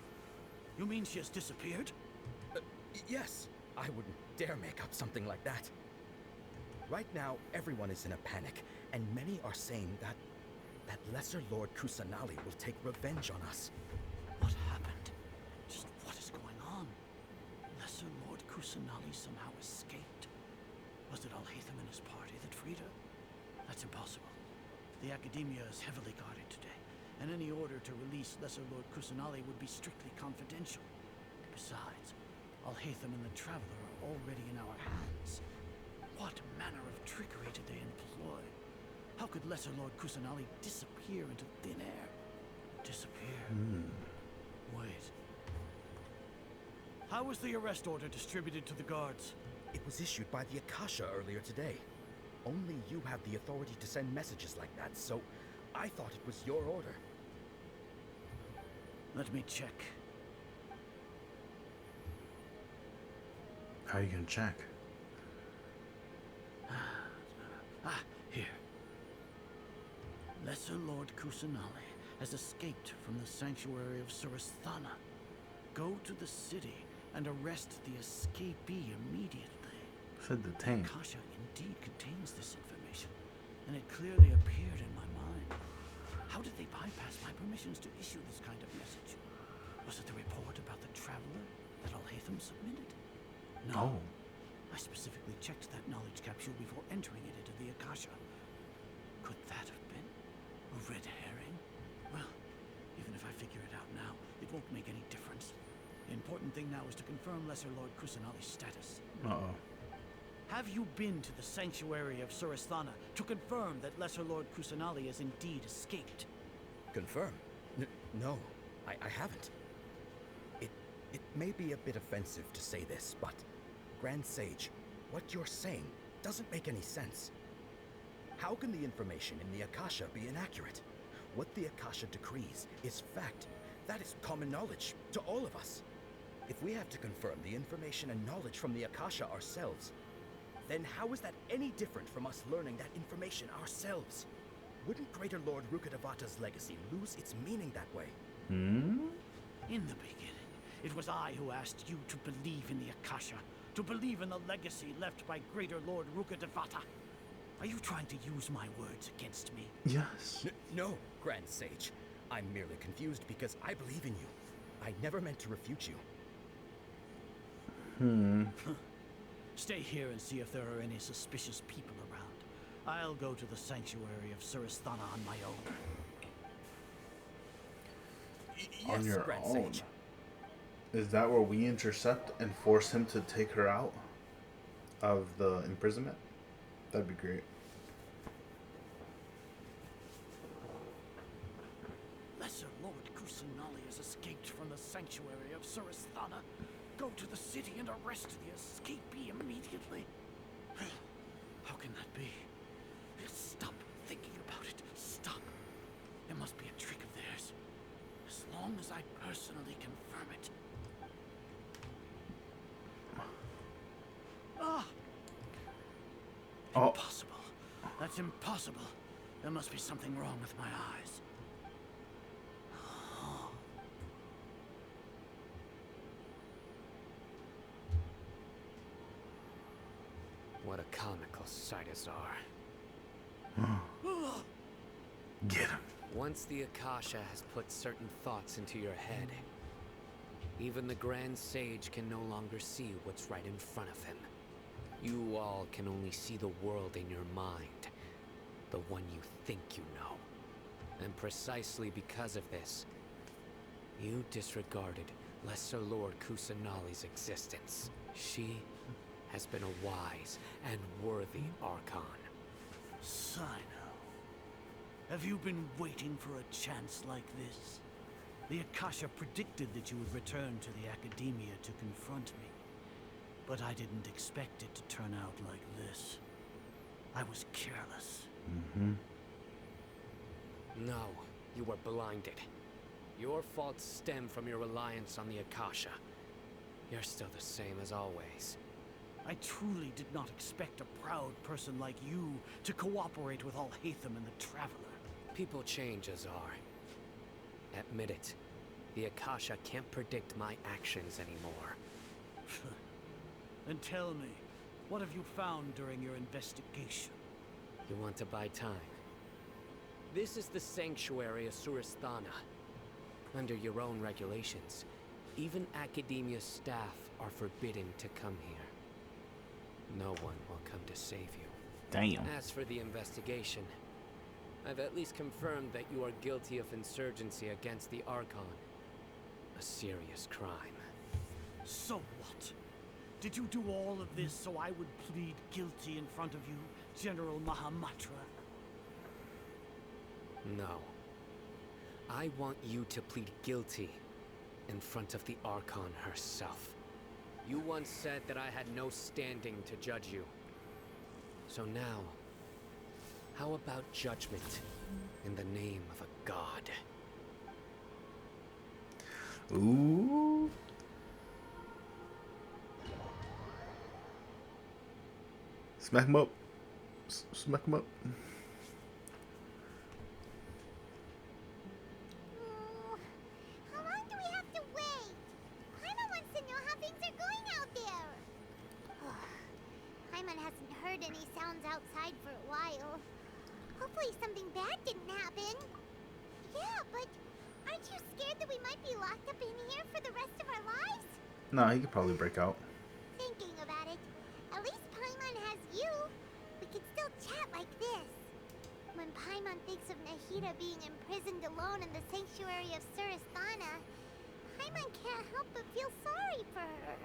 S17: You mean she has disappeared?
S2: Yes. I wouldn't dare make up something like that. Right now, everyone is in a panic, and many are saying that Lesser Lord Kusanali will take revenge on us.
S17: What happened? Just what is going on? Lesser Lord Kusanali somehow escaped. Was it Alhaitham and his party that freed her? That's impossible. The Academia is heavily guarded today, and any order to release Lesser Lord Kusanali would be strictly confidential. Besides, Alhaitham and the Traveler are already in our hands. What manner of trickery did they employ? How could Lesser Lord Kusanali disappear into thin air? Disappear? Wait. How was the arrest order distributed to the guards?
S2: It was issued by the Akasha earlier today. Only you have the authority to send messages like that, so I thought it was your order.
S17: Let me check.
S1: How are you gonna check?
S17: Here. Lesser Lord Kusanali has escaped from the sanctuary of Surasthana. Go to the city and arrest the escapee immediately.
S1: Said the tank.
S17: Akasha indeed contains this information, and it clearly appeared in my mind. How did they bypass my permissions to issue this kind of message? Was it the report about the Traveler that Alhaitham submitted? No.
S1: Oh.
S17: I specifically checked that knowledge capsule before entering it into the Akasha. Could that have been a red herring? Well, even if I figure it out now, it won't make any important thing now is to confirm Lesser Lord Kusanali's status.
S1: Uh-oh.
S17: Have you been to the sanctuary of Suristhana to confirm that Lesser Lord Kusanali has indeed escaped?
S2: Confirm? No, I haven't. It may be a bit offensive to say this, but Grand Sage, what you're saying doesn't make any sense. How can the information in the Akasha be inaccurate? What the Akasha decrees is fact. That is common knowledge to all of us. If we have to confirm the information and knowledge from the Akasha ourselves, then how is that any different from us learning that information ourselves? Wouldn't Greater Lord Rukkhadevata's legacy lose its meaning that way?
S17: In the beginning, it was I who asked you to believe in the Akasha, to believe in the legacy left by Greater Lord Rukkhadevata. Are you trying to use my words against me?
S1: Yes.
S2: No, Grand Sage. I'm merely confused because I believe in you. I never meant to refute you.
S17: Stay here and see if there are any suspicious people around. I'll go to the sanctuary of Suristhana on my own.
S1: On your
S2: Grand
S1: own.
S2: Sage.
S1: Is that where we intercept and force him to take her out of the imprisonment? That'd be great.
S17: Lesser Lord Kusanali has escaped from the sanctuary of Suristhana. Go to the city and arrest the escapee immediately. How can that be? Stop thinking about it. Stop. There must be a trick of theirs. As long as I personally confirm it. Ah! Impossible. That's impossible. There must be something wrong with my eyes.
S4: What a comical sight is
S1: Get him.
S4: Once the Akasha has put certain thoughts into your head, even the Grand Sage can no longer see what's right in front of him. You all can only see the world in your mind, the one you think you know. And precisely because of this, you disregarded Lesser Lord Kusanali's existence. She has been a wise and worthy Archon.
S17: Sino, have you been waiting for a chance like this? The Akasha predicted that you would return to the Academia to confront me. But I didn't expect it to turn out like this. I was careless.
S4: No, you were blinded. Your faults stem from your reliance on the Akasha. You're still the same as always.
S17: I truly did not expect a proud person like you to cooperate with Alhaitham and the Traveler.
S4: People change, Azar. Admit it. The Akasha can't predict my actions anymore.
S17: Then tell me, what have you found during your investigation?
S4: You want to buy time? This is the sanctuary of Suristhana. Under your own regulations, even Academia staff are forbidden to come here. No one will come to save you.
S1: Damn.
S4: As for the investigation, I've at least confirmed that you are guilty of insurgency against the Archon. A serious crime.
S17: So what? Did you do all of this so I would plead guilty in front of you, General Mahamatra?
S4: No. I want you to plead guilty in front of the Archon herself. You once said that I had no standing to judge you. So now, how about judgment in the name of a god?
S1: Ooh. Smack him up. Smack him up.
S3: How long do we have to wait? Paimon wants to know how things are going out there. Paimon hasn't heard any sounds outside for a while. Hopefully something bad didn't happen. Yeah, but aren't you scared that we might be locked up in here for the rest of our lives?
S1: No, he could probably break out.
S3: Thinking about it, at least Paimon has you. We could still chat like this. When Paimon thinks of Nahida being imprisoned alone in the sanctuary of Suristhana, Paimon can't help but feel sorry for her.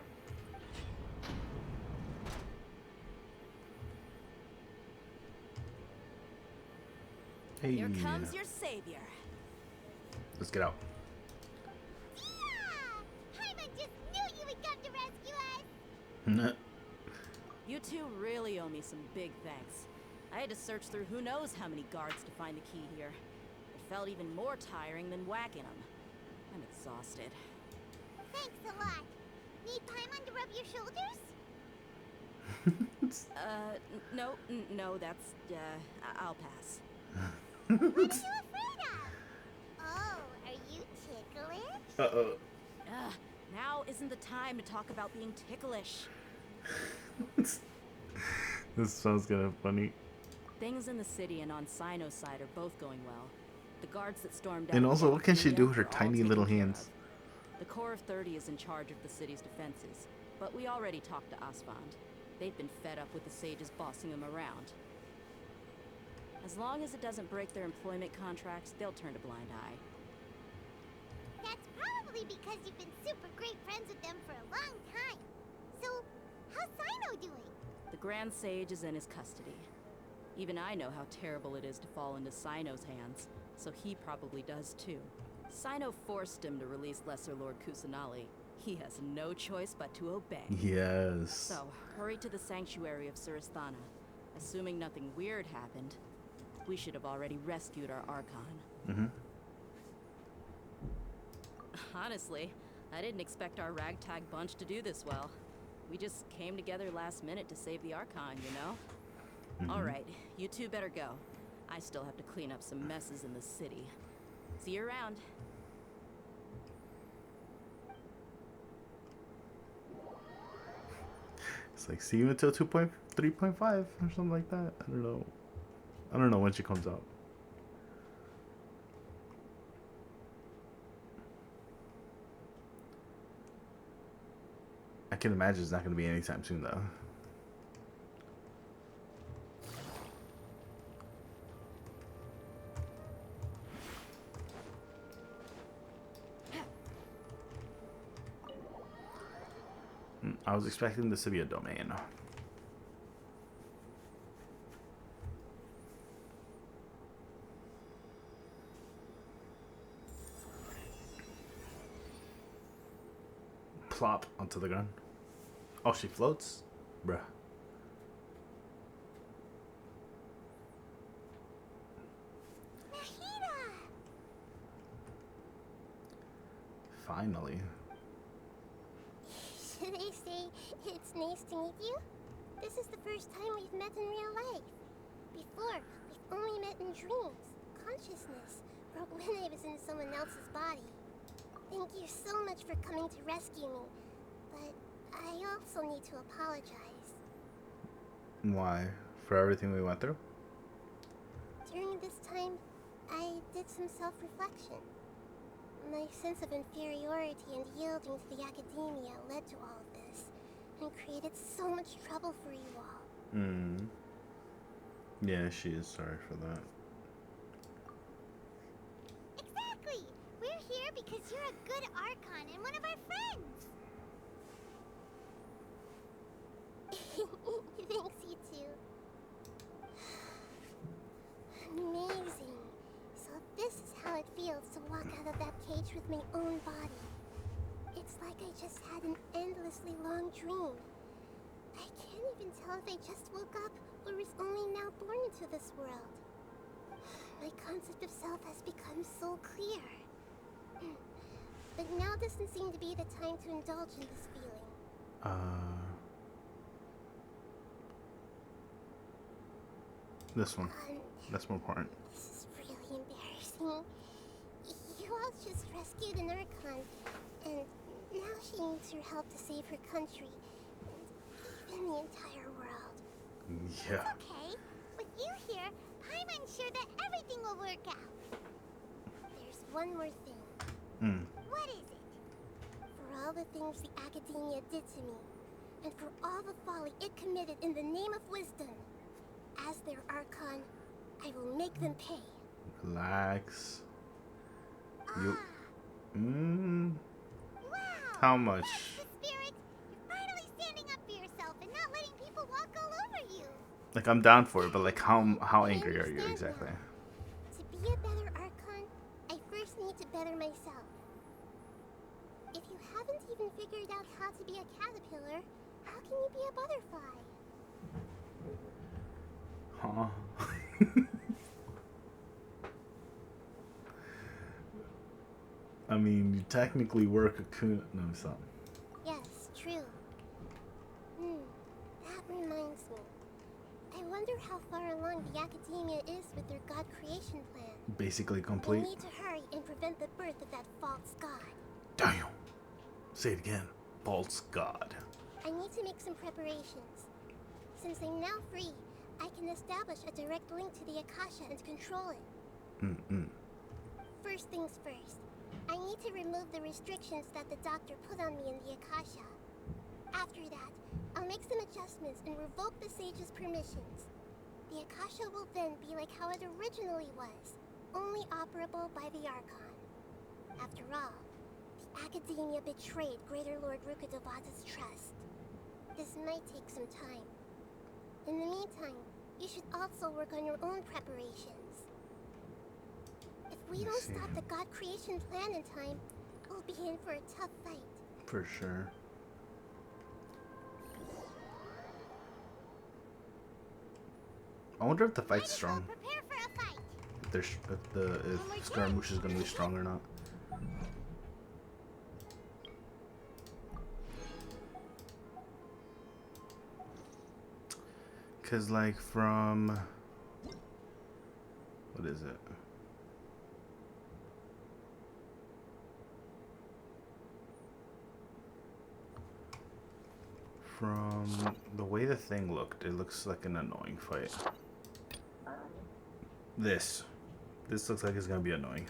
S1: Hey.
S10: Here comes your savior.
S1: Let's get out.
S3: Yeah! Paimon just knew you would come to rescue us!
S10: You two really owe me some big thanks. I had to search through who knows how many guards to find the key here. It felt even more tiring than whacking them. I'm exhausted.
S3: Thanks a lot. Need Paimon to rub your shoulders?
S10: No, that's, I'll pass.
S3: What are you afraid of? Oh, are you ticklish?
S1: Uh-oh.
S10: Now isn't the time to talk about being ticklish.
S1: This sounds kind of funny.
S10: Things in the city and on Sino's side are both going well. The guards that stormed out
S1: And also, what can she do with her
S10: are all
S1: tiny
S10: taken
S1: little
S10: care
S1: hands?
S10: of. The Corps of 30 is in charge of the city's defenses, but we already talked to Asfand. They've been fed up with the sages bossing them around. As long as it doesn't break their employment contracts, they'll turn a blind eye.
S3: That's probably because you've been super great friends with them for a long time. So, how's Sino doing?
S10: The Grand Sage is in his custody. Even I know how terrible it is to fall into Sino's hands, so he probably does too. Sino forced him to release Lesser Lord Kusanali. He has no choice but to obey.
S1: Yes.
S10: So, hurry to the sanctuary of Suristhana. Assuming nothing weird happened, we should have already rescued our Archon.
S1: Mm-hmm.
S10: Honestly, I didn't expect our ragtag bunch to do this well. We just came together last minute to save the Archon, you know? Alright, you two better go. I still have to clean up some messes in the city. See you around.
S1: It's like, see you until 3.5 or something like that. I don't know. I don't know when she comes out. I can imagine it's not going to be anytime soon, though. I was expecting this to be a domain. Plop onto the ground. Oh, she floats? Bruh.
S3: Nahida!
S1: Finally.
S11: Should I say it's nice to meet you? This is the first time we've met in real life. Before, we've only met in dreams, consciousness, or when I was in someone else's body. Thank you so much for coming to rescue me, but I also need to apologize.
S1: Why? For everything we went through?
S11: During this time, I did some self-reflection. My sense of inferiority and yielding to the academia led to all of this, and created so much trouble for you all.
S1: Yeah, she is sorry for that.
S3: Exactly! We're here because you're a good Archon and one of our friends!
S11: Thanks, you two. Amazing. So this is how it feels to walk out of that cage with my own body. It's like I just had an endlessly long dream. I can't even tell if I just woke up or was only now born into this world. My concept of self has become so clear. But now doesn't seem to be the time to indulge in this feeling.
S1: This one. That's more important.
S11: This is really embarrassing. You all just rescued an Archon, and now she needs your help to save her country, and even the entire world.
S1: Yeah.
S3: Okay, with you here, Paimon's sure that everything will work out.
S11: There's one more thing.
S3: What is it?
S11: For all the things the academia did to me, and for all the folly it committed in the name of wisdom, as their Archon, I will make them pay.
S1: Relax. You. How much?
S3: The spirit, you're finally standing up for yourself and not letting people walk all over you.
S1: Like, I'm down for it, but like, how angry are you exactly?
S11: To be a better Archon, I first need to better myself. If you haven't even figured out how to be a caterpillar, how can you be a butterfly?
S1: Huh? I mean, you technically work a cocoon. No, something.
S11: Yes, true. That reminds me. I wonder how far along the academia is with their god creation plan.
S1: Basically
S11: We
S1: complete.
S11: need to hurry and prevent the birth of that false god.
S1: Damn. Say it again. False god.
S11: I need to make some preparations. Since I'm now free, I can establish a direct link to the Akasha and control it. First things first, I need to remove the restrictions that the doctor put on me in the Akasha. After that, I'll make some adjustments and revoke the sage's permissions. The Akasha will then be like how it originally was, only operable by the Archon. After all, the Academia betrayed Greater Lord Rukkhadevata's trust. This might take some time. In the meantime, you should also work on your own preparations. If we don't stop the God creation plan in time, we'll be in for a tough fight.
S1: For sure. I wonder if the fight's strong.
S3: Prepare for a fight.
S1: If Scaramouche is gonna be strong or not. Cause like from what is it? From the way the thing looked, it looks like an annoying fight. This looks like it's gonna be annoying.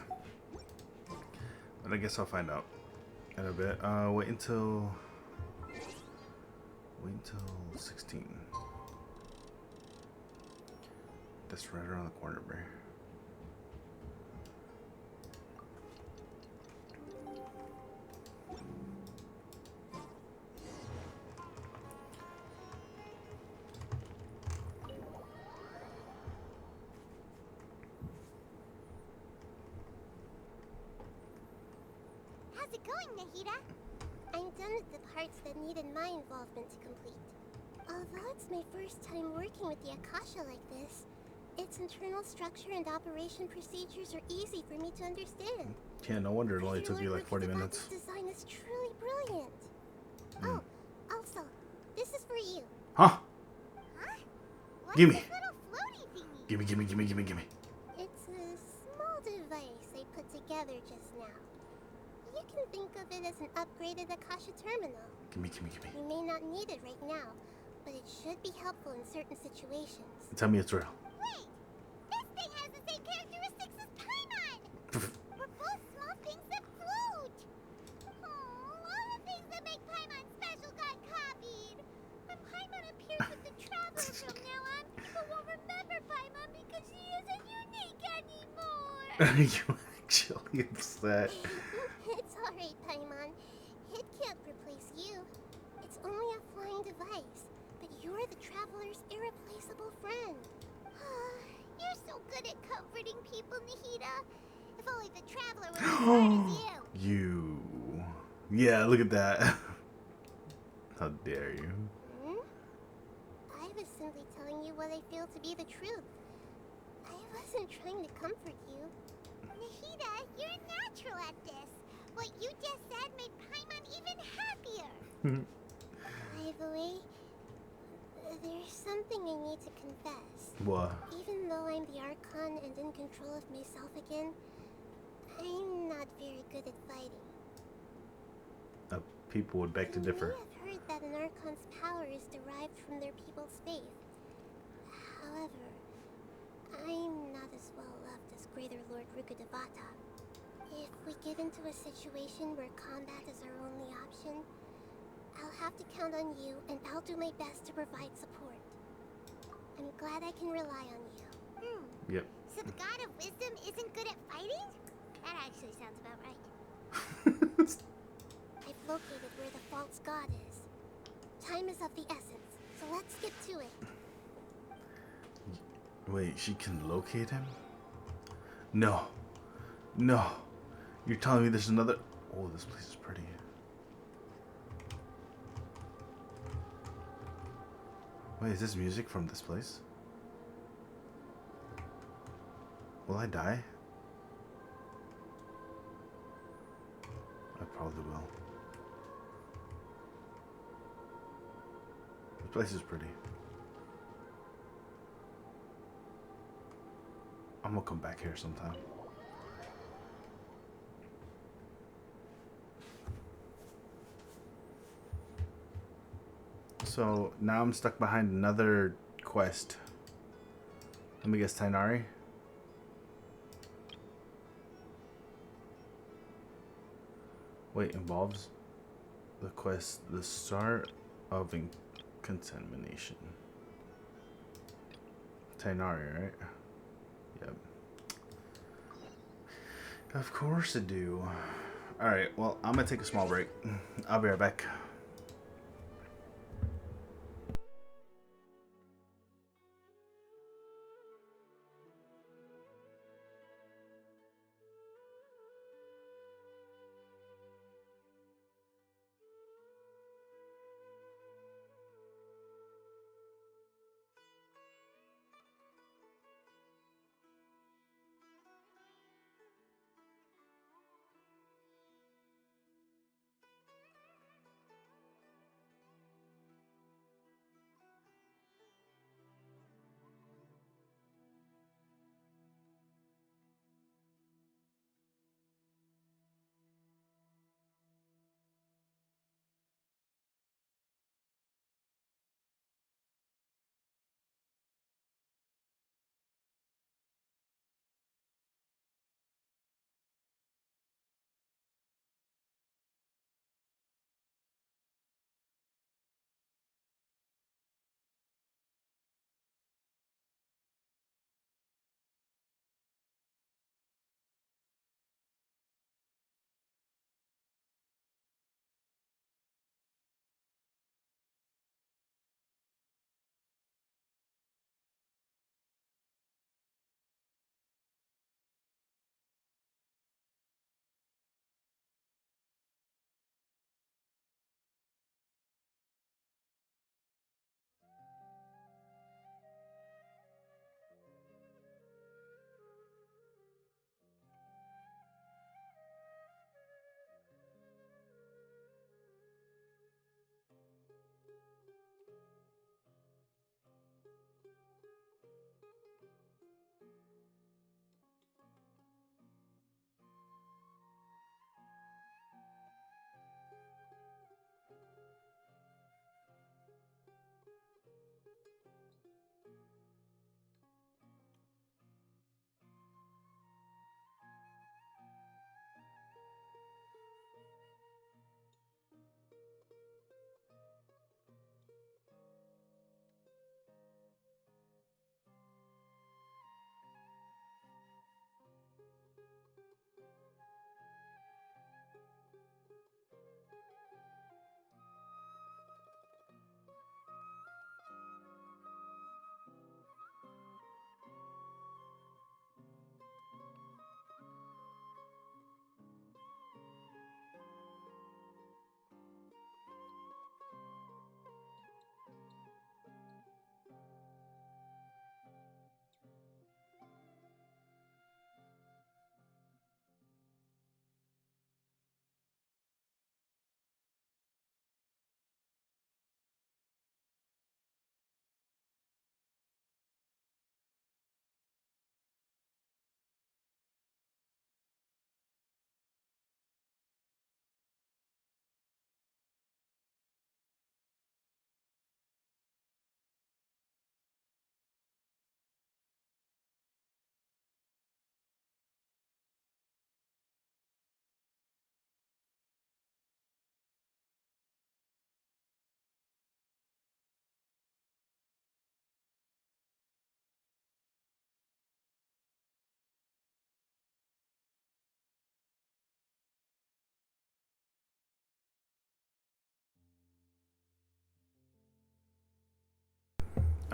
S1: But I guess I'll find out in a bit. Wait until 16. That's right around the corner, bro.
S3: How's it going, Nahida?
S11: I'm done with the parts that needed my involvement to complete. Although it's my first time working with the Akasha like this, its internal structure and operation procedures are easy for me to understand.
S1: Yeah, no wonder it only took you like 40 minutes.
S11: This design is truly brilliant. Oh, also, this is for you.
S1: Huh?
S3: What's
S1: Gimme.
S3: this little floaty thingy?
S1: Gimme.
S11: It's a small device I put together just now. You can think of it as an upgraded Akasha terminal.
S1: Gimme.
S11: You may not need it right now, but it should be helpful in certain situations.
S1: Tell me it's real.
S3: Wait! This thing has the same characteristics as Paimon! We're both small things that float! Oh, all the things that make Paimon special got copied! When Paimon appears with the Traveler from now on, people won't remember Paimon because she isn't unique anymore!
S1: Are you actually upset?
S11: It's alright, Paimon. It can't replace you. It's only a flying device, but you're the Traveler's irreplaceable friend.
S3: You're so good at comforting people, Nahida. If only the Traveler was as smart as you.
S1: Yeah, look at that. How dare you?
S11: I was simply telling you what I feel to be the truth. I wasn't trying to comfort you.
S3: Nahida, you're natural at this. What you just said made Paimon even happier.
S11: By the way, there's something I need to confess.
S1: What?
S11: Even though I'm the Archon and in control of myself again, I'm not very good at fighting.
S1: People would beg to differ.
S11: I've heard that an Archon's power is derived from their people's faith. However, I'm not as well loved as Greater Lord Rukkhadevata. If we get into a situation where combat is our only option, I'll have to count on you, and I'll do my best to provide support. I'm glad I can rely on you.
S1: Yep.
S3: So the God of Wisdom isn't good at fighting? That actually sounds about right.
S11: I've located god is. Time is of the essence, so let's get to it.
S1: Wait, she can locate him? No. No. You're telling me there's another... Oh, this place is pretty. Wait, is this music from this place? Will I die? I probably will. This place is pretty. I'm gonna come back here sometime. So now I'm stuck behind another quest. Let me guess, Tainari? Wait, involves the quest, the start of contamination. Tainari, right? Yep. Of course I do. Alright, well, I'm gonna take a small break. I'll be right back.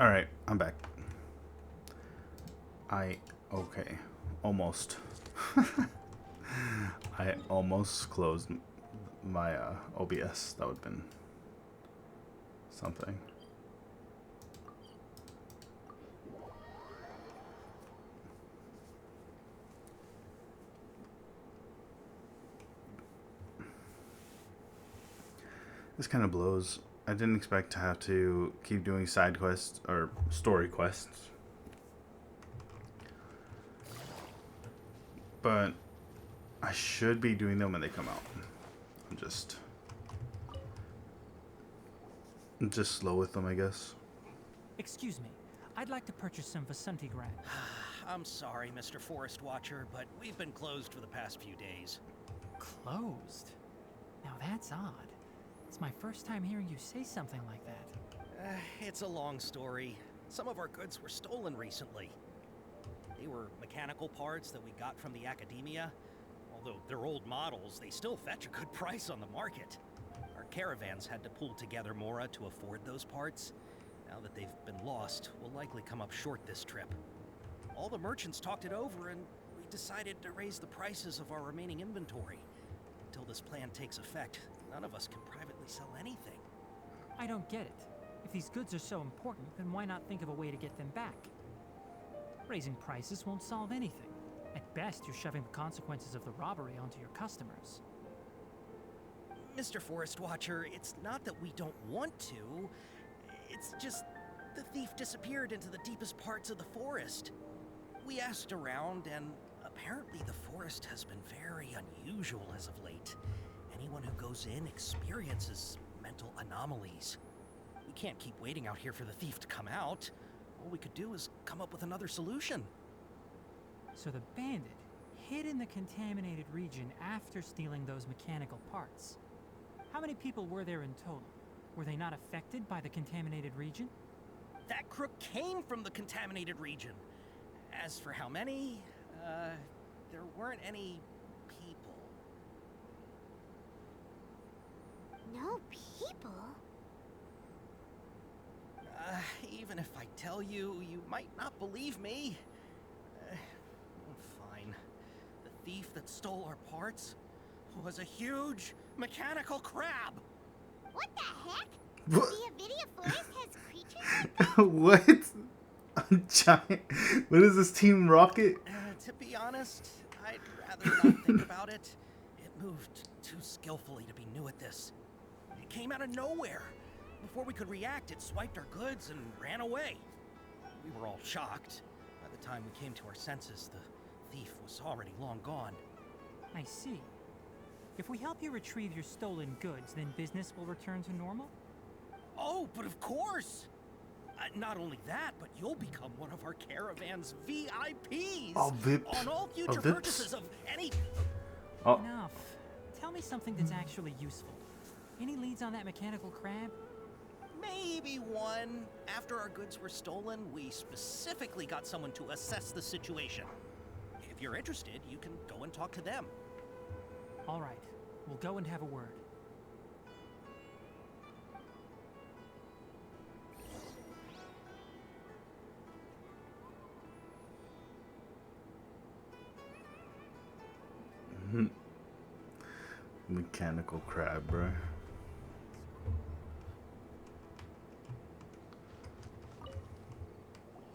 S1: Alright, I'm back. Okay. Almost. I almost closed my OBS. That would have been something. This kind of blows. I didn't expect to have to keep doing side quests or story quests. But I should be doing them when they come out. I'm just slow with them, I guess.
S9: Excuse me. I'd like to purchase some Vasanti Grant.
S18: I'm sorry, Mr. Forest Watcher, but we've been closed for the past few days.
S9: Closed? Now that's odd. It's my first time hearing you say something like that.
S18: It's a long story. Some of our goods were stolen recently. They were mechanical parts that we got from the Academia. Although they're old models, they still fetch a good price on the market. Our caravans had to pull together Mora to afford those parts. Now that they've been lost, we'll likely come up short this trip. All the merchants talked it over and we decided to raise the prices of our remaining inventory. Until this plan takes effect, none of us can privately sell anything.
S9: I don't get it. If these goods are so important, then why not think of a way to get them back? Raising prices won't solve anything. At best, you're shoving the consequences of the robbery onto your customers.
S18: Mr. Forest Watcher, it's not that we don't want to. It's just the thief disappeared into the deepest parts of the forest. We asked around, and apparently the forest has been very unusual as of late. Anyone who goes in experiences mental anomalies. We can't keep waiting out here for the thief to come out. All we could do is come up with another solution.
S9: So the bandit hid in the contaminated region after stealing those mechanical parts. How many people were there in total? Were they not affected by the contaminated region?
S18: That crook came from the contaminated region. As for how many, there weren't any people.
S3: No people?
S18: Even if I tell you, you might not believe me. Fine. The thief that stole our parts was a huge mechanical crab.
S3: What the heck?
S1: What?
S3: The Avidia Forest has creatures like that?
S1: What? A giant. What is this, Team Rocket?
S18: To be honest, I'd rather not think about it. It moved too skillfully to be new at this. It came out of nowhere. Before we could react, it swiped our goods and ran away. We were all shocked. By the time we came to our senses, the thief was already long gone.
S9: I see. If we help you retrieve your stolen goods, then business will return to normal?
S18: Oh, but of course! Not only that, but you'll become one of our caravan's VIPs!
S1: Oh, VIP.
S18: On all future
S1: VIPs.
S18: purchases of any...
S1: Oh.
S9: Enough. Tell me something that's actually useful. Any leads on that mechanical crab?
S18: Maybe one. After our goods were stolen, we specifically got someone to assess the situation. If you're interested, you can go and talk to them.
S9: All right. We'll go and have a word.
S1: Mechanical crab, bro.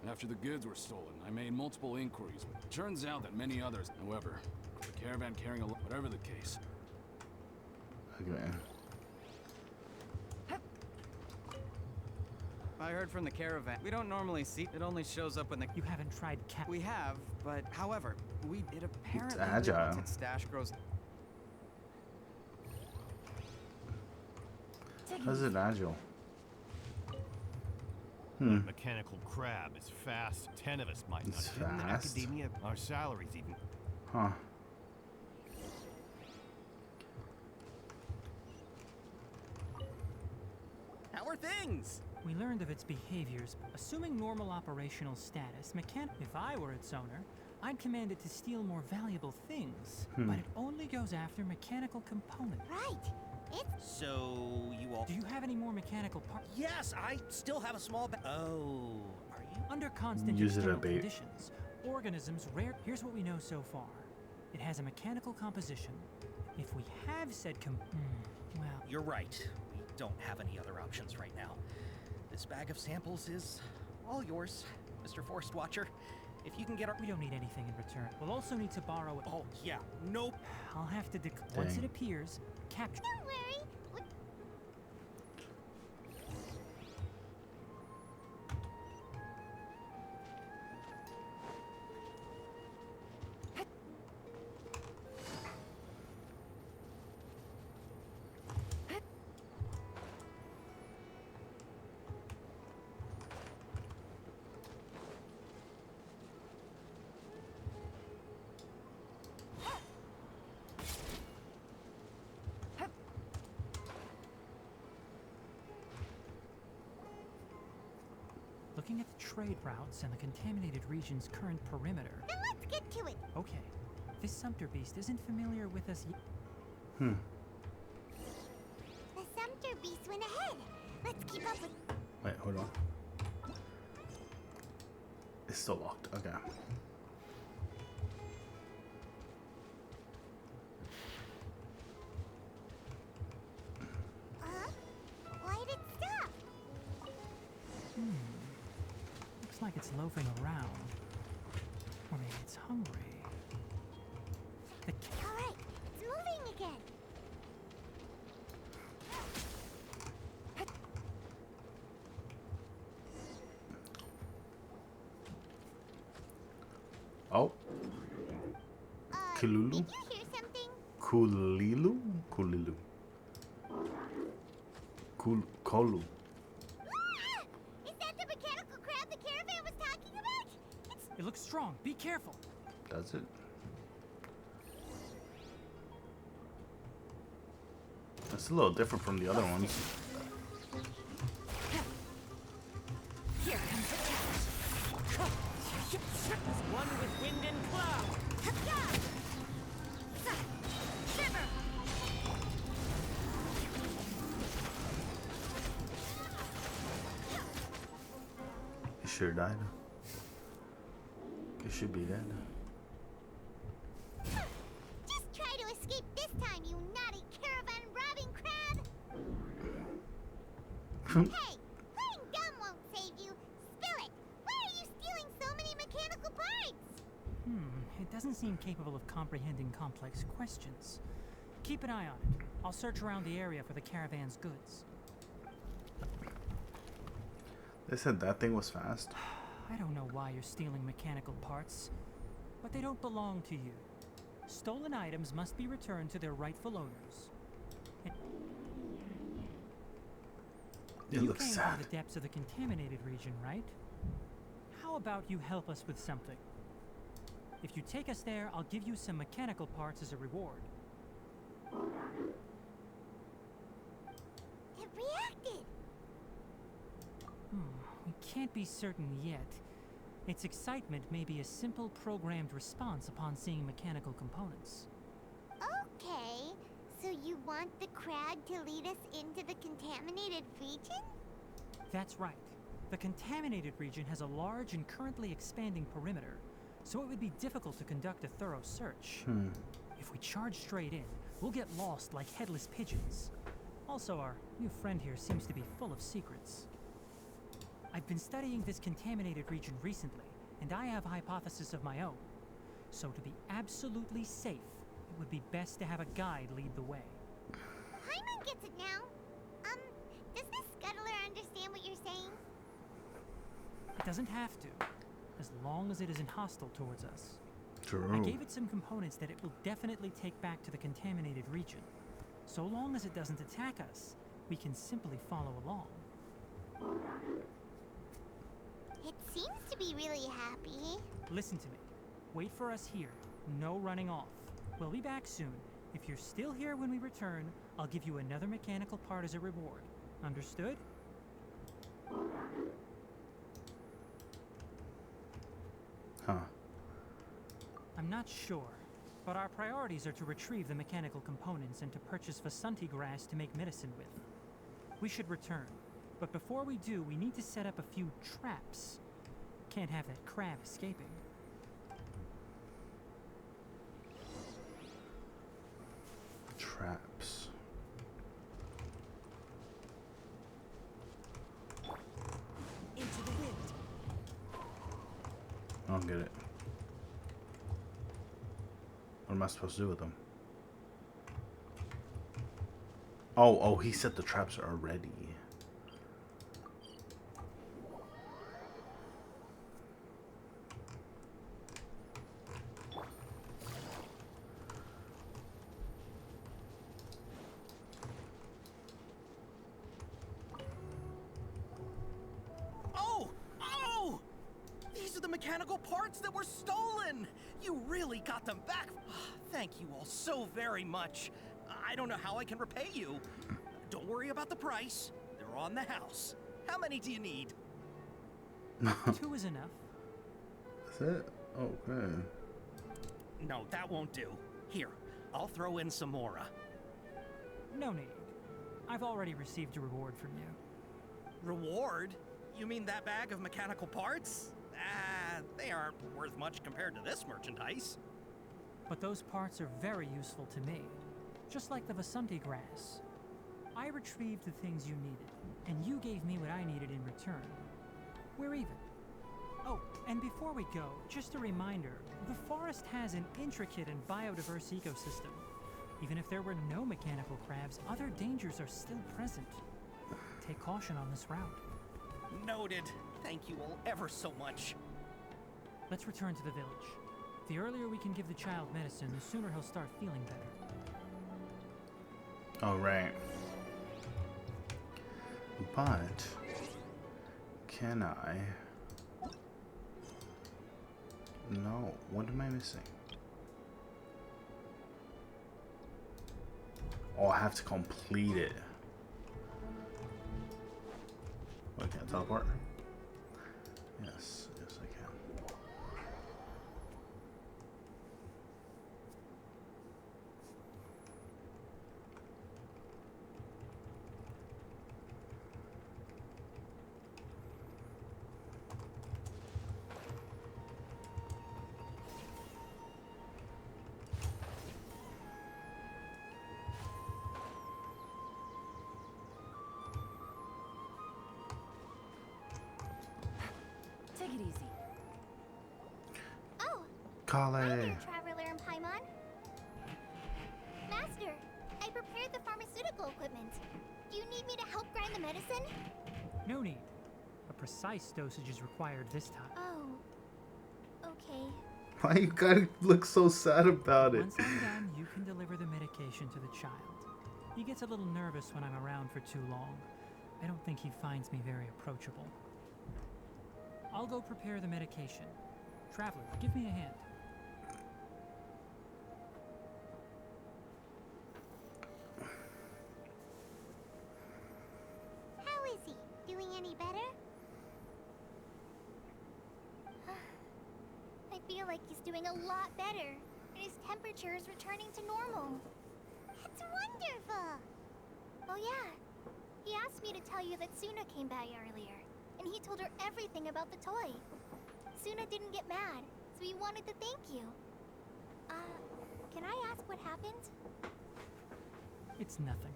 S6: After the goods were stolen, I made multiple inquiries. But it turns out that many others, however, the caravan carrying a lot, whatever the case.
S1: Okay.
S22: I heard from the caravan. We don't normally see it. Only shows up when the...
S9: You haven't tried
S22: We have, but however, it apparently...
S1: It's agile.
S22: Its stash grows...
S1: How's it agile?
S24: Mechanical crab is fast. 10 of us might not.
S1: It's
S24: fit in the
S1: fast?
S24: academia. Our salaries even.
S1: Huh.
S18: How are things?
S9: We learned of its behaviors. Assuming normal operational status, if I were its owner, I'm commanded to steal more valuable things,
S1: Hmm.
S9: but it only goes after mechanical components.
S3: Right. It's...
S18: So, you all...
S9: Do you have any more mechanical parts?
S18: Yes, I still have a small Oh, are you?
S9: Under constant
S1: Use it as
S9: external
S1: bait.
S9: conditions, organisms rare... Here's what we know so far. It has a mechanical composition. If we have said well...
S18: You're right. We don't have any other options right now. This bag of samples is all yours, Mr. Forest Watcher. If you can get our...
S9: We don't need anything in return. We'll also need to borrow it.
S18: Oh, yeah. Nope.
S9: I'll have to once it appears, capture...
S3: Don't worry.
S9: Looking at the trade routes and the contaminated region's current perimeter...
S3: Then let's get to it.
S9: Okay. This Sumter beast isn't familiar with us yet.
S1: Hmm.
S3: The Sumter beast went ahead. Let's keep up with...
S1: Wait, hold on. It's still locked. Okay.
S3: Why did it stop?
S9: Looks like it's loafing around. Or maybe it's hungry.
S3: All right, it's moving again.
S1: Oh. Kululu?
S3: Did you hear something?
S1: Kulilu? Kulilu. Kolu.
S3: Is that the mechanical crab the caravan was talking about?
S9: It looks strong. Be careful.
S1: Does it? It's a little different from the other ones.
S10: Here comes the challenge. One with wind and cloud.
S1: It sure died. It should be dead.
S3: Just try to escape this time, you naughty caravan robbing crab! Hey, playing dumb won't save you. Spill it! Why are you stealing so many mechanical parts?
S9: It doesn't seem capable of comprehending complex questions. Keep an eye on it. I'll search around the area for the caravan's goods.
S1: They said that thing was fast.
S9: I don't know why you're stealing mechanical parts, but they don't belong to you. Stolen items must be returned to their rightful owners.
S1: It
S9: You
S1: looks
S9: came
S1: sad.
S9: from the depths of the contaminated region, right? How about you help us with something? If you take us there, I'll give you some mechanical parts as a reward.
S3: It reacted!
S9: We can't be certain yet. Its excitement may be a simple programmed response upon seeing mechanical components.
S3: Okay, so you want the crab to lead us into the contaminated region?
S9: That's right. The contaminated region has a large and currently expanding perimeter, so it would be difficult to conduct a thorough search. If we charge straight in, we'll get lost like headless pigeons. Also, our new friend here seems to be full of secrets. I've been studying this contaminated region recently, and I have a hypothesis of my own. So to be absolutely safe, it would be best to have a guide lead the way.
S3: Paimon gets it now. Does this scuttler understand what you're saying?
S9: It doesn't have to, as long as it isn't hostile towards us.
S1: True.
S9: I gave it some components that it will definitely take back to the contaminated region. So long as it doesn't attack us, we can simply follow along.
S3: It seems to be really happy.
S9: Listen to me. Wait for us here. No running off. We'll be back soon. If you're still here when we return, I'll give you another mechanical part as a reward. Understood?
S1: Huh.
S9: I'm not sure, but our priorities are to retrieve the mechanical components and to purchase Vasanti grass to make medicine with. We should return, but before we do, we need to set up a few traps. Can't have that crab escaping.
S1: Traps.
S10: Into the wind.
S1: I don't get it. What am I supposed to do with them? Oh, he set the traps already.
S18: Oh! These are the mechanical parts that were stolen! You really got them back! Thank you all so very much. I don't know how I can repay you. Don't worry about the price. They're on the house. How many do you need?
S9: 2 is enough.
S1: That's it? Okay.
S18: No, that won't do. Here, I'll throw in some more.
S9: No need. I've already received a reward from you.
S18: Reward? You mean that bag of mechanical parts? They aren't worth much compared to this merchandise.
S9: But those parts are very useful to me. Just like the Vasanti grass. I retrieved the things you needed, and you gave me what I needed in return. We're even. Oh, and before we go, just a reminder, the forest has an intricate and biodiverse ecosystem. Even if there were no mechanical crabs, other dangers are still present. Take caution on this route.
S18: Noted. Thank you all ever so much.
S9: Let's return to the village. The earlier we can give the child medicine, the sooner he'll start feeling better.
S1: All right. But can I? No. What am I missing? Oh, I have to complete it. Oh, I can't teleport? Yes, yes I can.
S14: Take it easy.
S3: Oh,
S1: Kale.
S3: hi there, Traveler and Paimon. Master, I prepared the pharmaceutical equipment. Do you need me to help grind the medicine?
S9: No need. A precise dosage is required this time.
S3: Oh, okay.
S1: Why you gotta look so sad about it?
S9: Once I'm done, you can deliver the medication to the child. He gets a little nervous when I'm around for too long. I don't think he finds me very approachable. I'll go prepare the medication. Traveler, give me a hand.
S3: How is he? Doing any better? I feel like he's doing a lot better, and his temperature is returning to normal. It's wonderful! Oh yeah, he asked me to tell you that Suna came by earlier, and he told her everything about the toy. Suna didn't get mad, so he wanted to thank you. Can I ask what happened?
S9: It's nothing.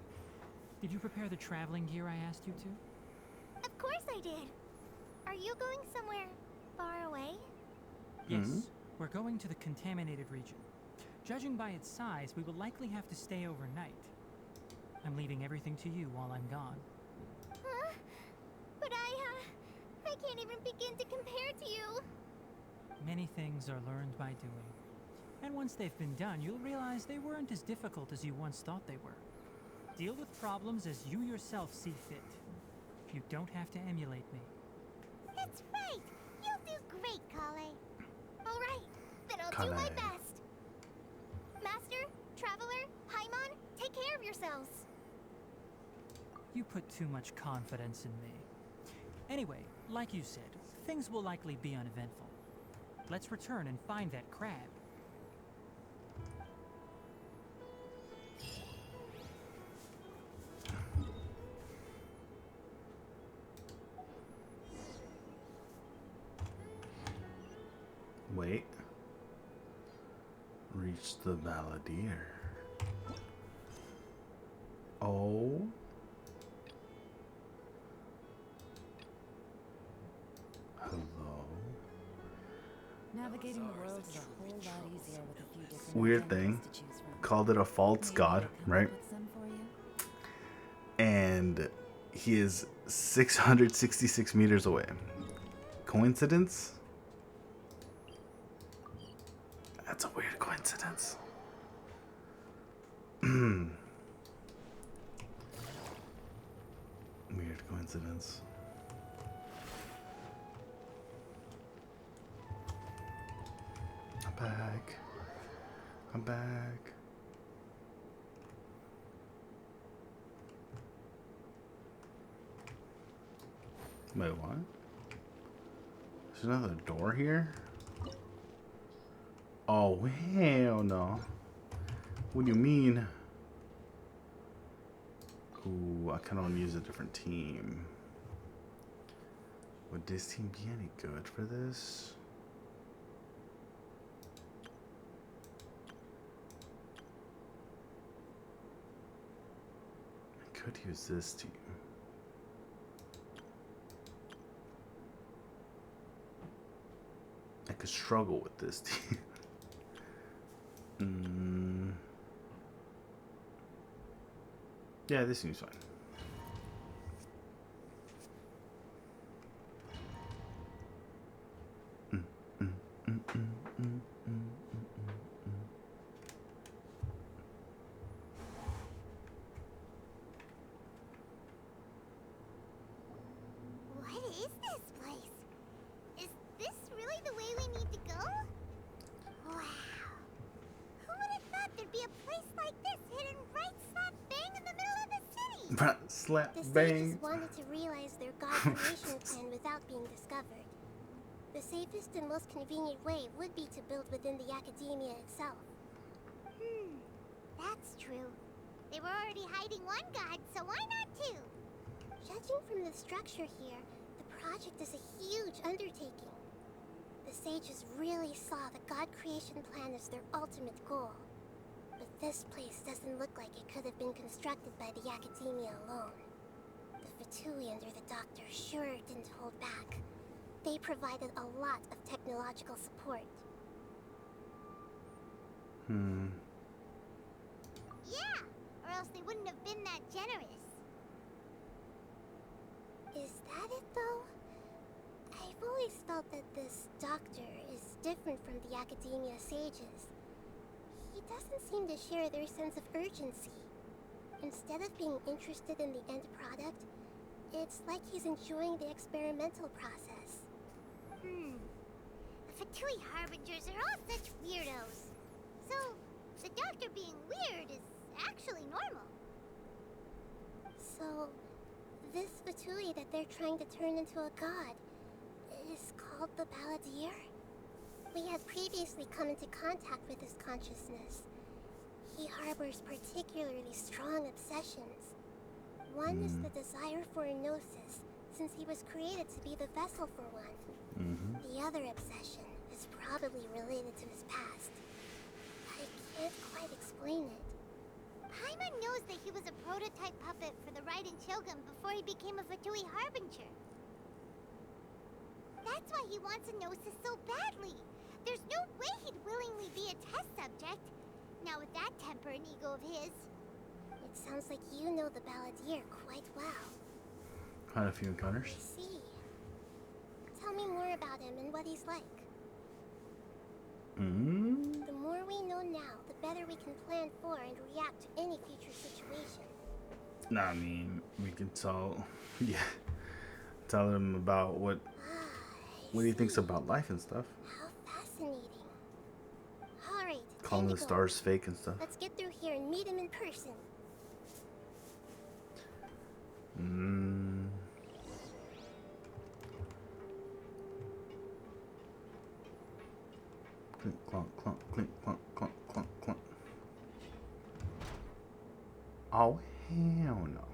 S9: Did you prepare the traveling gear I asked you to?
S3: Of course I did! Are you going somewhere far away?
S9: Yes, we're going to the contaminated region. Judging by its size, we will likely have to stay overnight. I'm leaving everything to you while I'm gone.
S3: Huh? But I can't even begin to compare to you.
S9: Many things are learned by doing. And once they've been done, you'll realize they weren't as difficult as you once thought they were. Deal with problems as you yourself see fit. You don't have to emulate me.
S3: That's right! You'll do great, Kale. Alright, then I'll do my
S1: Kale.
S3: best. Master, Traveler, Paimon, take care of yourselves.
S9: You put too much confidence in me. Anyway, like you said, things will likely be uneventful. Let's return and find that crab.
S1: wait. Reach the Balladeer. Oh. Hello.
S5: Navigating the world is a whole lot easier with a few different
S1: Weird
S5: agendas
S1: thing.
S5: to choose from.
S1: Called it a false god, right?
S5: Put some for you.
S1: And he is 666 meters away. Coincidence? That's a weird coincidence. Weird coincidence. I'm back. I'm back. Wait, what? There's another door here? Oh, hell no. What do you mean? Ooh, I kind of want to use a different team. Would this team be any good for this? I could use this team. I could struggle with this team. Yeah, this seems fine.
S3: What is this place? Is this really the way we need to go? Wow. Who would have thought there'd be a place like this hidden right slap bang in the middle of the city?
S1: Slap
S11: The
S1: bang.
S11: sages wanted to realize their god creation plan without being discovered. The safest and most convenient way would be to build within the academia itself.
S3: That's true. They were already hiding one god, so why not two?
S11: Judging from the structure here, the project is a huge undertaking. The sages really saw the god creation plan as their ultimate goal. But this place doesn't look like it could have been constructed by the academia alone. The Fatui under the doctor sure didn't hold back. They provided a lot of technological support.
S3: Yeah, or else they wouldn't have been that generous.
S11: Is that it, though? I've always felt that this doctor is different from the academia sages. He doesn't seem to share their sense of urgency. Instead of being interested in the end product, it's like he's enjoying the experimental process.
S3: The Fatui Harbingers are all such weirdos. So, the doctor being weird is actually normal.
S11: So, this Fatui that they're trying to turn into a god is called the Balladeer? We had previously come into contact with his consciousness. He harbors particularly strong obsessions. One is the desire for a gnosis, since he was created to be the vessel for one. The other obsession is probably related to his past. I can't quite explain it.
S3: Paimon knows that he was a prototype puppet for the Raiden Shogun before he became a Fatui Harbinger. That's why he wants a gnosis so badly. There's no way he'd willingly be a test subject. Now with that temper and ego of his.
S11: It sounds like you know the Balladeer quite well.
S1: Had a few encounters.
S11: I see. Tell me more about him and what he's like. The more we know now, the better we can plan for and react to any future situation.
S1: Nah, I mean, we can tell, tell him about what he thinks about life and stuff.
S11: How fascinating. Alright,
S1: Calling the stars fake and stuff.
S11: let's get through here and meet him in person.
S1: Clink, clunk, clunk, clink, clunk, clunk, clunk, clunk. Oh, hell no.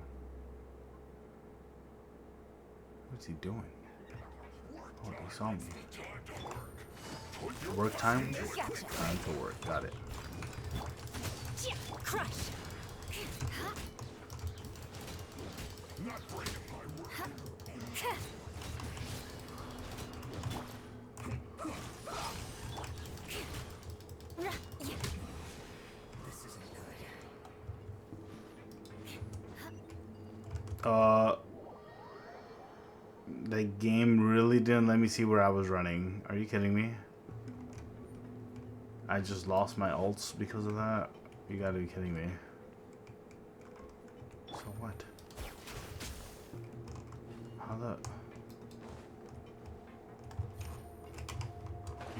S1: What's he doing? Oh, he saw me. Work time? Time to work. Got it.
S8: Crush.
S1: The game really didn't let me see where I was running. Are you kidding me? I just lost my ults because of that? You gotta be kidding me. So what? How the...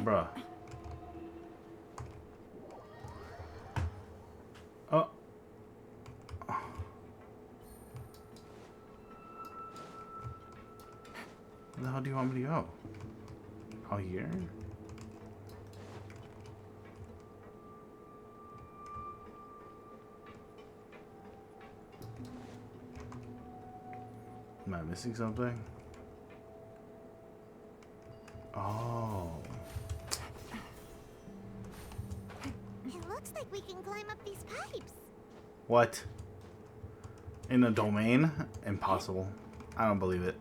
S1: Bruh. Oh. Where the hell do you want me to go? Out here? Am I missing something? Oh.
S3: It looks like we can climb up these pipes.
S1: What? In a domain? Impossible. I don't believe it.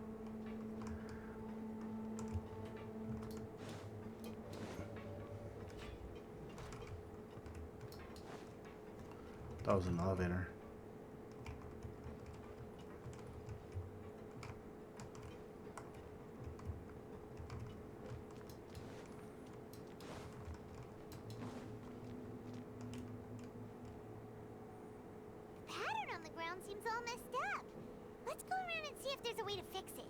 S1: That was an elevator.
S3: Pattern on the ground seems all messed up. Let's go around and see if there's a way to fix it.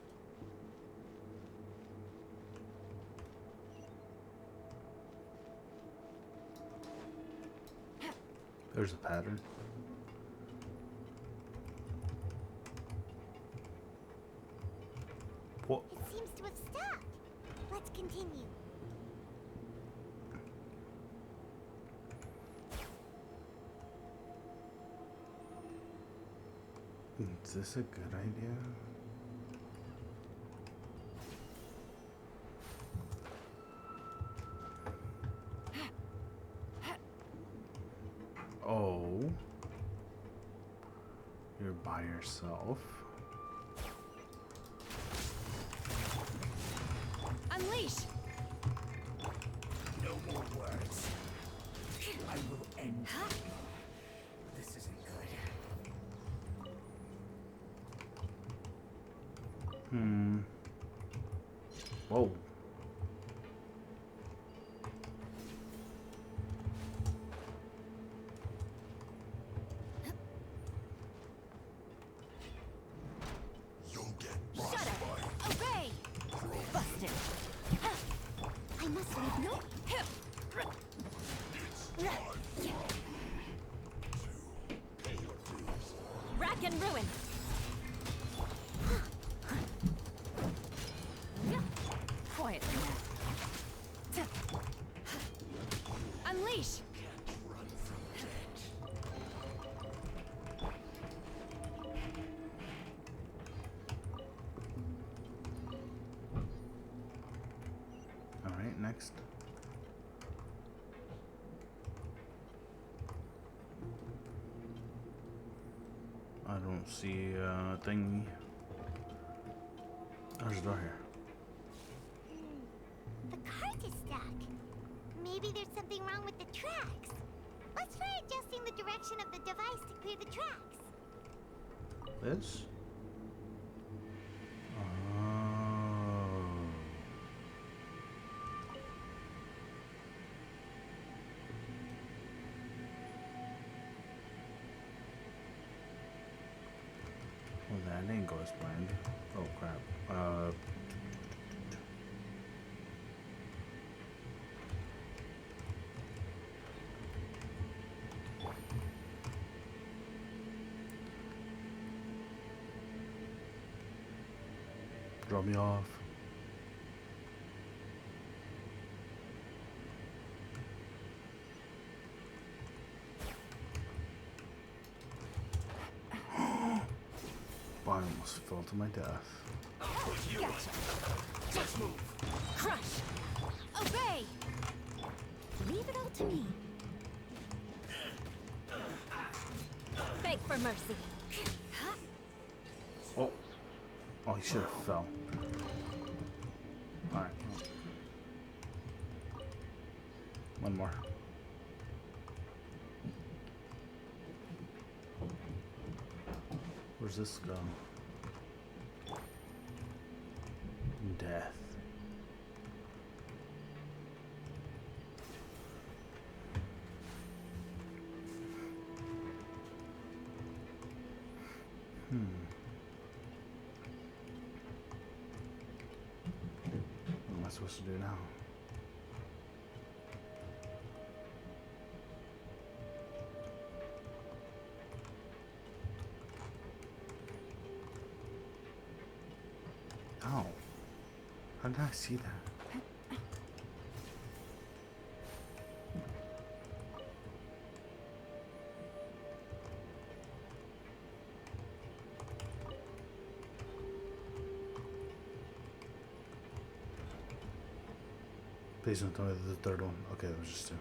S1: There's a pattern. What?
S3: It seems to have stopped. Let's continue.
S1: Is this a good idea? Oh. You're by yourself.
S8: Unleash.
S13: No more words. I will end you. This isn't good.
S1: Whoa.
S8: Shut up. Obey. Busted. I must leave. No. Rack and ruin. Quietly now. Unleash.
S1: All right, next. I don't see a thing. There's a door here.
S3: The cart is stuck. Maybe there's something wrong with the tracks. Let's try adjusting the direction of the device to clear the tracks.
S1: This? Oh. Well, that didn't go as planned. Oh crap. Drop me off. I almost fell to my death.
S8: Gotcha. Just move. Crush. Obey. to me. Beg for mercy.
S1: Oh. Oh, he should have fell. Alright. One more. Where's this go? Death. What am I supposed to do now? Oh. How did I see that? Please don't tell me the third one. Okay, that was just two.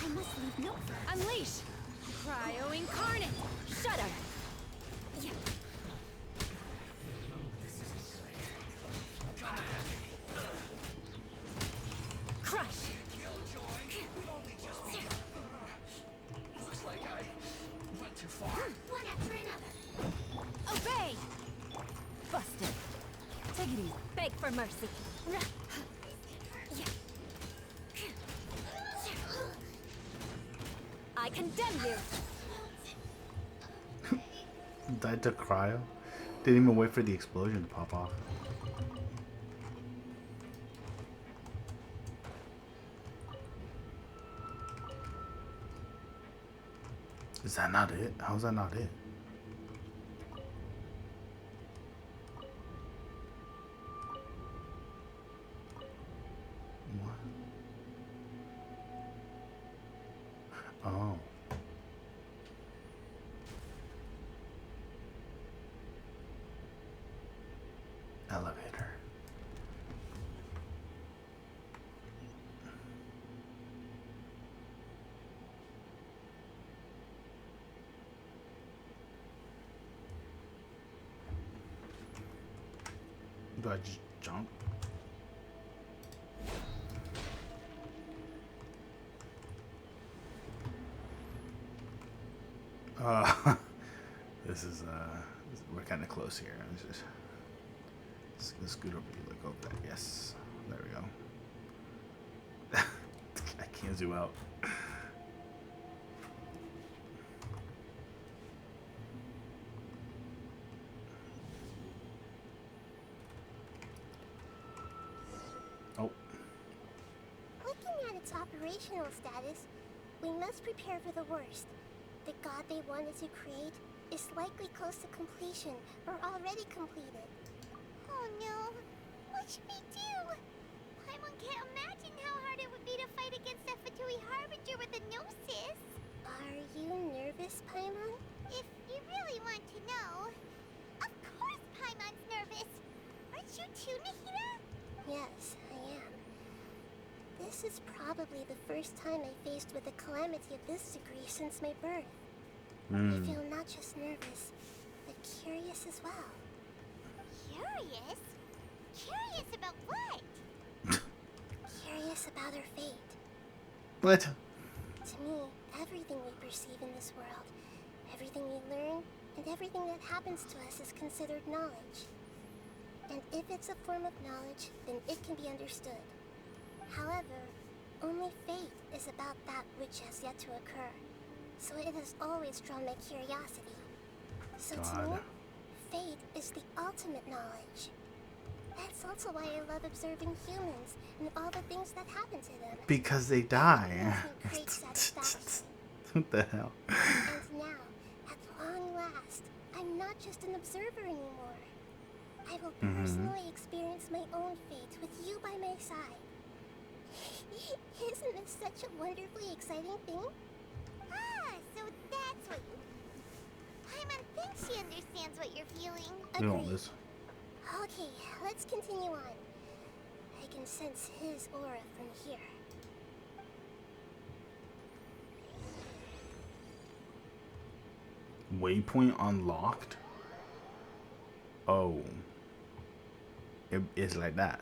S8: I must leave no. Unleash! Cryo incarnate! Shudder! Yeah. Crush!
S13: Looks like I went too far.
S8: One after another. Obey! Busted. Take it easy. Beg for mercy. I condemn you.
S1: Died to cryo? Didn't even wait for the explosion to pop off. Is that not it? How is that not it? What? Oh. Elevator. Do I just jump? This is we're kind of close here. Let's scoot over you like over there. Yes, there we go. I can't zoom out. Oh.
S11: Looking at its operational status, we must prepare for the worst. The god they wanted to create is likely close to completion or already completed.
S3: Oh no. What should we do? Paimon can't imagine how hard it would be to fight against that Fatui Harbinger with a Gnosis.
S11: Are you nervous, Paimon?
S3: If you really want to know. Of course Paimon's nervous. Aren't you too, Nahida?
S11: Yes, I am. This is probably the first time I faced with a calamity of this degree since my birth. I feel not just nervous, but curious as well.
S3: Curious? Curious about what?
S11: Curious about our fate.
S1: What?
S11: To me, everything we perceive in this world, everything we learn, and everything that happens to us is considered knowledge. And if it's a form of knowledge, then it can be understood. However, only fate is about that which has yet to occur. So it has always drawn my curiosity. So to me, fate is the ultimate knowledge. That's also why I love observing humans and all the things that happen to them.
S1: Because they die.
S11: Great satisfaction.
S1: What the hell?
S11: And now, at long last, I'm not just an observer anymore. I will personally experience my own fate with you by my side. Isn't this such a wonderfully exciting thing?
S3: Ah, so that's what you... Paimon thinks she understands what you're feeling.
S1: You know this.
S11: Okay, let's continue on. I can sense his aura from here.
S1: Waypoint unlocked? Oh. It is like that.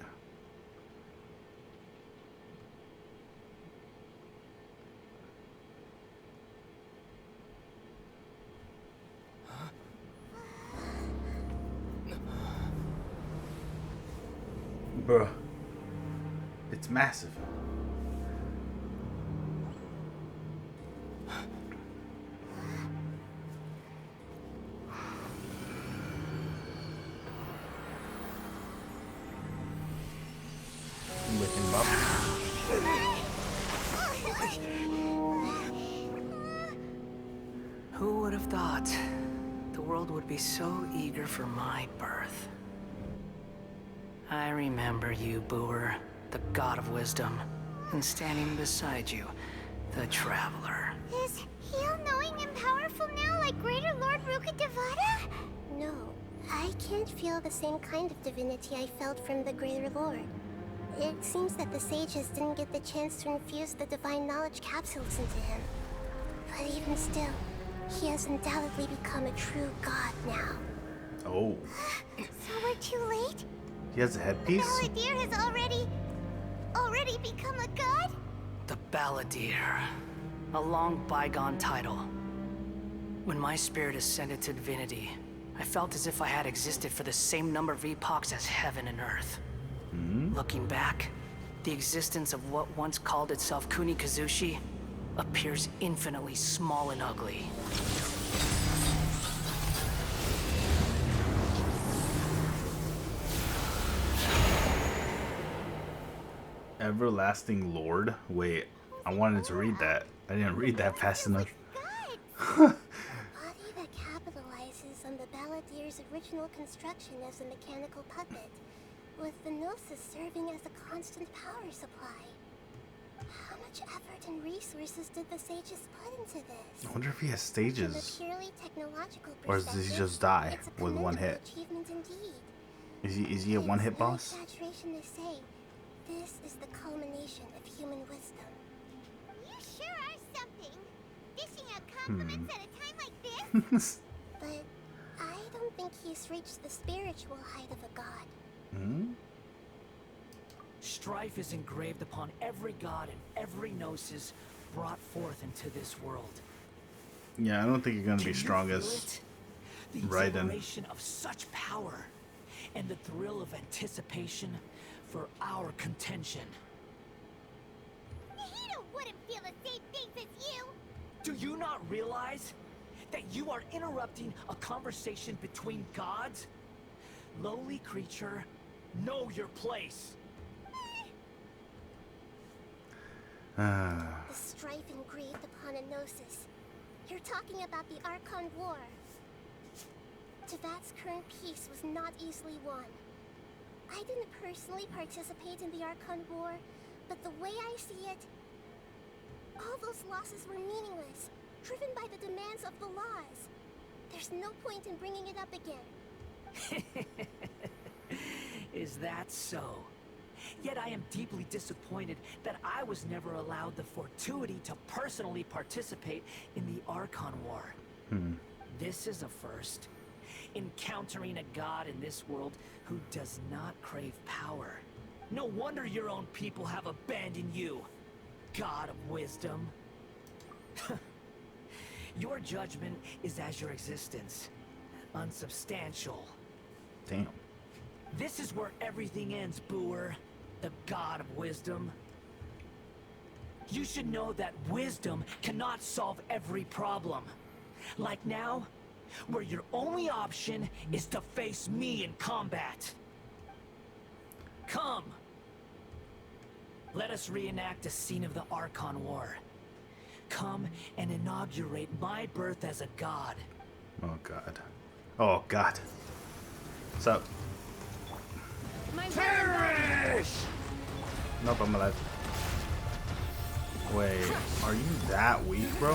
S1: Bruh. It's massive. Looking up.
S4: Who would have thought the world would be so eager for my birth? I remember you, Booer, the god of wisdom, and standing beside you, the traveler.
S3: Is he all-knowing and powerful now like Greater Lord Rukkhadevata?
S11: No, I can't feel the same kind of divinity I felt from the Greater Lord. It seems that the sages didn't get the chance to infuse the divine knowledge capsules into him. But even still, he has undoubtedly become a true god now.
S1: Oh.
S3: So we're too late?
S1: He has a headpiece?
S3: The Balladeer has already become a god?
S4: The Balladeer. A long bygone title. When my spirit ascended to divinity, I felt as if I had existed for the same number of epochs as heaven and earth. Looking back, the existence of what once called itself Kunikazushi appears infinitely small and ugly.
S1: Everlasting Lord? Wait, I wanted to read that. I didn't read that fast enough.
S11: A body that capitalizes on the Balladeer's original construction as a mechanical puppet, with the Gnosis serving as a constant power supply. How much effort and resources did the sages put into this?
S1: I wonder if he has
S11: From a
S1: stages.
S11: purely technological
S1: Or does he
S11: perspective,
S1: just die
S11: it's a
S1: with one hit?
S11: commendable achievement indeed.
S1: Is he a one-hit
S11: It's no
S1: boss?
S11: exaggeration to say, this is the culmination of human wisdom.
S3: You sure are something. Dishing out compliments at a time like this?
S11: But I don't think he's reached the spiritual height of a god.
S19: Strife is engraved upon every god and every gnosis brought forth into this world.
S1: Yeah, I don't think you're gonna be
S19: Can you
S1: strong
S19: feel
S1: as
S19: it? The
S1: Raiden.
S19: exhilaration of such power and the thrill of anticipation for our contention.
S3: Nahida wouldn't feel the same things as you.
S19: Do you not realize that you are interrupting a conversation between gods? Lowly creature, know your place.
S11: The strife engraved upon a gnosis. You're talking about the Archon War. Tevat's current peace was not easily won. I didn't personally participate in the Archon War, but the way I see it, all those losses were meaningless, driven by the demands of the laws. There's no point in bringing it up again.
S19: Is that so? Yet I am deeply disappointed that I was never allowed the fortuity to personally participate in the Archon War. This is a first. Encountering a god in this world who does not crave power. No wonder your own people have abandoned you, god of wisdom. Your judgment is as your existence, unsubstantial.
S1: Damn.
S19: This is where everything ends, Booer, the god of wisdom. You should know that wisdom cannot solve every problem. Like now, where your only option is to face me in combat. Come. Let us reenact a scene of the Archon War. Come and inaugurate my birth as a god.
S1: Oh god. Oh god. What's up?
S13: Perish!
S1: Nope, I'm alive. Wait, are you that weak, bro?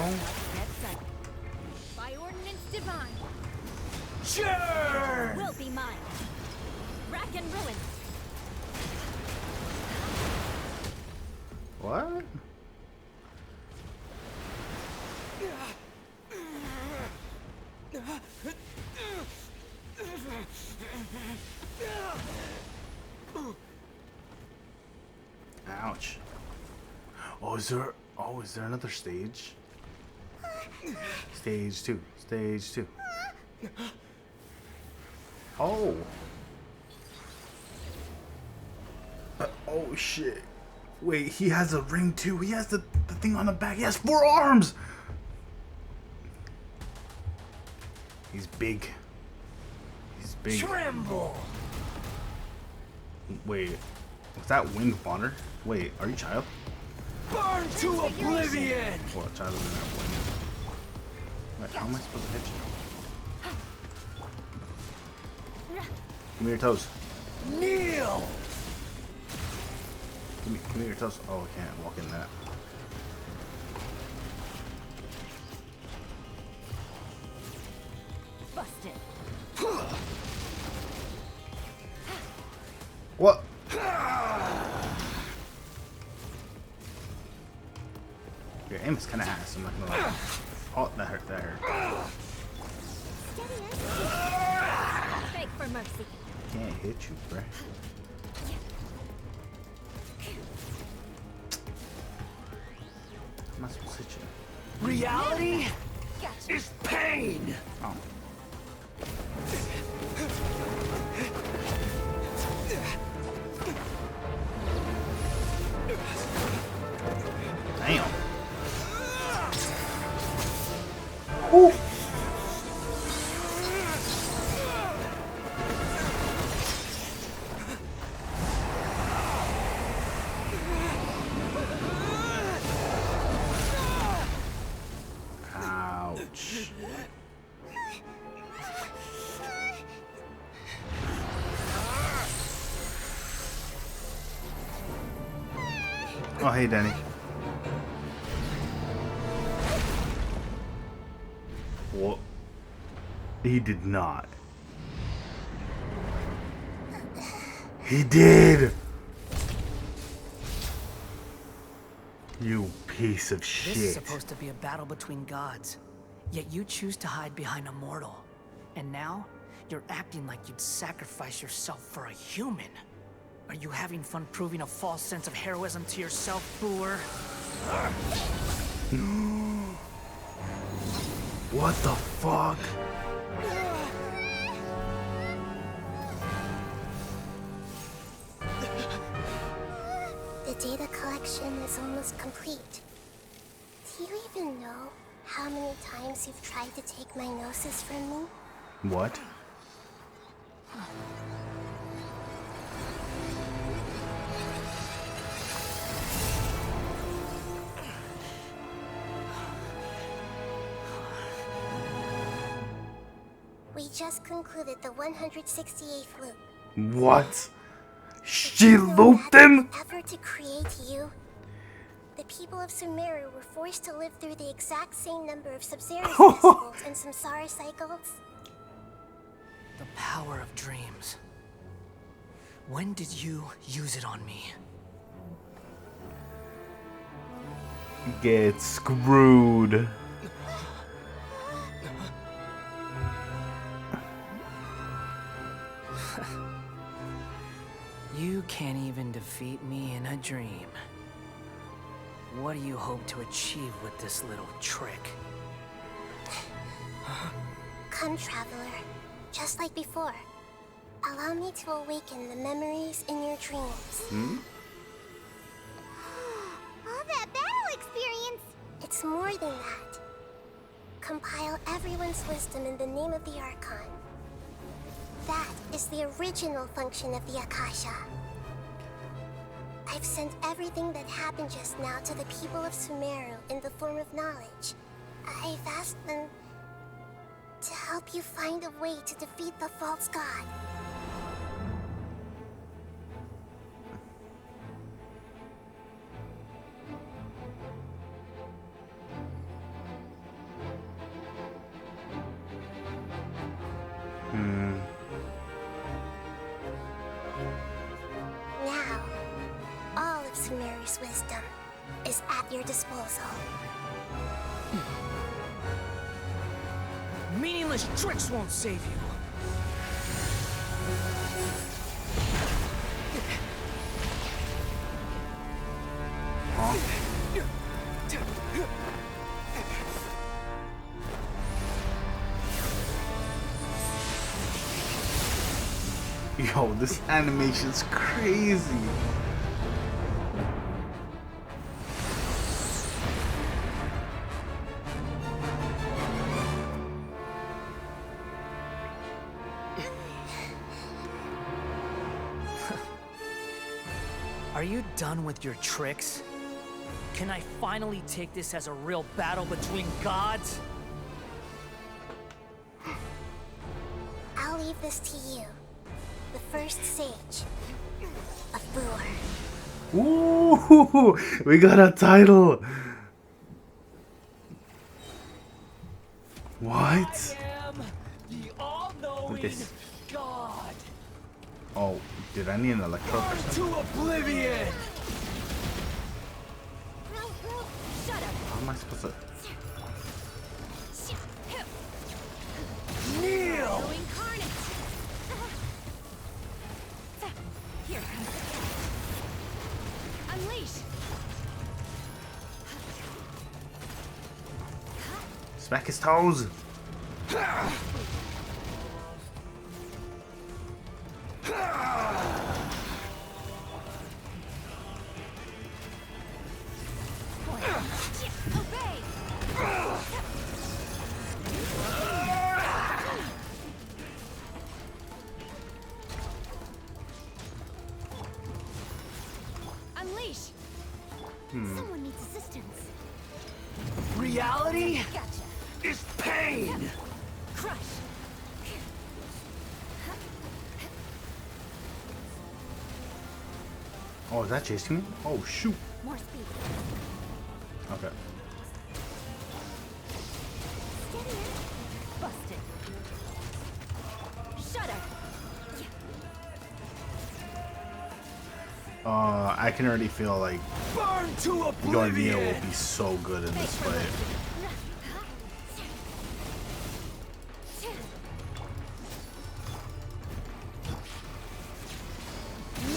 S8: By ordinance divine.
S13: Sure!
S8: Will be mine. Rack and ruin.
S1: What? Ouch. Oh, is there another stage? Stage 2. Stage 2. Oh. Oh shit. Wait, he has a ring too. He has the thing on the back. He has 4 arms. He's big. He's big.
S13: Tremble!
S1: Wait, was that Wind Water? Wait, are you child?
S13: Burn to oblivion!
S1: Well, child doesn't have wind. Wait, how am I supposed to hit you? Give me your toes.
S13: Kneel!
S1: Give me your toes. Oh, I can't walk in that.
S8: Busted.
S1: What? Your aim is kind of ass. I'm not gonna lie. Oh, that hurt. That hurt.
S8: Beg for mercy.
S1: Can't hit you, bruh. How am I supposed to hit you?
S13: Reality is pain!
S1: Oh. Damn. Woo. Ouch. Oh, hey, Danny. What? He did not. He did! You piece of shit.
S19: This is supposed to be a battle between gods, yet you choose to hide behind a mortal. And now, you're acting like you'd sacrifice yourself for a human. Are you having fun proving a false sense of heroism to yourself, Booer?
S1: What the fuck?
S11: The data collection is almost complete. Do you even know how many times you've tried to take my gnosis from me?
S1: What?
S11: We just concluded the 168th loop.
S1: What? She looped him?
S11: Effort to create you. The people of Sumeru were forced to live through the exact same number of Sub-Zero festivals and Samsara cycles.
S19: The power of dreams. When did you use it on me?
S1: Get screwed.
S19: You can't even defeat me in a dream. What do you hope to achieve with this little trick?
S11: Come, traveler. Just like before. Allow me to awaken the memories in your dreams.
S1: Hmm?
S3: All that battle experience!
S11: It's more than that. Compile everyone's wisdom in the name of the Archon. That is the original function of the Akasha. I've sent everything that happened just now to the people of Sumeru in the form of knowledge. I've asked them to help you find a way to defeat the false god. Sanctuary's wisdom is at your disposal.
S16: Meaningless tricks won't save you.
S1: Yo, this animation's crazy.
S16: Are you done with your tricks? Can I finally take this as a real battle between gods?
S11: I'll leave this to you. The first sage of Boor.
S1: Ooh, we got a title. What?
S16: I am the all-knowing
S1: This.
S16: God.
S1: Oh, did I need an electrode or something?
S16: To oblivion.
S1: How am I supposed to?
S16: Kneel.
S14: Here. Unleash.
S1: Smack his toes.
S14: Unleash.
S11: Someone needs assistance.
S16: Reality
S14: Gotcha.
S16: is pain.
S14: Crush.
S1: Oh, is that chasing me? Oh, shoot.
S14: More speed.
S1: Okay.
S14: Steadier. Busted. Shudder.
S1: I can already feel like
S16: Burn to
S1: your
S16: oblivion.
S1: Neo will be so good in this fight.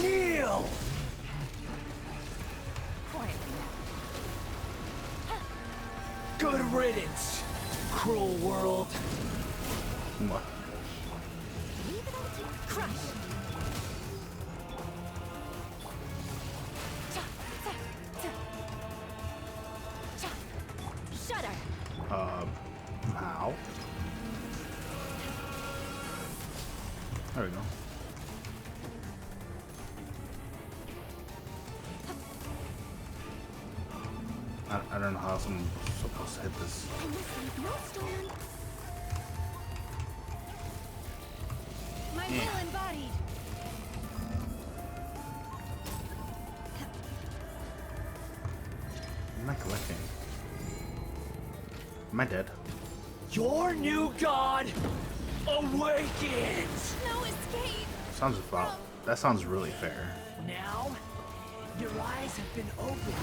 S16: Kneel. Good riddance, cruel world.
S1: Mwah.
S14: Crush. Shudder.
S1: How? There we go. I don't know how else I'm supposed to hit this.
S14: I must leave no stone. My will embodied.
S1: What am I collecting? Am I dead?
S16: Your new god awakens.
S14: No escape.
S1: Sounds about. That sounds really fair.
S16: Now, your eyes have been opened.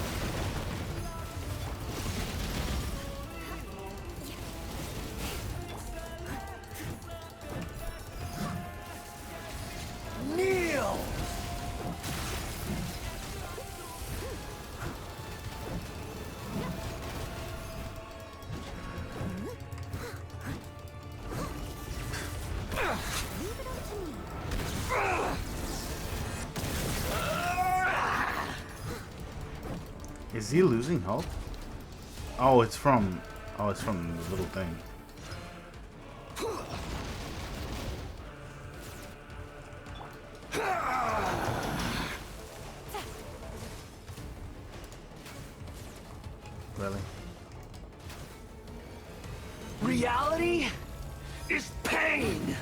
S16: Kneel!
S1: Is he losing health? Oh, it's from. Oh, it's from the little thing. Really?
S16: Reality is pain.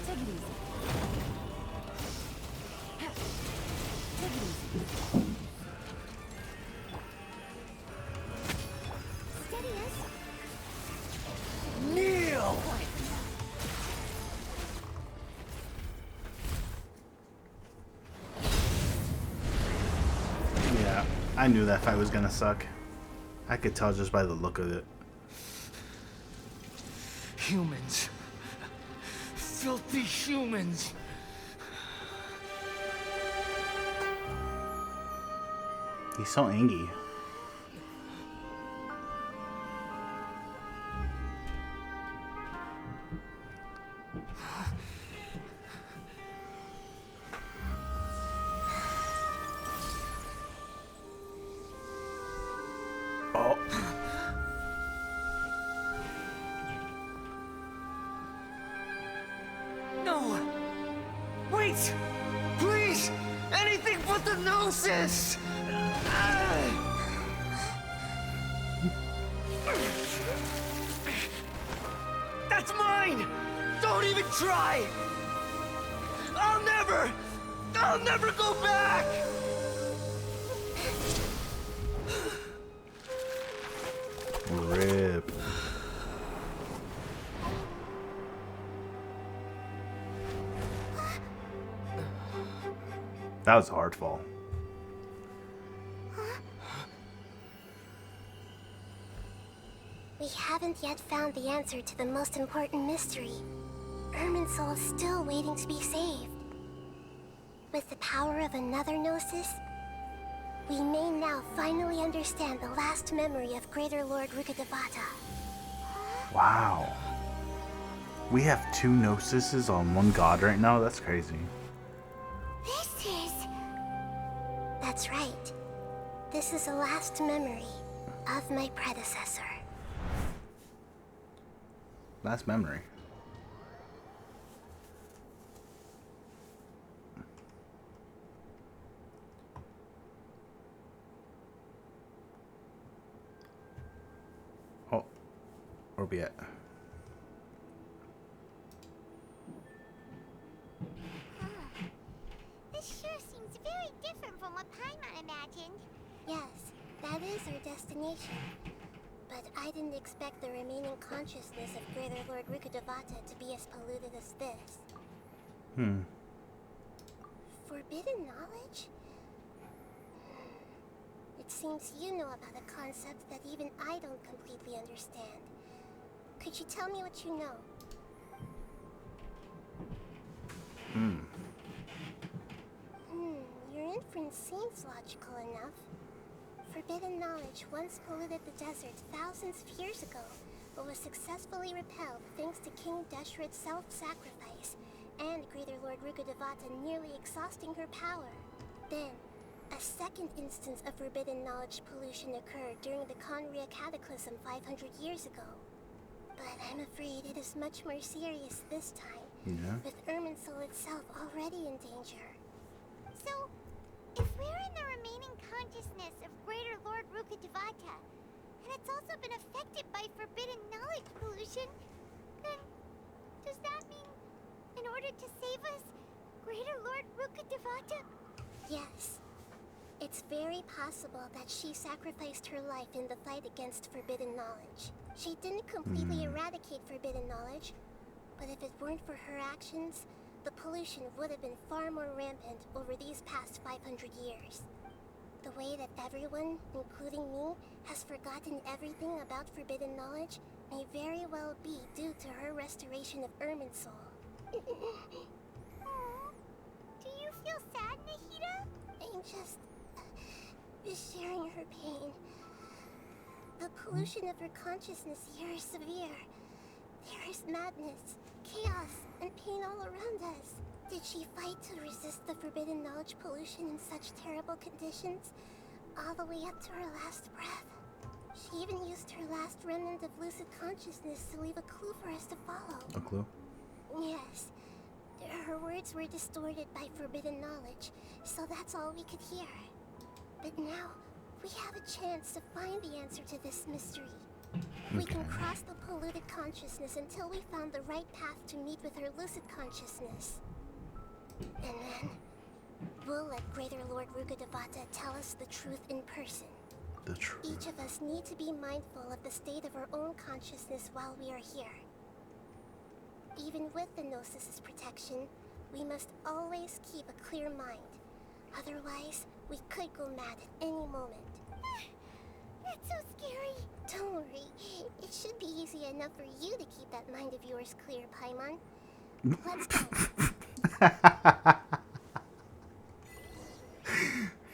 S14: Take it easy. Take it easy. Steady as.
S16: Kneel!
S14: Quiet.
S1: I knew that fight was gonna suck. I could tell just by the look of it.
S16: Humans. Filthy humans.
S1: He's so angry. Oh.
S16: No! Wait! Please! Anything but the Gnosis! That's mine! Don't even try! I'll never go back!
S1: Rip. That was a hard fall.
S11: We haven't yet found the answer to the most important mystery. Irminsul is still waiting to be saved. With the power of another Gnosis, we may now finally understand the last memory of Greater Lord Rukkhadevata.
S1: Wow. We have two Gnosises on one god right now? That's crazy.
S11: This is... That's right. This is the last memory of my predecessor.
S1: Last memory. Oh. Where we at?
S3: This sure seems very different from what Paimon imagined.
S11: Yes, that is our destination. But I didn't expect the remaining consciousness of Greater Lord Rukkhadevata to be as polluted as this. Forbidden knowledge? It seems you know about a concept that even I don't completely understand. Could you tell me what you know? Your inference seems logical enough. Forbidden knowledge once polluted the desert thousands of years ago, but was successfully repelled thanks to King Deshret's self-sacrifice and Greater Lord Rukkhadevata nearly exhausting her power. Then, a second instance of forbidden knowledge pollution occurred during the Conria Cataclysm 500 years ago. But I'm afraid it is much more serious this time, with Irminsul itself already in danger.
S3: So, if we're in the remaining consciousness of Greater Lord Rukkhadevata, and it's also been affected by forbidden knowledge pollution, then does that mean, in order to save us, Greater Lord Rukkhadevata?
S11: Yes. It's very possible that she sacrificed her life in the fight against forbidden knowledge. She didn't completely eradicate forbidden knowledge, but if it weren't for her actions, the pollution would have been far more rampant over these past 500 years. The way that everyone, including me, has forgotten everything about forbidden knowledge may very well be due to her restoration of Irminsul.
S3: Aww. Do you feel sad, Nahida?
S11: I'm just sharing her pain. The pollution of her consciousness here is severe. There is madness, chaos, and pain all around us. Did she fight to resist the forbidden knowledge pollution in such terrible conditions, all the way up to her last breath? She even used her last remnant of lucid consciousness to leave a clue for us to follow.
S1: A clue?
S11: Yes. Her words were distorted by forbidden knowledge, so that's all we could hear. But now, we have a chance to find the answer to this mystery. We can cross the polluted consciousness until we found the right path to meet with her lucid consciousness. And then, we'll let Greater Lord Rukkhadevata tell us the truth in person.
S1: The truth.
S11: Each of us need to be mindful of the state of our own consciousness while we are here. Even with the Gnosis's protection, we must always keep a clear mind. Otherwise, we could go mad at any moment.
S3: That's so scary.
S11: Don't worry. It should be easy enough for you to keep that mind of yours clear, Paimon. Let's go.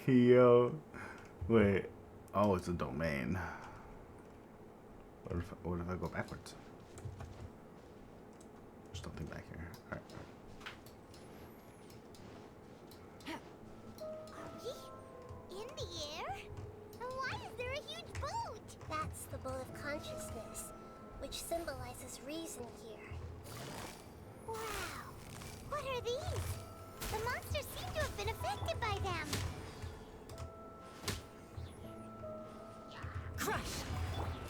S1: Yo. Wait. Oh, it's a domain. What if I go backwards? There's nothing back here. Alright.
S3: Are we in the air? And why is there a huge boat?
S11: That's the boat of consciousness, which symbolizes reason here.
S3: Wow. What are these? The monsters seem to have been affected by them.
S8: Crush!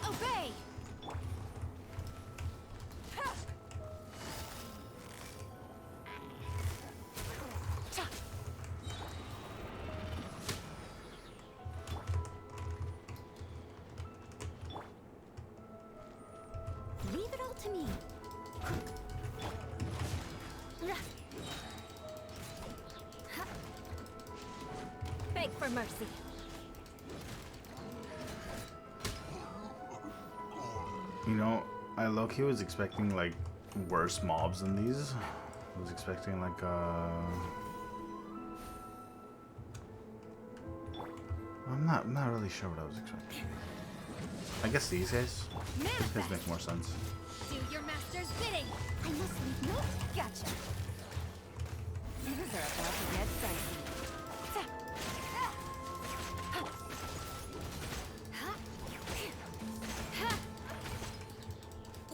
S8: Obey! Leave it all to me. Beg for mercy.
S1: You know, I low-key was expecting like worse mobs than these. I was expecting like I'm not really sure what I was expecting. I guess these guys. These guys make more sense.
S8: Do your master's bidding. I must leave no. Gotcha. Things are about to get dicey.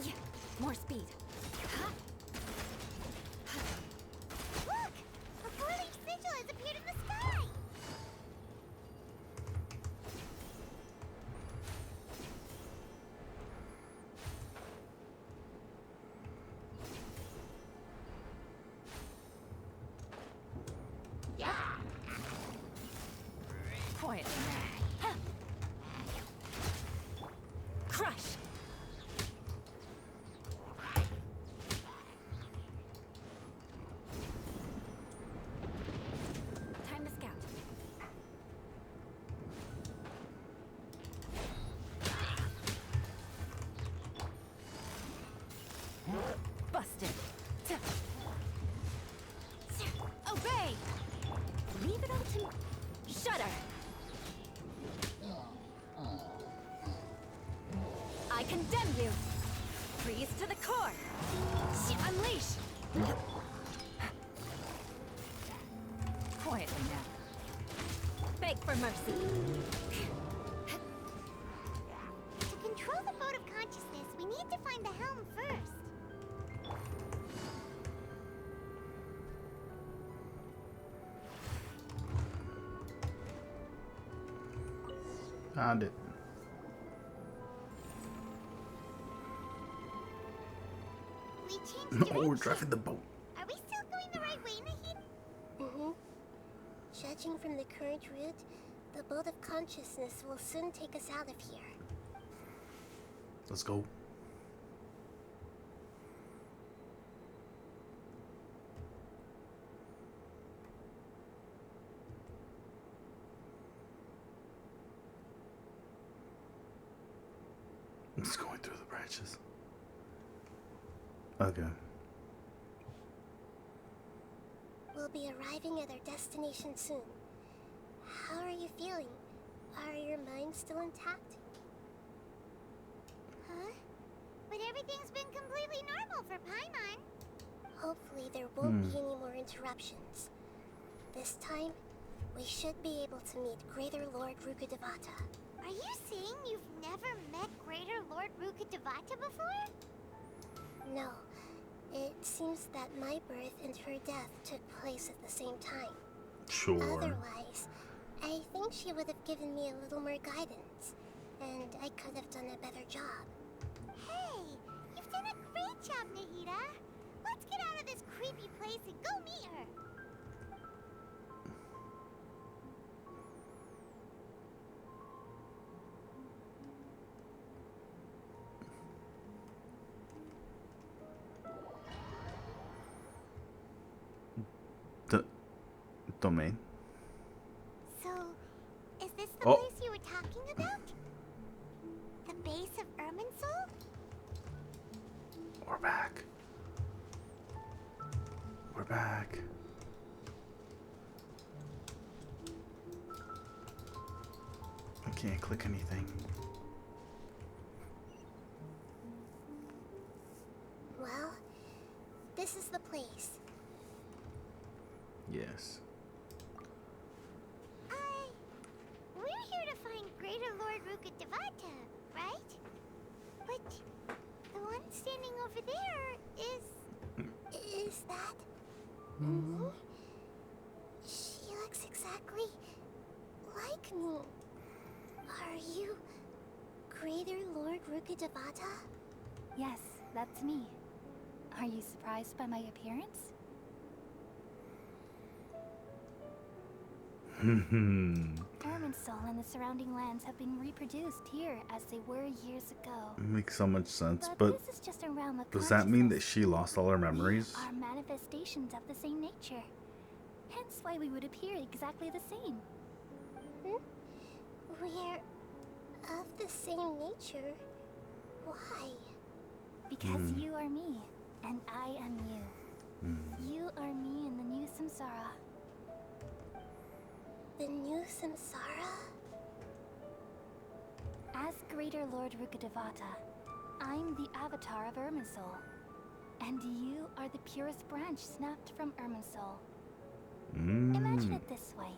S8: Yeah, more speed.
S3: Look! A four-leaf sigil has appeared in the sky!
S8: Quietly now. Crush! Time to scout. Busted. Obey! Leave it all to me. Shudder! I condemn you! Freeze to the core! Unleash! Quietly now. Beg for mercy.
S3: To control the boat of consciousness, we need to find the helm first.
S1: Found it.
S3: We changed
S1: Oh, we're
S3: direction.
S1: driving the boat.
S3: Are we still going the right way, Nahida?
S11: Mm-hmm. Judging from the current route, the boat of consciousness will soon take us out of here.
S1: Let's go. It's going through the branches. Okay.
S11: We'll be arriving at our destination soon. How are you feeling? Are your minds still intact?
S3: Huh? But everything's been completely normal for Paimon.
S11: Hopefully there won't be any more interruptions. This time, we should be able to meet Greater Lord Rukkhadevata.
S3: Are you saying you've never met Greater Lord Rukkhadevata before?
S11: No. It seems that my birth and her death took place at the same time.
S1: Sure.
S11: Otherwise, I think she would have given me a little more guidance, and I could have done a better job.
S3: Hey, you've done a great job, Nahida. Let's get out of this creepy place and go meet her.
S1: Domain.
S3: So, is this the
S1: Oh.
S3: place you were talking about?
S1: back. I can't click anything.
S11: Well, this is the place.
S1: Yes.
S3: We're here to find Greater Lord Rukkhadevata, right? But the one standing over there is...
S11: Is that... me? She looks exactly like me. Are you Greater Lord Rukkhadevata?
S5: Yes, that's me. Are you surprised by my appearance? Irminsul and the surrounding lands have been reproduced here as they were years ago.
S1: Makes so much sense,
S5: But
S1: but
S5: this is just a realm of
S1: does that mean that
S5: consciousness.
S1: she lost all her memories?
S5: We are manifestations of the same nature. Hence why we would appear exactly the same.
S11: We're of the same nature. Why?
S5: Because you are me, and I am you. You are me in the new samsara.
S11: The new samsara?
S5: As Greater Lord Rukkhadevata, I'm the avatar of Irminsul. And you are the purest branch snapped from Irminsul. Imagine it this way.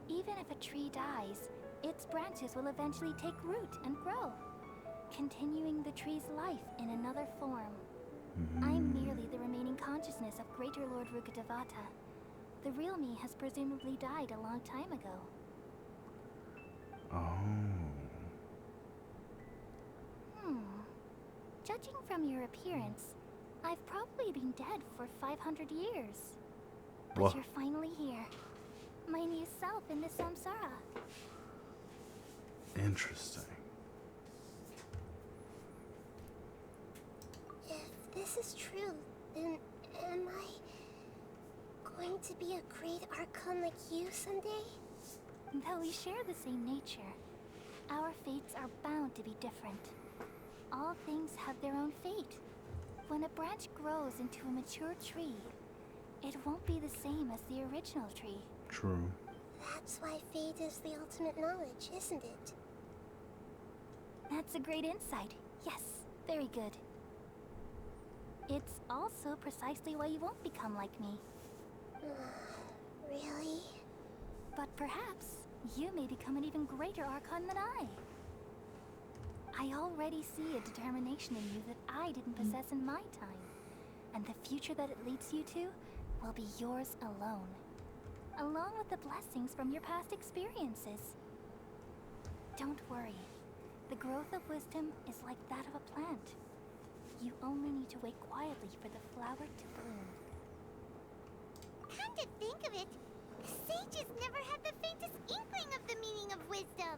S5: Even if a tree dies, its branches will eventually take root and grow, continuing the tree's life in another form. I'm merely the remaining consciousness of Greater Lord Rukkhadevata. The real me has presumably died a long time ago.
S1: Oh.
S5: Judging from your appearance, I've probably been dead for 500 years. But
S1: Whoa.
S5: you're finally here. My new self in the samsara.
S1: Interesting.
S11: If this is true, then am I going to be a great Archon like you someday?
S5: Though we share the same nature, our fates are bound to be different. All things have their own fate. When a branch grows into a mature tree, it won't be the same as the original tree.
S1: True.
S11: That's why fate is the ultimate knowledge, isn't it?
S5: That's a great insight. Yes, very good. It's also precisely why you won't become like me.
S11: Really?
S5: But perhaps you may become an even greater Archon than I. I already see a determination in you that I didn't possess in my time. And the future that it leads you to will be yours alone. Along with the blessings from your past experiences. Don't worry. The growth of wisdom is like that of a plant. You only need to wait quietly for the flower to bloom.
S3: Come to think of it, sages never had the faintest inkling of the meaning of wisdom.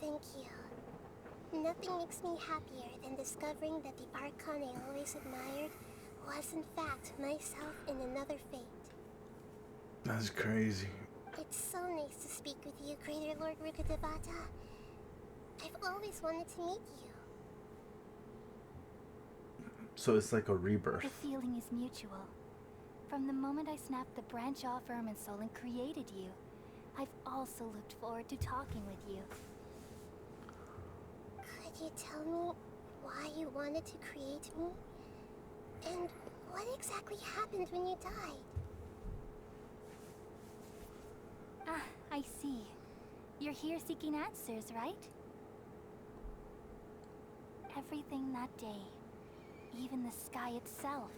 S11: Thank you. Nothing makes me happier than discovering that the Archon I always admired was in fact myself in another fate.
S1: That's crazy.
S11: It's so nice to speak with you, Greater Lord Rukkhadevata. I've always wanted to meet you.
S1: So it's like a rebirth.
S5: The feeling is mutual. From the moment I snapped the branch off Irminsul and created you, I've also looked forward to talking with you.
S11: Could you tell me why you wanted to create me? And what exactly happened when you died?
S5: Ah, I see. You're here seeking answers, right? Everything that day, even the sky itself,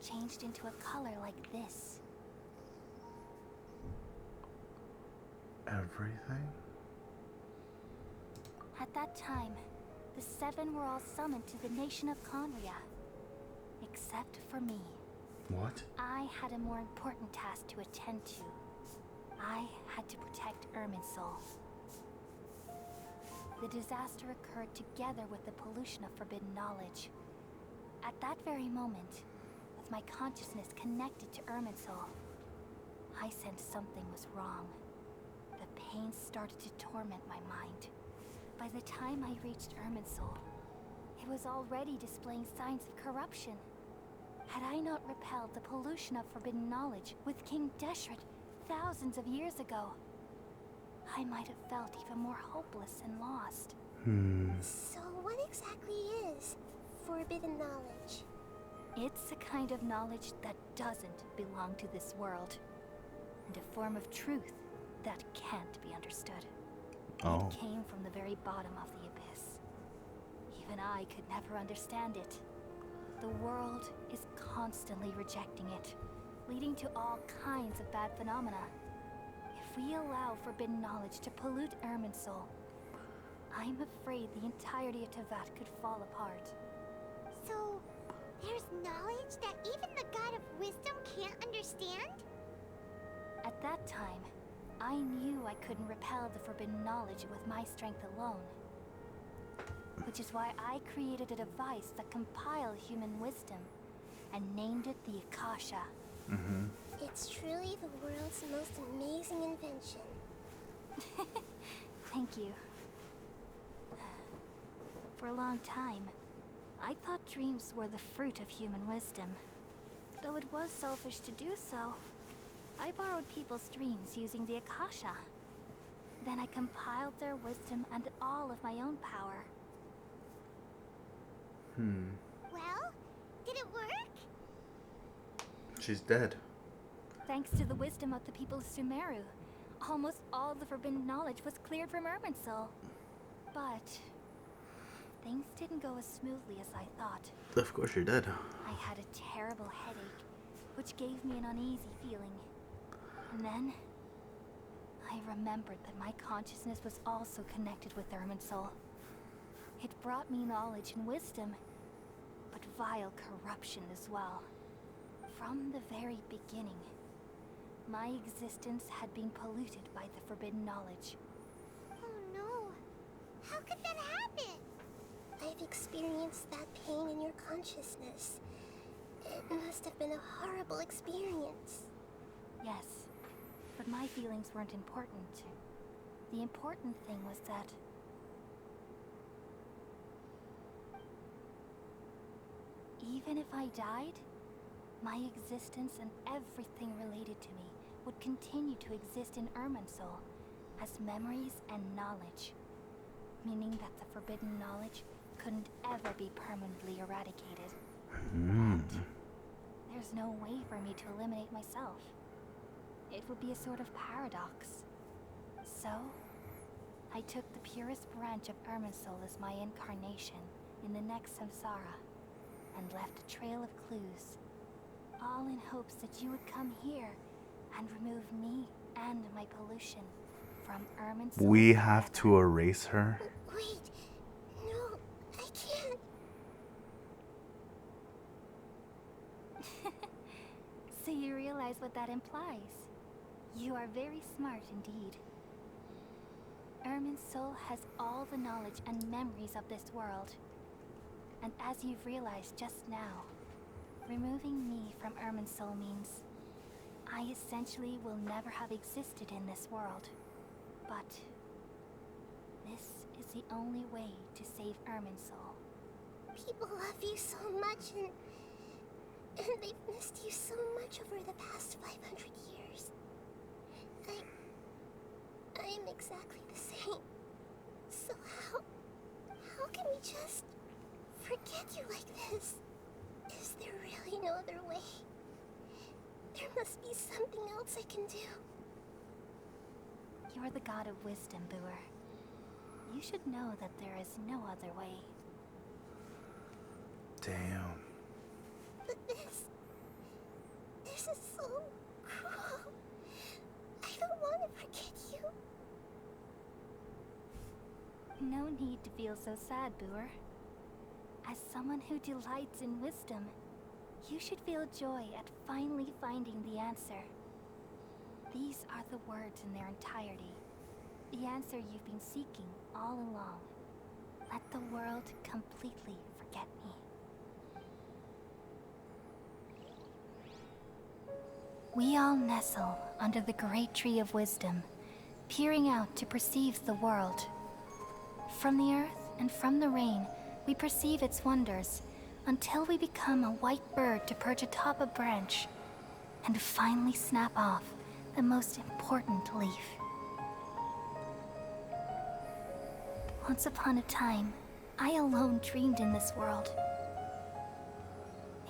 S5: changed into a color like this.
S1: Everything?
S5: At that time, the seven were all summoned to the nation of Conria. Except for me.
S1: What?
S5: I had a more important task to attend to. I had to protect Irminsul. The disaster occurred together with the pollution of forbidden knowledge. At that very moment, with my consciousness connected to Irminsul, I sensed something was wrong. The pain started to torment my mind. By the time I reached Irminsul, it was already displaying signs of corruption. Had I not repelled the pollution of forbidden knowledge with King Deshret thousands of years ago, I might have felt even more hopeless and lost.
S11: So what exactly is forbidden knowledge?
S5: It's a kind of knowledge that doesn't belong to this world, and a form of truth that can't be understood.
S1: Oh.
S5: It came from the very bottom of the abyss. Even I could never understand it. The world is constantly rejecting it, leading to all kinds of bad phenomena. If we allow forbidden knowledge to pollute Irminsul, I'm afraid the entirety of Teyvat could fall apart.
S3: So, there's knowledge that even the God of Wisdom can't understand?
S5: At that time, I knew I couldn't repel the forbidden knowledge with my strength alone. Which is why I created a device that compiled human wisdom and named it the Akasha.
S11: It's truly the world's most amazing invention.
S5: Thank you. For a long time, I thought dreams were the fruit of human wisdom. Though it was selfish to do so, I borrowed people's dreams using the Akasha. Then I compiled their wisdom and all of my own power.
S3: Well, did it work?
S1: She's dead.
S5: Thanks to the wisdom of the people of Sumeru, almost all the forbidden knowledge was cleared from Irminsul. But things didn't go as smoothly as I thought.
S1: Of course you're dead.
S5: I had a terrible headache, which gave me an uneasy feeling. And then I remembered that my consciousness was also connected with Irminsul. It brought me knowledge and wisdom, but vile corruption as well. From the very beginning, my existence had been polluted by the forbidden knowledge.
S3: Oh no. How could that happen?
S11: I've experienced that pain in your consciousness. It must have been a horrible experience.
S5: Yes, but my feelings weren't important. The important thing was that even if I died, my existence and everything related to me would continue to exist in Irminsul as memories and knowledge, meaning that the forbidden knowledge couldn't ever be permanently eradicated. There's no way for me to eliminate myself. It would be a sort of paradox. So, I took the purest branch of Irminsul as my incarnation in the next samsara, and left a trail of clues, all in hopes that you would come here and remove me and my pollution from Irminsul.
S1: We have to erase her?
S11: Wait, no, I can't.
S5: So you realize what that implies. You are very smart indeed. Irminsul has all the knowledge and memories of this world. And as you've realized just now, removing me from Irminsul means I essentially will never have existed in this world. But this is the only way to save Irminsul.
S11: People love you so much and they've missed you so much over the past 500 years. I am exactly the same. So how can we just forget you like this? Is there really no other way? There must be something else I can do.
S5: You're the god of wisdom, Booer. You should know that there is no other way.
S1: Damn.
S11: But this is so cruel. I don't want to forget you.
S5: No need to feel so sad, Booer. As someone who delights in wisdom, you should feel joy at finally finding the answer. These are the words in their entirety. The answer you've been seeking all along. Let the world completely forget me. We all nestle under the great tree of wisdom, peering out to perceive the world. From the earth and from the rain, we perceive its wonders, until we become a white bird to perch atop a branch and finally snap off the most important leaf. Once upon a time, I alone dreamed in this world.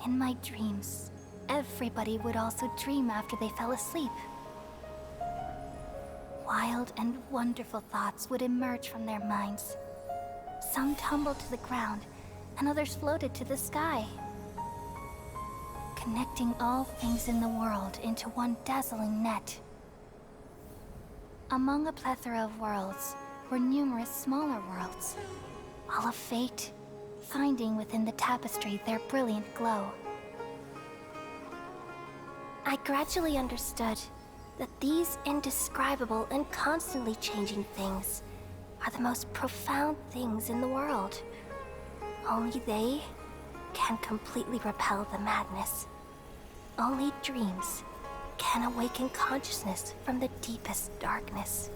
S5: In my dreams, everybody would also dream after they fell asleep. Wild and wonderful thoughts would emerge from their minds. Some tumbled to the ground, and others floated to the sky, connecting all things in the world into one dazzling net. Among a plethora of worlds were numerous smaller worlds, all of fate, finding within the tapestry their brilliant glow. I gradually understood that these indescribable and constantly changing things are the most profound things in the world. Only they can completely repel the madness. Only dreams can awaken consciousness from the deepest darkness.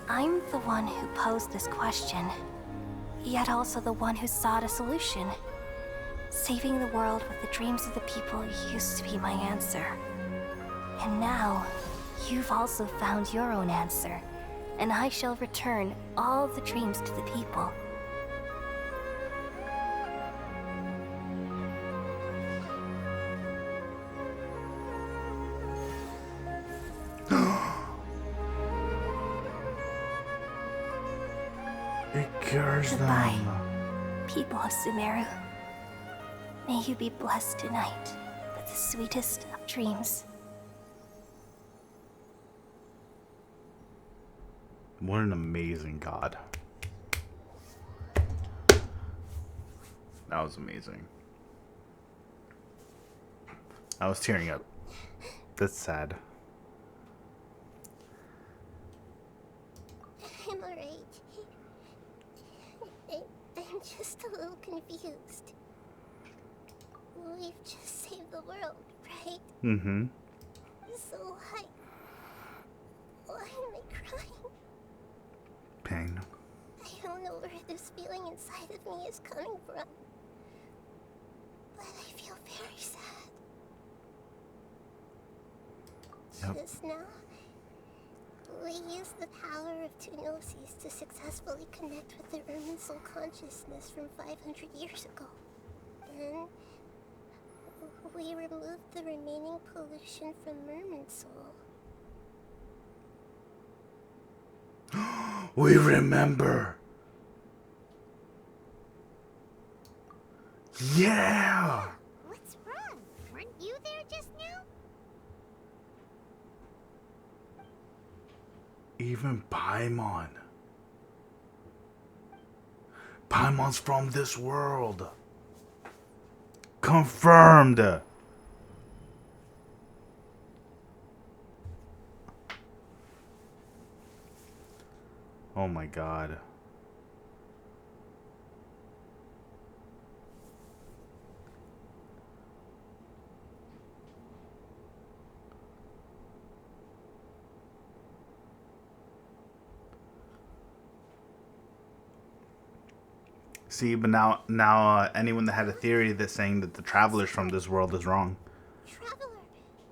S5: I'm the one who posed this question, yet also the one who sought a solution. Saving the world with the dreams of the people used to be my answer. And now, you've also found your own answer, and I shall return all the dreams to the people.
S1: It cures
S5: Goodbye,
S1: them.
S5: people of Sumeru. May you be blessed tonight with the sweetest of dreams.
S1: What an amazing god. That was amazing. I was tearing up. That's sad.
S11: I'm alright. I'm just a little confused. We've just saved the world, right?
S1: Mm-hmm.
S11: So why am I crying?
S1: Pain.
S11: I don't know where this feeling inside of me is coming from. But I feel very sad.
S1: Yep.
S11: Just now, we used the power of two gnosis to successfully connect with the Irminsul consciousness from 500 years ago. Then, we removed the remaining pollution from Irminsul.
S1: We remember. Yeah.
S3: What's wrong? Weren't you there just now?
S1: Even Paimon. Paimon's from this world. Confirmed. Oh my god. See, but now anyone that had a theory that's saying that the travelers from this world is wrong.
S11: Traveler,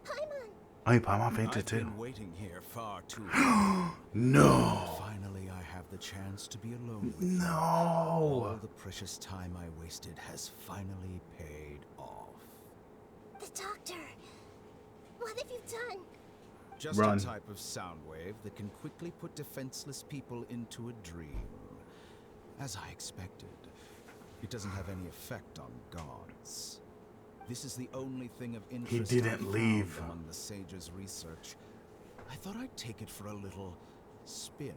S11: Paimon.
S1: Oh, Paimon fainted
S12: I've
S1: too.
S12: been waiting here far too long.
S1: No.
S12: Finally, I have the chance to be alone with
S1: No.
S12: you. All the precious time I wasted has finally paid off.
S11: The doctor. What have you done?
S12: Just
S1: Run.
S12: a type of sound wave that can quickly put defenseless people into a dream. As I expected, it doesn't have any effect on gods. This is the only thing of interest
S1: didn't
S12: I found
S1: leave.
S12: among the sage's research. I thought I'd take it for a little spin.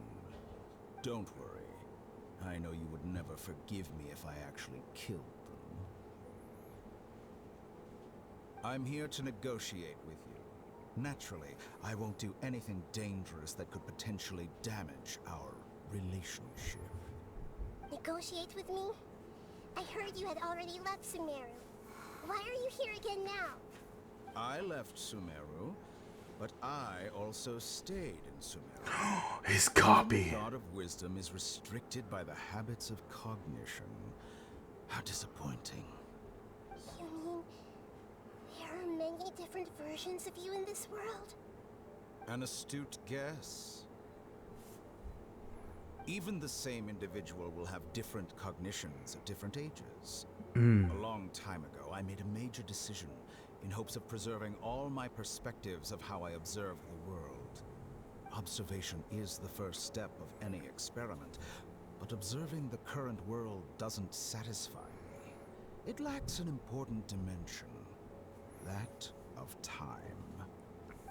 S12: Don't worry. I know you would never forgive me if I actually killed them. I'm here to negotiate with you. Naturally, I won't do anything dangerous that could potentially damage our relationship.
S11: negotiate with me? I heard you had already left Sumeru. Why are you here again now?
S12: I left Sumeru, but I also stayed in Sumeru.
S1: His copy.
S12: The God of Wisdom is restricted by the habits of cognition. How disappointing.
S11: You mean there are many different versions of you in this world?
S12: An astute guess. Even the same individual will have different cognitions at different ages. A long time ago, I made a major decision in hopes of preserving all my perspectives of how I observe the world. Observation is the first step of any experiment, but observing the current world doesn't satisfy me. It lacks an important dimension, that of time.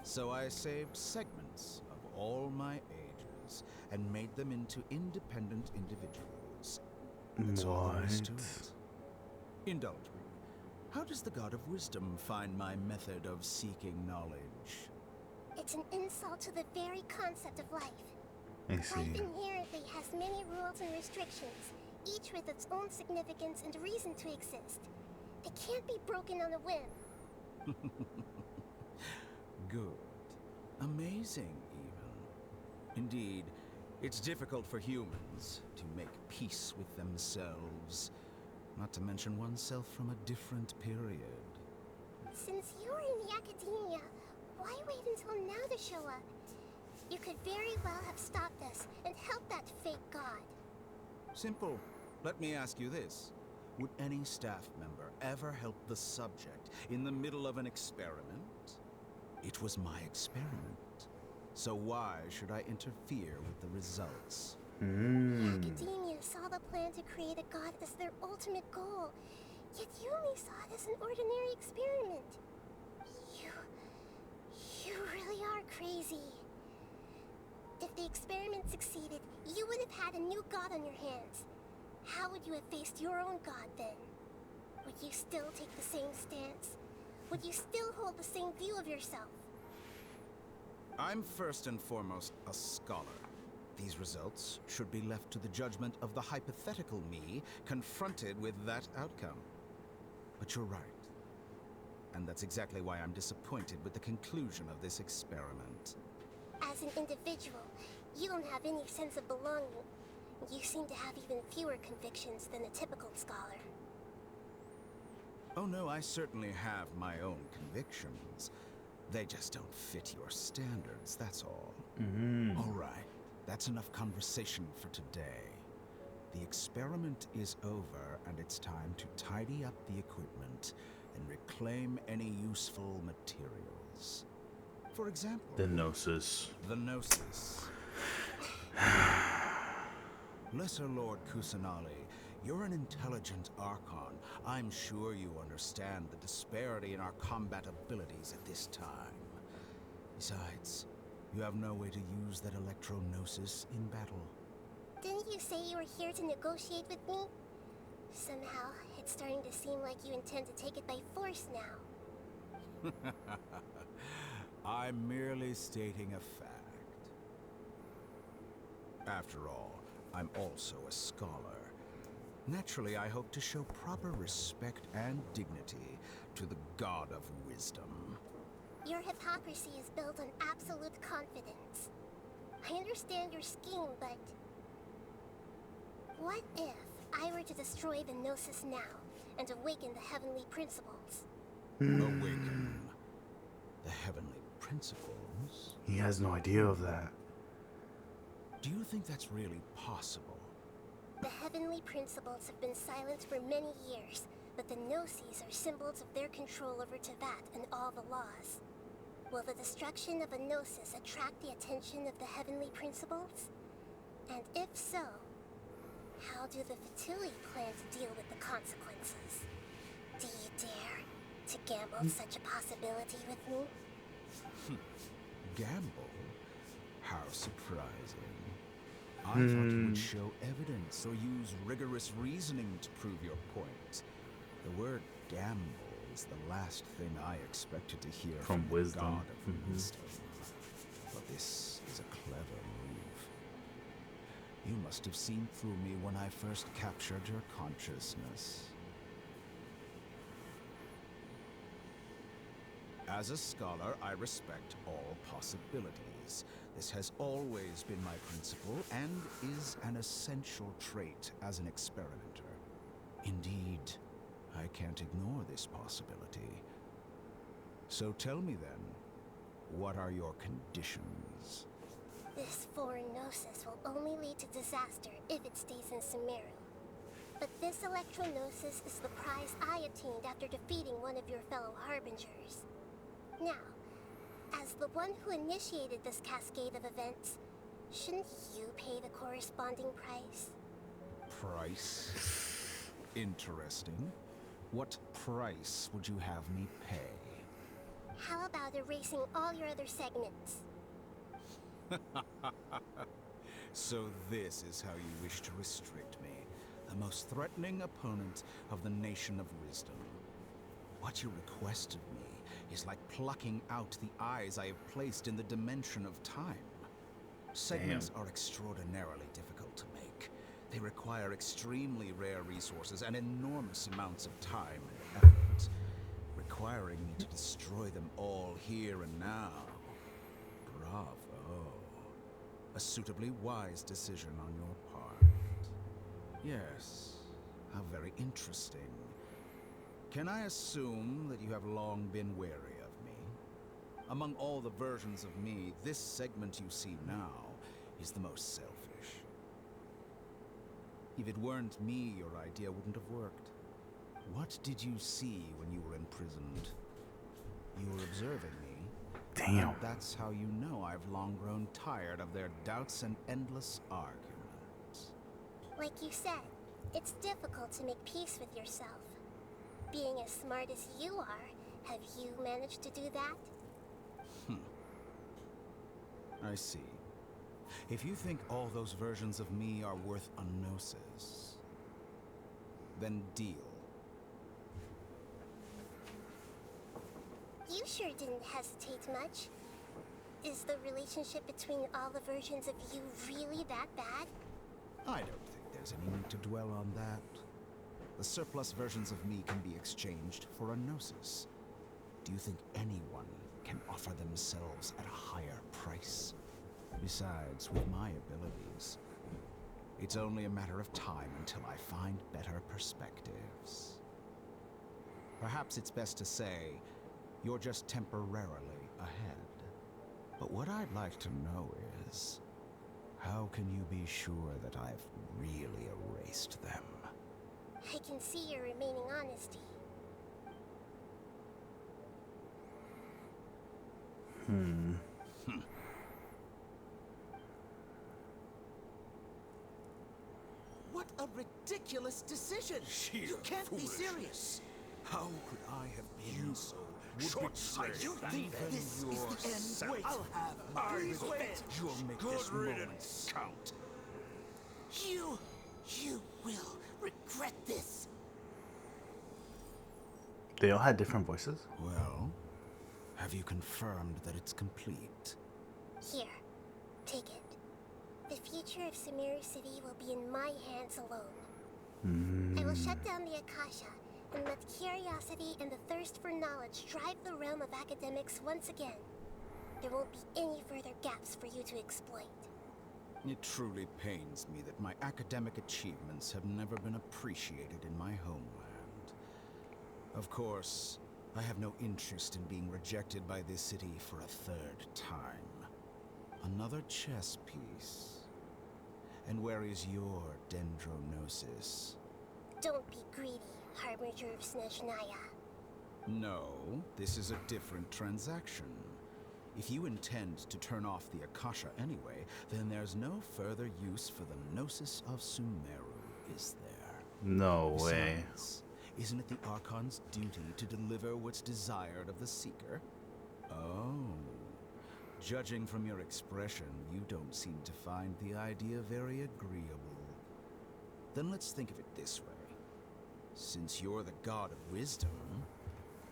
S12: So I saved segments of all my ages and made them into independent individuals. That's all there is to it. Indulge me. How does the God of Wisdom find my method of seeking knowledge?
S11: It's an insult to the very concept of life.
S1: I see.
S11: Life inherently has many rules and restrictions, each with its own significance and reason to exist. It can't be broken on a whim.
S12: Good. Amazing, even. Indeed, it's difficult for humans to make peace with themselves, not to mention oneself from a different period.
S11: Since you're in the academia, why wait until now to show up? You could very well have stopped us and helped that fake god.
S12: Simple. Let me ask you this. Would any staff member ever help the subject in the middle of an experiment? It was my experiment. So why should I interfere with the results?
S11: The academia saw the plan to create a god as their ultimate goal, yet you only saw it as an ordinary experiment. You really are crazy. If the experiment succeeded, you would have had a new god on your hands. How would you have faced your own god then? Would you still take the same stance? Would you still hold the same view of yourself?
S12: I'm first and foremost a scholar. These results should be left to the judgment of the hypothetical me confronted with that outcome. But you're right. And that's exactly why I'm disappointed with the conclusion of this experiment.
S11: As an individual, you don't have any sense of belonging. You seem to have even fewer convictions than a typical scholar.
S12: Oh no, I certainly have my own convictions. They just don't fit your standards, that's all. All right, that's enough conversation for today. The experiment is over, and it's time to tidy up the equipment and reclaim any useful materials. For example...
S1: The Gnosis.
S12: The Gnosis. Lesser Lord Kusanali, you're an intelligent Archon. I'm sure you understand the disparity in our combat abilities at this time. Besides, you have no way to use that electro-gnosis in battle.
S11: Didn't you say you were here to negotiate with me? Somehow, it's starting to seem like you intend to take it by force now.
S12: I'm merely stating a fact. After all, I'm also a scholar. Naturally, I hope to show proper respect and dignity to the God of Wisdom.
S11: Your hypocrisy is built on absolute confidence. I understand your scheme, but... what if I were to destroy the Gnosis now and awaken the heavenly principles?
S12: Awaken the heavenly principles?
S1: He has no idea of that.
S12: Do you think that's really possible?
S11: The heavenly principles have been silent for many years, but the Gnosis are symbols of their control over Teyvat and all the laws. Will the destruction of a Gnosis attract the attention of the heavenly principles? And if so, how do the Fatui plan to deal with the consequences? Do you dare to gamble such a possibility with me?
S12: Gamble? How surprising. I thought you would show evidence or use rigorous reasoning to prove your point. The word gamble is the last thing I expected to hear
S1: From
S12: the
S1: Wisdom.
S12: God of Wisdom. But this is a clever move.
S7: You must have seen through me when I first captured your consciousness. As a scholar, I respect all possibilities. This has always been my principle and is an essential trait as an experimenter. Indeed, I can't ignore this possibility. So tell me then, what are your conditions?
S11: This foreign gnosis will only lead to disaster if it stays in Sumeru. But this electro-gnosis is the prize I attained after defeating one of your fellow harbingers. Now, as the one who initiated this cascade of events, shouldn't you pay the corresponding price?
S7: Price? Interesting. What price would you have me pay?
S11: How about erasing all your other segments?
S7: So this is how you wish to restrict me, the most threatening opponent of the Nation of Wisdom. What you request of me is like plucking out the eyes I have placed in the dimension of time. Segments are extraordinarily difficult to make. They require extremely rare resources and enormous amounts of time and effort, requiring me to destroy them all here and now. Bravo. A suitably wise decision on your part. Yes, how very interesting. Can I assume that you have long been wary of me? Among all the versions of me, this segment you see now is the most selfish. If it weren't me, your idea wouldn't have worked. What did you see when you were imprisoned? You were observing me.
S1: Damn.
S7: And that's how you know I've long grown tired of their doubts and endless arguments.
S11: Like you said, it's difficult to make peace with yourself. Being as smart as you are, have you managed to do that?
S7: I see. If you think all those versions of me are worth a gnosis, then deal.
S11: You sure didn't hesitate much. Is the relationship between all the versions of you really that bad?
S7: I don't think there's any need to dwell on that. The surplus versions of me can be exchanged for a gnosis. Do you think anyone can offer themselves at a higher price? Besides, with my abilities, it's only a matter of time until I find better perspectives. Perhaps it's best to say, you're just temporarily ahead. But what I'd like to know is, how can you be sure that I've really erased them?
S11: I can see your remaining honesty.
S20: What a ridiculous decision! You can't be serious!
S12: How could I have been so short-sighted?
S20: You think this is the end? Wait, I'll have my revenge!
S7: You'll make this moment count.
S20: You will regret this!
S1: They all had different voices?
S7: Well, have you confirmed that it's complete?
S11: Here, take it. The future of Sumeru City will be in my hands alone. I will shut down the Akasha and let curiosity and the thirst for knowledge drive the realm of academics once again. There won't be any further gaps for you to exploit.
S7: It truly pains me that my academic achievements have never been appreciated in my homeland. Of course, I have no interest in being rejected by this city for a third time. Another chess piece. And where is your dendrognosis?
S11: Don't be greedy, Harbinger of Snezhnaya.
S7: No, this is a different transaction. If you intend to turn off the Akasha anyway, then there's no further use for the Gnosis of Sumeru, is there?
S1: No way.
S7: Besides, isn't it the Archon's duty to deliver what's desired of the Seeker? Oh. Judging from your expression, you don't seem to find the idea very agreeable. Then let's think of it this way. Since you're the God of Wisdom,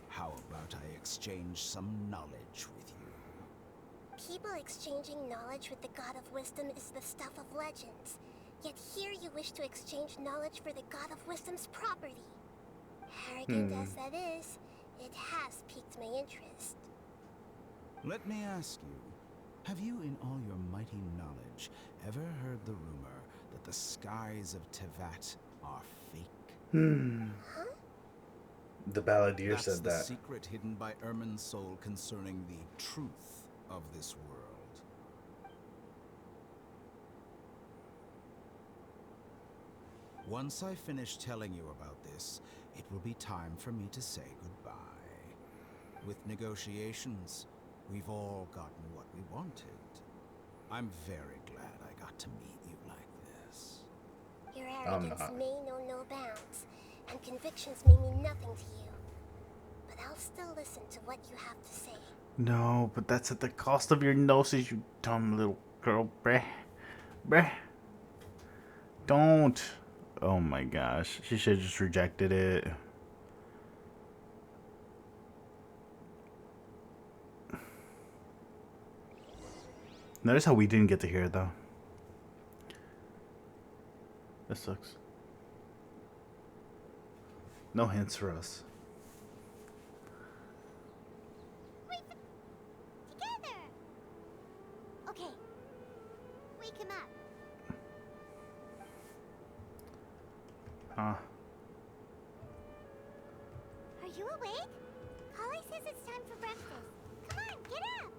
S7: how about I exchange some knowledge with you?
S11: People exchanging knowledge with the God of Wisdom is the stuff of legends. Yet here you wish to exchange knowledge for the God of Wisdom's property. Arrogant as that is, it has piqued my interest.
S7: Let me ask you, have you in all your mighty knowledge ever heard the rumor that the skies of Tevat are fake?
S11: Huh?
S1: The balladeer
S7: That's
S1: said
S7: the
S1: that.
S7: secret hidden by Ermin's soul concerning the truth of this world. Once I finish telling you about this, it will be time for me to say goodbye. With negotiations, we've all gotten what we wanted. I'm very glad I got to meet you like this.
S11: Your arrogance may know no bounds, and convictions may mean nothing to you. But I'll still listen to what you have to say.
S1: No, but that's at the cost of your noses, you dumb little girl. Bruh. Bruh. Don't. Oh my gosh. She should have just rejected it. Notice how we didn't get to hear it though. That sucks. No hints for us.
S3: Together! Okay. Wake him up.
S1: Huh?
S3: Are you awake? Holly says it's time for breakfast. Come on, get up!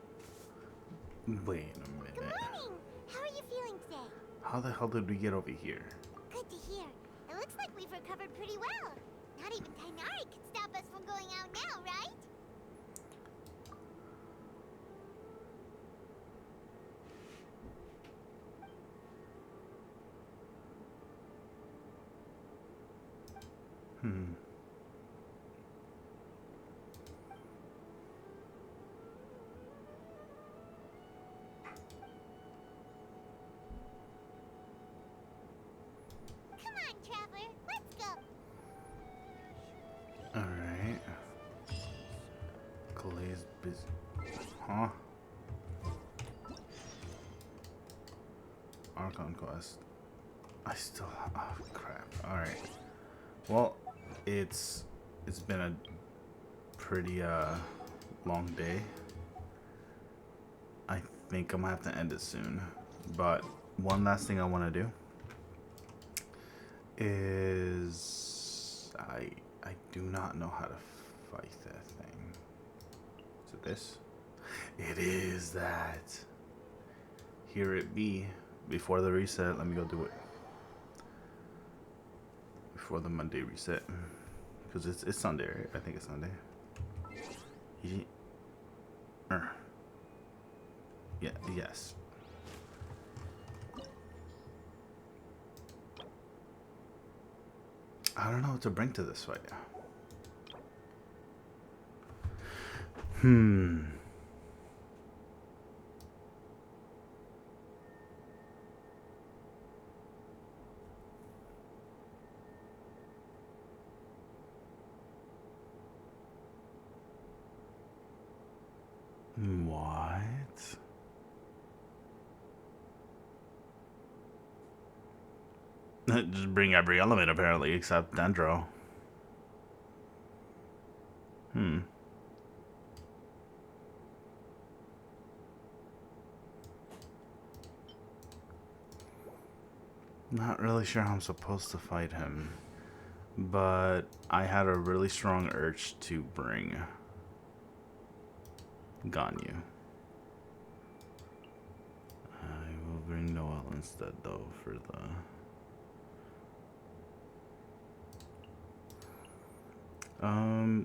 S1: Wait a
S3: Good
S1: minute.
S3: morning! How are you feeling today?
S1: How the hell did we get over here?
S3: Good to hear. It looks like we've recovered pretty well. Not even Tainari can stop us from going out now, right? Come on, Traveler. Let's go.
S1: Alright. Clay's busy. Huh? Archon quest. I still have. Oh, crap. Alright. Well, it's been a pretty long day. I think I'm gonna have to end it soon. But one last thing I want to do is I do not know how to fight that thing. Is it this? It is that. Here it be. Before the reset, let me go do it. Before the Monday reset. Because it's Sunday, right? I think it's Sunday. Yeah, yes. I don't know what to bring to this fight. What? Just bring every element apparently except Dendro. Not really sure how I'm supposed to fight him, but I had a really strong urge to bring Ganyu. I will bring Noel instead though for the...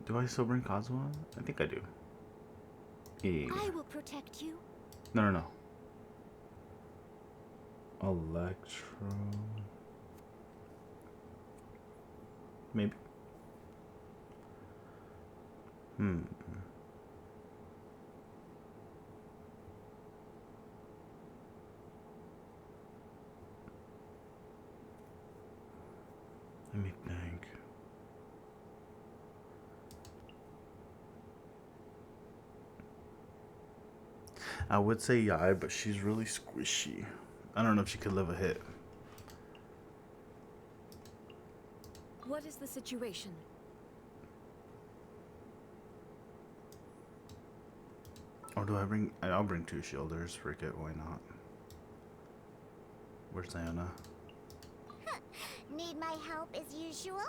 S1: do I still bring Kazuha? I think I do. Yeah.
S8: I will protect you.
S1: No. Electro. Maybe. Let me think. I would say Yai, but she's really squishy. I don't know if she could live a hit.
S2: situation?
S1: Or do I bring... I'll bring 2 shielders. Frick it, why not? Where's Diana?
S3: Need my help as usual?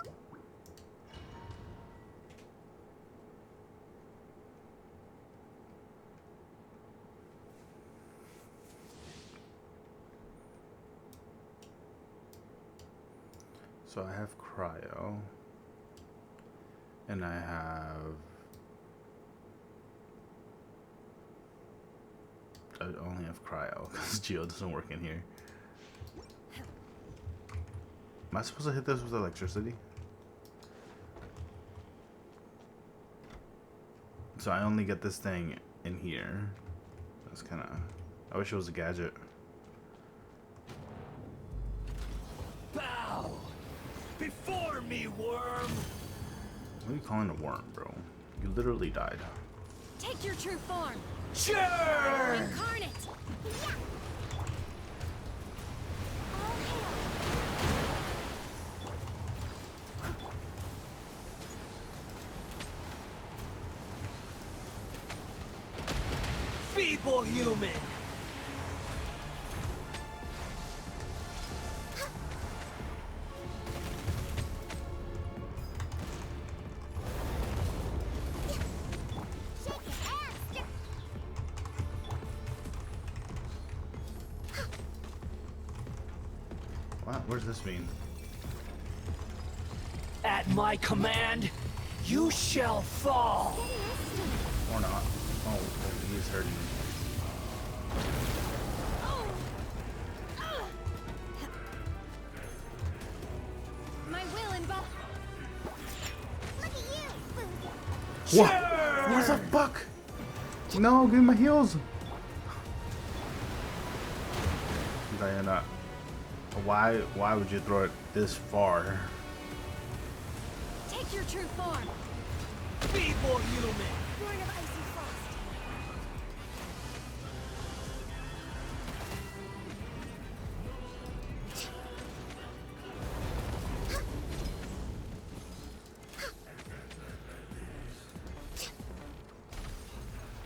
S1: So I have cryo. And I have... I only have cryo because Geo doesn't work in here. Am I supposed to hit this with electricity? So I only get this thing in here. That's kind of... I wish it was a gadget.
S16: Bow before me, worm.
S1: What are you calling a worm, bro? You literally died.
S2: Take your true form.
S16: Sure.
S2: Incarnate. Yeah.
S16: Feeble human.
S1: What does this mean?
S16: At my command, you shall fall.
S1: Or not. Oh, he is hurting me.
S2: My will involve.
S3: Look at you.
S1: Sure. What? What the fuck? No, give me my heals. Diana, why would you throw it this far?
S2: Take your true form.
S16: Feeble human.
S2: Born of icy frost.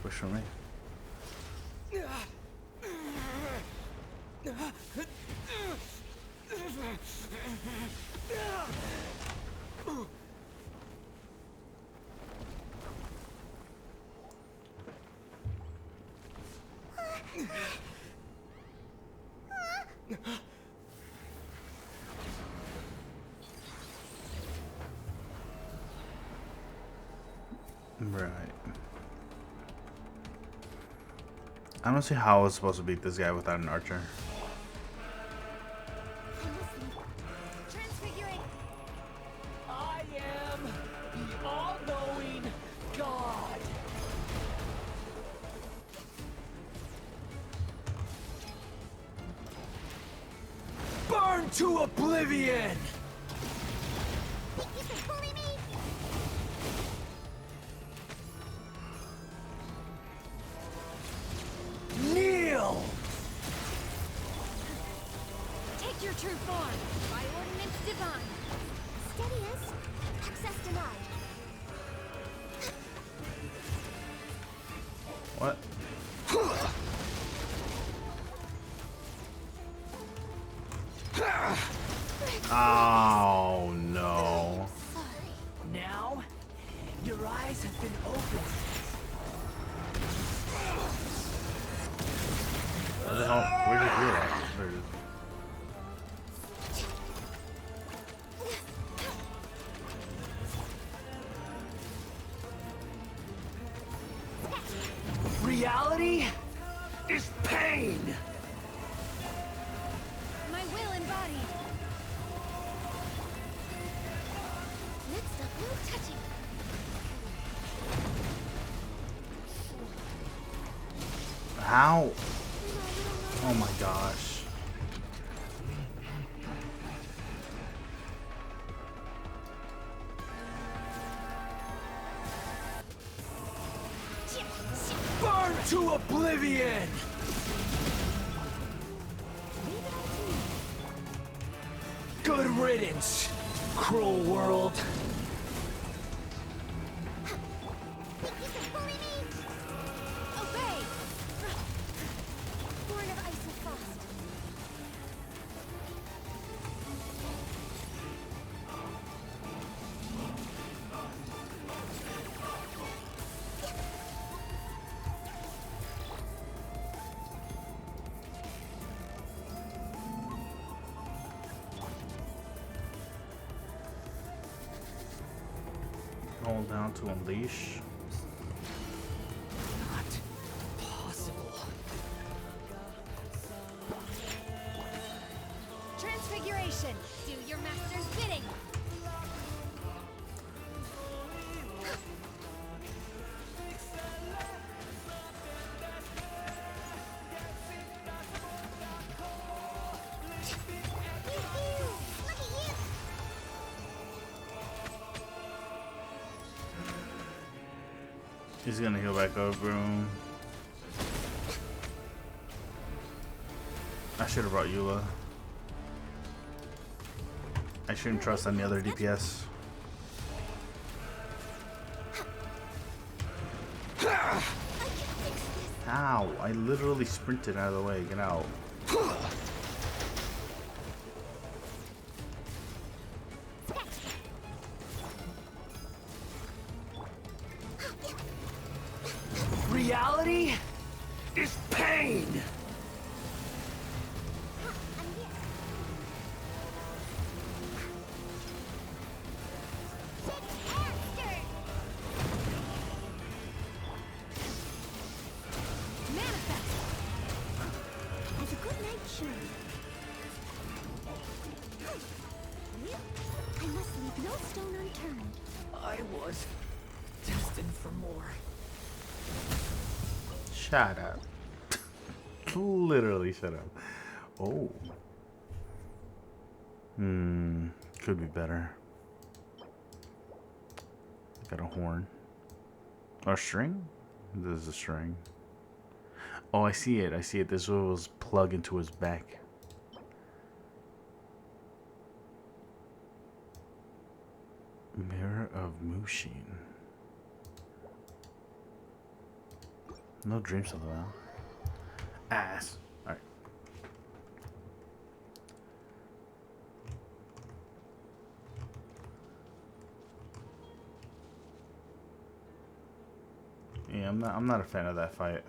S1: Push for me. Right. I don't see how I was supposed to beat this guy without an archer.
S2: Transfiguring.
S16: I am the all-knowing God. Burn to oblivion.
S3: Think you can bully me?
S16: Kneel.
S2: Take your true form. By ordinance divine.
S3: Steady us. Access denied.
S1: What? Oh no.
S16: Now, your eyes have been opened.
S1: What the hell? Where'd you do that? There it is.
S16: Reality is pain.
S2: My will embodied. Next up, no touching.
S1: How? Oh my gosh.
S16: Burn to oblivion. Good riddance.
S19: cruel world.
S14: Obey! Born of ice and frost.
S1: Hold down to unleash.
S19: Not possible.
S14: Transfiguration! Do your master's bidding!
S1: He's gonna heal back up, bro. I should have brought Eula. I shouldn't trust any other DPS. Ow! I literally sprinted out of the way. Get out.
S19: Reality is pain.
S14: As a good night should. I must leave no stone unturned.
S19: I was destined for more.
S1: Shut up. Literally shut up. Oh. Could be better. Got a horn. Or a string? This is a string. Oh, I see it. I see it. This was plugged into his back. Mirror of Mushin. No dreams of that. Ass. Alright. Yeah, I'm not a fan of that fight.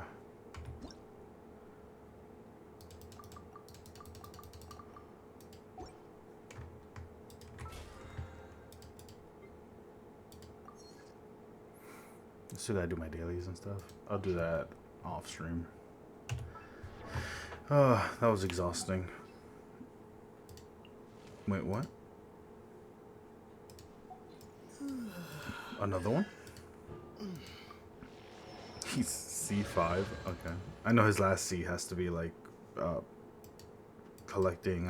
S1: Still gotta do my dailies and stuff. I'll do that off stream. Oh, that was exhausting. Wait, what? Another one? He's C5? Okay. I know his last C has to be like collecting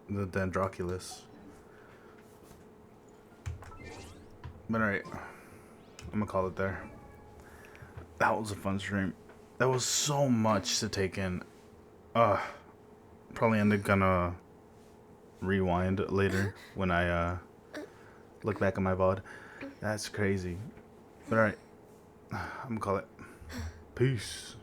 S1: the Dendroculus. But alright, I'm gonna call it there. That was a fun stream. That was so much to take in. Probably end up gonna rewind later when I look back at my VOD. That's crazy. But alright, I'm gonna call it. Peace.